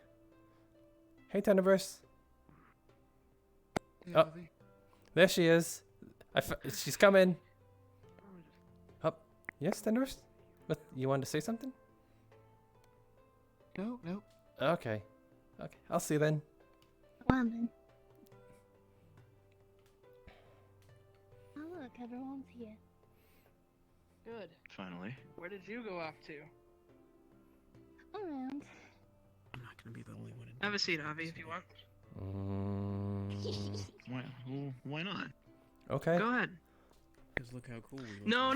Hey, Tenderverse. Hey, Oh, Avi. there she is. She's coming. Oh, yes, Tenderverse? What, you wanted to say something? No. Okay. I'll see you then. London. Oh look, everyone's here. Good. Finally. Where did you go off to? Around. I'm not gonna be the only one. Have a seat, Avi, if you want. Why not? Okay. Go ahead. Because look how cool we look. No.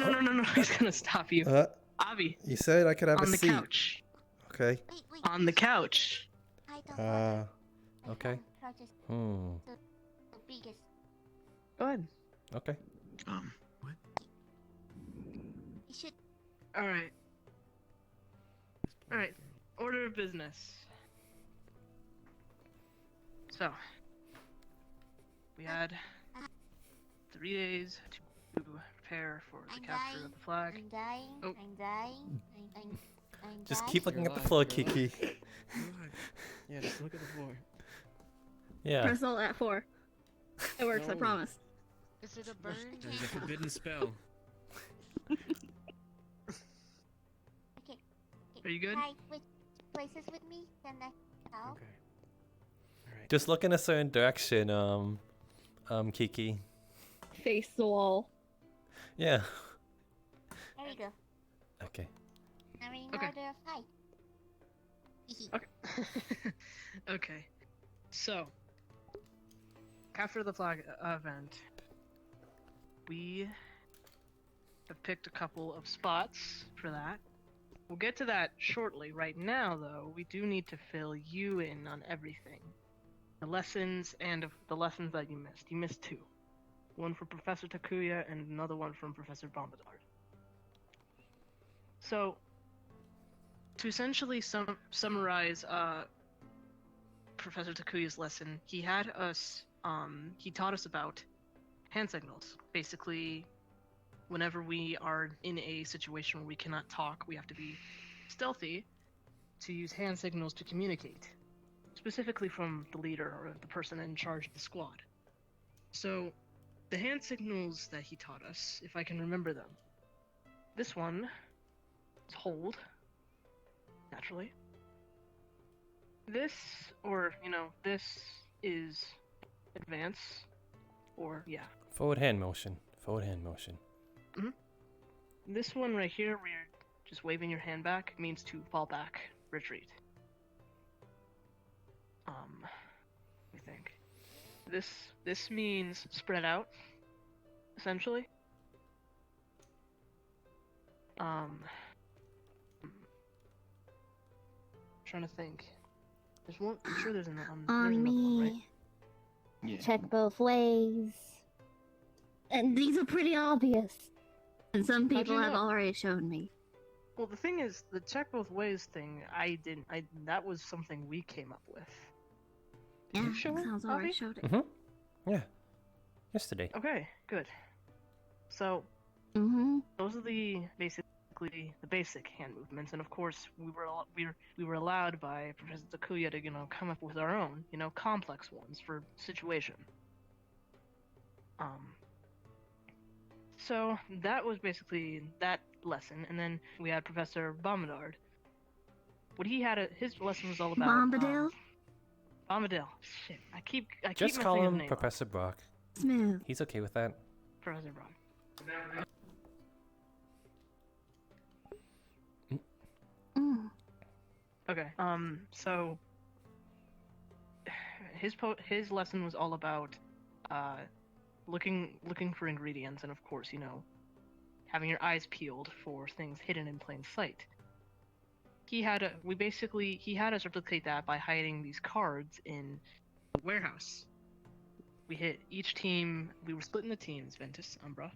He's gonna stop you. Avi. You said I could have on a the seat. Couch. Okay. On the couch. Okay. The biggest. Go ahead. Okay. What? You should. All right. Order of business. So, we had 3 days to prepare for the capture of the flag. I'm dying. Oh. I'm dying. I'm Just dying. keep looking at the floor, Kiki. Yeah, just look at the floor. Yeah. Press all at 4. It works, I No. promise. Is it a burn? There's a forbidden spell. Okay. Are you good? Hi, which places with me? Then I help. Okay. Just look in a certain direction, Kiki. Face the wall. Yeah. There we go. Okay. Now we Okay. order a fight. Okay. So, capture the flag event. We have picked a couple of spots for that. We'll get to that shortly. Right now, though, we do need to fill you in on everything. The lessons and the lessons that you missed. You missed 2. One from Professor Takuya and another one from Professor Bombadard. So, to essentially summarize Professor Takuya's lesson, he had us, he taught us about hand signals. Basically, whenever we are in a situation where we cannot talk, we have to be stealthy to use hand signals to communicate. Specifically from the leader or the person in charge of the squad. So, the hand signals that he taught us, if I can remember them. This one is hold, naturally. This, or, this is advance, or, yeah. Forward hand motion. Forward hand motion. Mm-hmm. This one right here, where you're just waving your hand back, means to fall back, retreat. Let me think. This means spread out, essentially. Trying to think. There's one. I'm sure there's another one. On There's another me. one, right? Yeah. Check both ways. And these are pretty obvious. And some How'd people you have know? already shown me. Well, the thing is, the check both ways thing, that was something we came up with. Did Yeah, you show it, sounds Bobby? alright. Showed it. Mm-hmm. Yeah. Yesterday. Okay, good. So, those are basically the basic hand movements, and of course, we were allowed by Professor Takuya to come up with our own complex ones for situation. So that was basically that lesson, and then we had Professor Bombadard. What he had, his lesson was all about. Bombadil? Bombadil. Shit, I keep Just messing call his him name Professor Brock. Smooth. He's okay with that. up. Professor Brock. Okay. So his lesson was all about looking for ingredients, and of course, having your eyes peeled for things hidden in plain sight. He had us replicate that by hiding these cards in the warehouse. We were split into teams, Ventus, Umbra,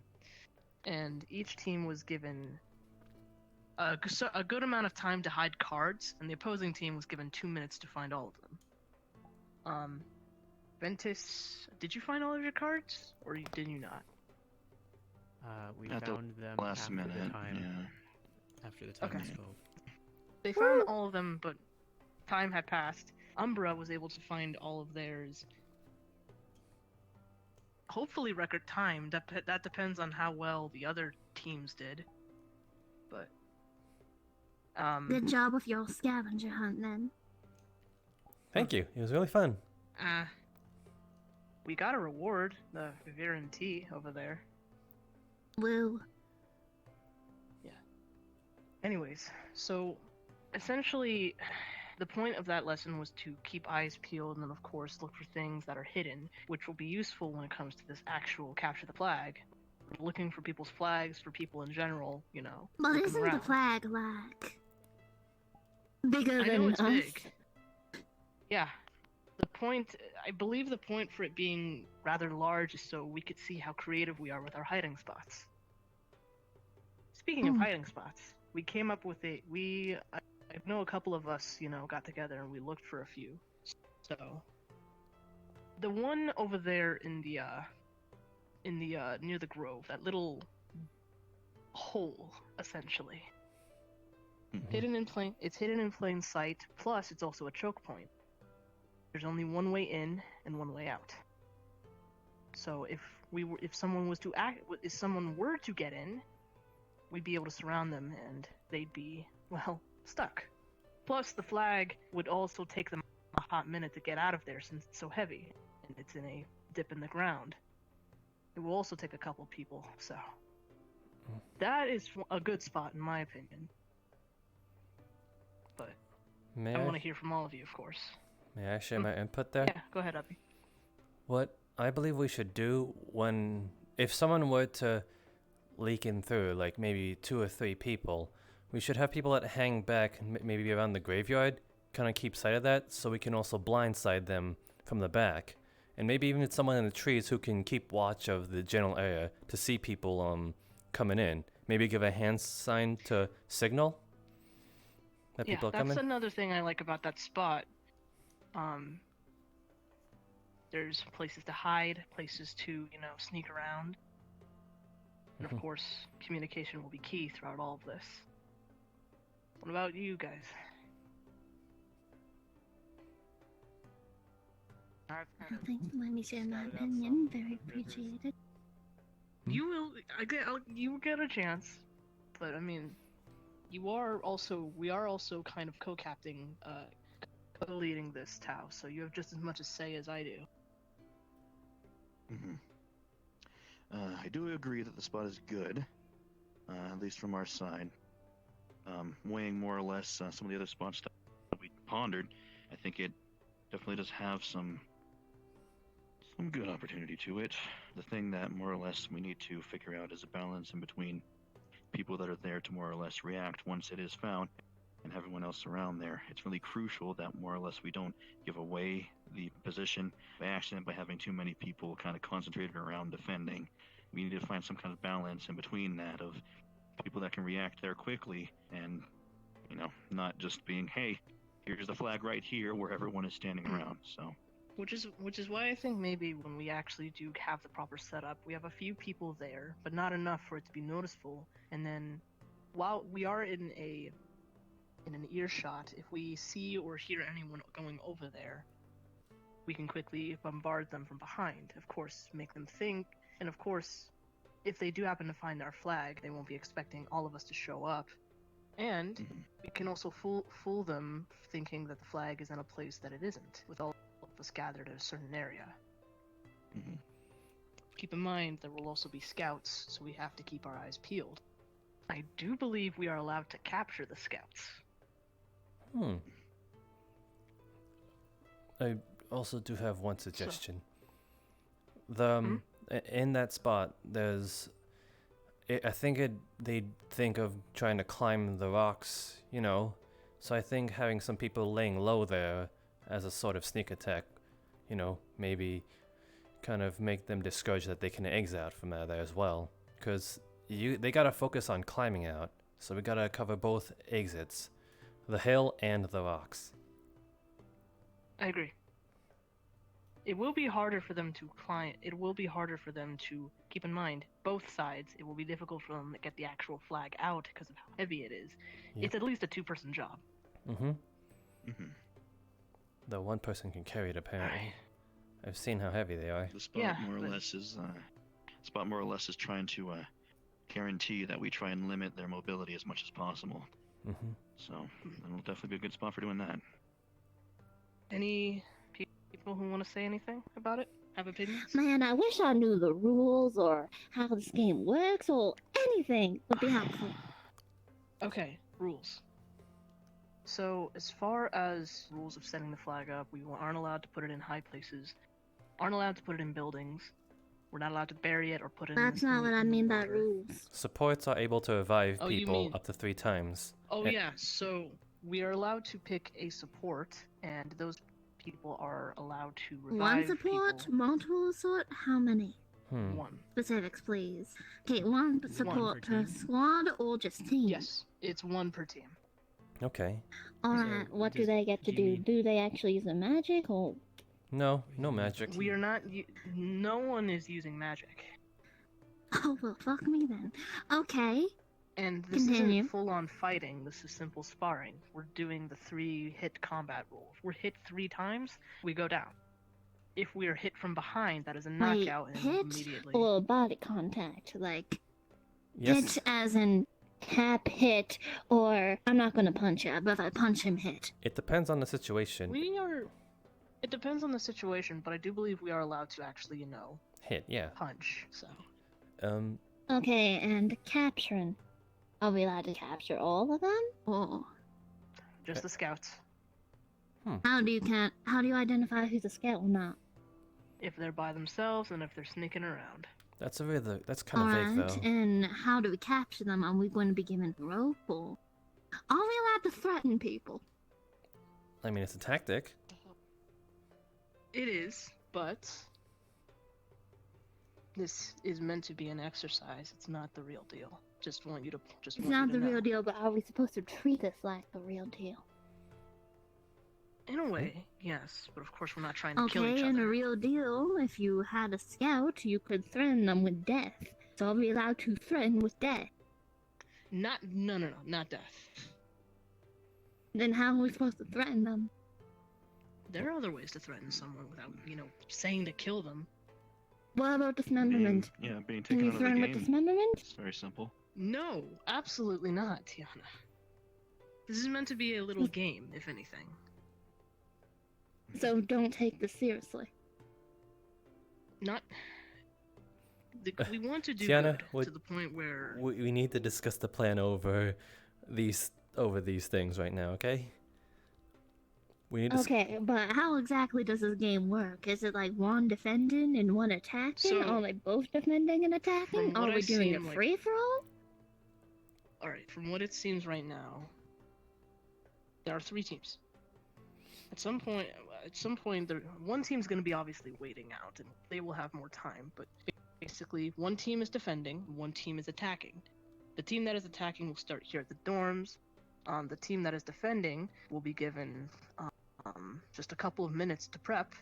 and each team was given a good amount of time to hide cards, and the opposing team was given 2 minutes to find all of them. Ventus, did you find all of your cards, or did you not? We At the found them last after minute, the time. yeah. After the time Okay. was called. They found all of them, but time had passed. Umbra was able to find all of theirs. Hopefully record time. That depends on how well the other teams did. But Good job with your scavenger hunt, then. Thank you. It was really fun. we got a reward, the Viviran tea over there. Woo. Anyways, so essentially the point of that lesson was to keep eyes peeled and of course look for things that are hidden, which will be useful when it comes to this actual capture the flag. We're looking for people's flags, for people in general, But looking isn't around. the flag, like, bigger I than know it's us? big. Yeah. I believe the point for it being rather large is so we could see how creative we are with our hiding spots. Speaking of hiding spots, we came up with I know a couple of us, got together and we looked for a few. So, the one over there in the near the grove, that little hole, essentially. It's hidden in plain sight, plus it's also a choke point. There's only one way in and one way out. So if someone were to get in, we'd be able to surround them and they'd be, stuck. Plus the flag would also take them a hot minute to get out of there since it's so heavy and it's in a dip in the ground. It will also take a couple people, so that is a good spot in my opinion. But I want to hear from all of you, of course. May I share my input there? Yeah, go ahead, Abby. What I believe we should do if someone were to leak in through, like maybe 2 or 3 people, we should have people that hang back, maybe around the graveyard, kind of keep sight of that, so we can also blindside them from the back. And maybe even someone in the trees who can keep watch of the general area to see people coming in. Maybe give a hand sign to signal that people are coming. That's another thing I like about that spot. There's places to hide, places to, sneak around. And of course, communication will be key throughout all of this. What about you guys? Thanks for letting me share my opinion. Very appreciated. You will. You will get a chance, but I mean, we are also kind of co-capting, co-leading this Tau, so you have just as much a say as I do. I do agree that the spot is good, at least from our side. Weighing more or less some of the other spots that we pondered, I think it definitely does have some good opportunity to it. The thing that more or less we need to figure out is a balance in between people that are there to more or less react once it is found and everyone else around there. It's really crucial that more or less we don't give away the position by accident by having too many people kind of concentrated around defending. We need to find some kind of balance in between that of people that can react there quickly and, not just being, hey, here's the flag right here where everyone is standing around. So Which is why I think maybe when we actually do have the proper setup, we have a few people there, but not enough for it to be noticeable. And then, while we are in an earshot, if we see or hear anyone going over there, we can quickly bombard them from behind. Of course, make them think, and of course, if they do happen to find our flag, they won't be expecting all of us to show up. And we can also fool them thinking that the flag is in a place that it isn't, with all of us gathered at a certain area. Keep in mind there will also be scouts, so we have to keep our eyes peeled. I do believe we are allowed to capture the scouts. I also do have one suggestion. In that spot, I think they'd think of trying to climb the rocks, so I think having some people laying low there as a sort of sneak attack, maybe kind of make them discouraged that they can exit out from there as well, because they gotta focus on climbing out, so we gotta cover both exits, the hill and the rocks. I agree. It will be harder for them to climb. It will be harder for them to keep in mind both sides. It will be difficult for them to get the actual flag out because of how heavy it is. Yep. It's at least a two-person job. The one person can carry it apparently. I've seen how heavy they are. The spot more or less is trying to guarantee that we try and limit their mobility as much as possible. So it'll definitely be a good spot for doing that. Any people who want to say anything about it? Have opinions? Man, I wish I knew the rules or how this game works or anything would be helpful. Okay, rules. So, as far as rules of setting the flag up, we aren't allowed to put it in high places, aren't allowed to put it in buildings, we're not allowed to bury it or put it That's not what I mean by rules. Supports are able to revive people up to 3 times. Yeah, so we are allowed to pick a support, and those people are allowed to revive One support, people. multiple support, how many? One. Specifics, please. Okay, one support per squad or just team? Yes, it's one per team. Okay. Alright, what do they get to do? Do they actually use the magic or? No magic. We are not. No one is using magic. Oh, well, fuck me then. Okay. And this Continue. isn't full-on fighting. This is simple sparring. We're doing the 3-hit combat rule. If we're hit 3 times, we go down. If we are hit from behind, that is a knockout and hit immediately. or body contact? Like, Yes. hit as in tap hit, or I'm not gonna punch you, but if I punch him, hit. It depends on the situation. It depends on the situation, but I do believe we are allowed to actually, Hit, yeah. punch. So. Okay, and capturing. Are we allowed to capture all of them? Or Just the scouts. how do you identify who's a scout or not? If they're by themselves and if they're sneaking around. That's kind of vague Alright, though. and how do we capture them? Are we going to be given rope or are we allowed to threaten people? I mean, it's a tactic. It is, but this is meant to be an exercise. It's not the real deal. Just want you to It's not the real deal, but are we supposed to treat this like the real deal? In a way, yes, but of course we're not trying to kill each Okay, in other. a real deal, if you had a scout, you could threaten them with death. So are we allowed to threaten with death? No, not death. Then how are we supposed to threaten them? There are other ways to threaten someone without, saying to kill them. What about dismemberment? Being Can taken you out of the threaten game. with dismemberment? It's very simple. No, absolutely not, Tiana. This is meant to be a little game, if anything. So don't take this seriously. Not. We want to do Tiana, good to the point where. we need to discuss the plan over these things right now, okay? We need to. Okay, but how exactly does this game work? Is it like one defending and one attacking? Are they both defending and attacking? Are we doing a free for all? Alright, from what it seems right now, there are 3 teams. At some point, one team's going to be obviously waiting out, and they will have more time. But basically, one team is defending, one team is attacking. The team that is attacking will start here at the dorms. The team that is defending will be given just a couple of minutes to prep,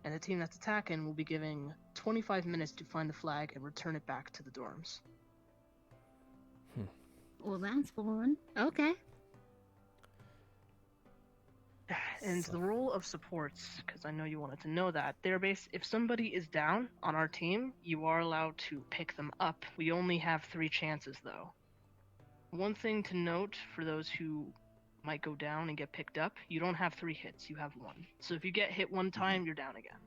and the team that's attacking will be given 25 minutes to find the flag and return it back to the dorms. Well, that's fun. Okay. And the role of supports, because I know you wanted to know that, if somebody is down on our team, you are allowed to pick them up. We only have 3 chances, though. One thing to note for those who might go down and get picked up, you don't have 3 hits, you have 1. So if you get hit 1 time, you're down again.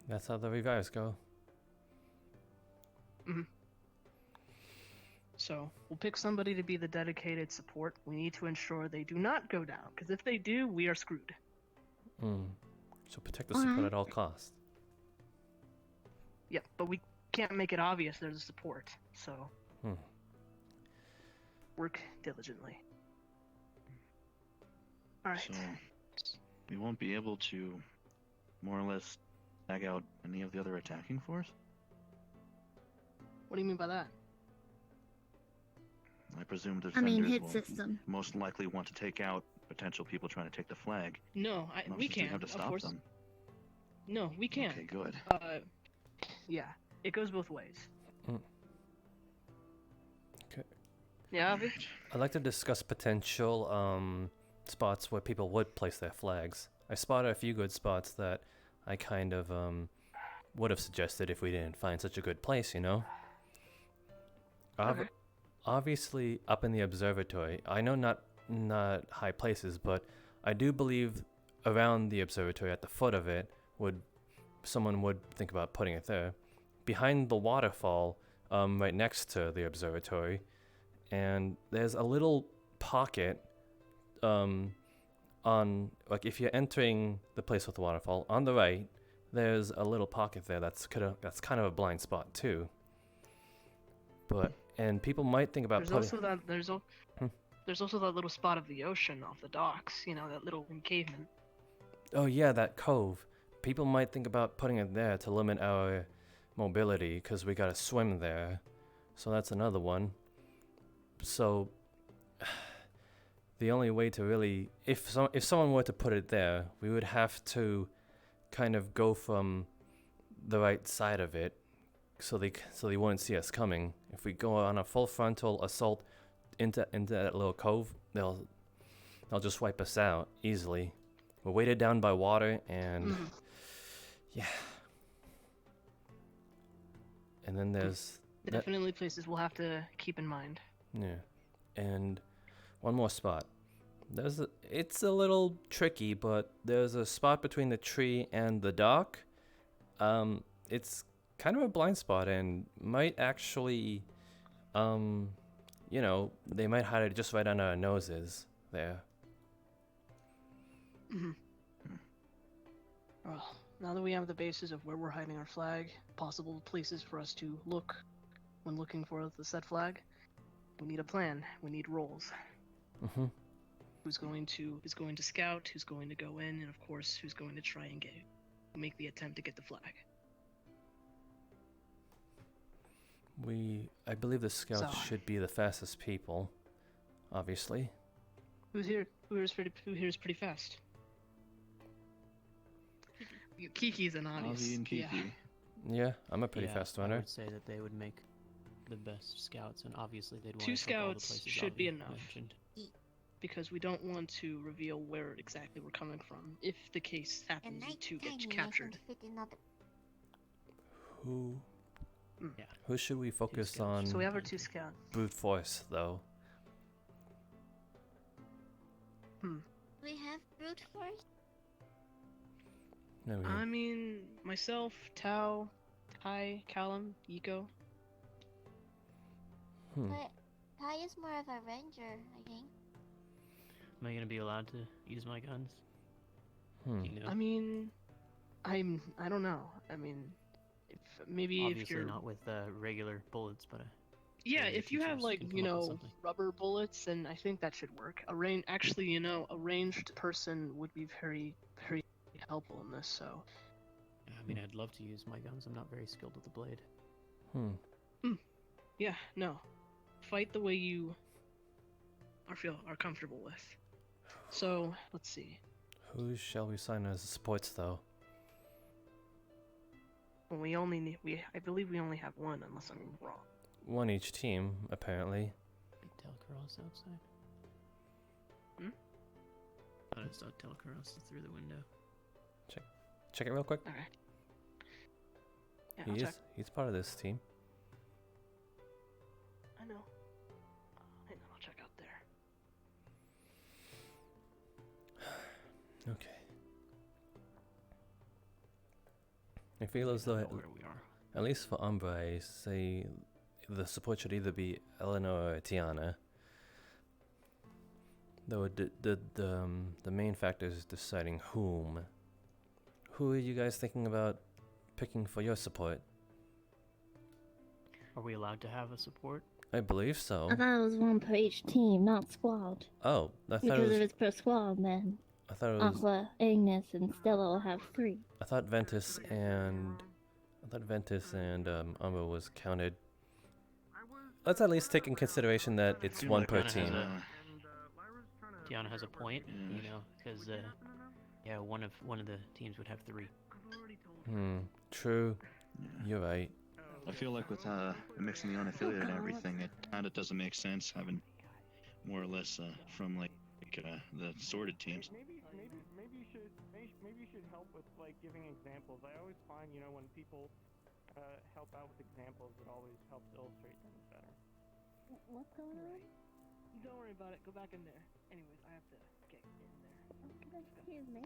That's how the revives go. Mm-hmm. So, we'll pick somebody to be the dedicated support. We need to ensure they do not go down, because if they do, we are screwed. So protect the support at all costs. Yep, but we can't make it obvious there's a support, so work diligently. Alright. So, we won't be able to more or less tag out any of the other attacking force? What do you mean by that? I presume the I mean, defenders hit will system. most likely want to take out potential people trying to take the flag. No, we Since we can, have to of stop course. them. No, we can. Okay, good. Yeah, it goes both ways. Okay. Yeah, Avi? I'd like to discuss potential spots where people would place their flags. I spotted a few good spots that I kind of would have suggested if we didn't find such a good place, you know? Okay. Obviously, up in the observatory, I know not high places, but I do believe around the observatory, at the foot of it, someone would think about putting it there. Behind the waterfall, right next to the observatory, and there's a little pocket, if you're entering the place with the waterfall, on the right, there's a little pocket there that's kind of a blind spot too. And people might think about there's also that little spot of the ocean off the docks, you know, that little encavement. Oh yeah, that cove. People might think about putting it there to limit our mobility, because we gotta swim there. So that's another one. So the only way to really, if someone were to put it there, we would have to kind of go from the right side of it, so they wouldn't see us coming. If we go on a full frontal assault into that little cove, they'll just wipe us out easily. We're weighted down by water, and yeah. And then there's definitely places we'll have to keep in mind. Yeah, and one more spot. It's a little tricky, but there's a spot between the tree and the dock. It's kind of a blind spot and might actually, they might hide it just right under our noses there. Well, now that we have the basis of where we're hiding our flag, possible places for us to look when looking for the said flag, we need a plan. We need roles. Who's going to scout? Who's going to go in? And of course, who's going to try and make the attempt to get the flag? I believe the scouts should be the fastest people, obviously. Who here is pretty fast? Kiki's an obvious. Avi and Kiki. Yeah, I'm a pretty fast runner. I would say that they would make the best scouts, and obviously they'd want 2 to take all the scouts places should be Avi enough. mentioned. Because we don't want to reveal where exactly we're coming from if the case happens to get captured. Who? Yeah. Who should we focus on? So we have our 2 scouts. Brute force, though. We have brute force? No, I mean, myself, Tao, Ty, Callum, Yiko. But Ty is more of a ranger, I think. Am I gonna be allowed to use my guns? Hmm. You know? I mean, I don't know. I mean, maybe Obviously if you're not with regular bullets, but yeah, maybe the if you have teachers like can come up with something. rubber bullets, then I think that should work. Actually, a ranged person would be very very helpful in this. So I mean, I'd love to use my guns. I'm not very skilled with the blade. yeah, no, fight the way you are comfortable with. So let's see. Who shall we sign as supports, though? Well, I believe we only have one, unless I'm wrong. One each team, apparently. Telcaros outside. I just saw Telcaros through the window. Check it real quick. Okay. Yeah, I'll check. He's part of this team. I know. I'll check out there. Okay. I feel as though, where we are. at least for Umbra, I say the support should either be Eleanor or Tiana. Though the main factor is deciding whom. Who are you guys thinking about picking for your support? Are we allowed to have a support? I believe so. I thought it was one per each team, not squad. Oh, I thought Because it was. if it's per squad, then I thought it was. Aqua, Ignis, and Stella will have 3. I thought Ventus and Umbra was counted. Let's at least take in consideration that it's one per team. Tiana has a point, you know, because yeah, one of the teams would have 3. True. You're right. I feel like with mixing the unaffiliated and everything, it kind of doesn't make sense having more or less from like the sorted teams. Maybe you should help with like giving examples. I always find when people help out with examples, it always helps illustrate things better. What's going on? Don't worry about it. Go back in there. Anyways, I have to get in there. Excuse me.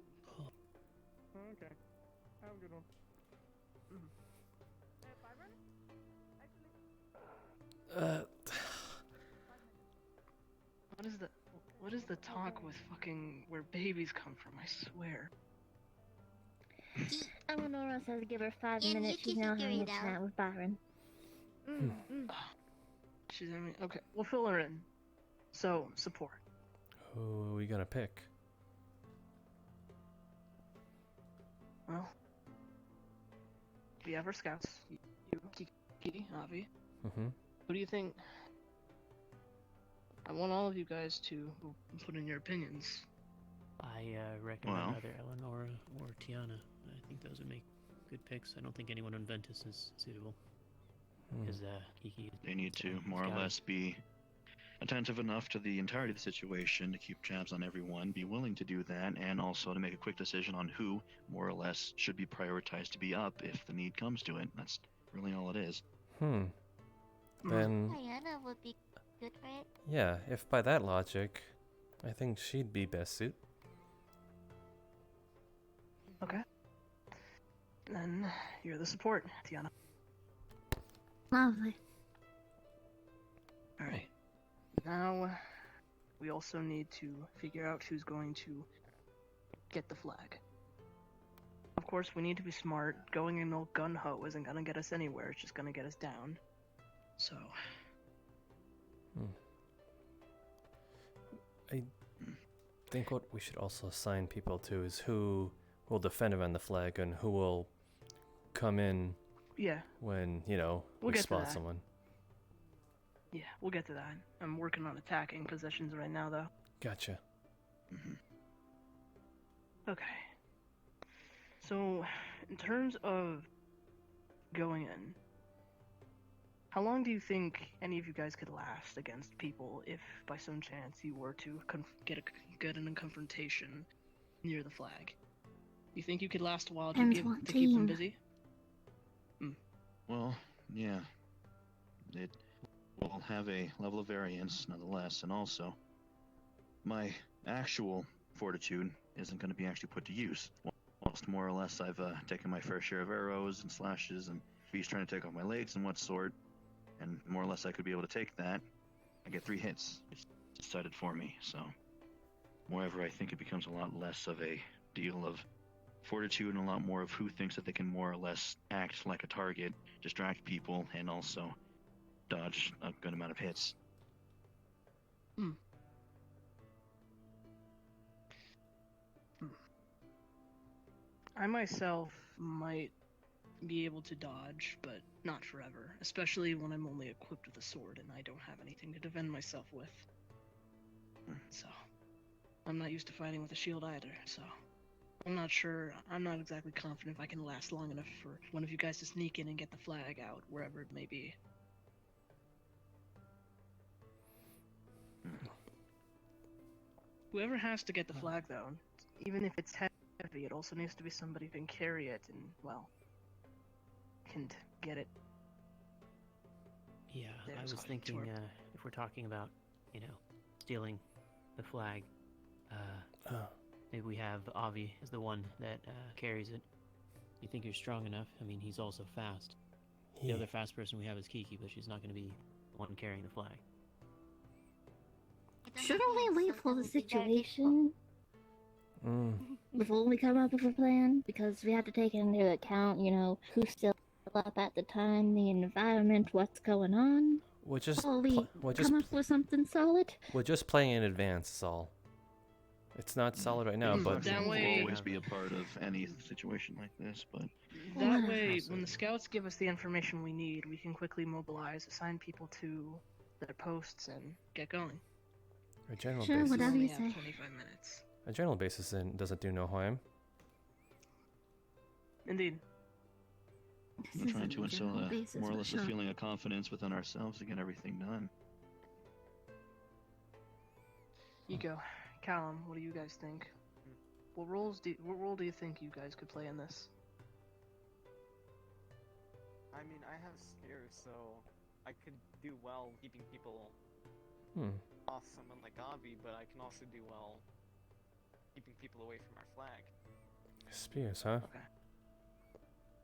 Okay. Have a good one. What is the talk with fucking where babies come from? I swear. Eleonora says give her 5 And minutes. you She's can now figure hanging it out. tonight with Byron. She's okay. We'll fill her in. So support. Who are we gonna pick? Well, we have our scouts. You, Kiki, Avi. Who do you think? I want all of you guys to put in your opinions. I recommend either Eleanor or Tiana. I think those would make good picks. I don't think anyone on Ventus is suitable. Because Kiki. They need to more or less be attentive enough to the entirety of the situation to keep tabs on everyone, be willing to do that, and also to make a quick decision on who, more or less, should be prioritized to be up if the need comes to it. That's really all it is. Then, Diana would be good for it. yeah, if by that logic, I think she'd be best suit. Okay. Then you're the support, Tiana. Lovely. Alright. Now, we also need to figure out who's going to get the flag. Of course, we need to be smart. Going in all gun-ho isn't gonna get us anywhere, it's just gonna get us down. So... I think what we should also assign people to is who will defend around the flag and who will come in when, We'll we get to spot that. someone. Yeah, we'll get to that. I'm working on attacking positions right now, though. Gotcha. Okay. So, in terms of going in, how long do you think any of you guys could last against people if, by some chance, you were to get in a confrontation near the flag? You think you could last a while to Depends keep what them team. busy? Well, yeah. It will have a level of variance nonetheless, and also, my actual fortitude isn't going to be actually put to use. Whilst more or less I've taken my fair share of arrows and slashes and beasts trying to take off my legs and what sort, and more or less I could be able to take that. I get 3 hits. It's decided for me, so moreover, I think it becomes a lot less of a deal of fortitude and a lot more of who thinks that they can more or less act like a target, distract people, and also dodge a good amount of hits. I myself might be able to dodge, but not forever, especially when I'm only equipped with a sword and I don't have anything to defend myself with. So, I'm not used to fighting with a shield either, so I'm not sure, I'm not exactly confident if I can last long enough for one of you guys to sneak in and get the flag out, wherever it may be. Whoever has to get the flag, though, even if it's heavy, it also needs to be somebody who can carry it and, well, can get it. Yeah, There, I was sorry, thinking, twerp. if we're talking about, stealing the flag, maybe we have Avi as the one that carries it. You think you're strong enough? I mean, he's also fast. The other fast person we have is Kiki, but she's not going to be the one carrying the flag. Shouldn't we wait for the situation before we come up with a plan? Because we have to take into account, who's still up at the time, the environment, what's going on. We're just Before we come up with something solid. We're just playing in advance, is all. It's not solid right now, but That will way, always be a part of any situation like this, but that way, when the scouts give us the information we need, we can quickly mobilize, assign people to their posts, and get going. a general Sure, basis. whatever We you only say. have 25 minutes. A general basis doesn't do no harm. Indeed. we're trying to instill more or less a feeling of confidence within ourselves to get everything done. Ego, Callum, what do you guys think? What role do you think you guys could play in this? I mean, I have spears, so I could do well keeping people off someone like Avi, but I can also do well keeping people away from our flag. Spears, huh? Okay.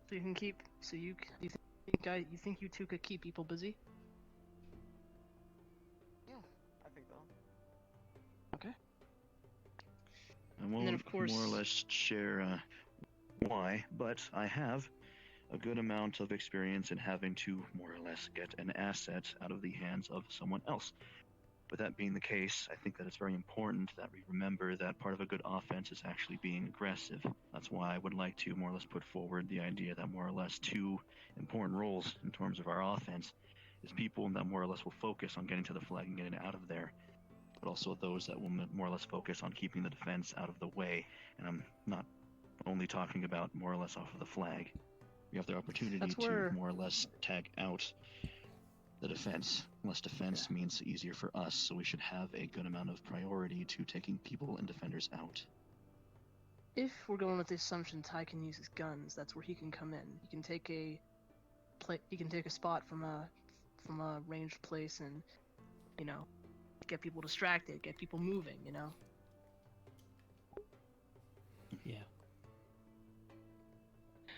So you can keep. So you think you two could keep people busy? Yeah, I think so. Okay. I won't then, of course- more or less share why, but I have a good amount of experience in having to more or less get an asset out of the hands of someone else. With that being the case, I think that it's very important that we remember that part of a good offense is actually being aggressive. That's why I would like to more or less put forward the idea that more or less 2 important roles in terms of our offense is people that more or less will focus on getting to the flag and getting it out of there, but also those that will more or less focus on keeping the defense out of the way. And I'm not only talking about more or less off of the flag. We have the opportunity to more or less tag out the defense. Less defense means easier for us, so we should have a good amount of priority to taking people and defenders out. If we're going with the assumption Ty can use his guns, that's where he can come in. He can take a spot from a ranged place and, get people distracted, get people moving, Yeah.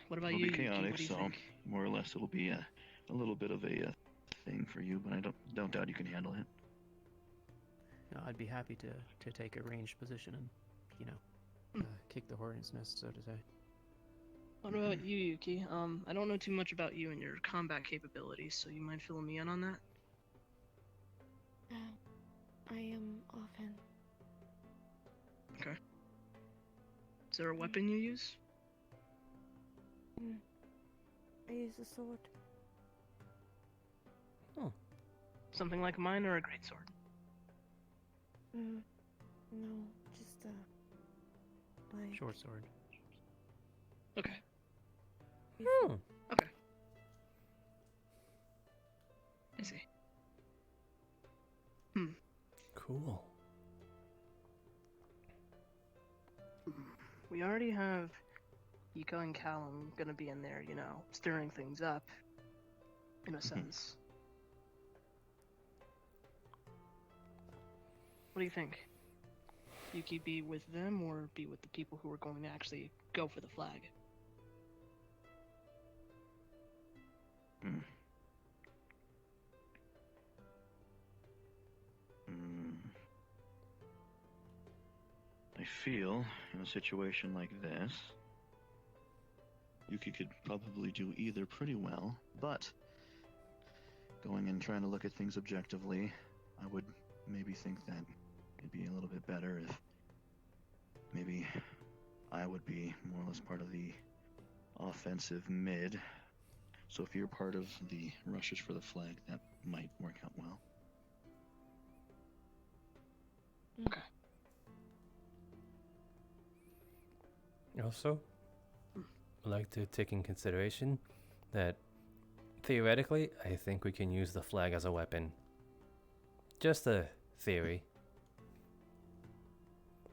What about It'll you? be Yuki? chaotic, What do you so think? more or less it'll be a little bit of a thing for you, but I don't doubt you can handle it. No, I'd be happy to take a ranged position and, kick the hornet's nest, so to say. What about you, Yuki? I don't know too much about you and your combat capabilities, so you mind filling me in on that? I am offhand. Okay. Is there a weapon you use? I use a sword. Something like mine or a greatsword? No, just like Short sword. Okay. Hmm. Okay. I see. Cool. We already have Iko and Callum gonna be in there, stirring things up. in a sense. What do you think? Yuki be with them or be with the people who are going to actually go for the flag? I feel, in a situation like this, Yuki could probably do either pretty well, but going and trying to look at things objectively, I would maybe think that it'd be a little bit better if maybe I would be more or less part of the offensive mid. So if you're part of the rushes for the flag, that might work out well. Okay. Also, I'd like to take in consideration that theoretically, I think we can use the flag as a weapon. Just a theory.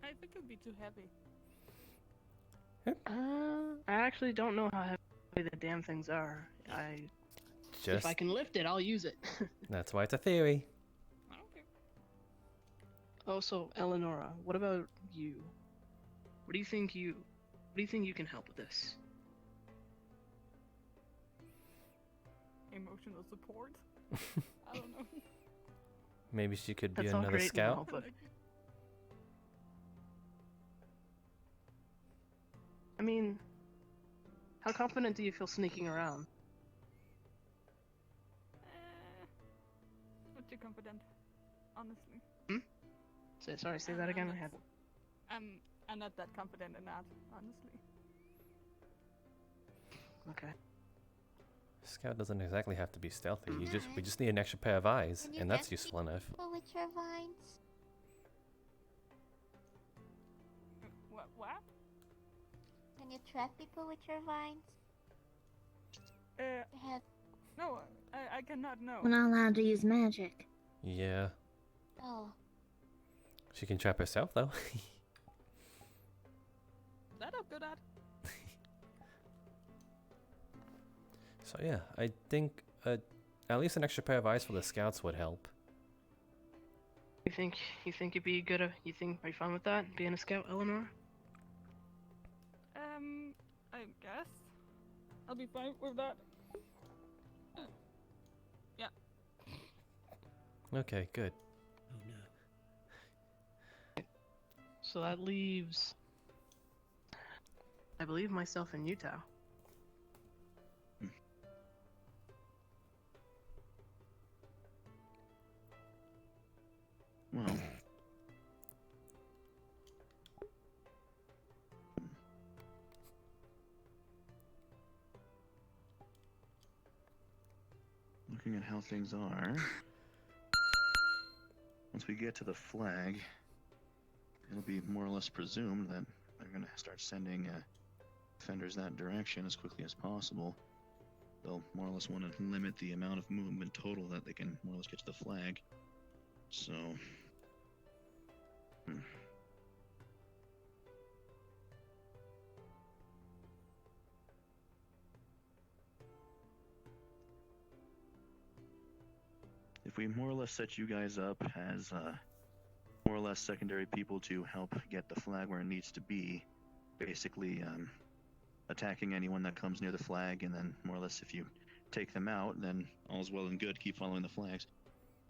I think it'd be too heavy. I actually don't know how heavy the damn things are. If I can lift it, I'll use it. That's why it's a theory. Also, Eleonora, what about you? What do you think you can help with this? Emotional support? I don't know. Maybe she could be That's all another great scout. now, but I mean, how confident do you feel sneaking around? Not too confident, honestly. Say that again. I had. I'm not that confident in that, honestly. Okay. Scout doesn't exactly have to be stealthy. We just need an extra pair of eyes, Can you and that's get useful enough. people with your vines? What? Can you trap people with your vines? No, I cannot know. We're not allowed to use magic. Yeah. Oh. She can trap herself, though. That I'm good at. So yeah, I think at least an extra pair of eyes for the scouts would help. You think you'd be good? Are you fine with that? Being a scout, Eleanor? I guess I'll be fine with that. Yeah. Okay, good. So that leaves, I believe, myself and Utah. Well, looking at how things are, once we get to the flag, it'll be more or less presumed that they're going to start sending defenders that direction as quickly as possible. They'll more or less want to limit the amount of movement total that they can more or less get to the flag. So... if we more or less set you guys up as more or less secondary people to help get the flag where it needs to be, basically attacking anyone that comes near the flag, and then more or less if you take them out, then all's well and good, keep following the flags.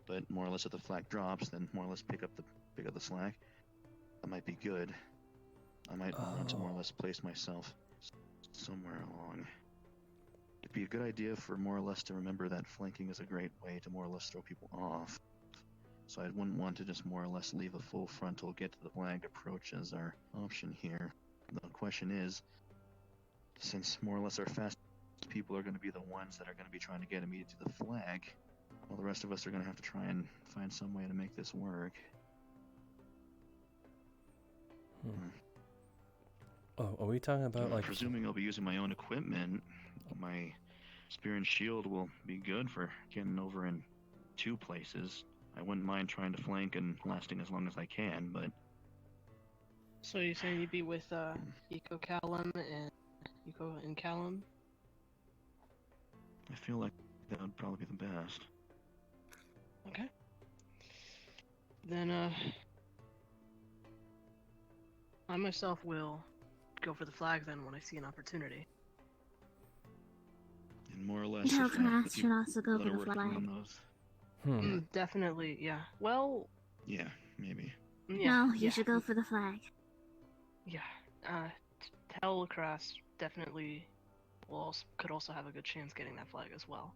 But more or less if the flag drops, then more or less pick up the slack. That might be good. I might want to more or less place myself somewhere along. It'd be a good idea for more or less to remember that flanking is a great way to more or less throw people off. So I wouldn't want to just more or less leave a full frontal get to the flag approach as our option here. The question is, since more or less our fast people are going to be the ones that are going to be trying to get immediately to the flag, well, the rest of us are going to have to try and find some way to make this work. Oh, are we talking about like... Presuming I'll be using my own equipment, my spear and shield will be good for getting over in 2 places. I wouldn't mind trying to flank and lasting as long as I can, but... So you're saying you'd be with Eco Callum and Eco and Callum? I feel like that would probably be the best. Okay. Then, I myself will go for the flag then when I see an opportunity. And more or less, Tell if Class you should also go let for her the work on flag. those. Definitely, yeah. Well, Yeah, maybe. yeah. No, you should go for the flag. Yeah. Tell Crass definitely could also have a good chance getting that flag as well.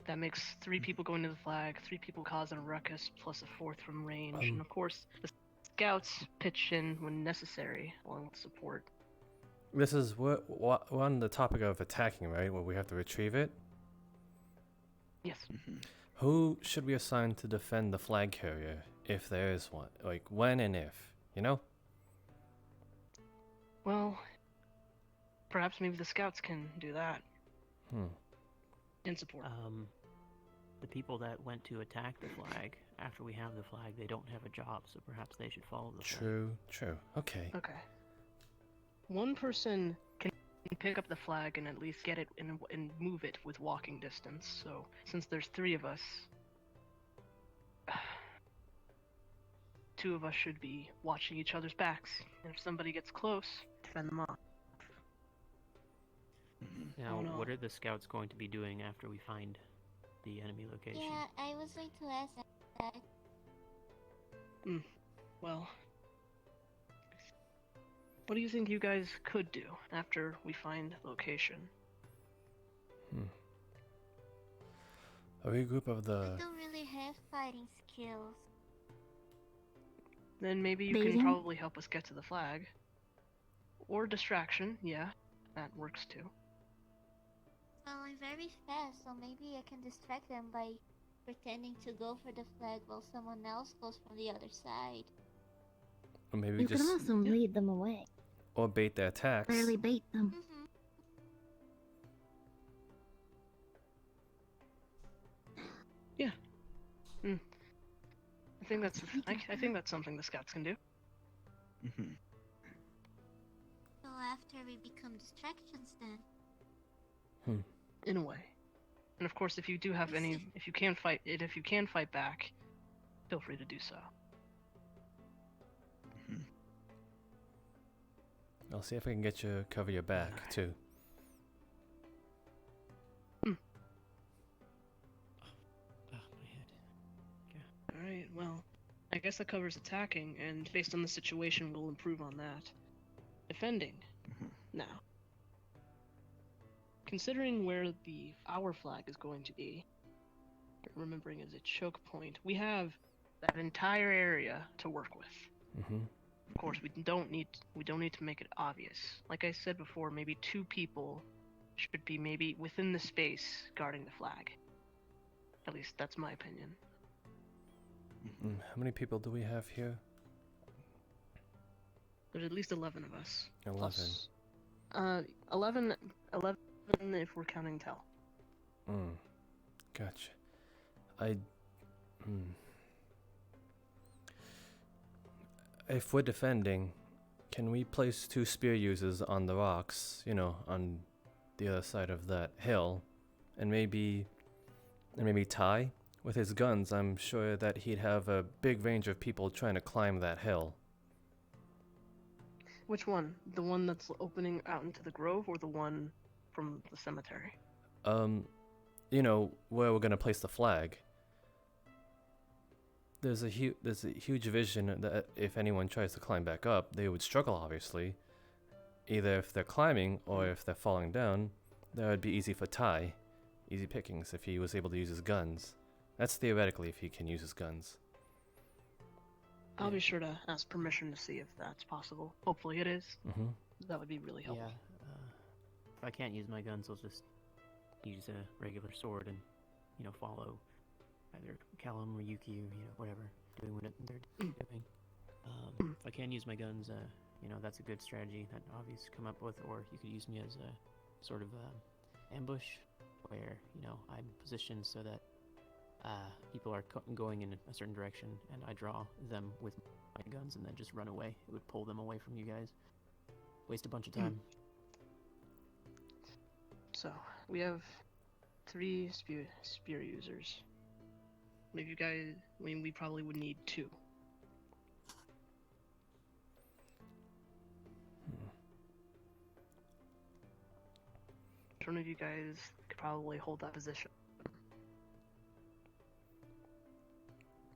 That makes 3 people going to the flag, 3 people causing a ruckus, plus a 4th from range, and of course the scouts pitch in when necessary, along with support. This is we're on the topic of attacking, right? Where we have to retrieve it. Yes. Who should we assign to defend the flag carrier, if there is one? Like, when and if, you know? Well, perhaps maybe the scouts can do that. In support. The people that went to attack the flag, after we have the flag, they don't have a job, so perhaps they should follow the flag. True. Okay. Okay. One person can pick up the flag and at least get it and move it with walking distance. So since there's 3 of us, 2 of us should be watching each other's backs. And if somebody gets close, defend them off. Now, what are the scouts going to be doing after we find the enemy location? Yeah, I was going to ask that. Well, what do you think you guys could do after we find location? A regroup of the... I don't really have fighting skills. Then maybe you can probably help us get to the flag. Or distraction, yeah, that works too. Well, I'm very fast, so maybe I can distract them by pretending to go for the flag while someone else goes from the other side. Or maybe You just... can also lead them away. Or bait their attacks. Barely bait them. Yeah. I think that's something the scouts can do. So after we become distractions then? In a way. And of course, if you do have if you can fight back, feel free to do so. I'll see if I can get you cover your back too. Alright, well, I guess that covers attacking, and based on the situation, we'll improve on that. Defending. Now. Considering where our flag is going to be, remembering as a choke point, we have that entire area to work with. Of course, we don't need to make it obvious. Like I said before, maybe 2 people should be maybe within the space guarding the flag. At least that's my opinion. How many people do we have here? There's at least 11 of us. 11. Plus, 11 if we're counting Tell. Gotcha. If we're defending, can we place 2 spear users on the rocks, you know, on the other side of that hill, and maybe Ty? With his guns, I'm sure that he'd have a big range of people trying to climb that hill. Which one? The one that's opening out into the grove, or the one from the cemetery? You know, where we're gonna place the flag. There's a huge vision that if anyone tries to climb back up, they would struggle, obviously. Either if they're climbing or if they're falling down, that would be easy for Ty. Easy pickings if he was able to use his guns. That's theoretically if he can use his guns. I'll be sure to ask permission to see if that's possible. Hopefully it is. That would be really helpful. Yeah. If I can't use my guns, I'll just use a regular sword and, you know, follow either Callum or Yuki, or, you know, whatever, doing what they're doing. If I can use my guns, you know, that's a good strategy that Avi's come up with, or you could use me as a sort of ambush, where, you know, I'm positioned so that people are going in a certain direction, and I draw them with my guns and then just run away. It would pull them away from you guys. Waste a bunch of time. So, we have 3 spear users. If you guys, I mean, we probably would need 2. Which one of you guys could probably hold that position?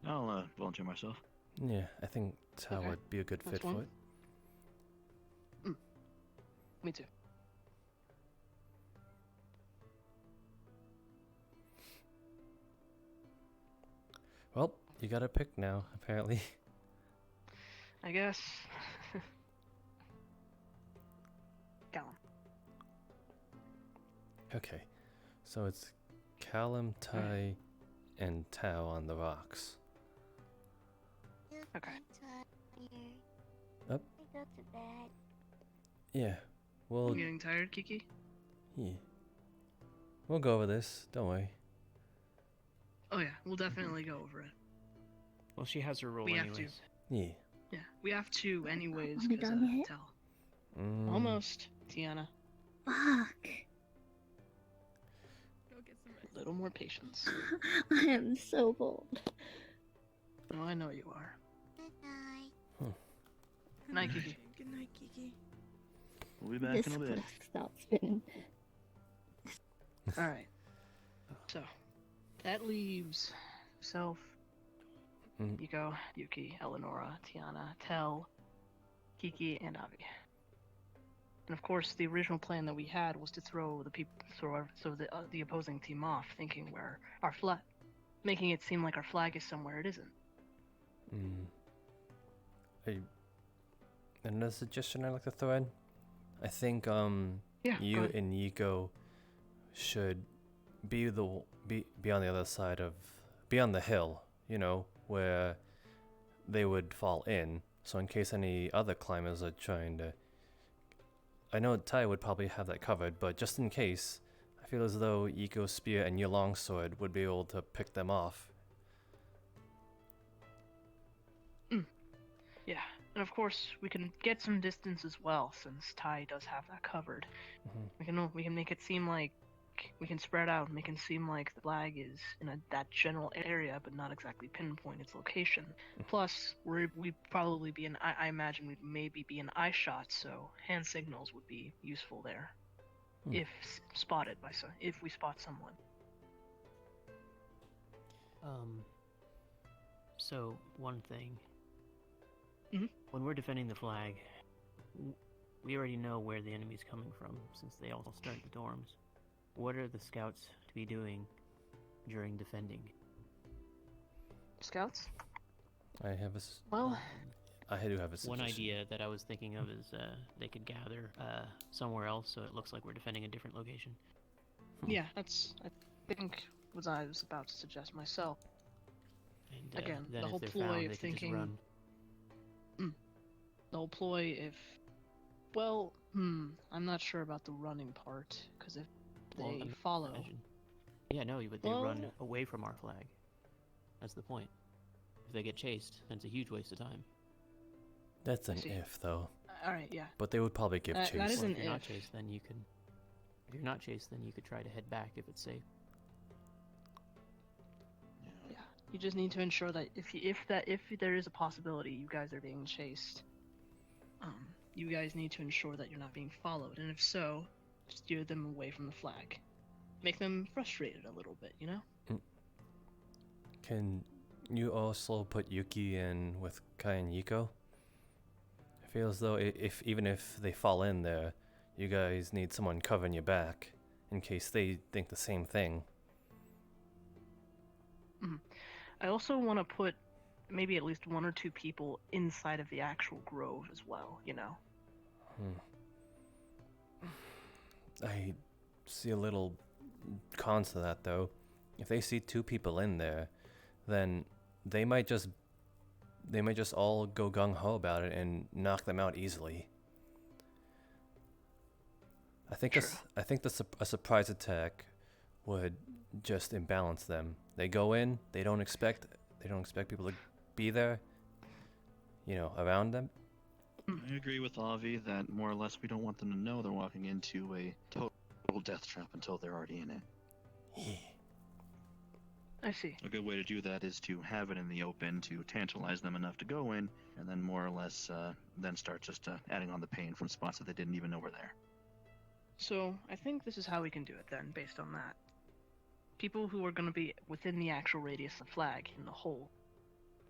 I'll volunteer myself. Yeah, I think Tao Okay, would be a good that's fit for one. it. Me too. Well, you got to pick now, apparently. I guess. Callum. Okay, so it's Callum, Tai, and Tao on the rocks. Okay. Up. I go to bed. Yeah, we'll. You getting tired, Kiki? Yeah. We'll go over this. Don't worry. Oh yeah, we'll definitely go over it. Well, she has her role We have anyways. Yeah. Yeah, we have to anyways. Are we 'cause, done yet? Tell. Almost. Tiana. Fuck. A little more patience. I am so bold. Oh, I know you are. Good night. Good night, Kiki. Good night, Kiki. We'll be back This in a bit. cliff stopped spinning. Alright. So, that leaves yourself, Yiko, Yuki, Eleonora, Tiana, Tel, Kiki, and Avi. And of course, the original plan that we had was to throw the opposing team off, thinking where our flag, making it seem like our flag is somewhere it isn't. Another suggestion I'd like to throw in. I think Yeah, go you ahead. and Yiko should be on the other side of on the hill, you know, where they would fall in. So in case any other climbers are trying to, I know Tai would probably have that covered, but just in case, I feel as though Yiko's spear and your longsword would be able to pick them off. Yeah, and of course we can get some distance as well, since Tai does have that covered. We can make it seem like we can spread out, make it seem like the flag is in that general area, but not exactly pinpoint its location. Plus, we'd probably be I imagine we'd maybe be an eye shot, so hand signals would be useful there, if spotted by if we spot someone. So one thing. When we're defending the flag, we already know where the enemy's coming from, since they all start the dorms. What are the scouts to be doing during defending? Scouts? I do have a One suggestion. idea that I was thinking of is they could gather somewhere else, so it looks like we're defending a different location. Yeah, that's I think what I was about to suggest myself. And, Again, then the if whole they're ploy found, of they can just thinking. run. The whole ploy, if. Well, I'm not sure about the running part, because if they follow. Yeah, no, but they Well- run away from our flag. That's the point. If they get chased, then it's a huge waste of time. That's an see. if, though. Alright, yeah. But they would probably give chase. that is Well, an if you're not if. chased, then you can. If you're not chased, then you could try to head back if it's safe. Yeah, you just need to ensure that if there is a possibility you guys are being chased, you guys need to ensure that you're not being followed, and if so, steer them away from the flag. Make them frustrated a little bit, you know? Can you also put Yuki in with Kai and Yiko? I feel as though even if they fall in there, you guys need someone covering your back in case they think the same thing. I also want to put maybe at least 1 or 2 people inside of the actual grove as well, you know? I see a little cons to that, though. If they see 2 people in there, then they might just all go gung-ho about it and knock them out easily. I think a surprise attack would just imbalance them. They go in, they don't expect people to be there, you know, around them. I agree with Avi that more or less we don't want them to know they're walking into a total death trap until they're already in it. I see. A good way to do that is to have it in the open to tantalize them enough to go in, and then more or less then start just adding on the pain from spots that they didn't even know were there. So, I think this is how we can do it then, based on that. People who are going to be within the actual radius of the flag, in the hole.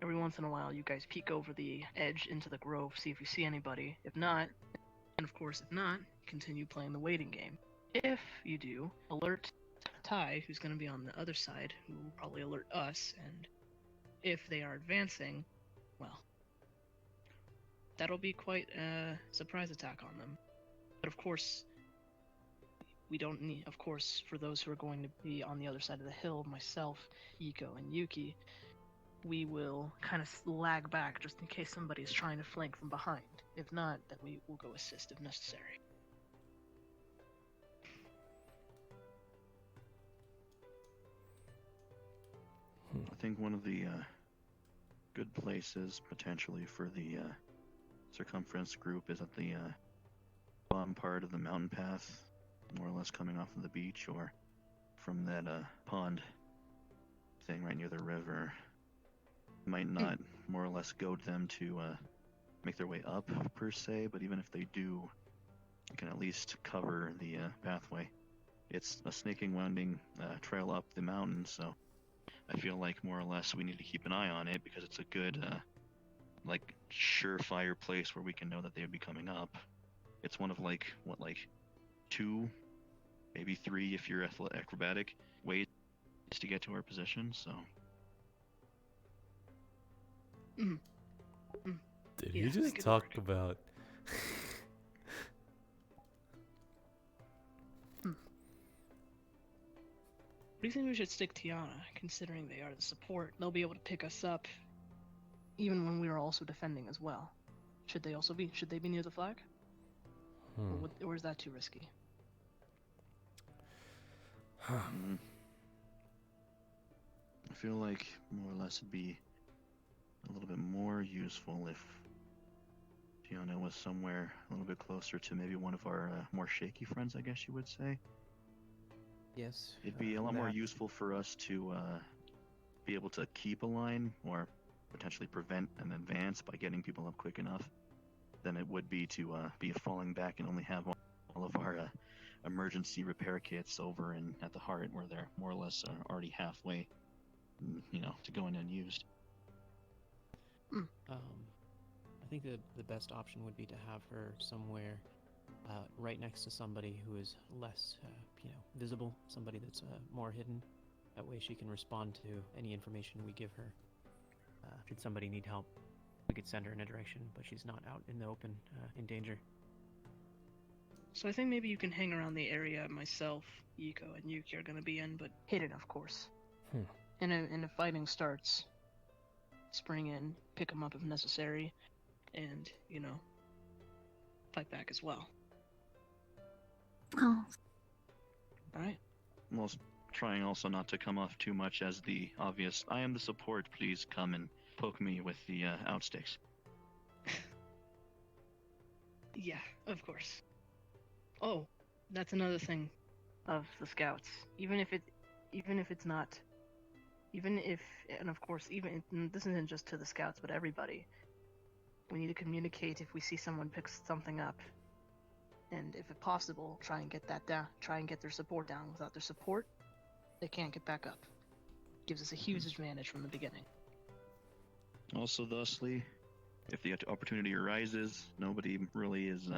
Every once in a while, you guys peek over the edge into the grove, see if you see anybody. If not, and of course if not, continue playing the waiting game. If you do, alert Ty, who's going to be on the other side, who will probably alert us, and if they are advancing, well, that'll be quite a surprise attack on them. But of course, we don't need, of course, for those who are going to be on the other side of the hill, myself, Iko, and Yuki, we will kind of lag back just in case somebody is trying to flank from behind. If not, then we will go assist if necessary. I think one of the good places potentially for the circumference group is at the bottom part of the mountain path, more or less coming off of the beach, or from that pond thing right near the river. Might not more or less goad them to make their way up per se, but even if they do, you can at least cover the pathway. It's a snaking, winding trail up the mountain, so I feel like more or less we need to keep an eye on it because it's a good, like, surefire place where we can know that they would be coming up. It's one of like 2, maybe 3 if you're acrobatic ways to get to our position. So. Did he just talk about? Do you think we should stick Tiana, considering they are the support? They'll be able to pick us up, even when we are also defending as well. Should they be near the flag? Or is that too risky? I feel like more or less it'd be a little bit more useful if Tiana was somewhere a little bit closer to maybe one of our more shaky friends, I guess you would say. Yes. It'd be a lot more useful for us to be able to keep a line or potentially prevent an advance by getting people up quick enough than it would be to be falling back and only have all of our emergency repair kits over and at the heart where they're more or less already halfway, to going unused. I think the best option would be to have her somewhere right next to somebody who is less, visible, somebody that's more hidden. That way she can respond to any information we give her. Should somebody need help, we could send her in a direction, but she's not out in the open, in danger. So I think maybe you can hang around the area myself, Iko, and Yuki are going to be in, but hidden, of course. And if fighting starts, spring in, pick them up if necessary, and, fight back as well. Oh. Alright. Well, trying also not to come off too much as the obvious, I am the support, please come and poke me with the outsticks. Yeah, of course. Oh, that's another thing of the scouts. Even if this isn't just to the scouts, but everybody. We need to communicate if we see someone pick something up. And if possible, try and get that down. Try and get their support down. Without their support, they can't get back up. Gives us a huge advantage from the beginning. Also, thusly, if the opportunity arises, nobody really is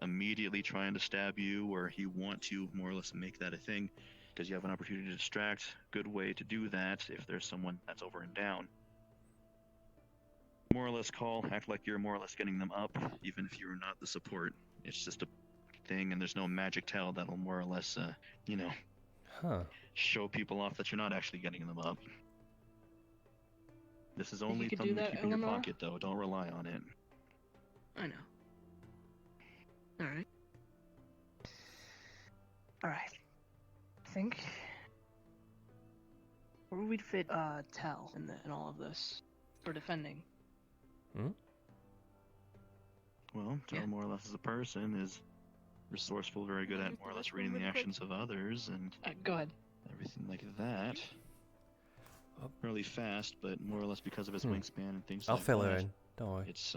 immediately trying to stab you, or you want to more or less make that a thing, because you have an opportunity to distract. Good way to do that if there's someone that's over and down. More or less act like you're more or less getting them up, even if you're not the support. It's just a thing, and there's no magic tell that'll more or less, show people off that you're not actually getting them up. This is only something to keep in your pocket, though. Don't rely on it. I know. Alright. I think where would we fit Tell in all of this for defending? Well, Tell more or less as a person is resourceful, very good at more or less reading the actions of others, and go ahead. everything like that. Fairly fast, but more or less because of his wingspan and things I'll like fill that. her in. Don't worry. It's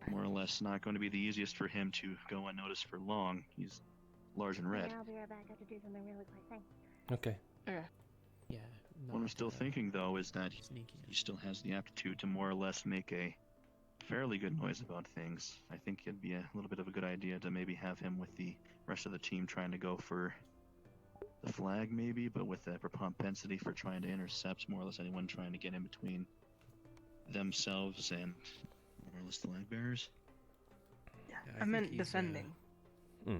more or less not going to be the easiest for him to go unnoticed for long. He's large and red. Yeah, I'll be right back. I have to do something really quick. Thanks. Okay. Yeah. What I'm still thinking, though, is that he still has the aptitude to more or less make a fairly good noise about things. I think it'd be a little bit of a good idea to maybe have him with the rest of the team trying to go for the flag, maybe, but with a propensity for trying to intercept more or less anyone trying to get in between themselves and more or less the flag bearers. Yeah, I meant defending.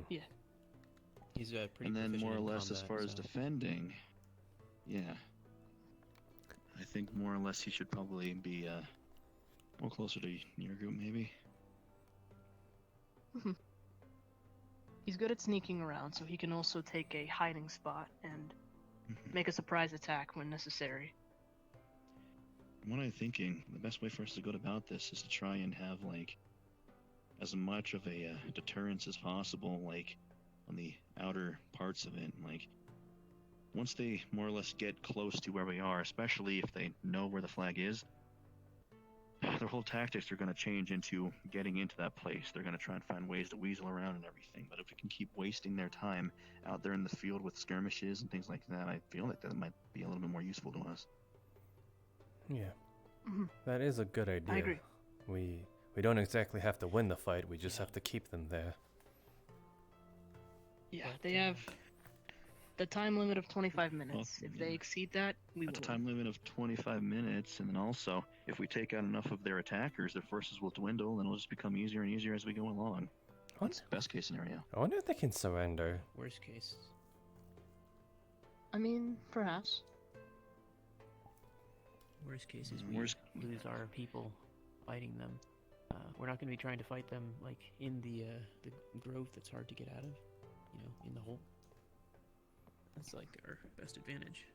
Yeah. He's pretty And then proficient more or in less as combat, far as so- defending, yeah. I think more or less he should probably be more closer to your group, maybe. He's good at sneaking around, so he can also take a hiding spot and make a surprise attack when necessary. What I'm thinking, the best way for us to go about this is to try and have, like, as much of a deterrence as possible, like, on the outer parts of it. Like, once they more or less get close to where we are, especially if they know where the flag is, their whole tactics are going to change into getting into that place. They're going to try and find ways to weasel around and everything. But if we can keep wasting their time out there in the field with skirmishes and things like that, I feel like that might be a little bit more useful to us. Yeah. That is a good idea. I agree. We don't exactly have to win the fight, we just have to keep them there. Yeah, they have the time limit of 25 minutes. If they exceed that, we will. At a time limit of 25 minutes, and then also, if we take out enough of their attackers, their forces will dwindle, and it'll just become easier and easier as we go along. That's best case scenario. I wonder if they can surrender. Worst case. I mean, perhaps. Worst case is we lose our people fighting them. We're not going to be trying to fight them like in the grove that's hard to get out of, you know, in the hole. That's like our best advantage.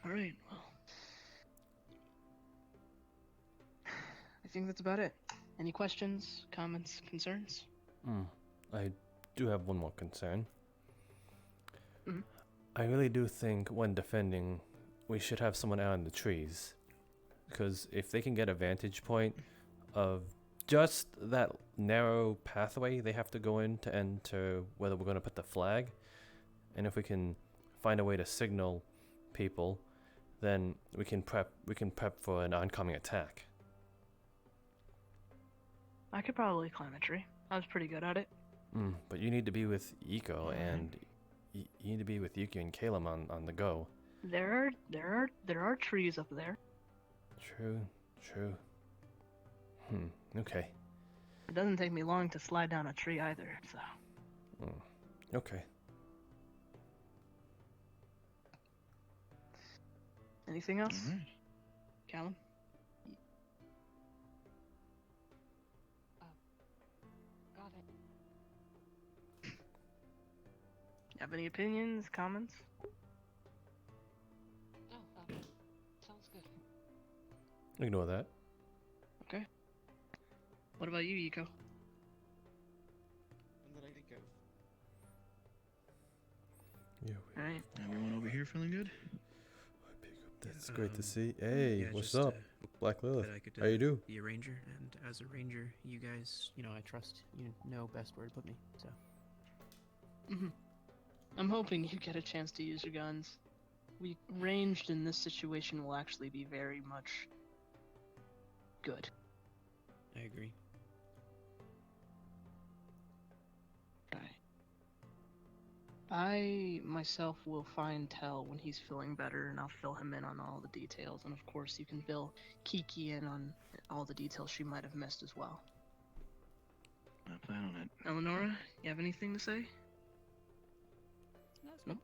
All right. Well, I think that's about it. Any questions, comments, concerns? I do have one more concern. I really do think when defending, we should have someone out in the trees. Because if they can get a vantage point of just that narrow pathway they have to go in to enter whether we're going to put the flag, and if we can find a way to signal people, then we can prep for an oncoming attack. I could probably climb a tree. I was pretty good at it. But you need to be with Iko, and you need to be with Yuki and Caleb on the go. There are trees up there. True. Okay. It doesn't take me long to slide down a tree either, so. Okay. Anything else? Callum? Got it. You have any opinions, comments? No, sounds good. Ignore that. Okay. What about you, Iko? One that I think of. Yeah. Alright. Everyone over here feeling good? That's great to see. Hey, what's up? Black Lilith. That I could, How you do? Be a ranger, and as a ranger, you guys, you know, I trust you know best where to put me. So. I'm hoping you get a chance to use your guns. We ranged in this situation will actually be very much good. I agree. I myself will find Tell when he's feeling better, and I'll fill him in on all the details. And of course, you can fill Kiki in on all the details she might have missed as well. I plan on it. Eleonora, you have anything to say? Nope.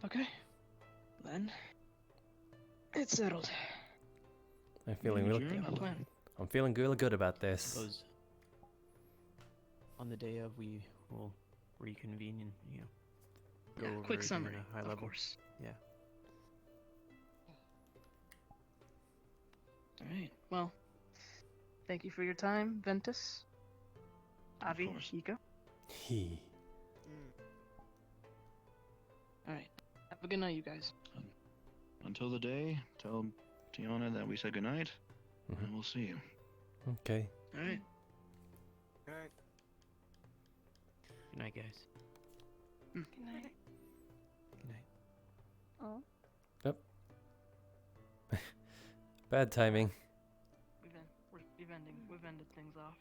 Okay. Then it's settled. I'm feeling really good about this. Suppose on the day of, we will reconvene and, you know, go over quick it summary, at a high of level. course. Yeah. Alright, well, thank you for your time, Ventus. Avi, Hiko. He. Alright, have a good night, you guys. Until the day, tell Tiana that we said goodnight, and we'll see you. Okay. Alright. Alright. Good night, guys. Good night. Good night. Oh. Yep. Bad timing. We've ended things off.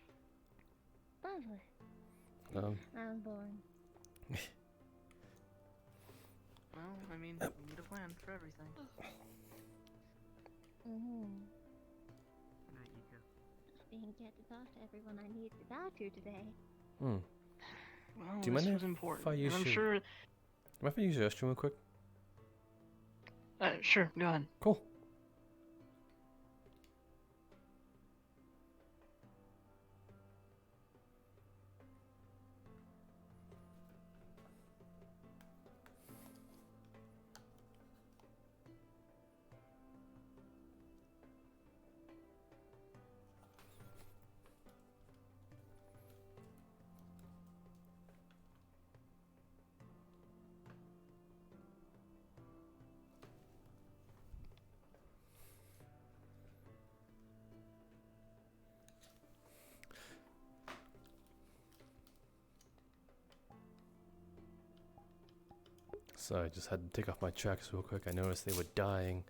Lovely. I'm boring. Well, I mean, we need a plan for everything. Mm-hmm. Good night, Ika. Just didn't get to talk to everyone I need to talk to today. Hmm. Well, Do you this mind was if important. I use and I'm your... sure... Mind if I use your restroom real quick? Sure, go ahead. Cool. Sorry, I just had to take off my tracks real quick. I noticed they were dying.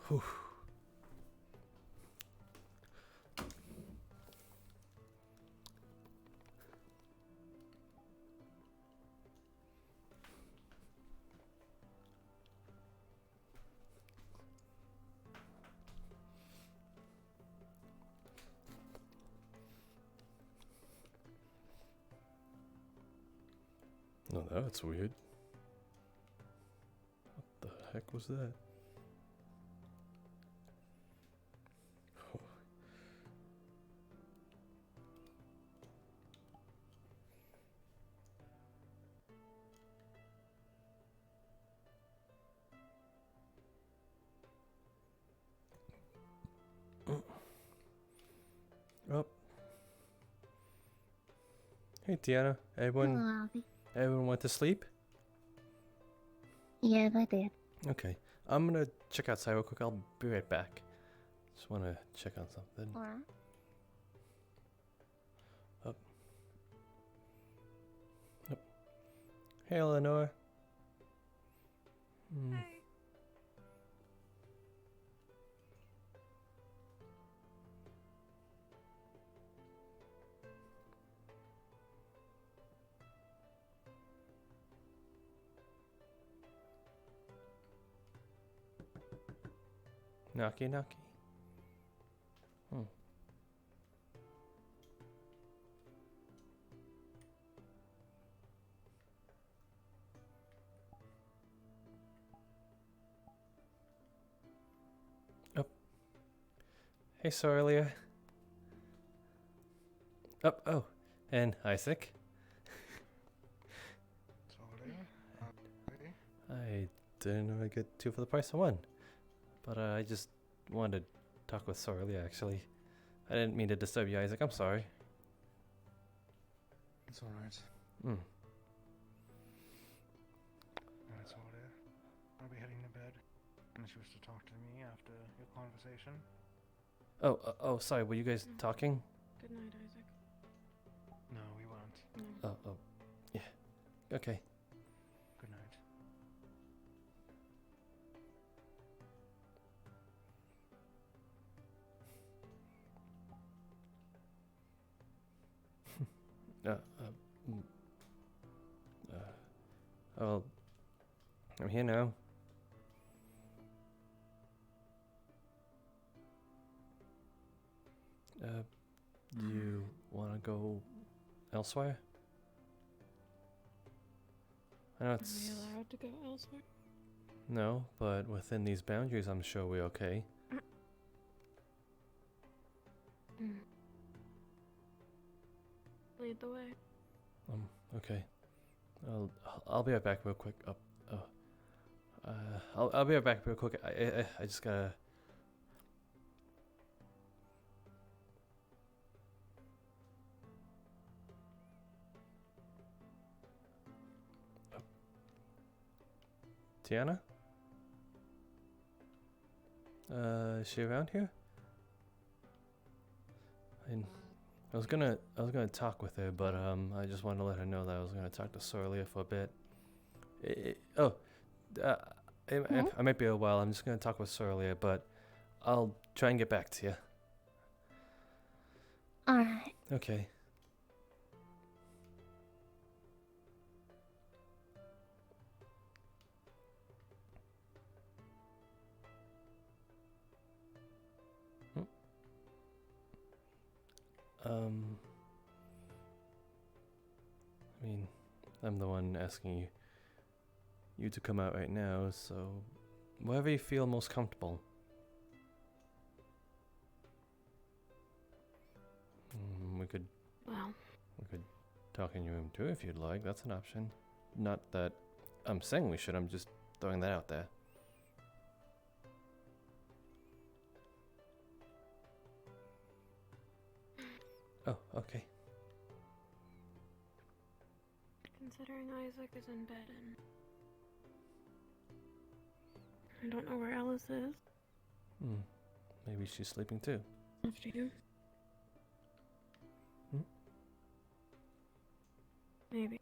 Whew. Oh, that's weird. What the heck was that? Oh. Hey, Tiana. Hello, Abby. Everyone went to sleep? Yeah, I did. Okay. I'm gonna check outside real quick. I'll be right back. Just wanna check on something. Alright. Up. Up. Hey, Eleanor. Hmm. Knocky, knocky. Hmm. Up. Hey, Sorelia. Up. Oh, and Isaac. I didn't know I'd get two for the price of one. But I just wanted to talk with Sorelia, actually. I didn't mean to disturb you, Isaac. I'm sorry. It's alright. Hmm. That's all there. I'll be heading to bed. Unless you wish to talk to me after your conversation. Oh, sorry. Were you guys talking? Good night, Isaac. No, we weren't. Oh. Yeah. Okay. Good night. Well, I'm here now. You want to go elsewhere? I know it's... Are we allowed to go elsewhere? No, but within these boundaries, I'm sure we're okay. Lead the way. Okay. I'll be right back real quick. I'll be right back real quick. I just gotta. Tiana? Is she around here? I was gonna talk with her, but I just wanted to let her know that I was gonna talk to Sorlia for a bit. I might be a while. I'm just gonna talk with Sorlia, but I'll try and get back to you. Alright. Okay. I mean, I'm the one asking you to come out right now, so wherever you feel most comfortable. We could talk in your room too if you'd like. That's an option. Not that I'm saying we should, I'm just throwing that out there. Oh, okay. Considering Isaac is in bed and I don't know where Alice is. Maybe she's sleeping too. After you. Maybe.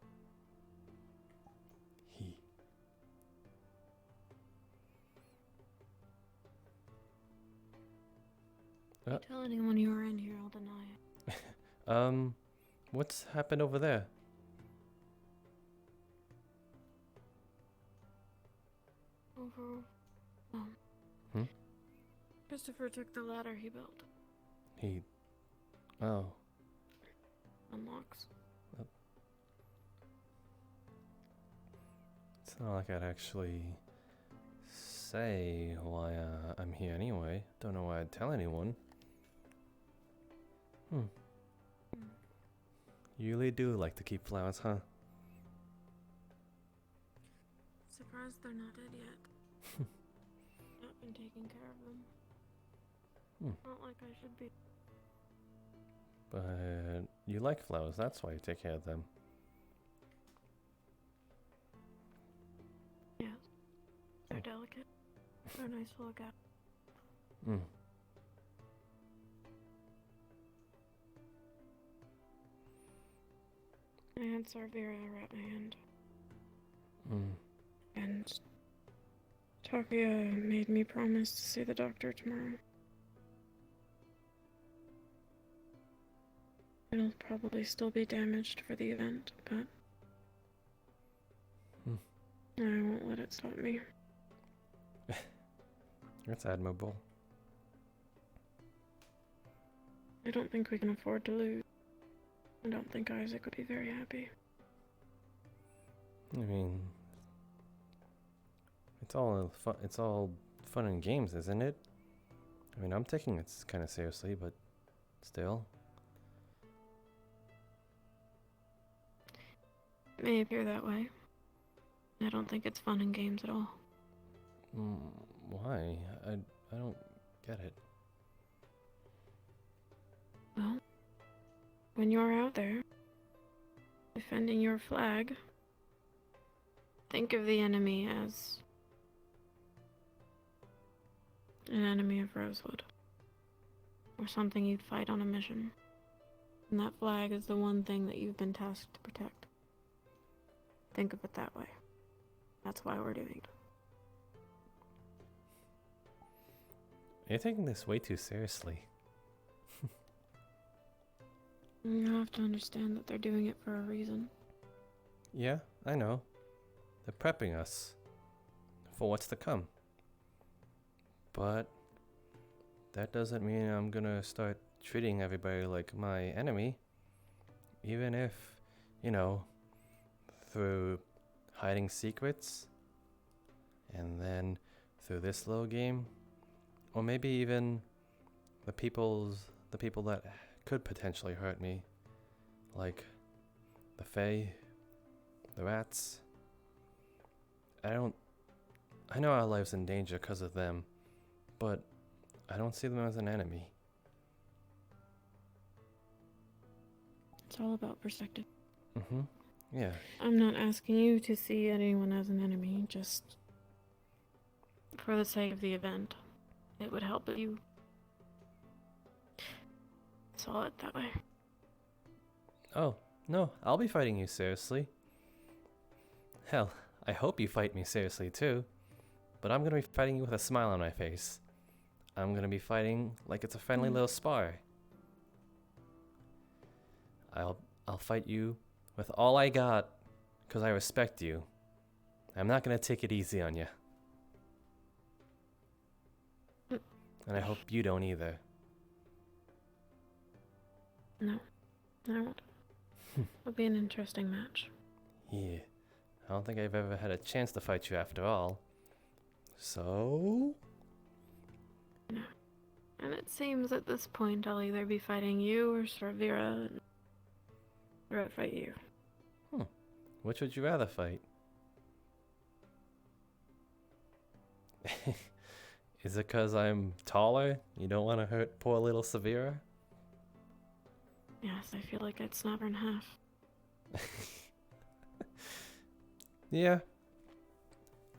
If you tell anyone you were in here, I'll deny it. What's happened over there? Christopher took the ladder he built. Oh. Unlocks. It's not like I'd actually say why I'm here anyway. Don't know why I'd tell anyone. You really do like to keep flowers, huh? Surprised they're not dead yet. I've been taking care of them. Not like I should be. But you like flowers, that's why you take care of them. Yes. They're delicate. They're nice to look at. I had Sarvira wrap my hand. And Takia made me promise to see the doctor tomorrow. It'll probably still be damaged for the event, but I won't let it stop me. That's admirable. I don't think we can afford to lose. I don't think Isaac would be very happy. I mean, it's all fun and games, isn't it? I mean, I'm taking it kind of seriously, but still. It may appear that way. I don't think it's fun and games at all. Why? I don't get it. Well, when you're out there, defending your flag, think of the enemy as an enemy of Rosewood. Or something you'd fight on a mission. And that flag is the one thing that you've been tasked to protect. Think of it that way. That's why we're doing it. You're taking this way too seriously. You have to understand that they're doing it for a reason. Yeah, I know. They're prepping us for what's to come. But that doesn't mean I'm gonna start treating everybody like my enemy. Even if, through hiding secrets, and then through this little game, or maybe even the people that could potentially hurt me, like the Fae the rats. I know our life's in danger because of them, but I don't see them as an enemy. It's all about perspective. Mm-hmm. Yeah. I'm not asking you to see anyone as an enemy, just for the sake of the event. It would help if you saw it that way. Oh, no, I'll be fighting you seriously. Hell, I hope you fight me seriously too. But I'm gonna be fighting you with a smile on my face. I'm gonna be fighting like it's a friendly little spar. I'll fight you with all I got, 'cause I respect you. I'm not gonna take it easy on you. And I hope you don't either. No, I won't. It'll be an interesting match. Yeah, I don't think I've ever had a chance to fight you after all. So? No. And it seems at this point I'll either be fighting you or Servira, or I'd fight you. Which would you rather fight? Is it 'cause I'm taller? You don't want to hurt poor little Severa? Yes, I feel like I'd snap her in half. Yeah.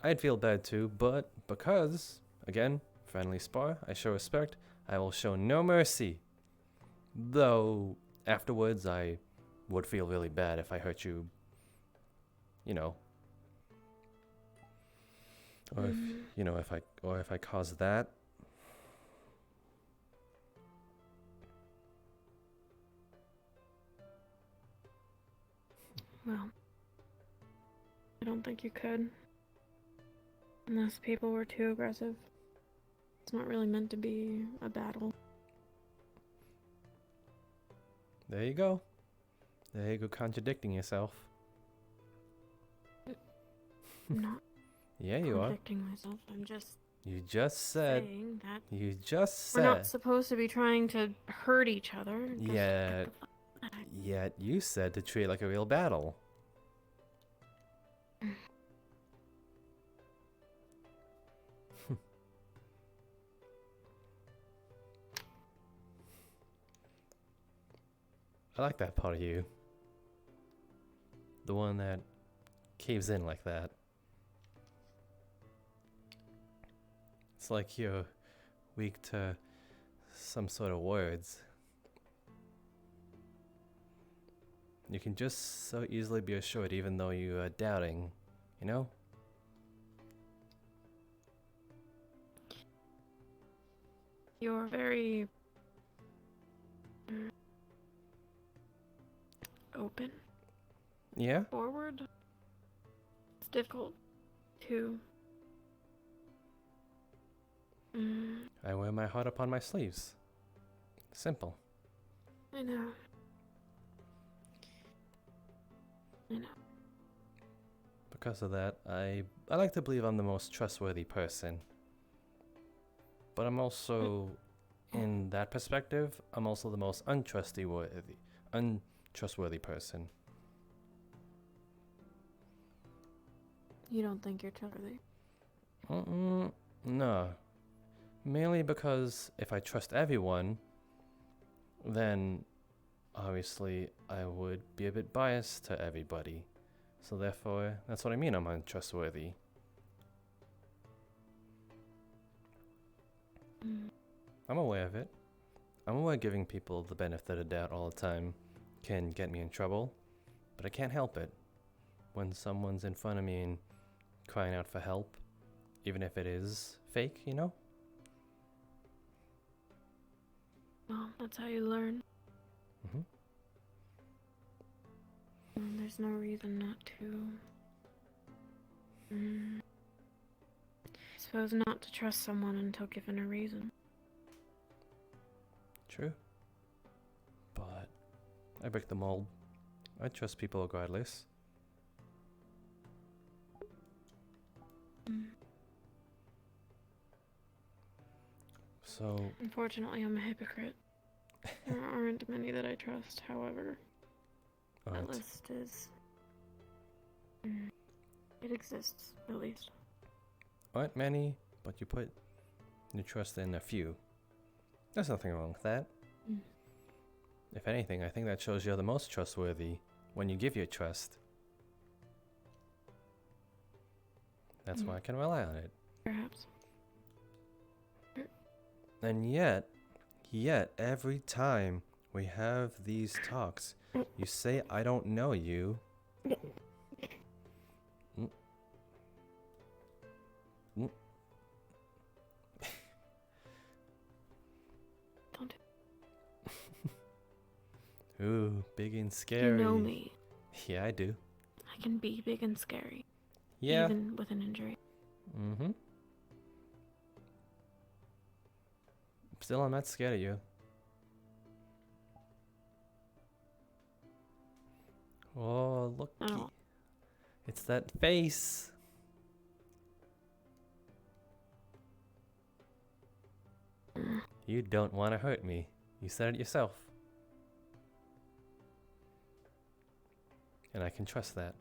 I'd feel bad too, but because, again, friendly spar, I show respect, I will show no mercy. Though, afterwards, I would feel really bad if I hurt you, you know. Or if, you know, if I cause that. Well, I don't think you could. Unless people were too aggressive. It's not really meant to be a battle. There you go. There you go, contradicting yourself. I'm not Yeah, you are. contradicting myself. I'm just You just said. saying that You just said. we're not supposed to be trying to hurt each other. Just Yet you said to treat it like a real battle. I like that part of you. The one that caves in like that. It's like you're weak to some sort of words. You can just so easily be assured even though you are doubting, you know? You're very open. Yeah? Forward. It's difficult to. I wear my heart upon my sleeves. Simple. I know. I know. Because of that, I like to believe I'm the most trustworthy person. But I'm also, in that perspective, I'm also the most untrustworthy person. You don't think you're trustworthy? No. Mainly because if I trust everyone, then obviously I would be a bit biased to everybody. So therefore, that's what I mean, I'm untrustworthy. I'm aware of it. I'm aware giving people the benefit of the doubt all the time can get me in trouble, but I can't help it. When someone's in front of me and crying out for help, even if it is fake, you know? Well, that's how you learn. There's no reason not to. I suppose not to trust someone until given a reason. True. But I break the mold. I trust people regardless. So... Unfortunately, I'm a hypocrite. There aren't many that I trust, however. That list is It exists, at least. Aren't many, but you put your trust in a few. There's nothing wrong with that. Mm. If anything, I think that shows you're the most trustworthy when you give your trust. That's why I can rely on it. Perhaps. And yet, every time we have these talks, you say I don't know you. Don't. Ooh, big and scary. You know me. Yeah, I do. I can be big and scary. Yeah. Even with an injury. Mm-hmm. Still, I'm not scared of you. Oh, look. Oh. It's that face. You don't want to hurt me. You said it yourself. And I can trust that.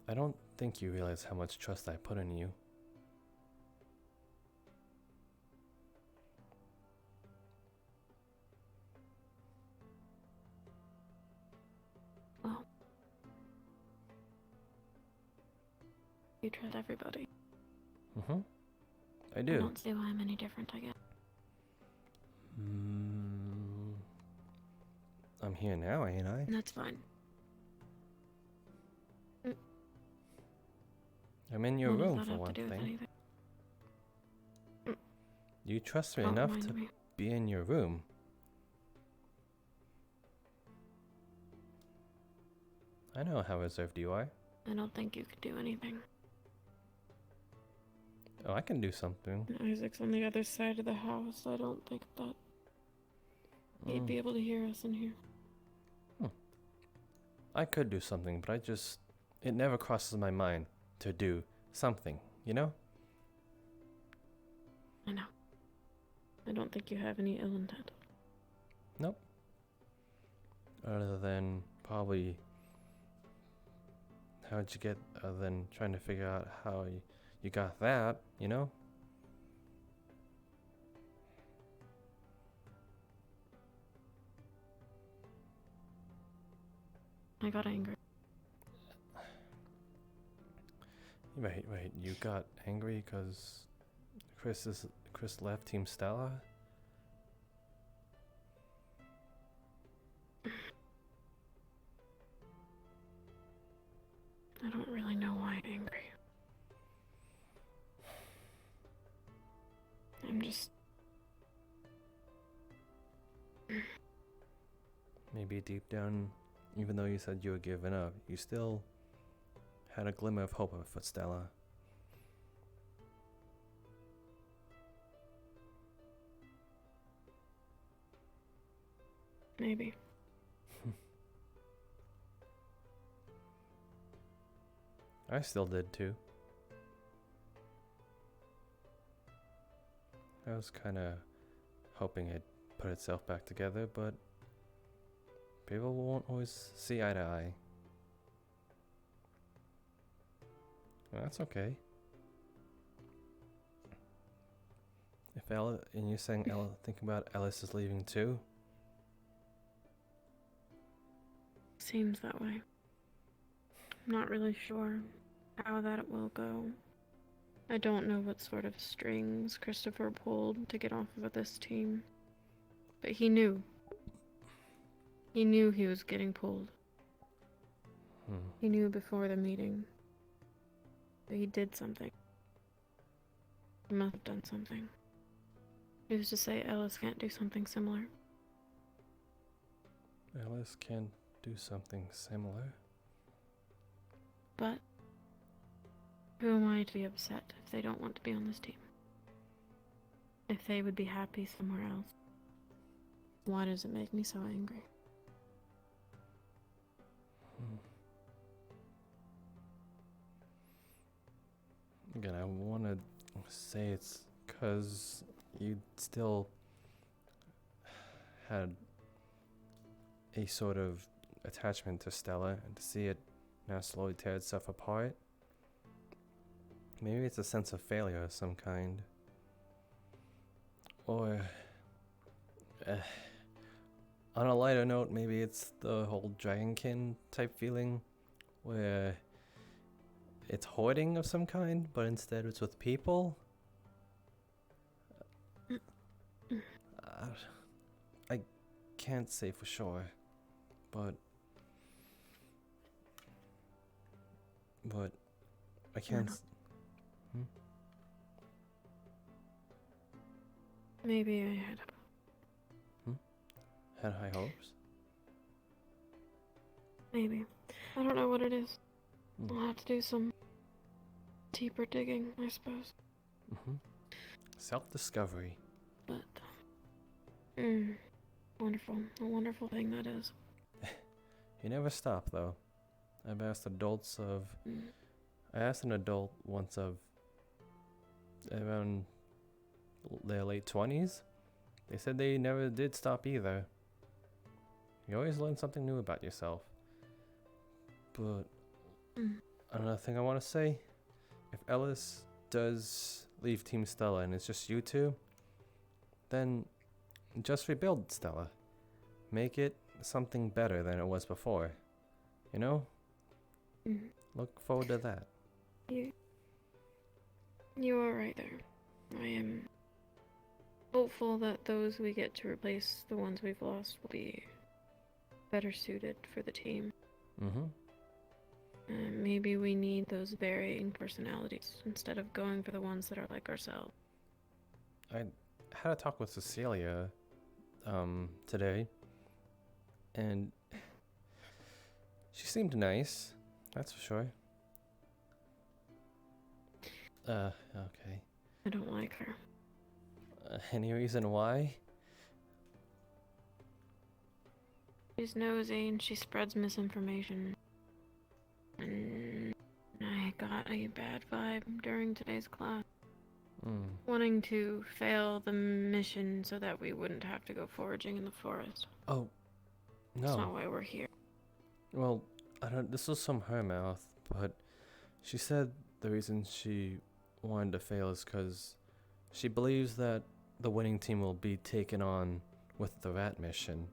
I don't think you realize how much trust I put in you. Well, you trust everybody. Mm-hmm. I do. I don't see why I'm any different, I guess. I'm here now, ain't I? That's fine. I'm in your What does room that for have one to do with thing. anything? You trust me Don't enough mind to me. be in your room. I know how reserved you are. I don't think you could do anything. Oh, I can do something. Isaac's on the other side of the house. I don't think that he'd be able to hear us in here. I could do something, but it never crosses my mind to do something, you know? I know. I don't think you have any ill intent. Nope. Other than probably how'd you get, other than trying to figure out how you got that, you know? I got angry. Wait, you got angry because Chris left Team Stella? I don't really know why I'm angry. I'm just... Maybe deep down, even though you said you were giving up, you still had a glimmer of hope for Stella. Maybe. I still did too. I was kind of hoping it put itself back together, but people won't always see eye to eye. Well, that's okay. If Ella, and you're saying Ella, think about Ellis is leaving too? Seems that way. I'm not really sure how that will go. I don't know what sort of strings Christopher pulled to get off of this team. But he knew. He knew he was getting pulled. He knew before the meeting. But he did something. He must have done something. Who's to say Ellis can't do something similar? Ellis can do something similar. But who am I to be upset if they don't want to be on this team? If they would be happy somewhere else? Why does it make me so angry? Again, I want to say it's because you still had a sort of attachment to Stella, and to see it now slowly tear itself apart, maybe it's a sense of failure of some kind. Or, on a lighter note, maybe it's the whole dragonkin type feeling, where it's hoarding of some kind, but instead it's with people. I can't say for sure, but I can't. Maybe I had. Had high hopes? Maybe. I don't know what it is. I'll have to do some deeper digging, I suppose. Self-discovery. But, wonderful. A wonderful thing that is. You never stop, though. I've asked adults of... I asked an adult once of around their late 20s. They said they never did stop either. You always learn something new about yourself. But another thing I want to say, if Ellis does leave Team Stella and it's just you two, then just rebuild Stella. Make it something better than it was before. You know? Look forward to that. You are right there. I am hopeful that those we get to replace the ones we've lost will be better suited for the team. Maybe we need those varying personalities instead of going for the ones that are like ourselves. I had a talk with Cecilia today, and she seemed nice, that's for sure. Okay. I don't like her. Any reason why? She's nosy and she spreads misinformation. And I got a bad vibe during today's class. Wanting to fail the mission so that we wouldn't have to go foraging in the forest. Oh, no. That's not why we're here. Well, this was from her mouth, but she said the reason she wanted to fail is because she believes that the winning team will be taken on with the rat mission.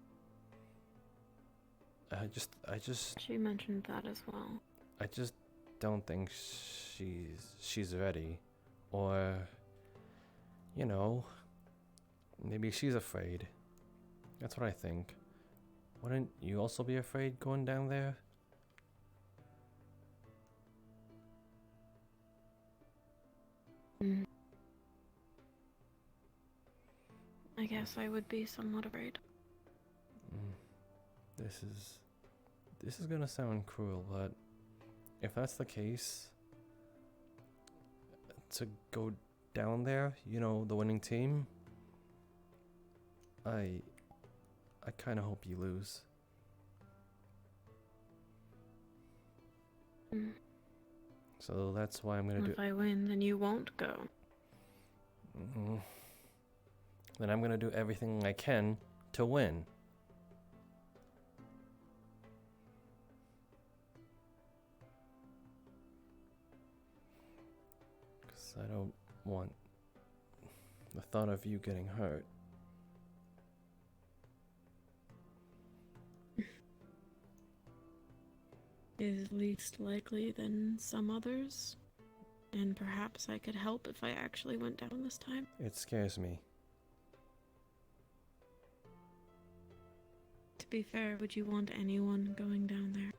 I just... She mentioned that as well. I just don't think she's ready. Or, you know, maybe she's afraid. That's what I think. Wouldn't you also be afraid going down there? I guess I would be somewhat afraid. This is gonna sound cruel, but if that's the case, to go down there, you know, the winning team, I kind of hope you lose. So that's why I'm gonna do. If I win, then you won't go. Then I'm gonna do everything I can to win. Because I don't want the thought of you getting hurt. Is least likely than some others. And perhaps I could help if I actually went down this time. It scares me. To be fair, would you want anyone going down there?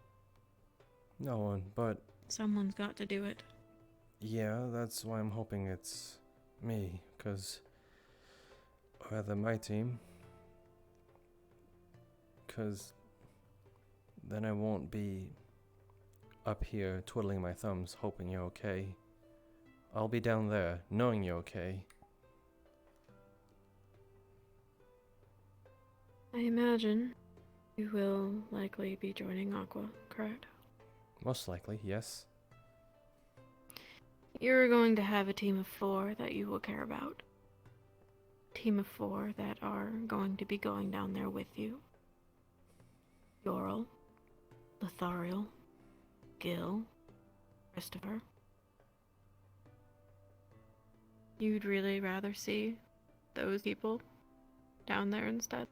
No one, but... Someone's got to do it. Yeah, that's why I'm hoping it's me, because... Or rather my team. Because... Then I won't be up here twiddling my thumbs hoping you're okay. I'll be down there knowing you're okay. I imagine you will likely be joining Aqua, correct? Most likely, yes. You're going to have a team of 4 that you will care about. team of 4 that are going to be going down there with you. Yoral, Lothariel, Gil, Christopher. You'd really rather see those people down there instead?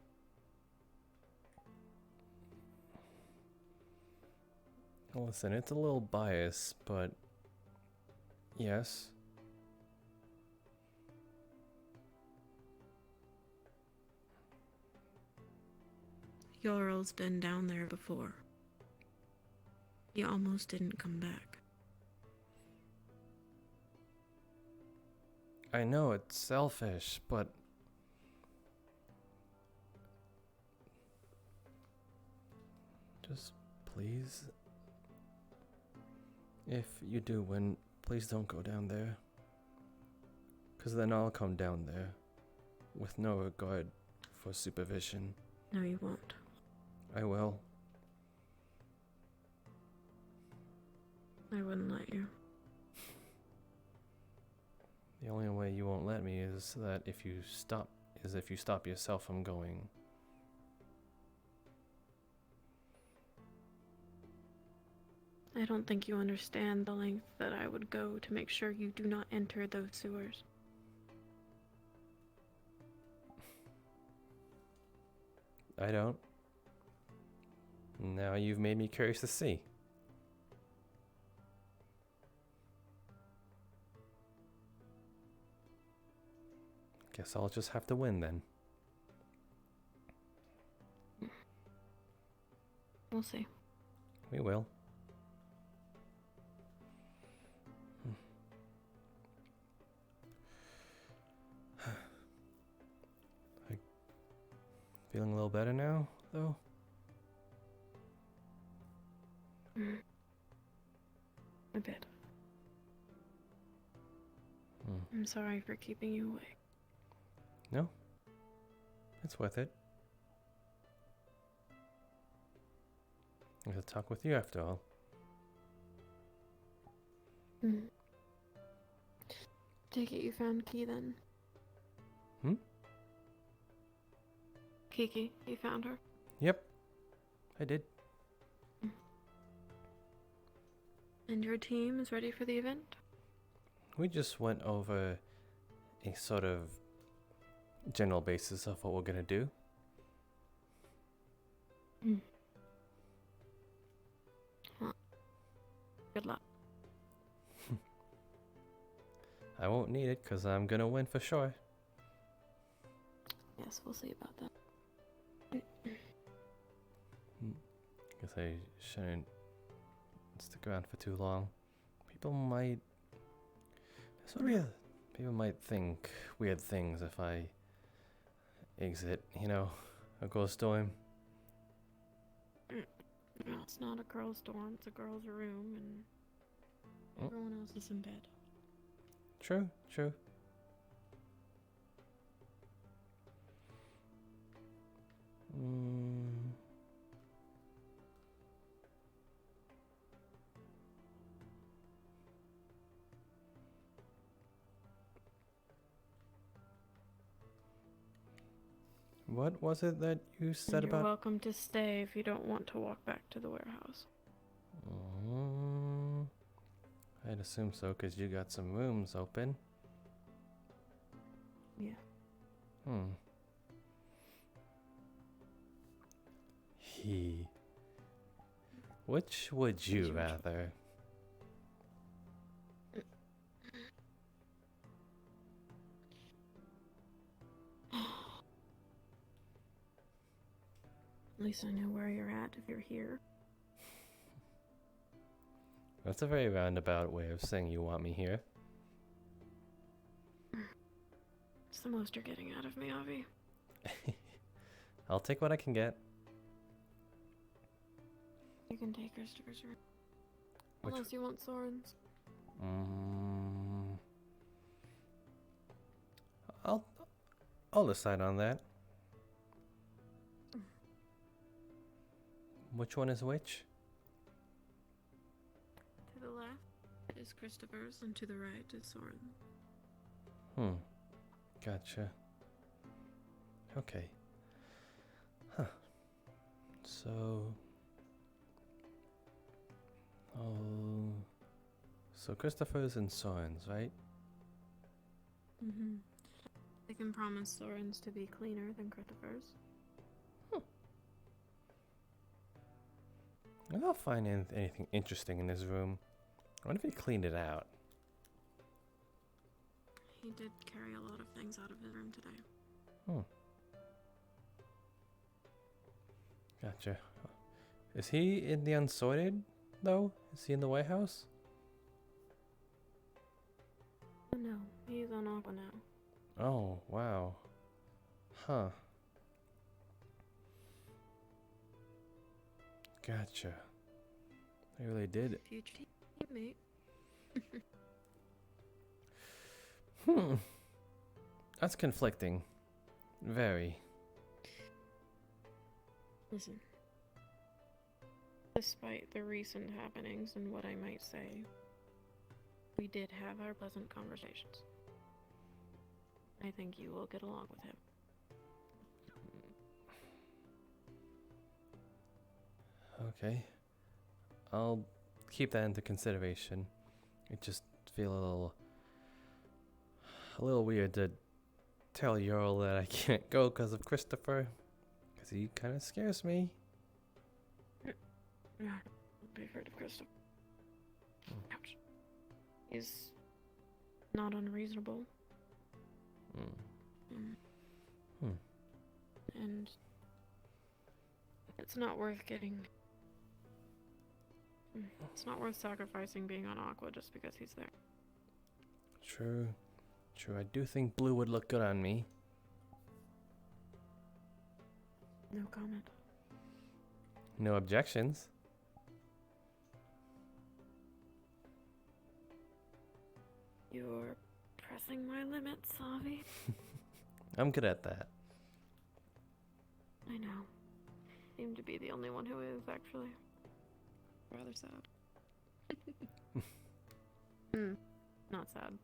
Listen, it's a little biased, but yes. Yorl's been down there before. He almost didn't come back. I know it's selfish, but just please, if you do win, please don't go down there. 'Cause then I'll come down there with no regard for supervision. No, you won't. I will. I wouldn't let you. The only way you won't let me is that if you stop yourself from going. I don't think you understand the length that I would go to make sure you do not enter those sewers. I don't. Now you've made me curious to see. Guess I'll just have to win then. We'll see. We will. Feeling a little better now, though? A bit. Hmm. I'm sorry for keeping you awake. No? It's worth it. I have to talk with you after all. Take it you found Key then. Kiki, you found her? Yep, I did. And your team is ready for the event? We just went over a sort of general basis of what we're gonna do. Well, good luck. I won't need it because I'm gonna win for sure. Yes, we'll see about that. Guess I shouldn't stick around for too long. People might think weird things if I exit, a ghost storm. No, it's not a girl's dorm, it's a girl's room, and everyone else is in bed. True. What was it that you said You're about? welcome to stay if you don't want to walk back to the warehouse. I'd assume so, because you got some rooms open. Yeah. Which would you rather? At least I know where you're at if you're here. That's a very roundabout way of saying you want me here. It's the most you're getting out of me, Avi. I'll take what I can get. You can take Christopher's room. Which- Unless you want Soren's. I'll decide on that. Which one is which? To the left is Christopher's, and to the right is Soren's. Gotcha. Okay. Huh. So. Oh. So Christopher's and Soren's, right? Mm-hmm. They can promise Soren's to be cleaner than Christopher's. I don't find anything interesting in this room. I wonder if he cleaned it out. He did carry a lot of things out of his room today. Hmm. Gotcha. Is he in the Unsorted, though? Is he in the White House? Oh no, he's on Aqua now. Oh, wow. Huh. Gotcha. They really did. Future teammate. That's conflicting. Very. Listen. Despite the recent happenings and what I might say, we did have our pleasant conversations. I think you will get along with him. Okay. I'll keep that into consideration. I just feel a little weird to tell Earl that I can't go because of Christopher. Because he kind of scares me. Yeah, don't be afraid of Christopher. Ouch. He's not unreasonable. And it's not worth it's not worth sacrificing being on Aqua just because he's there. True. True, I do think blue would look good on me. No comment. No objections. You're pressing my limits, Savi. I'm good at that. I know. Seem to be the only one who is, actually. Rather sad. Not sad.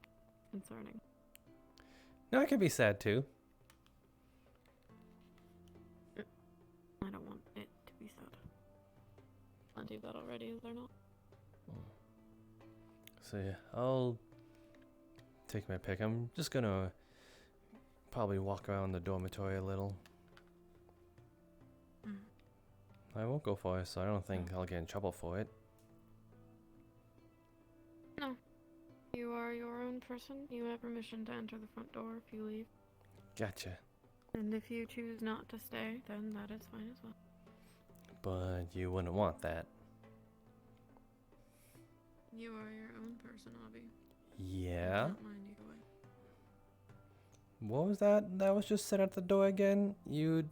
Concerning. No, I can be sad too. I don't want it to be sad. Plenty of that already, is there not? So yeah, I'll take my pick. I'm just gonna probably walk around the dormitory a little. I won't go far, so I don't think I'll get in trouble for it. No. You are your own person. You have permission to enter the front door if you leave. Gotcha. And if you choose not to stay, then that is fine as well. But you wouldn't want that. You are your own person, Avi. Yeah? I don't mind either way. What was that? That was just said at the door again? You'd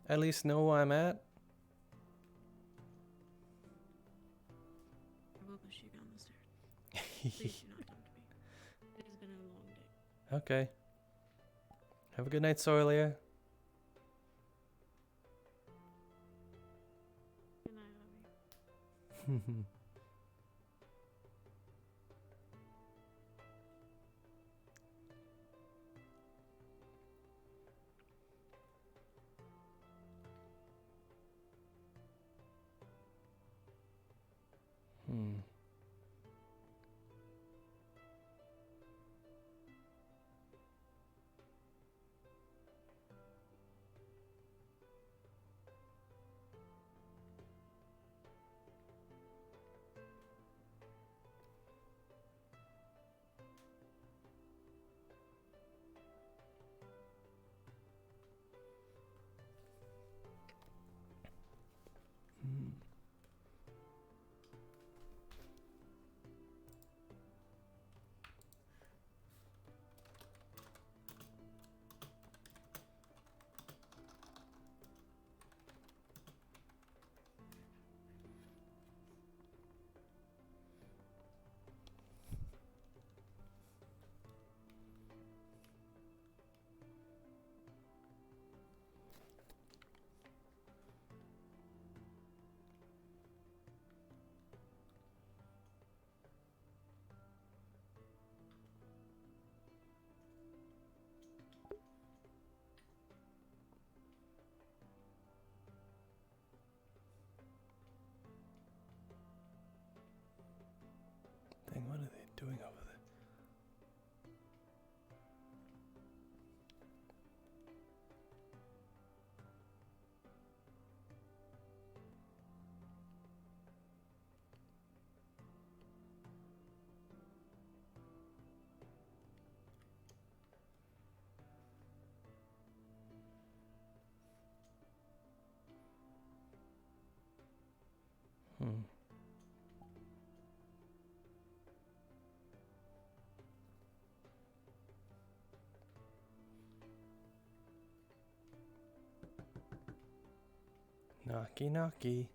at least know where I'm at? I will push you down the stairs. Please do not tempt me. It has been a long day. Okay. Have a good night, Soilia. Good night, Avi. Knocky knocky.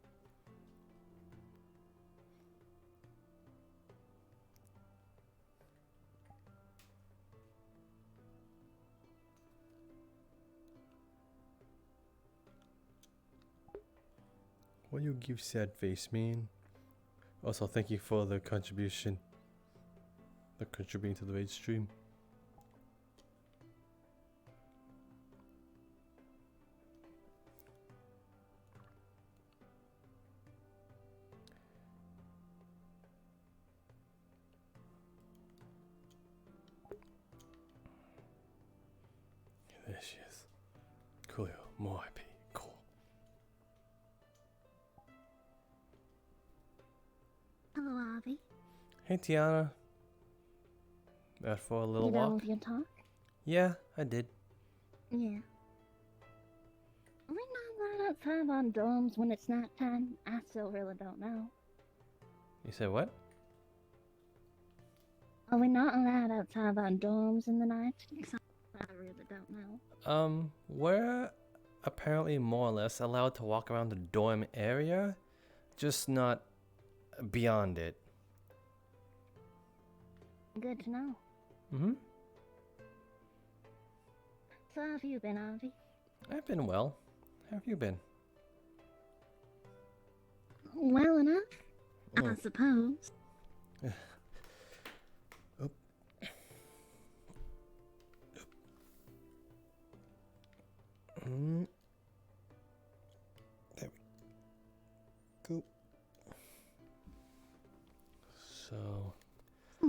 What you give sad face, man? Also, thank you for the contribution. The contributing to the raid stream. There she is. Cool, more IP. Cool. Hello, Avi. Hey, Tiana. Out for a little You done walk? with your talk? Yeah, I did. Yeah. Are we not allowed outside on dorms when it's night time? I still really don't know. You said what? Are we not allowed outside on dorms in the night? 'Cause I really don't know. We're apparently more or less allowed to walk around the dorm area, just not beyond it. Good to know. Mm-hmm. So how have you been, Avi? I've been well. How have you been? Well enough, I Mm. suppose. Oop. Mm. There we go. So. I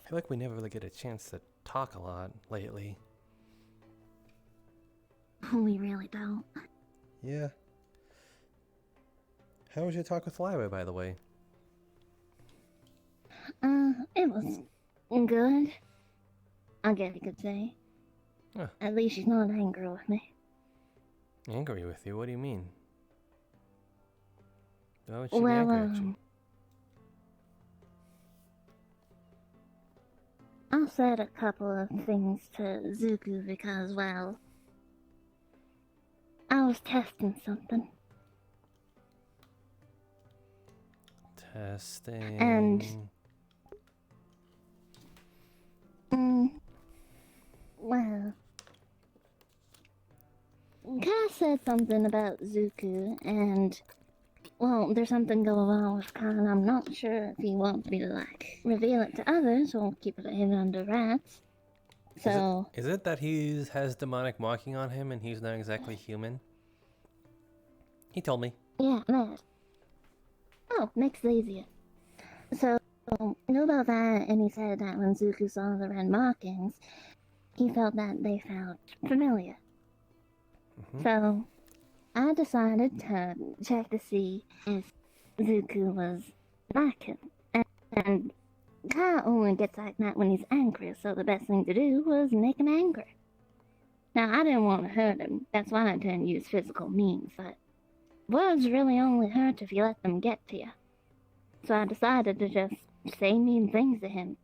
feel like we never really get a chance to talk a lot lately. We really don't. Yeah. How was your talk with Lyra, by the way? It was good. I guess you could say. Huh. At least she's not angry with me. Angry with you? What do you mean? Why would she be Well, angry at you? I said a couple of things to Zuku because, well, I was testing something. Testing. And, well, Kai said something about Zuku, and, well, there's something going on with Kai, and I'm not sure if he wants me to, like, reveal it to others or keep it hidden under wraps. So, Is it that he has demonic marking on him and he's not exactly human? He told me. yeah, that. Oh, makes it easier. So, knew about that, and he said that when Zuku saw the red markings, he felt that they felt familiar. So, I decided to check to see if Zuku was like him. And Kai only gets like that when he's angry, so the best thing to do was make him angry. Now, I didn't want to hurt him, that's why I didn't use physical means, but words really only hurt if you let them get to you. So I decided to just say mean things to him.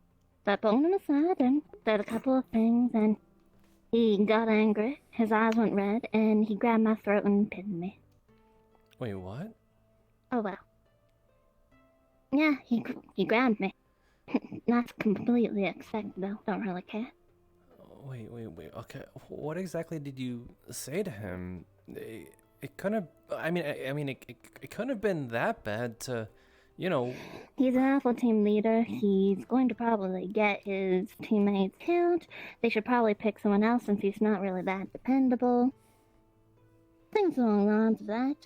So I pulled him aside and said a couple of things, and he got angry, his eyes went red, and he grabbed my throat and pinned me. Wait, what? Oh well. Yeah, he grabbed me. That's completely expected though, don't really care. Wait. Okay, what exactly did you say to him? It couldn't have. I mean, it couldn't have been that bad to, you know. He's an alpha team leader. He's going to probably get his teammates killed. They should probably pick someone else since he's not really that dependable. Things along the lines of that.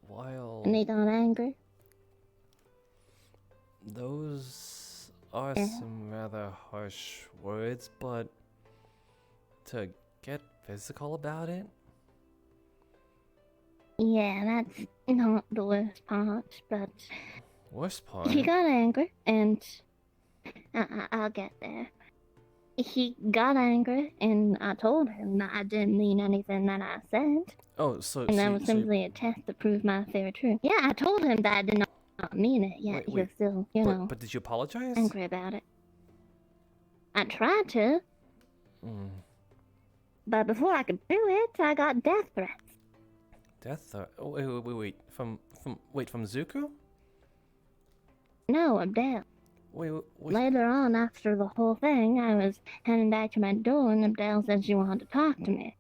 While And he got angry. those are some rather harsh words, but to get physical about it? Yeah, that's not the worst part, but Worst part? he got angry, and I'll get there. He got angry, and I told him that I didn't mean anything that I said. Oh, so And that so- was so- simply a test to prove my theory true. Yeah, I told him that I did not mean it, yet he was still, you know, But did you apologize? angry about it. I tried to. But before I could do it, I got death threats. Death threat? Oh, wait. From Zuko? No, Abdel. Wait. Later on, after the whole thing, I was heading back to my dorm, and Abdel said she wanted to talk to me.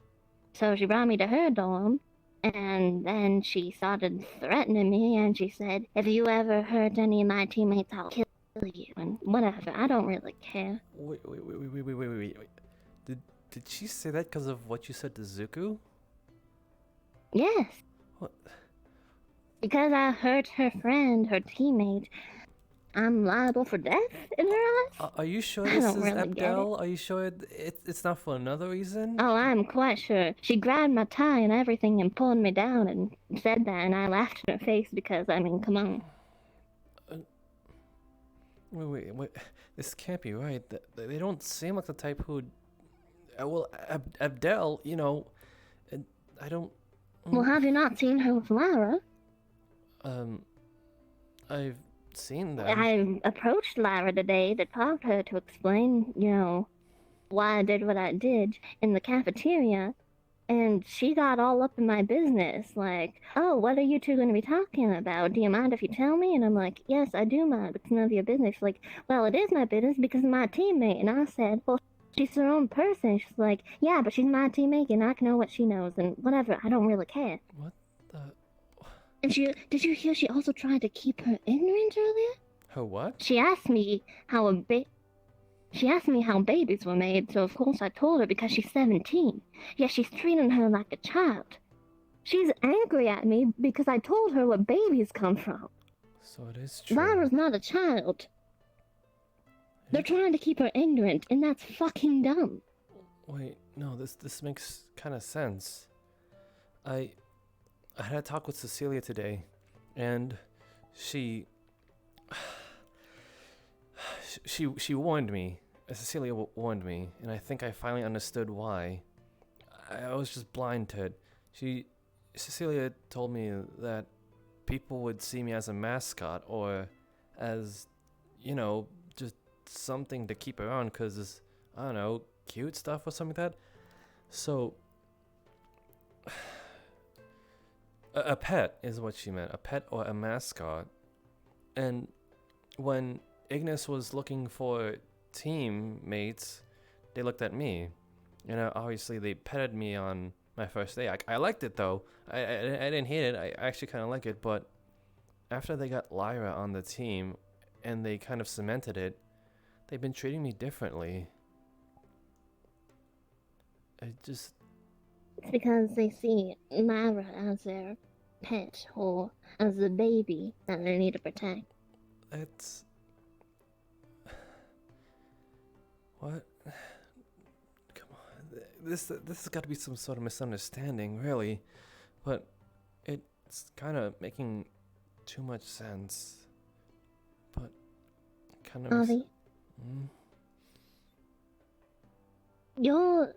So she brought me to her dorm, and then she started threatening me, and she said, if you ever hurt any of my teammates, I'll kill you, and whatever. I don't really care. Wait. Did she say that because of what you said to Zuko? Yes. What? Because I hurt her friend, her teammate, I'm liable for death in her eyes? Are you sure I this don't is really get Abdel? Are you sure it's not for another reason? Oh, I'm quite sure. She grabbed my tie and everything and pulled me down and said that, and I laughed in her face because, I mean, come on. Wait. This can't be right. They don't seem like the type who'd... Well, Abdel, you know... I don't... Well, have you not seen her with Lara? I've seen them. I approached Lara today to talk to her to explain, you know, why I did what I did in the cafeteria, and she got all up in my business, like, oh, what are you two going to be talking about? Do you mind if you tell me? And I'm like, yes, I do mind. It's none of your business. She's like, well, it is my business because of my teammate. And I said, well, she's her own person. She's like, yeah, but she's my teammate and I can know what she knows and whatever. I don't really care. What the... And did you hear she also tried to keep her ignorant earlier? Her what? She asked me how babies were made, so of course I told her because she's 17. Yet she's treating her like a child. She's angry at me because I told her where babies come from. So it is true. Lara's not a child. They're trying to keep her ignorant, and that's fucking dumb. Wait, no, this makes kind of sense. I had a talk with Cecilia today, and she warned me. Cecilia warned me, and I think I finally understood why. I was just blind to it. Cecilia told me that people would see me as a mascot or as, you know, just something to keep around because, I don't know, cute stuff or something like that. So, a pet is what she meant, a pet or a mascot. And when Ignis was looking for teammates, they looked at me. You know, obviously they petted me on my first day. I liked it though. I didn't hate it. I actually kind of like it. But after they got Lyra on the team and they kind of cemented it, they've been treating me differently. It's because they see Lyra as their pet or as a baby that they need to protect. It's... What? Come on. This has got to be some sort of misunderstanding, really. But it's kind of making too much sense. But kind of... Avi? You're...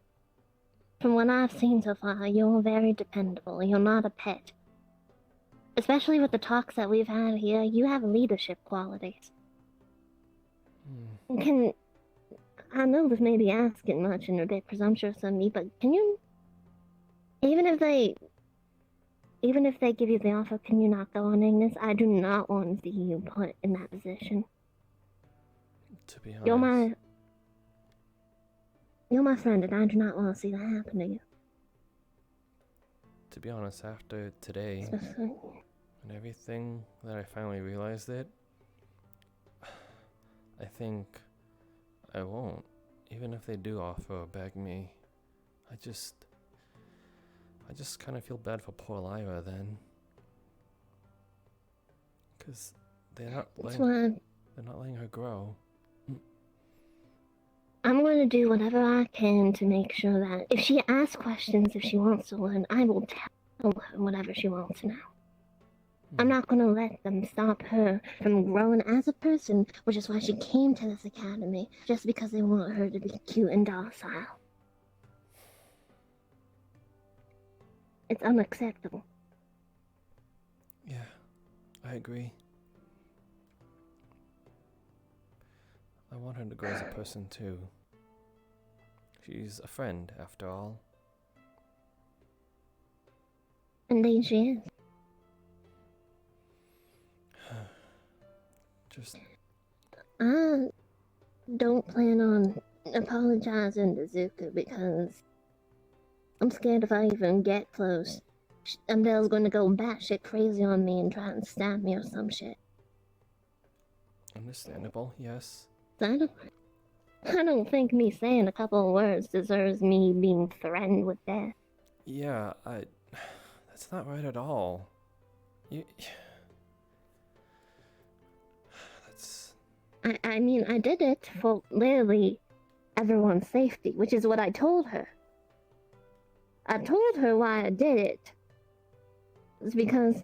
From what I've seen so far, you're very dependable. You're not a pet. Especially with the talks that we've had here, you have leadership qualities. I know this may be asking much and a bit presumptuous of me, but can you... Even if they give you the offer, can you not go on Ignis? I do not want to see you put in that position. To be honest... You're my friend, and I do not want to see that happen to you. To be honest, after today and everything that I finally realized it, I think I won't. Even if they do offer or beg me, I just kind of feel bad for poor Lyra then. Because they're not letting her grow. I'm going to do whatever I can to make sure that if she asks questions, if she wants to learn, I will tell her whatever she wants to know. I'm not going to let them stop her from growing as a person, which is why she came to this academy, just because they want her to be cute and docile. It's unacceptable. Yeah, I agree. I want her to grow as a person too. She's a friend, after all. Indeed she is. Just... I don't plan on apologizing to Zuko because I'm scared if I even get close, Abdel's gonna go batshit crazy on me and try and stab me or some shit. Understandable, yes. I don't think me saying a couple of words deserves me being threatened with death. Yeah, that's not right at all. That's... I mean, I did it for literally everyone's safety, which is what I told her. I told her why I did it. It's because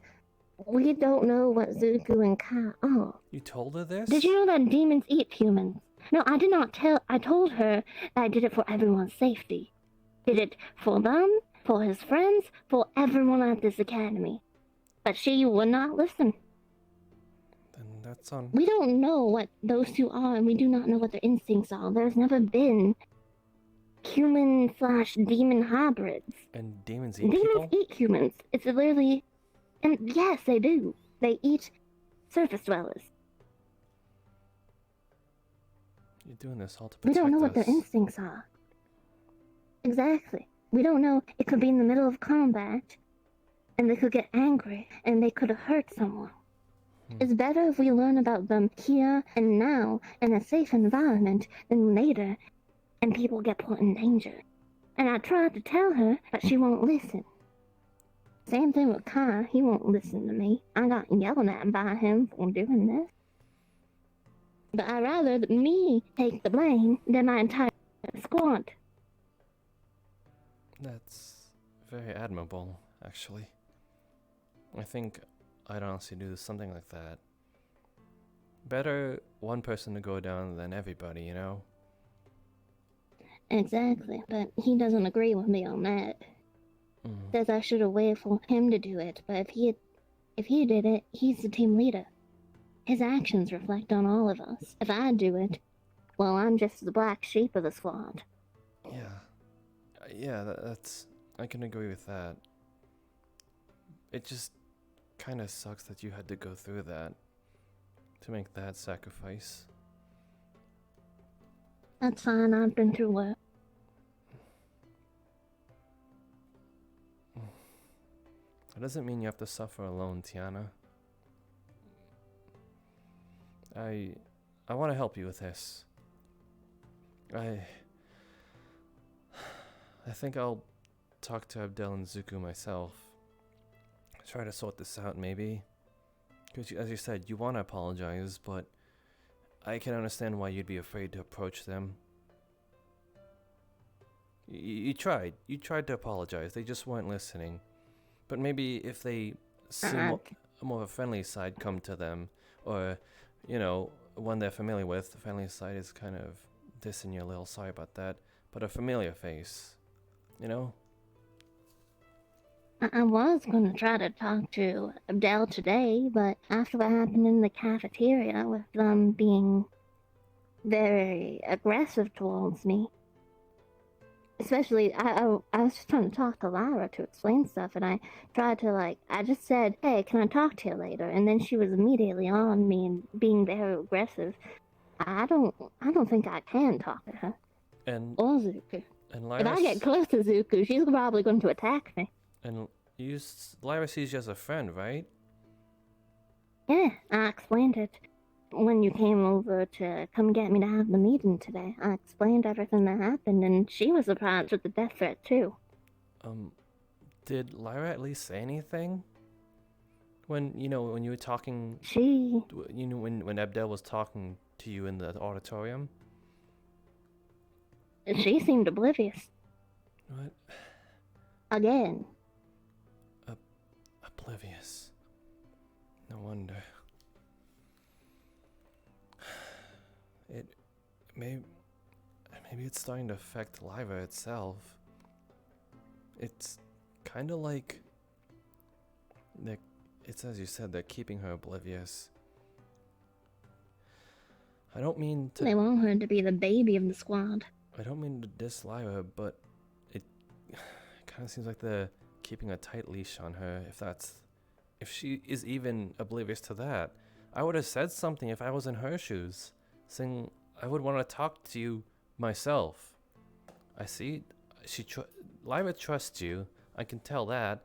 we don't know what Zuko and Kai are. You told her this? Did you know that demons eat humans? No, I did not tell. I told her that I did it for everyone's safety. Did it for them, for his friends, for everyone at this academy. But she would not listen. Then that's on... We don't know what those two are, and we do not know what their instincts are. There's never been human/demon hybrids. And demons eat Demons people? eat humans. It's literally... And yes, they do. They eat surface dwellers. You're doing this all to We protect don't know what their us. instincts are. Exactly. We don't know. It could be in the middle of combat, and they could get angry, and they could hurt someone. It's better if we learn about them here and now in a safe environment than later, and people get put in danger. And I tried to tell her, but she won't listen. Same thing with Kai. He won't listen to me. I got yelled at by him for doing this. But I'd rather that me take the blame than my entire squad. That's very admirable, actually. I think I'd honestly do something like that. Better one person to go down than everybody, you know? Exactly, but he doesn't agree with me on that. Says I should have waited for him to do it, but if he did it, he's the team leader. His actions reflect on all of us. If I do it, well, I'm just the black sheep of the squad. Yeah, that's... I can agree with that. It just kind of sucks that you had to go through that. To make that sacrifice. That's fine, I've been through work. That doesn't mean you have to suffer alone, Tiana. I want to help you with this. I think I'll talk to Abdel and Zuko myself. Try to sort this out, maybe. Because, as you said, you want to apologize, but I can understand why you'd be afraid to approach them. You tried. You tried to apologize. They just weren't listening. But maybe if they see more of a friendly side come to them, or, you know, one they're familiar with, the friendly side is kind of dissing you a little, sorry about that, but a familiar face, you know? I was going to try to talk to Abdel today, but after what happened in the cafeteria with them being very aggressive towards me, especially, I was just trying to talk to Lyra to explain stuff, and I tried to, I just said, hey, can I talk to you later? And then she was immediately on me and being very aggressive. I don't think I can talk to her. Or Zuko. And If I get close to Zuko, she's probably going to attack me. And Lyra sees you as a friend, right? Yeah, I explained it. When you came over to come get me to have the meeting today, I explained everything that happened, and she was surprised with the death threat, too. Did Lyra at least say anything? When you were talking... when Abdel was talking to you in the auditorium? She seemed oblivious. What? Again. Oblivious. No wonder. Maybe it's starting to affect Lyra itself. It's kind of like it's as you said, they're keeping her oblivious. I don't mean to... They want her to be the baby of the squad. I don't mean to diss Lyra, but it kind of seems like they're keeping a tight leash on her. If she is even oblivious to that, I would have said something if I was in her shoes, saying I would want to talk to you myself. I see, Lyra trusts you. I can tell that.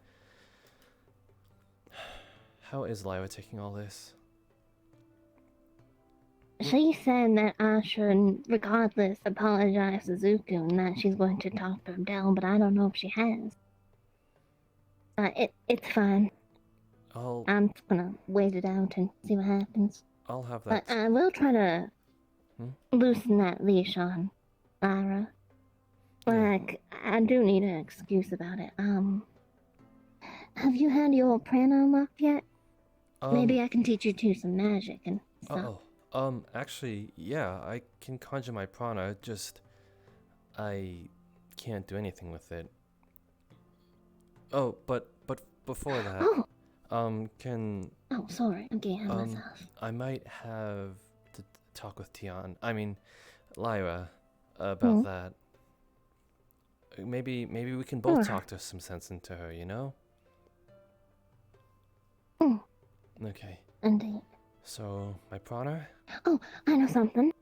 How is Lyra taking all this? She said that I should, regardless, apologize to Zuko and that she's going to talk to Abdel, but I don't know if she has. It's fine. I'm just gonna wait it out and see what happens. I'll have that. But I will try to loosen that leash on Lyra. Like, I do need an excuse about it. Have you had your prana unlocked yet? Maybe I can teach you to some magic and stuff. Actually, yeah, I can conjure my prana, just I can't do anything with it. Oh, but before that, Oh, sorry, I'm getting ahead of myself. I might have to talk with Lyra, about that. Maybe we can both talk to some sense into her, you know? Okay. Indeed. So, my prana? Oh, I know something.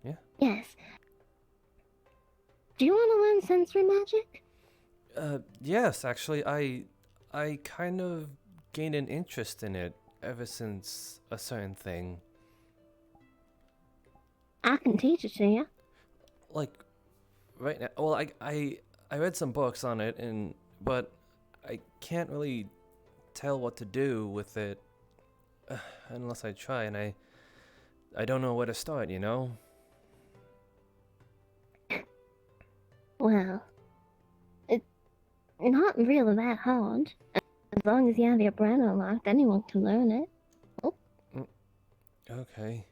Yeah? Yes. Do you want to learn sensory magic? Yes, actually, I kind of gained an interest in it ever since a certain thing. I can teach it to you. Like, right now, well, I read some books on it, but I can't really tell what to do with it unless I try, and I don't know where to start, you know? Well, it's not really that hard. As long as you have your brain unlocked, anyone can learn it. Oh. Okay.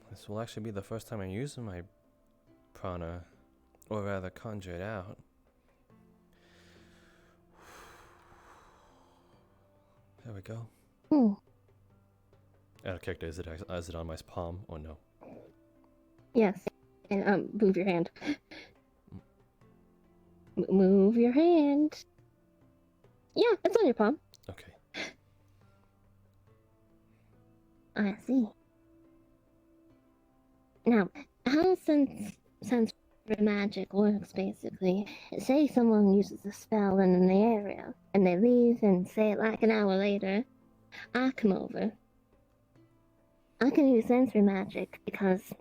This will actually be the first time I'm using my prana, or rather conjure it out. There we go. Out of character, is it on my palm or no? Yes. And move your hand. Move your hand. Yeah, it's on your palm. Okay. I see. Now, how sensory magic works, basically, say someone uses a spell in the area, and they leave, and say like an hour later, I come over. I can use sensory magic because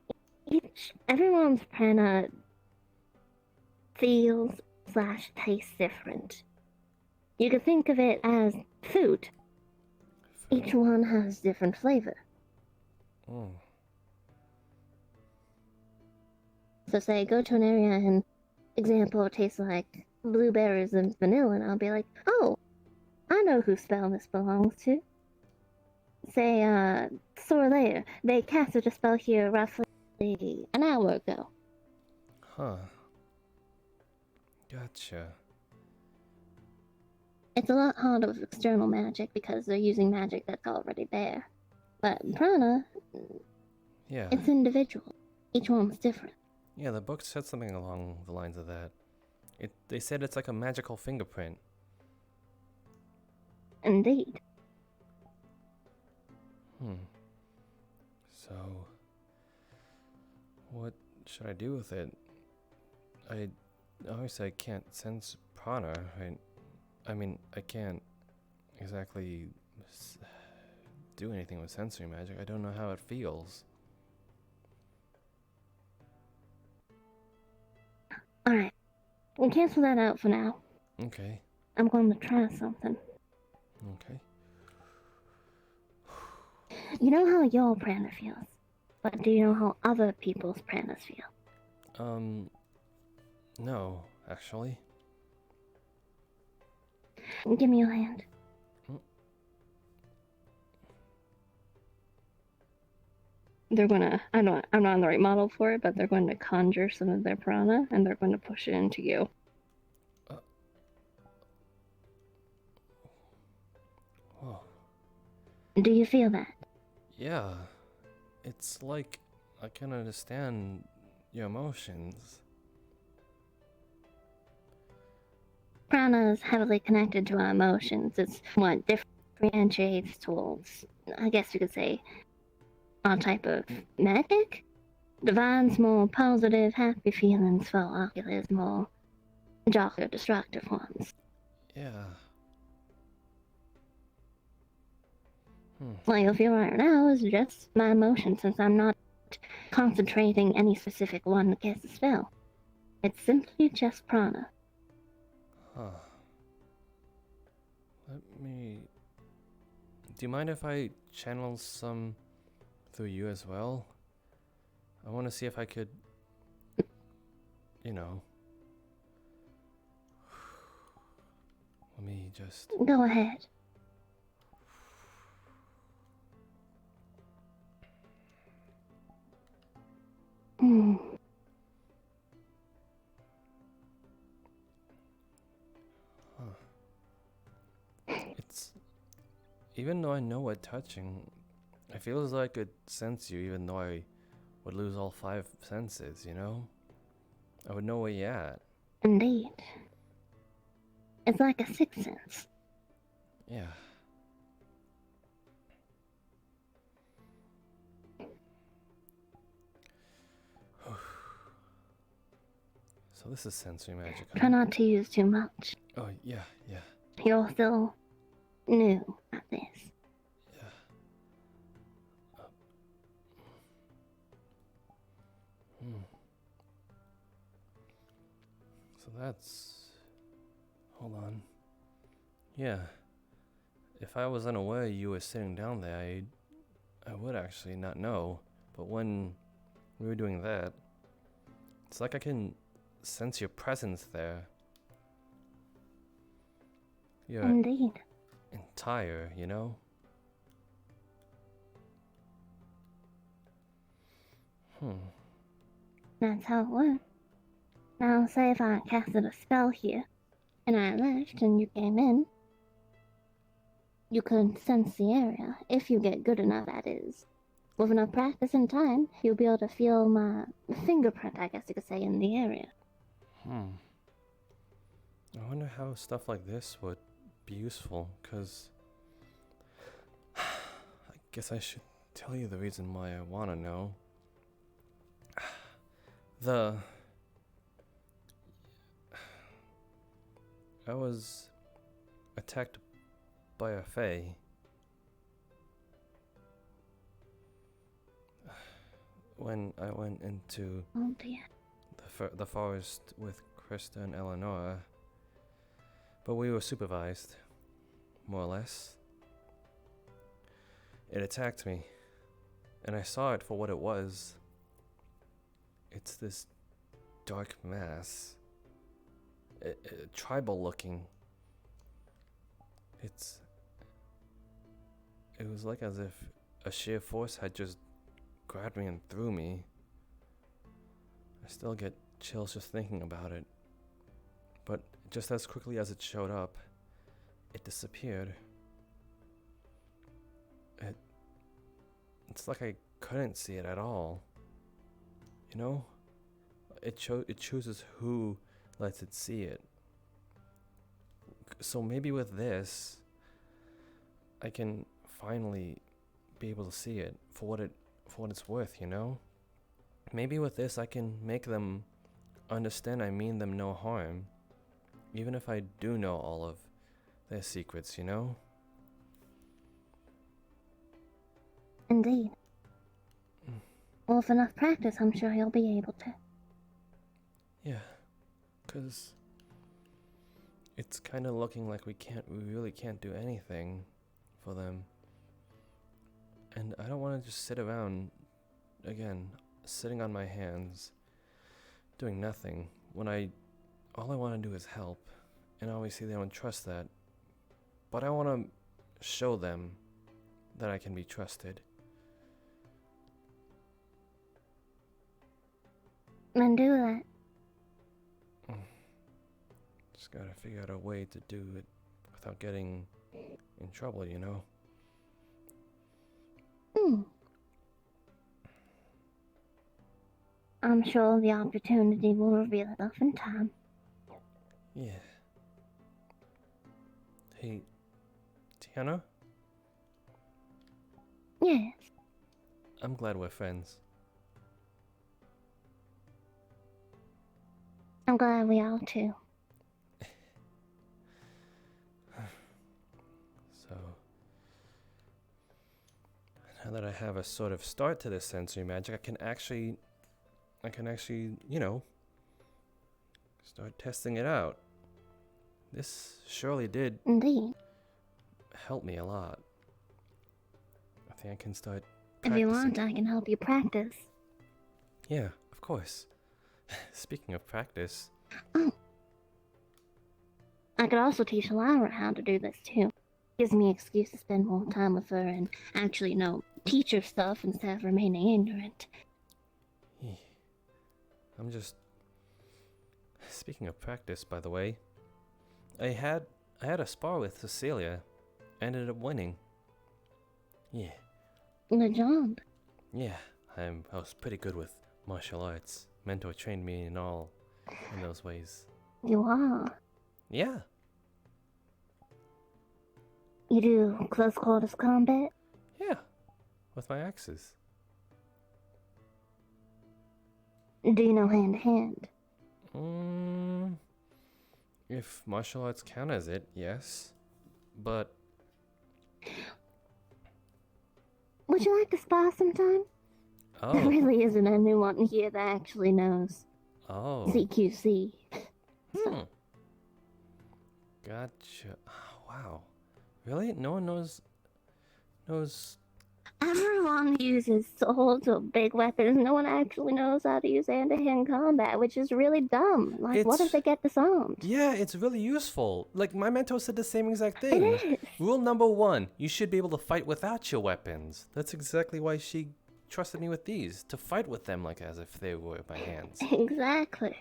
everyone's prana feels / tastes different. You could think of it as food. Each one has different flavor. So say, go to an area and, example, it tastes like blueberries and vanilla, and I'll be like, oh, I know whose spell this belongs to. Say, Sorlayer, they casted a spell here roughly an hour ago. Huh. Gotcha. It's a lot harder with external magic because they're using magic that's already there. But prana, it's individual. Each one's different. Yeah, the book said something along the lines of that. They said it's like a magical fingerprint. Indeed. So, what should I do with it? Obviously I can't sense prana, right? I mean, I can't exactly do anything with sensory magic. I don't know how it feels. Alright, we'll cancel that out for now. Okay. I'm going to try something. Okay. You know how your prana feels, but do you know how other people's pranas feel? No, actually. Give me your hand. They're gonna, I'm not on the right model for it, but they're going to conjure some of their prana, and they're going to push it into you. Whoa. Do you feel that? Yeah. It's like I can understand your emotions. Prana is heavily connected to our emotions. It's what differentiates towards, I guess you could say, our type of magic. Divine's more positive, happy feelings, while Ocular's more darker, destructive ones. Yeah. What you'll feel right now is just my emotion, since I'm not concentrating any specific one to cast a spell. It's simply just prana. Huh. Let me... Do you mind if I channel some through you as well? I want to see if I could, you know... Let me just... Go ahead. It's... Even though I know what touching, I feel as though I could sense you even though I would lose all 5 senses, you know? I would know where you're at. Indeed. It's like a sixth sense. Yeah. So this is sensory magic, huh? Try not to use too much. Oh, yeah, yeah. You're still new at this. So that's... Hold on. Yeah. If I was unaware you were sitting down there, I would actually not know. But when we were doing that, it's like I can sense your presence there. You're Indeed. entire, you know? That's how it works. Now, say if I casted a spell here, and I left and you came in, you could sense the area, if you get good enough, that is. With enough practice and time, you'll be able to feel my fingerprint, I guess you could say, in the area. I wonder how stuff like this would be useful, because I guess I should tell you the reason why I want to know. I was attacked by a fae. When I went into the forest with Krista and Eleanor, but we were supervised, more or less. It attacked me, and I saw it for what it was. It's this dark mass, tribal looking. It was like as if a sheer force had just grabbed me and threw me. I still get chills just thinking about it. But just as quickly as it showed up, it disappeared. It's like I couldn't see it at all. You know? It chooses who lets it see it. So maybe with this, I can finally be able to see it for what it's worth, you know? Maybe with this I can make them understand I mean them no harm, even if I do know all of their secrets, you know? Indeed. Well, with enough practice, I'm sure you'll be able to. Yeah, 'cause it's kind of looking like we really can't do anything for them. And I don't want to just sit around, again, sitting on my hands, doing nothing, when all I want to do is help. And obviously they don't trust that. But I want to show them that I can be trusted. Then do that. Just gotta figure out a way to do it without getting in trouble, you know? I'm sure the opportunity will reveal itself in time. Yeah. Hey, Tiana? Yes. I'm glad we're friends. I'm glad we are too. So, now that I have a sort of start to this sensory magic, I can actually, you know, start testing it out. This surely did Indeed. help me a lot. I think I can start If you practicing. want, I can help you practice. Yeah, of course. Speaking of practice, Oh. I could also teach Lyra how to do this too. Gives me an excuse to spend more time with her and actually, teach her stuff instead of remaining ignorant. I'm just... Speaking of practice, by the way, I had a spar with Cecilia. Ended up winning. Yeah. Good job. Yeah, I was pretty good with martial arts. Mentor trained me in those ways. You are. Yeah. You do close quarters combat? Yeah. With my axes. Do you know hand to hand? If martial arts count as it, yes. But Would you like to spar sometime? oh. There really isn't anyone here that actually knows. Oh. CQC. Gotcha. Oh, wow. Really? No one knows. Everyone uses swords or big weapons. No one actually knows how to use hand-to-hand combat, which is really dumb. Like, what if they get disarmed? Yeah, it's really useful. Like, my mentor said the same exact thing. It is. Rule number 1, you should be able to fight without your weapons. That's exactly why she trusted me with these, to fight with them like as if they were my hands. Exactly.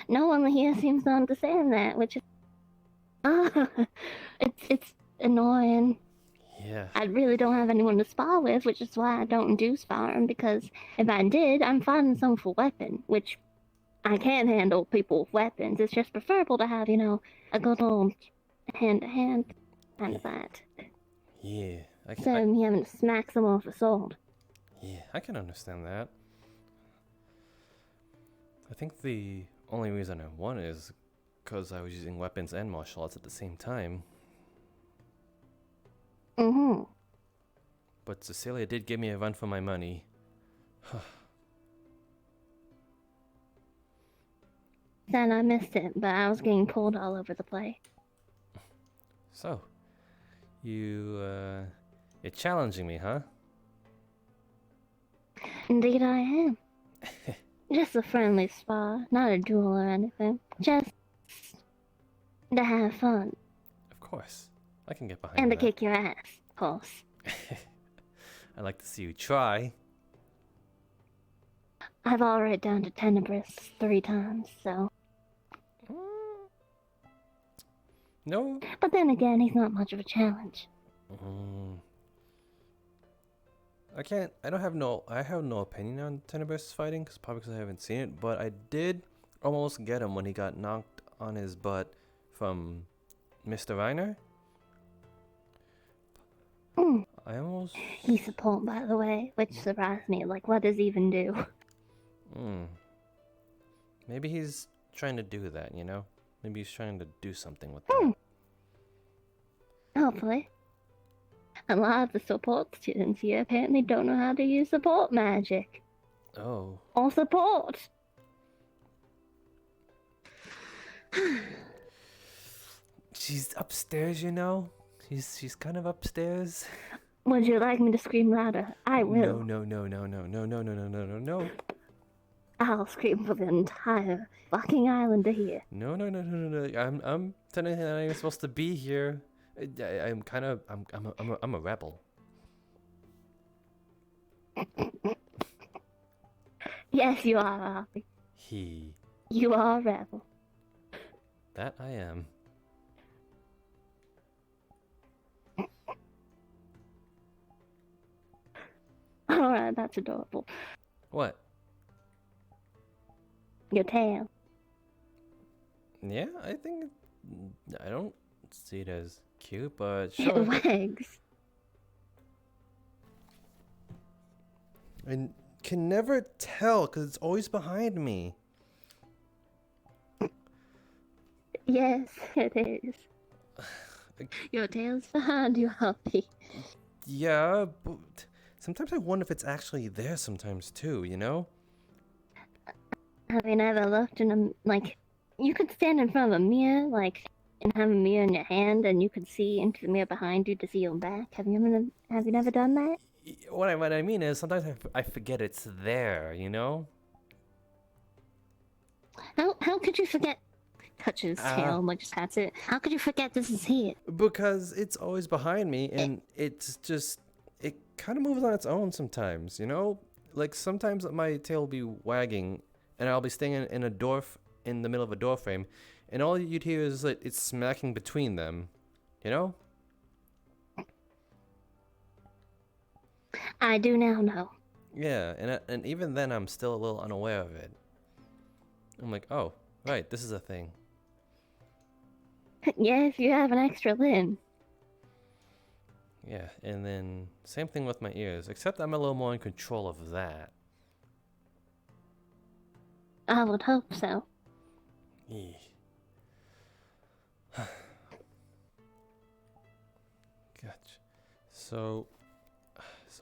No one here seems to understand that, which is... it's annoying. Yeah. I really don't have anyone to spar with, which is why I don't do sparring, because if I did, I'm finding someone for weapon, which I can handle people with weapons. It's just preferable to have, a good old hand-to-hand kind of fight. Yeah. Instead of me having to smack someone with a sword. Yeah, I can understand that. I think the only reason I won is because I was using weapons and martial arts at the same time. Mm-hmm. But Cecilia did give me a run for my money. Then I missed it, but I was getting pulled all over the place. So, you're challenging me, huh? Indeed I am. Just a friendly spar, not a duel or anything. Just to have fun. Of course. I can get behind And to that. kick your ass, of course. I'd like to see you try. I've already done to Tenebris 3 times, so... No. But then again, he's not much of a challenge. I have no opinion on Tenebris fighting, probably because I haven't seen it, but I did almost get him when he got knocked on his butt from Mr. Reiner. I almost... He's support, by the way, which surprised me. Like, what does he even do? Maybe he's trying to do that, you know? Maybe he's trying to do something with that. Hopefully. A lot of the support students here apparently don't know how to use support magic. Oh. Or support! She's upstairs, you know? She's kind of upstairs. Would you like me to scream louder? I will. No. I'll scream for the entire fucking island to hear. No. I'm technically not even supposed to be here. I'm a rebel. Yes, you are, Harvey. You are a rebel. That I am. Alright, that's adorable. What? Your tail. Yeah, I don't see it as cute, but sure. It wags. I can never tell because it's always behind me. Yes, it is. Your tail's behind you, Hoppy. Yeah, but sometimes I wonder if it's actually there sometimes too, you know? Have you never looked in a, like, you could stand in front of a mirror, like, and have a mirror in your hand, and you could see into the mirror behind you to see your back. Have you never done that? What I mean is sometimes I forget it's there, you know? How could you forget? Touch his tail, like just pats it. How could you forget this is here? Because it's always behind me, and it's just, it kind of moves on its own sometimes, you know? Like sometimes my tail will be wagging, and I'll be staying in a door, in the middle of a door frame, and all you'd hear is like it's smacking between them, you know? I do now know. Yeah, and even then I'm still a little unaware of it. I'm like, oh, right, this is a thing. Yes, you have an extra limb. Yeah, and then same thing with my ears, except I'm a little more in control of that. I would hope so. Eesh. Gotcha. So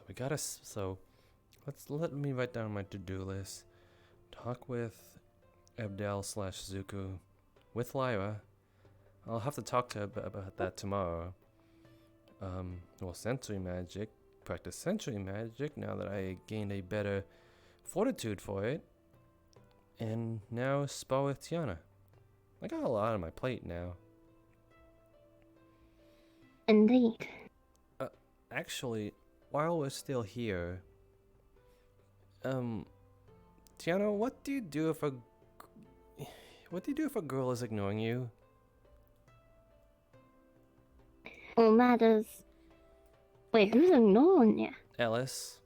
we gotta. So let me write down my to-do list. Talk with Abdel/Zuko, with Lyra. I'll have to talk to her about that tomorrow. Well, sensory magic. Practice sensory magic now that I gained a better fortitude for it. And now spar with Tiana. I got a lot on my plate now. Indeed. Actually, while we're still here, Tiana, what do you do if a girl is ignoring you? Well, that is. Wait, who's ignoring you? Ellis.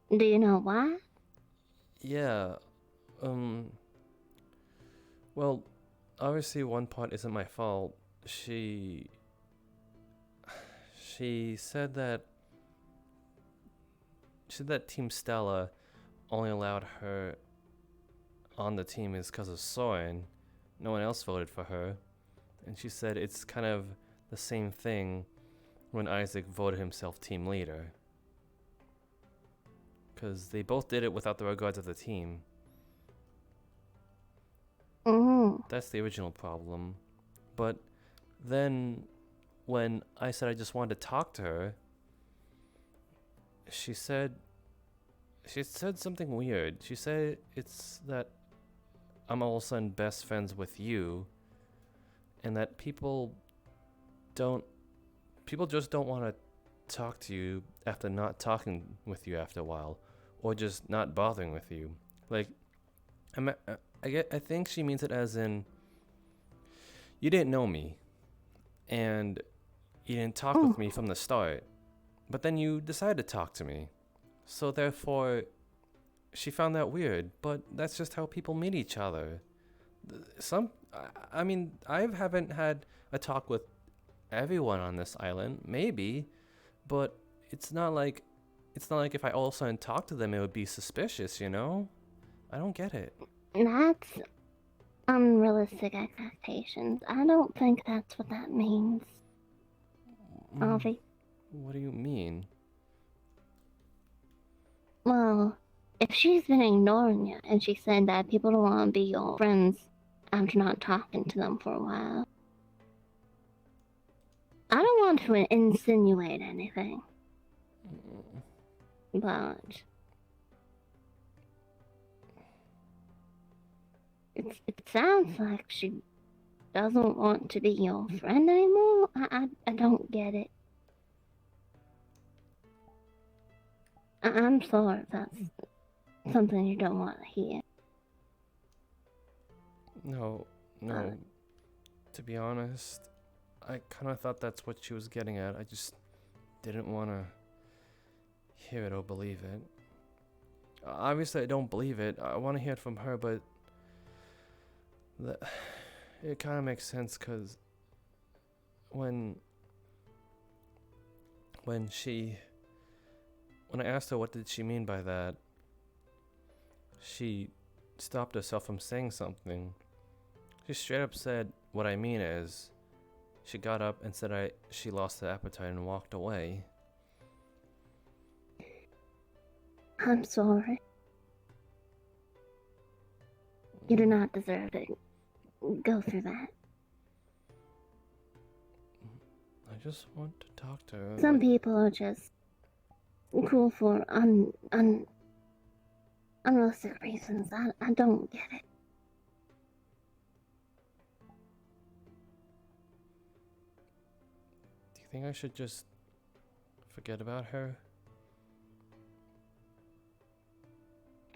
Do you know why? Yeah. Well, obviously one part isn't my fault. She said that Team Stella only allowed her on the team is because of Soren. No one else voted for her. And she said it's kind of the same thing when Isaac voted himself team leader. Because they both did it without the regards of the team. That's the original problem. But then when I said I just wanted to talk to her, she said something weird. She said it's that I'm all of a sudden best friends with you, and that people just don't want to talk to you after not talking with you after a while, or just not bothering with you. Like, I think she means it as in, you didn't know me, and you didn't talk with me from the start, but then you decided to talk to me. So therefore, she found that weird, but that's just how people meet each other. I mean, I haven't had a talk with everyone on this island, maybe, but it's not like if I all of a sudden talk to them, it would be suspicious, you know? I don't get it. That's unrealistic expectations. I don't think that's what that means. Avi. What do you mean? Well, if she's been ignoring you and she said that people don't want to be your friends after not talking to them for a while, I don't want to insinuate anything, but it sounds like she doesn't want to be your friend anymore. I don't get it. I'm sorry if that's something you don't want to hear. No. To be honest, I kind of thought that's what she was getting at. I just didn't want to hear it or believe it. obviously I don't believe it. I want to hear it from her, but it kind of makes sense because when I asked her what did she mean by that, she stopped herself from saying something. She straight up said, "What I mean is," she got up and said she lost her appetite and walked away. I'm sorry. You do not deserve to go through that. I just want to talk to her. Some people are just cruel for unrealistic reasons. I don't get it. Do you think I should just forget about her?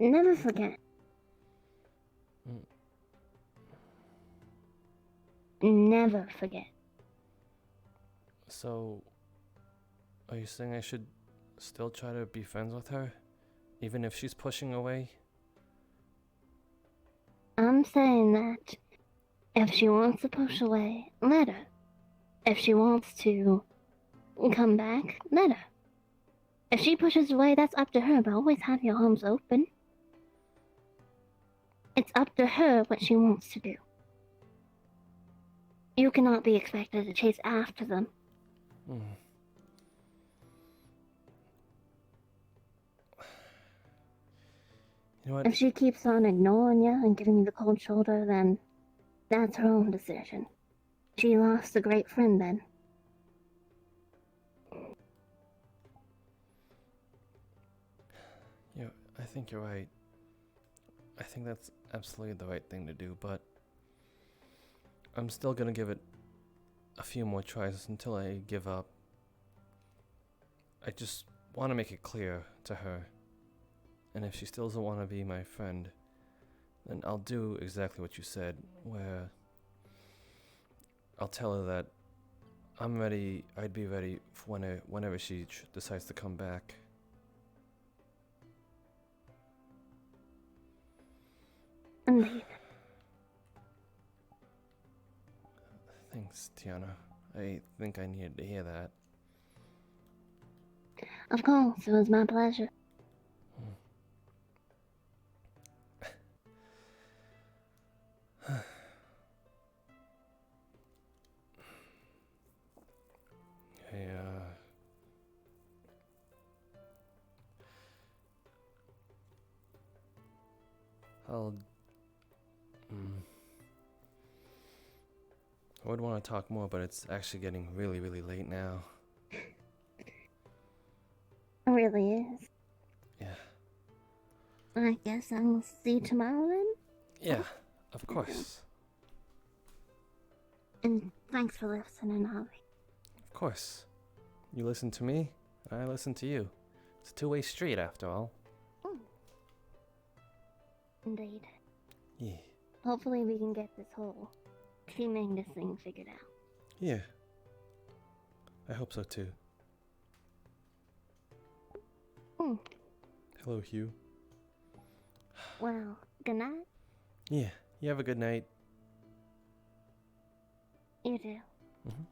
Never forget. Never forget. So, are you saying I should still try to be friends with her? Even if she's pushing away? I'm saying that if she wants to push away, let her. If she wants to come back, let her. If she pushes away, that's up to her, but always have your arms open. It's up to her what she wants to do. You cannot be expected to chase after them. Hmm. You know what? If she keeps on ignoring you and giving you the cold shoulder, then that's her own decision. She lost a great friend then. Yeah, I think you're right. I think that's absolutely the right thing to do, but I'm still gonna give it a few more tries until I give up. I just want to make it clear to her. And if she still doesn't want to be my friend, then I'll do exactly what you said, where I'll tell her that I'm ready, I'd be ready for whenever she decides to come back. Indeed. Thanks, Tiana. I think I needed to hear that. Of course, it was my pleasure. Hey, I would want to talk more, but it's actually getting really, really late now. It really is. Yeah. I guess I'll see you tomorrow then? Yeah, of course. And thanks for listening, Holly. Of course. You listen to me, and I listen to you. It's a two-way street, after all. Indeed. Yeah. Hopefully we can get this whole cleaning this thing figured out. Yeah. I hope so, too. Hello, Hugh. Well, good night. Yeah, you have a good night. You too. Mm-hmm.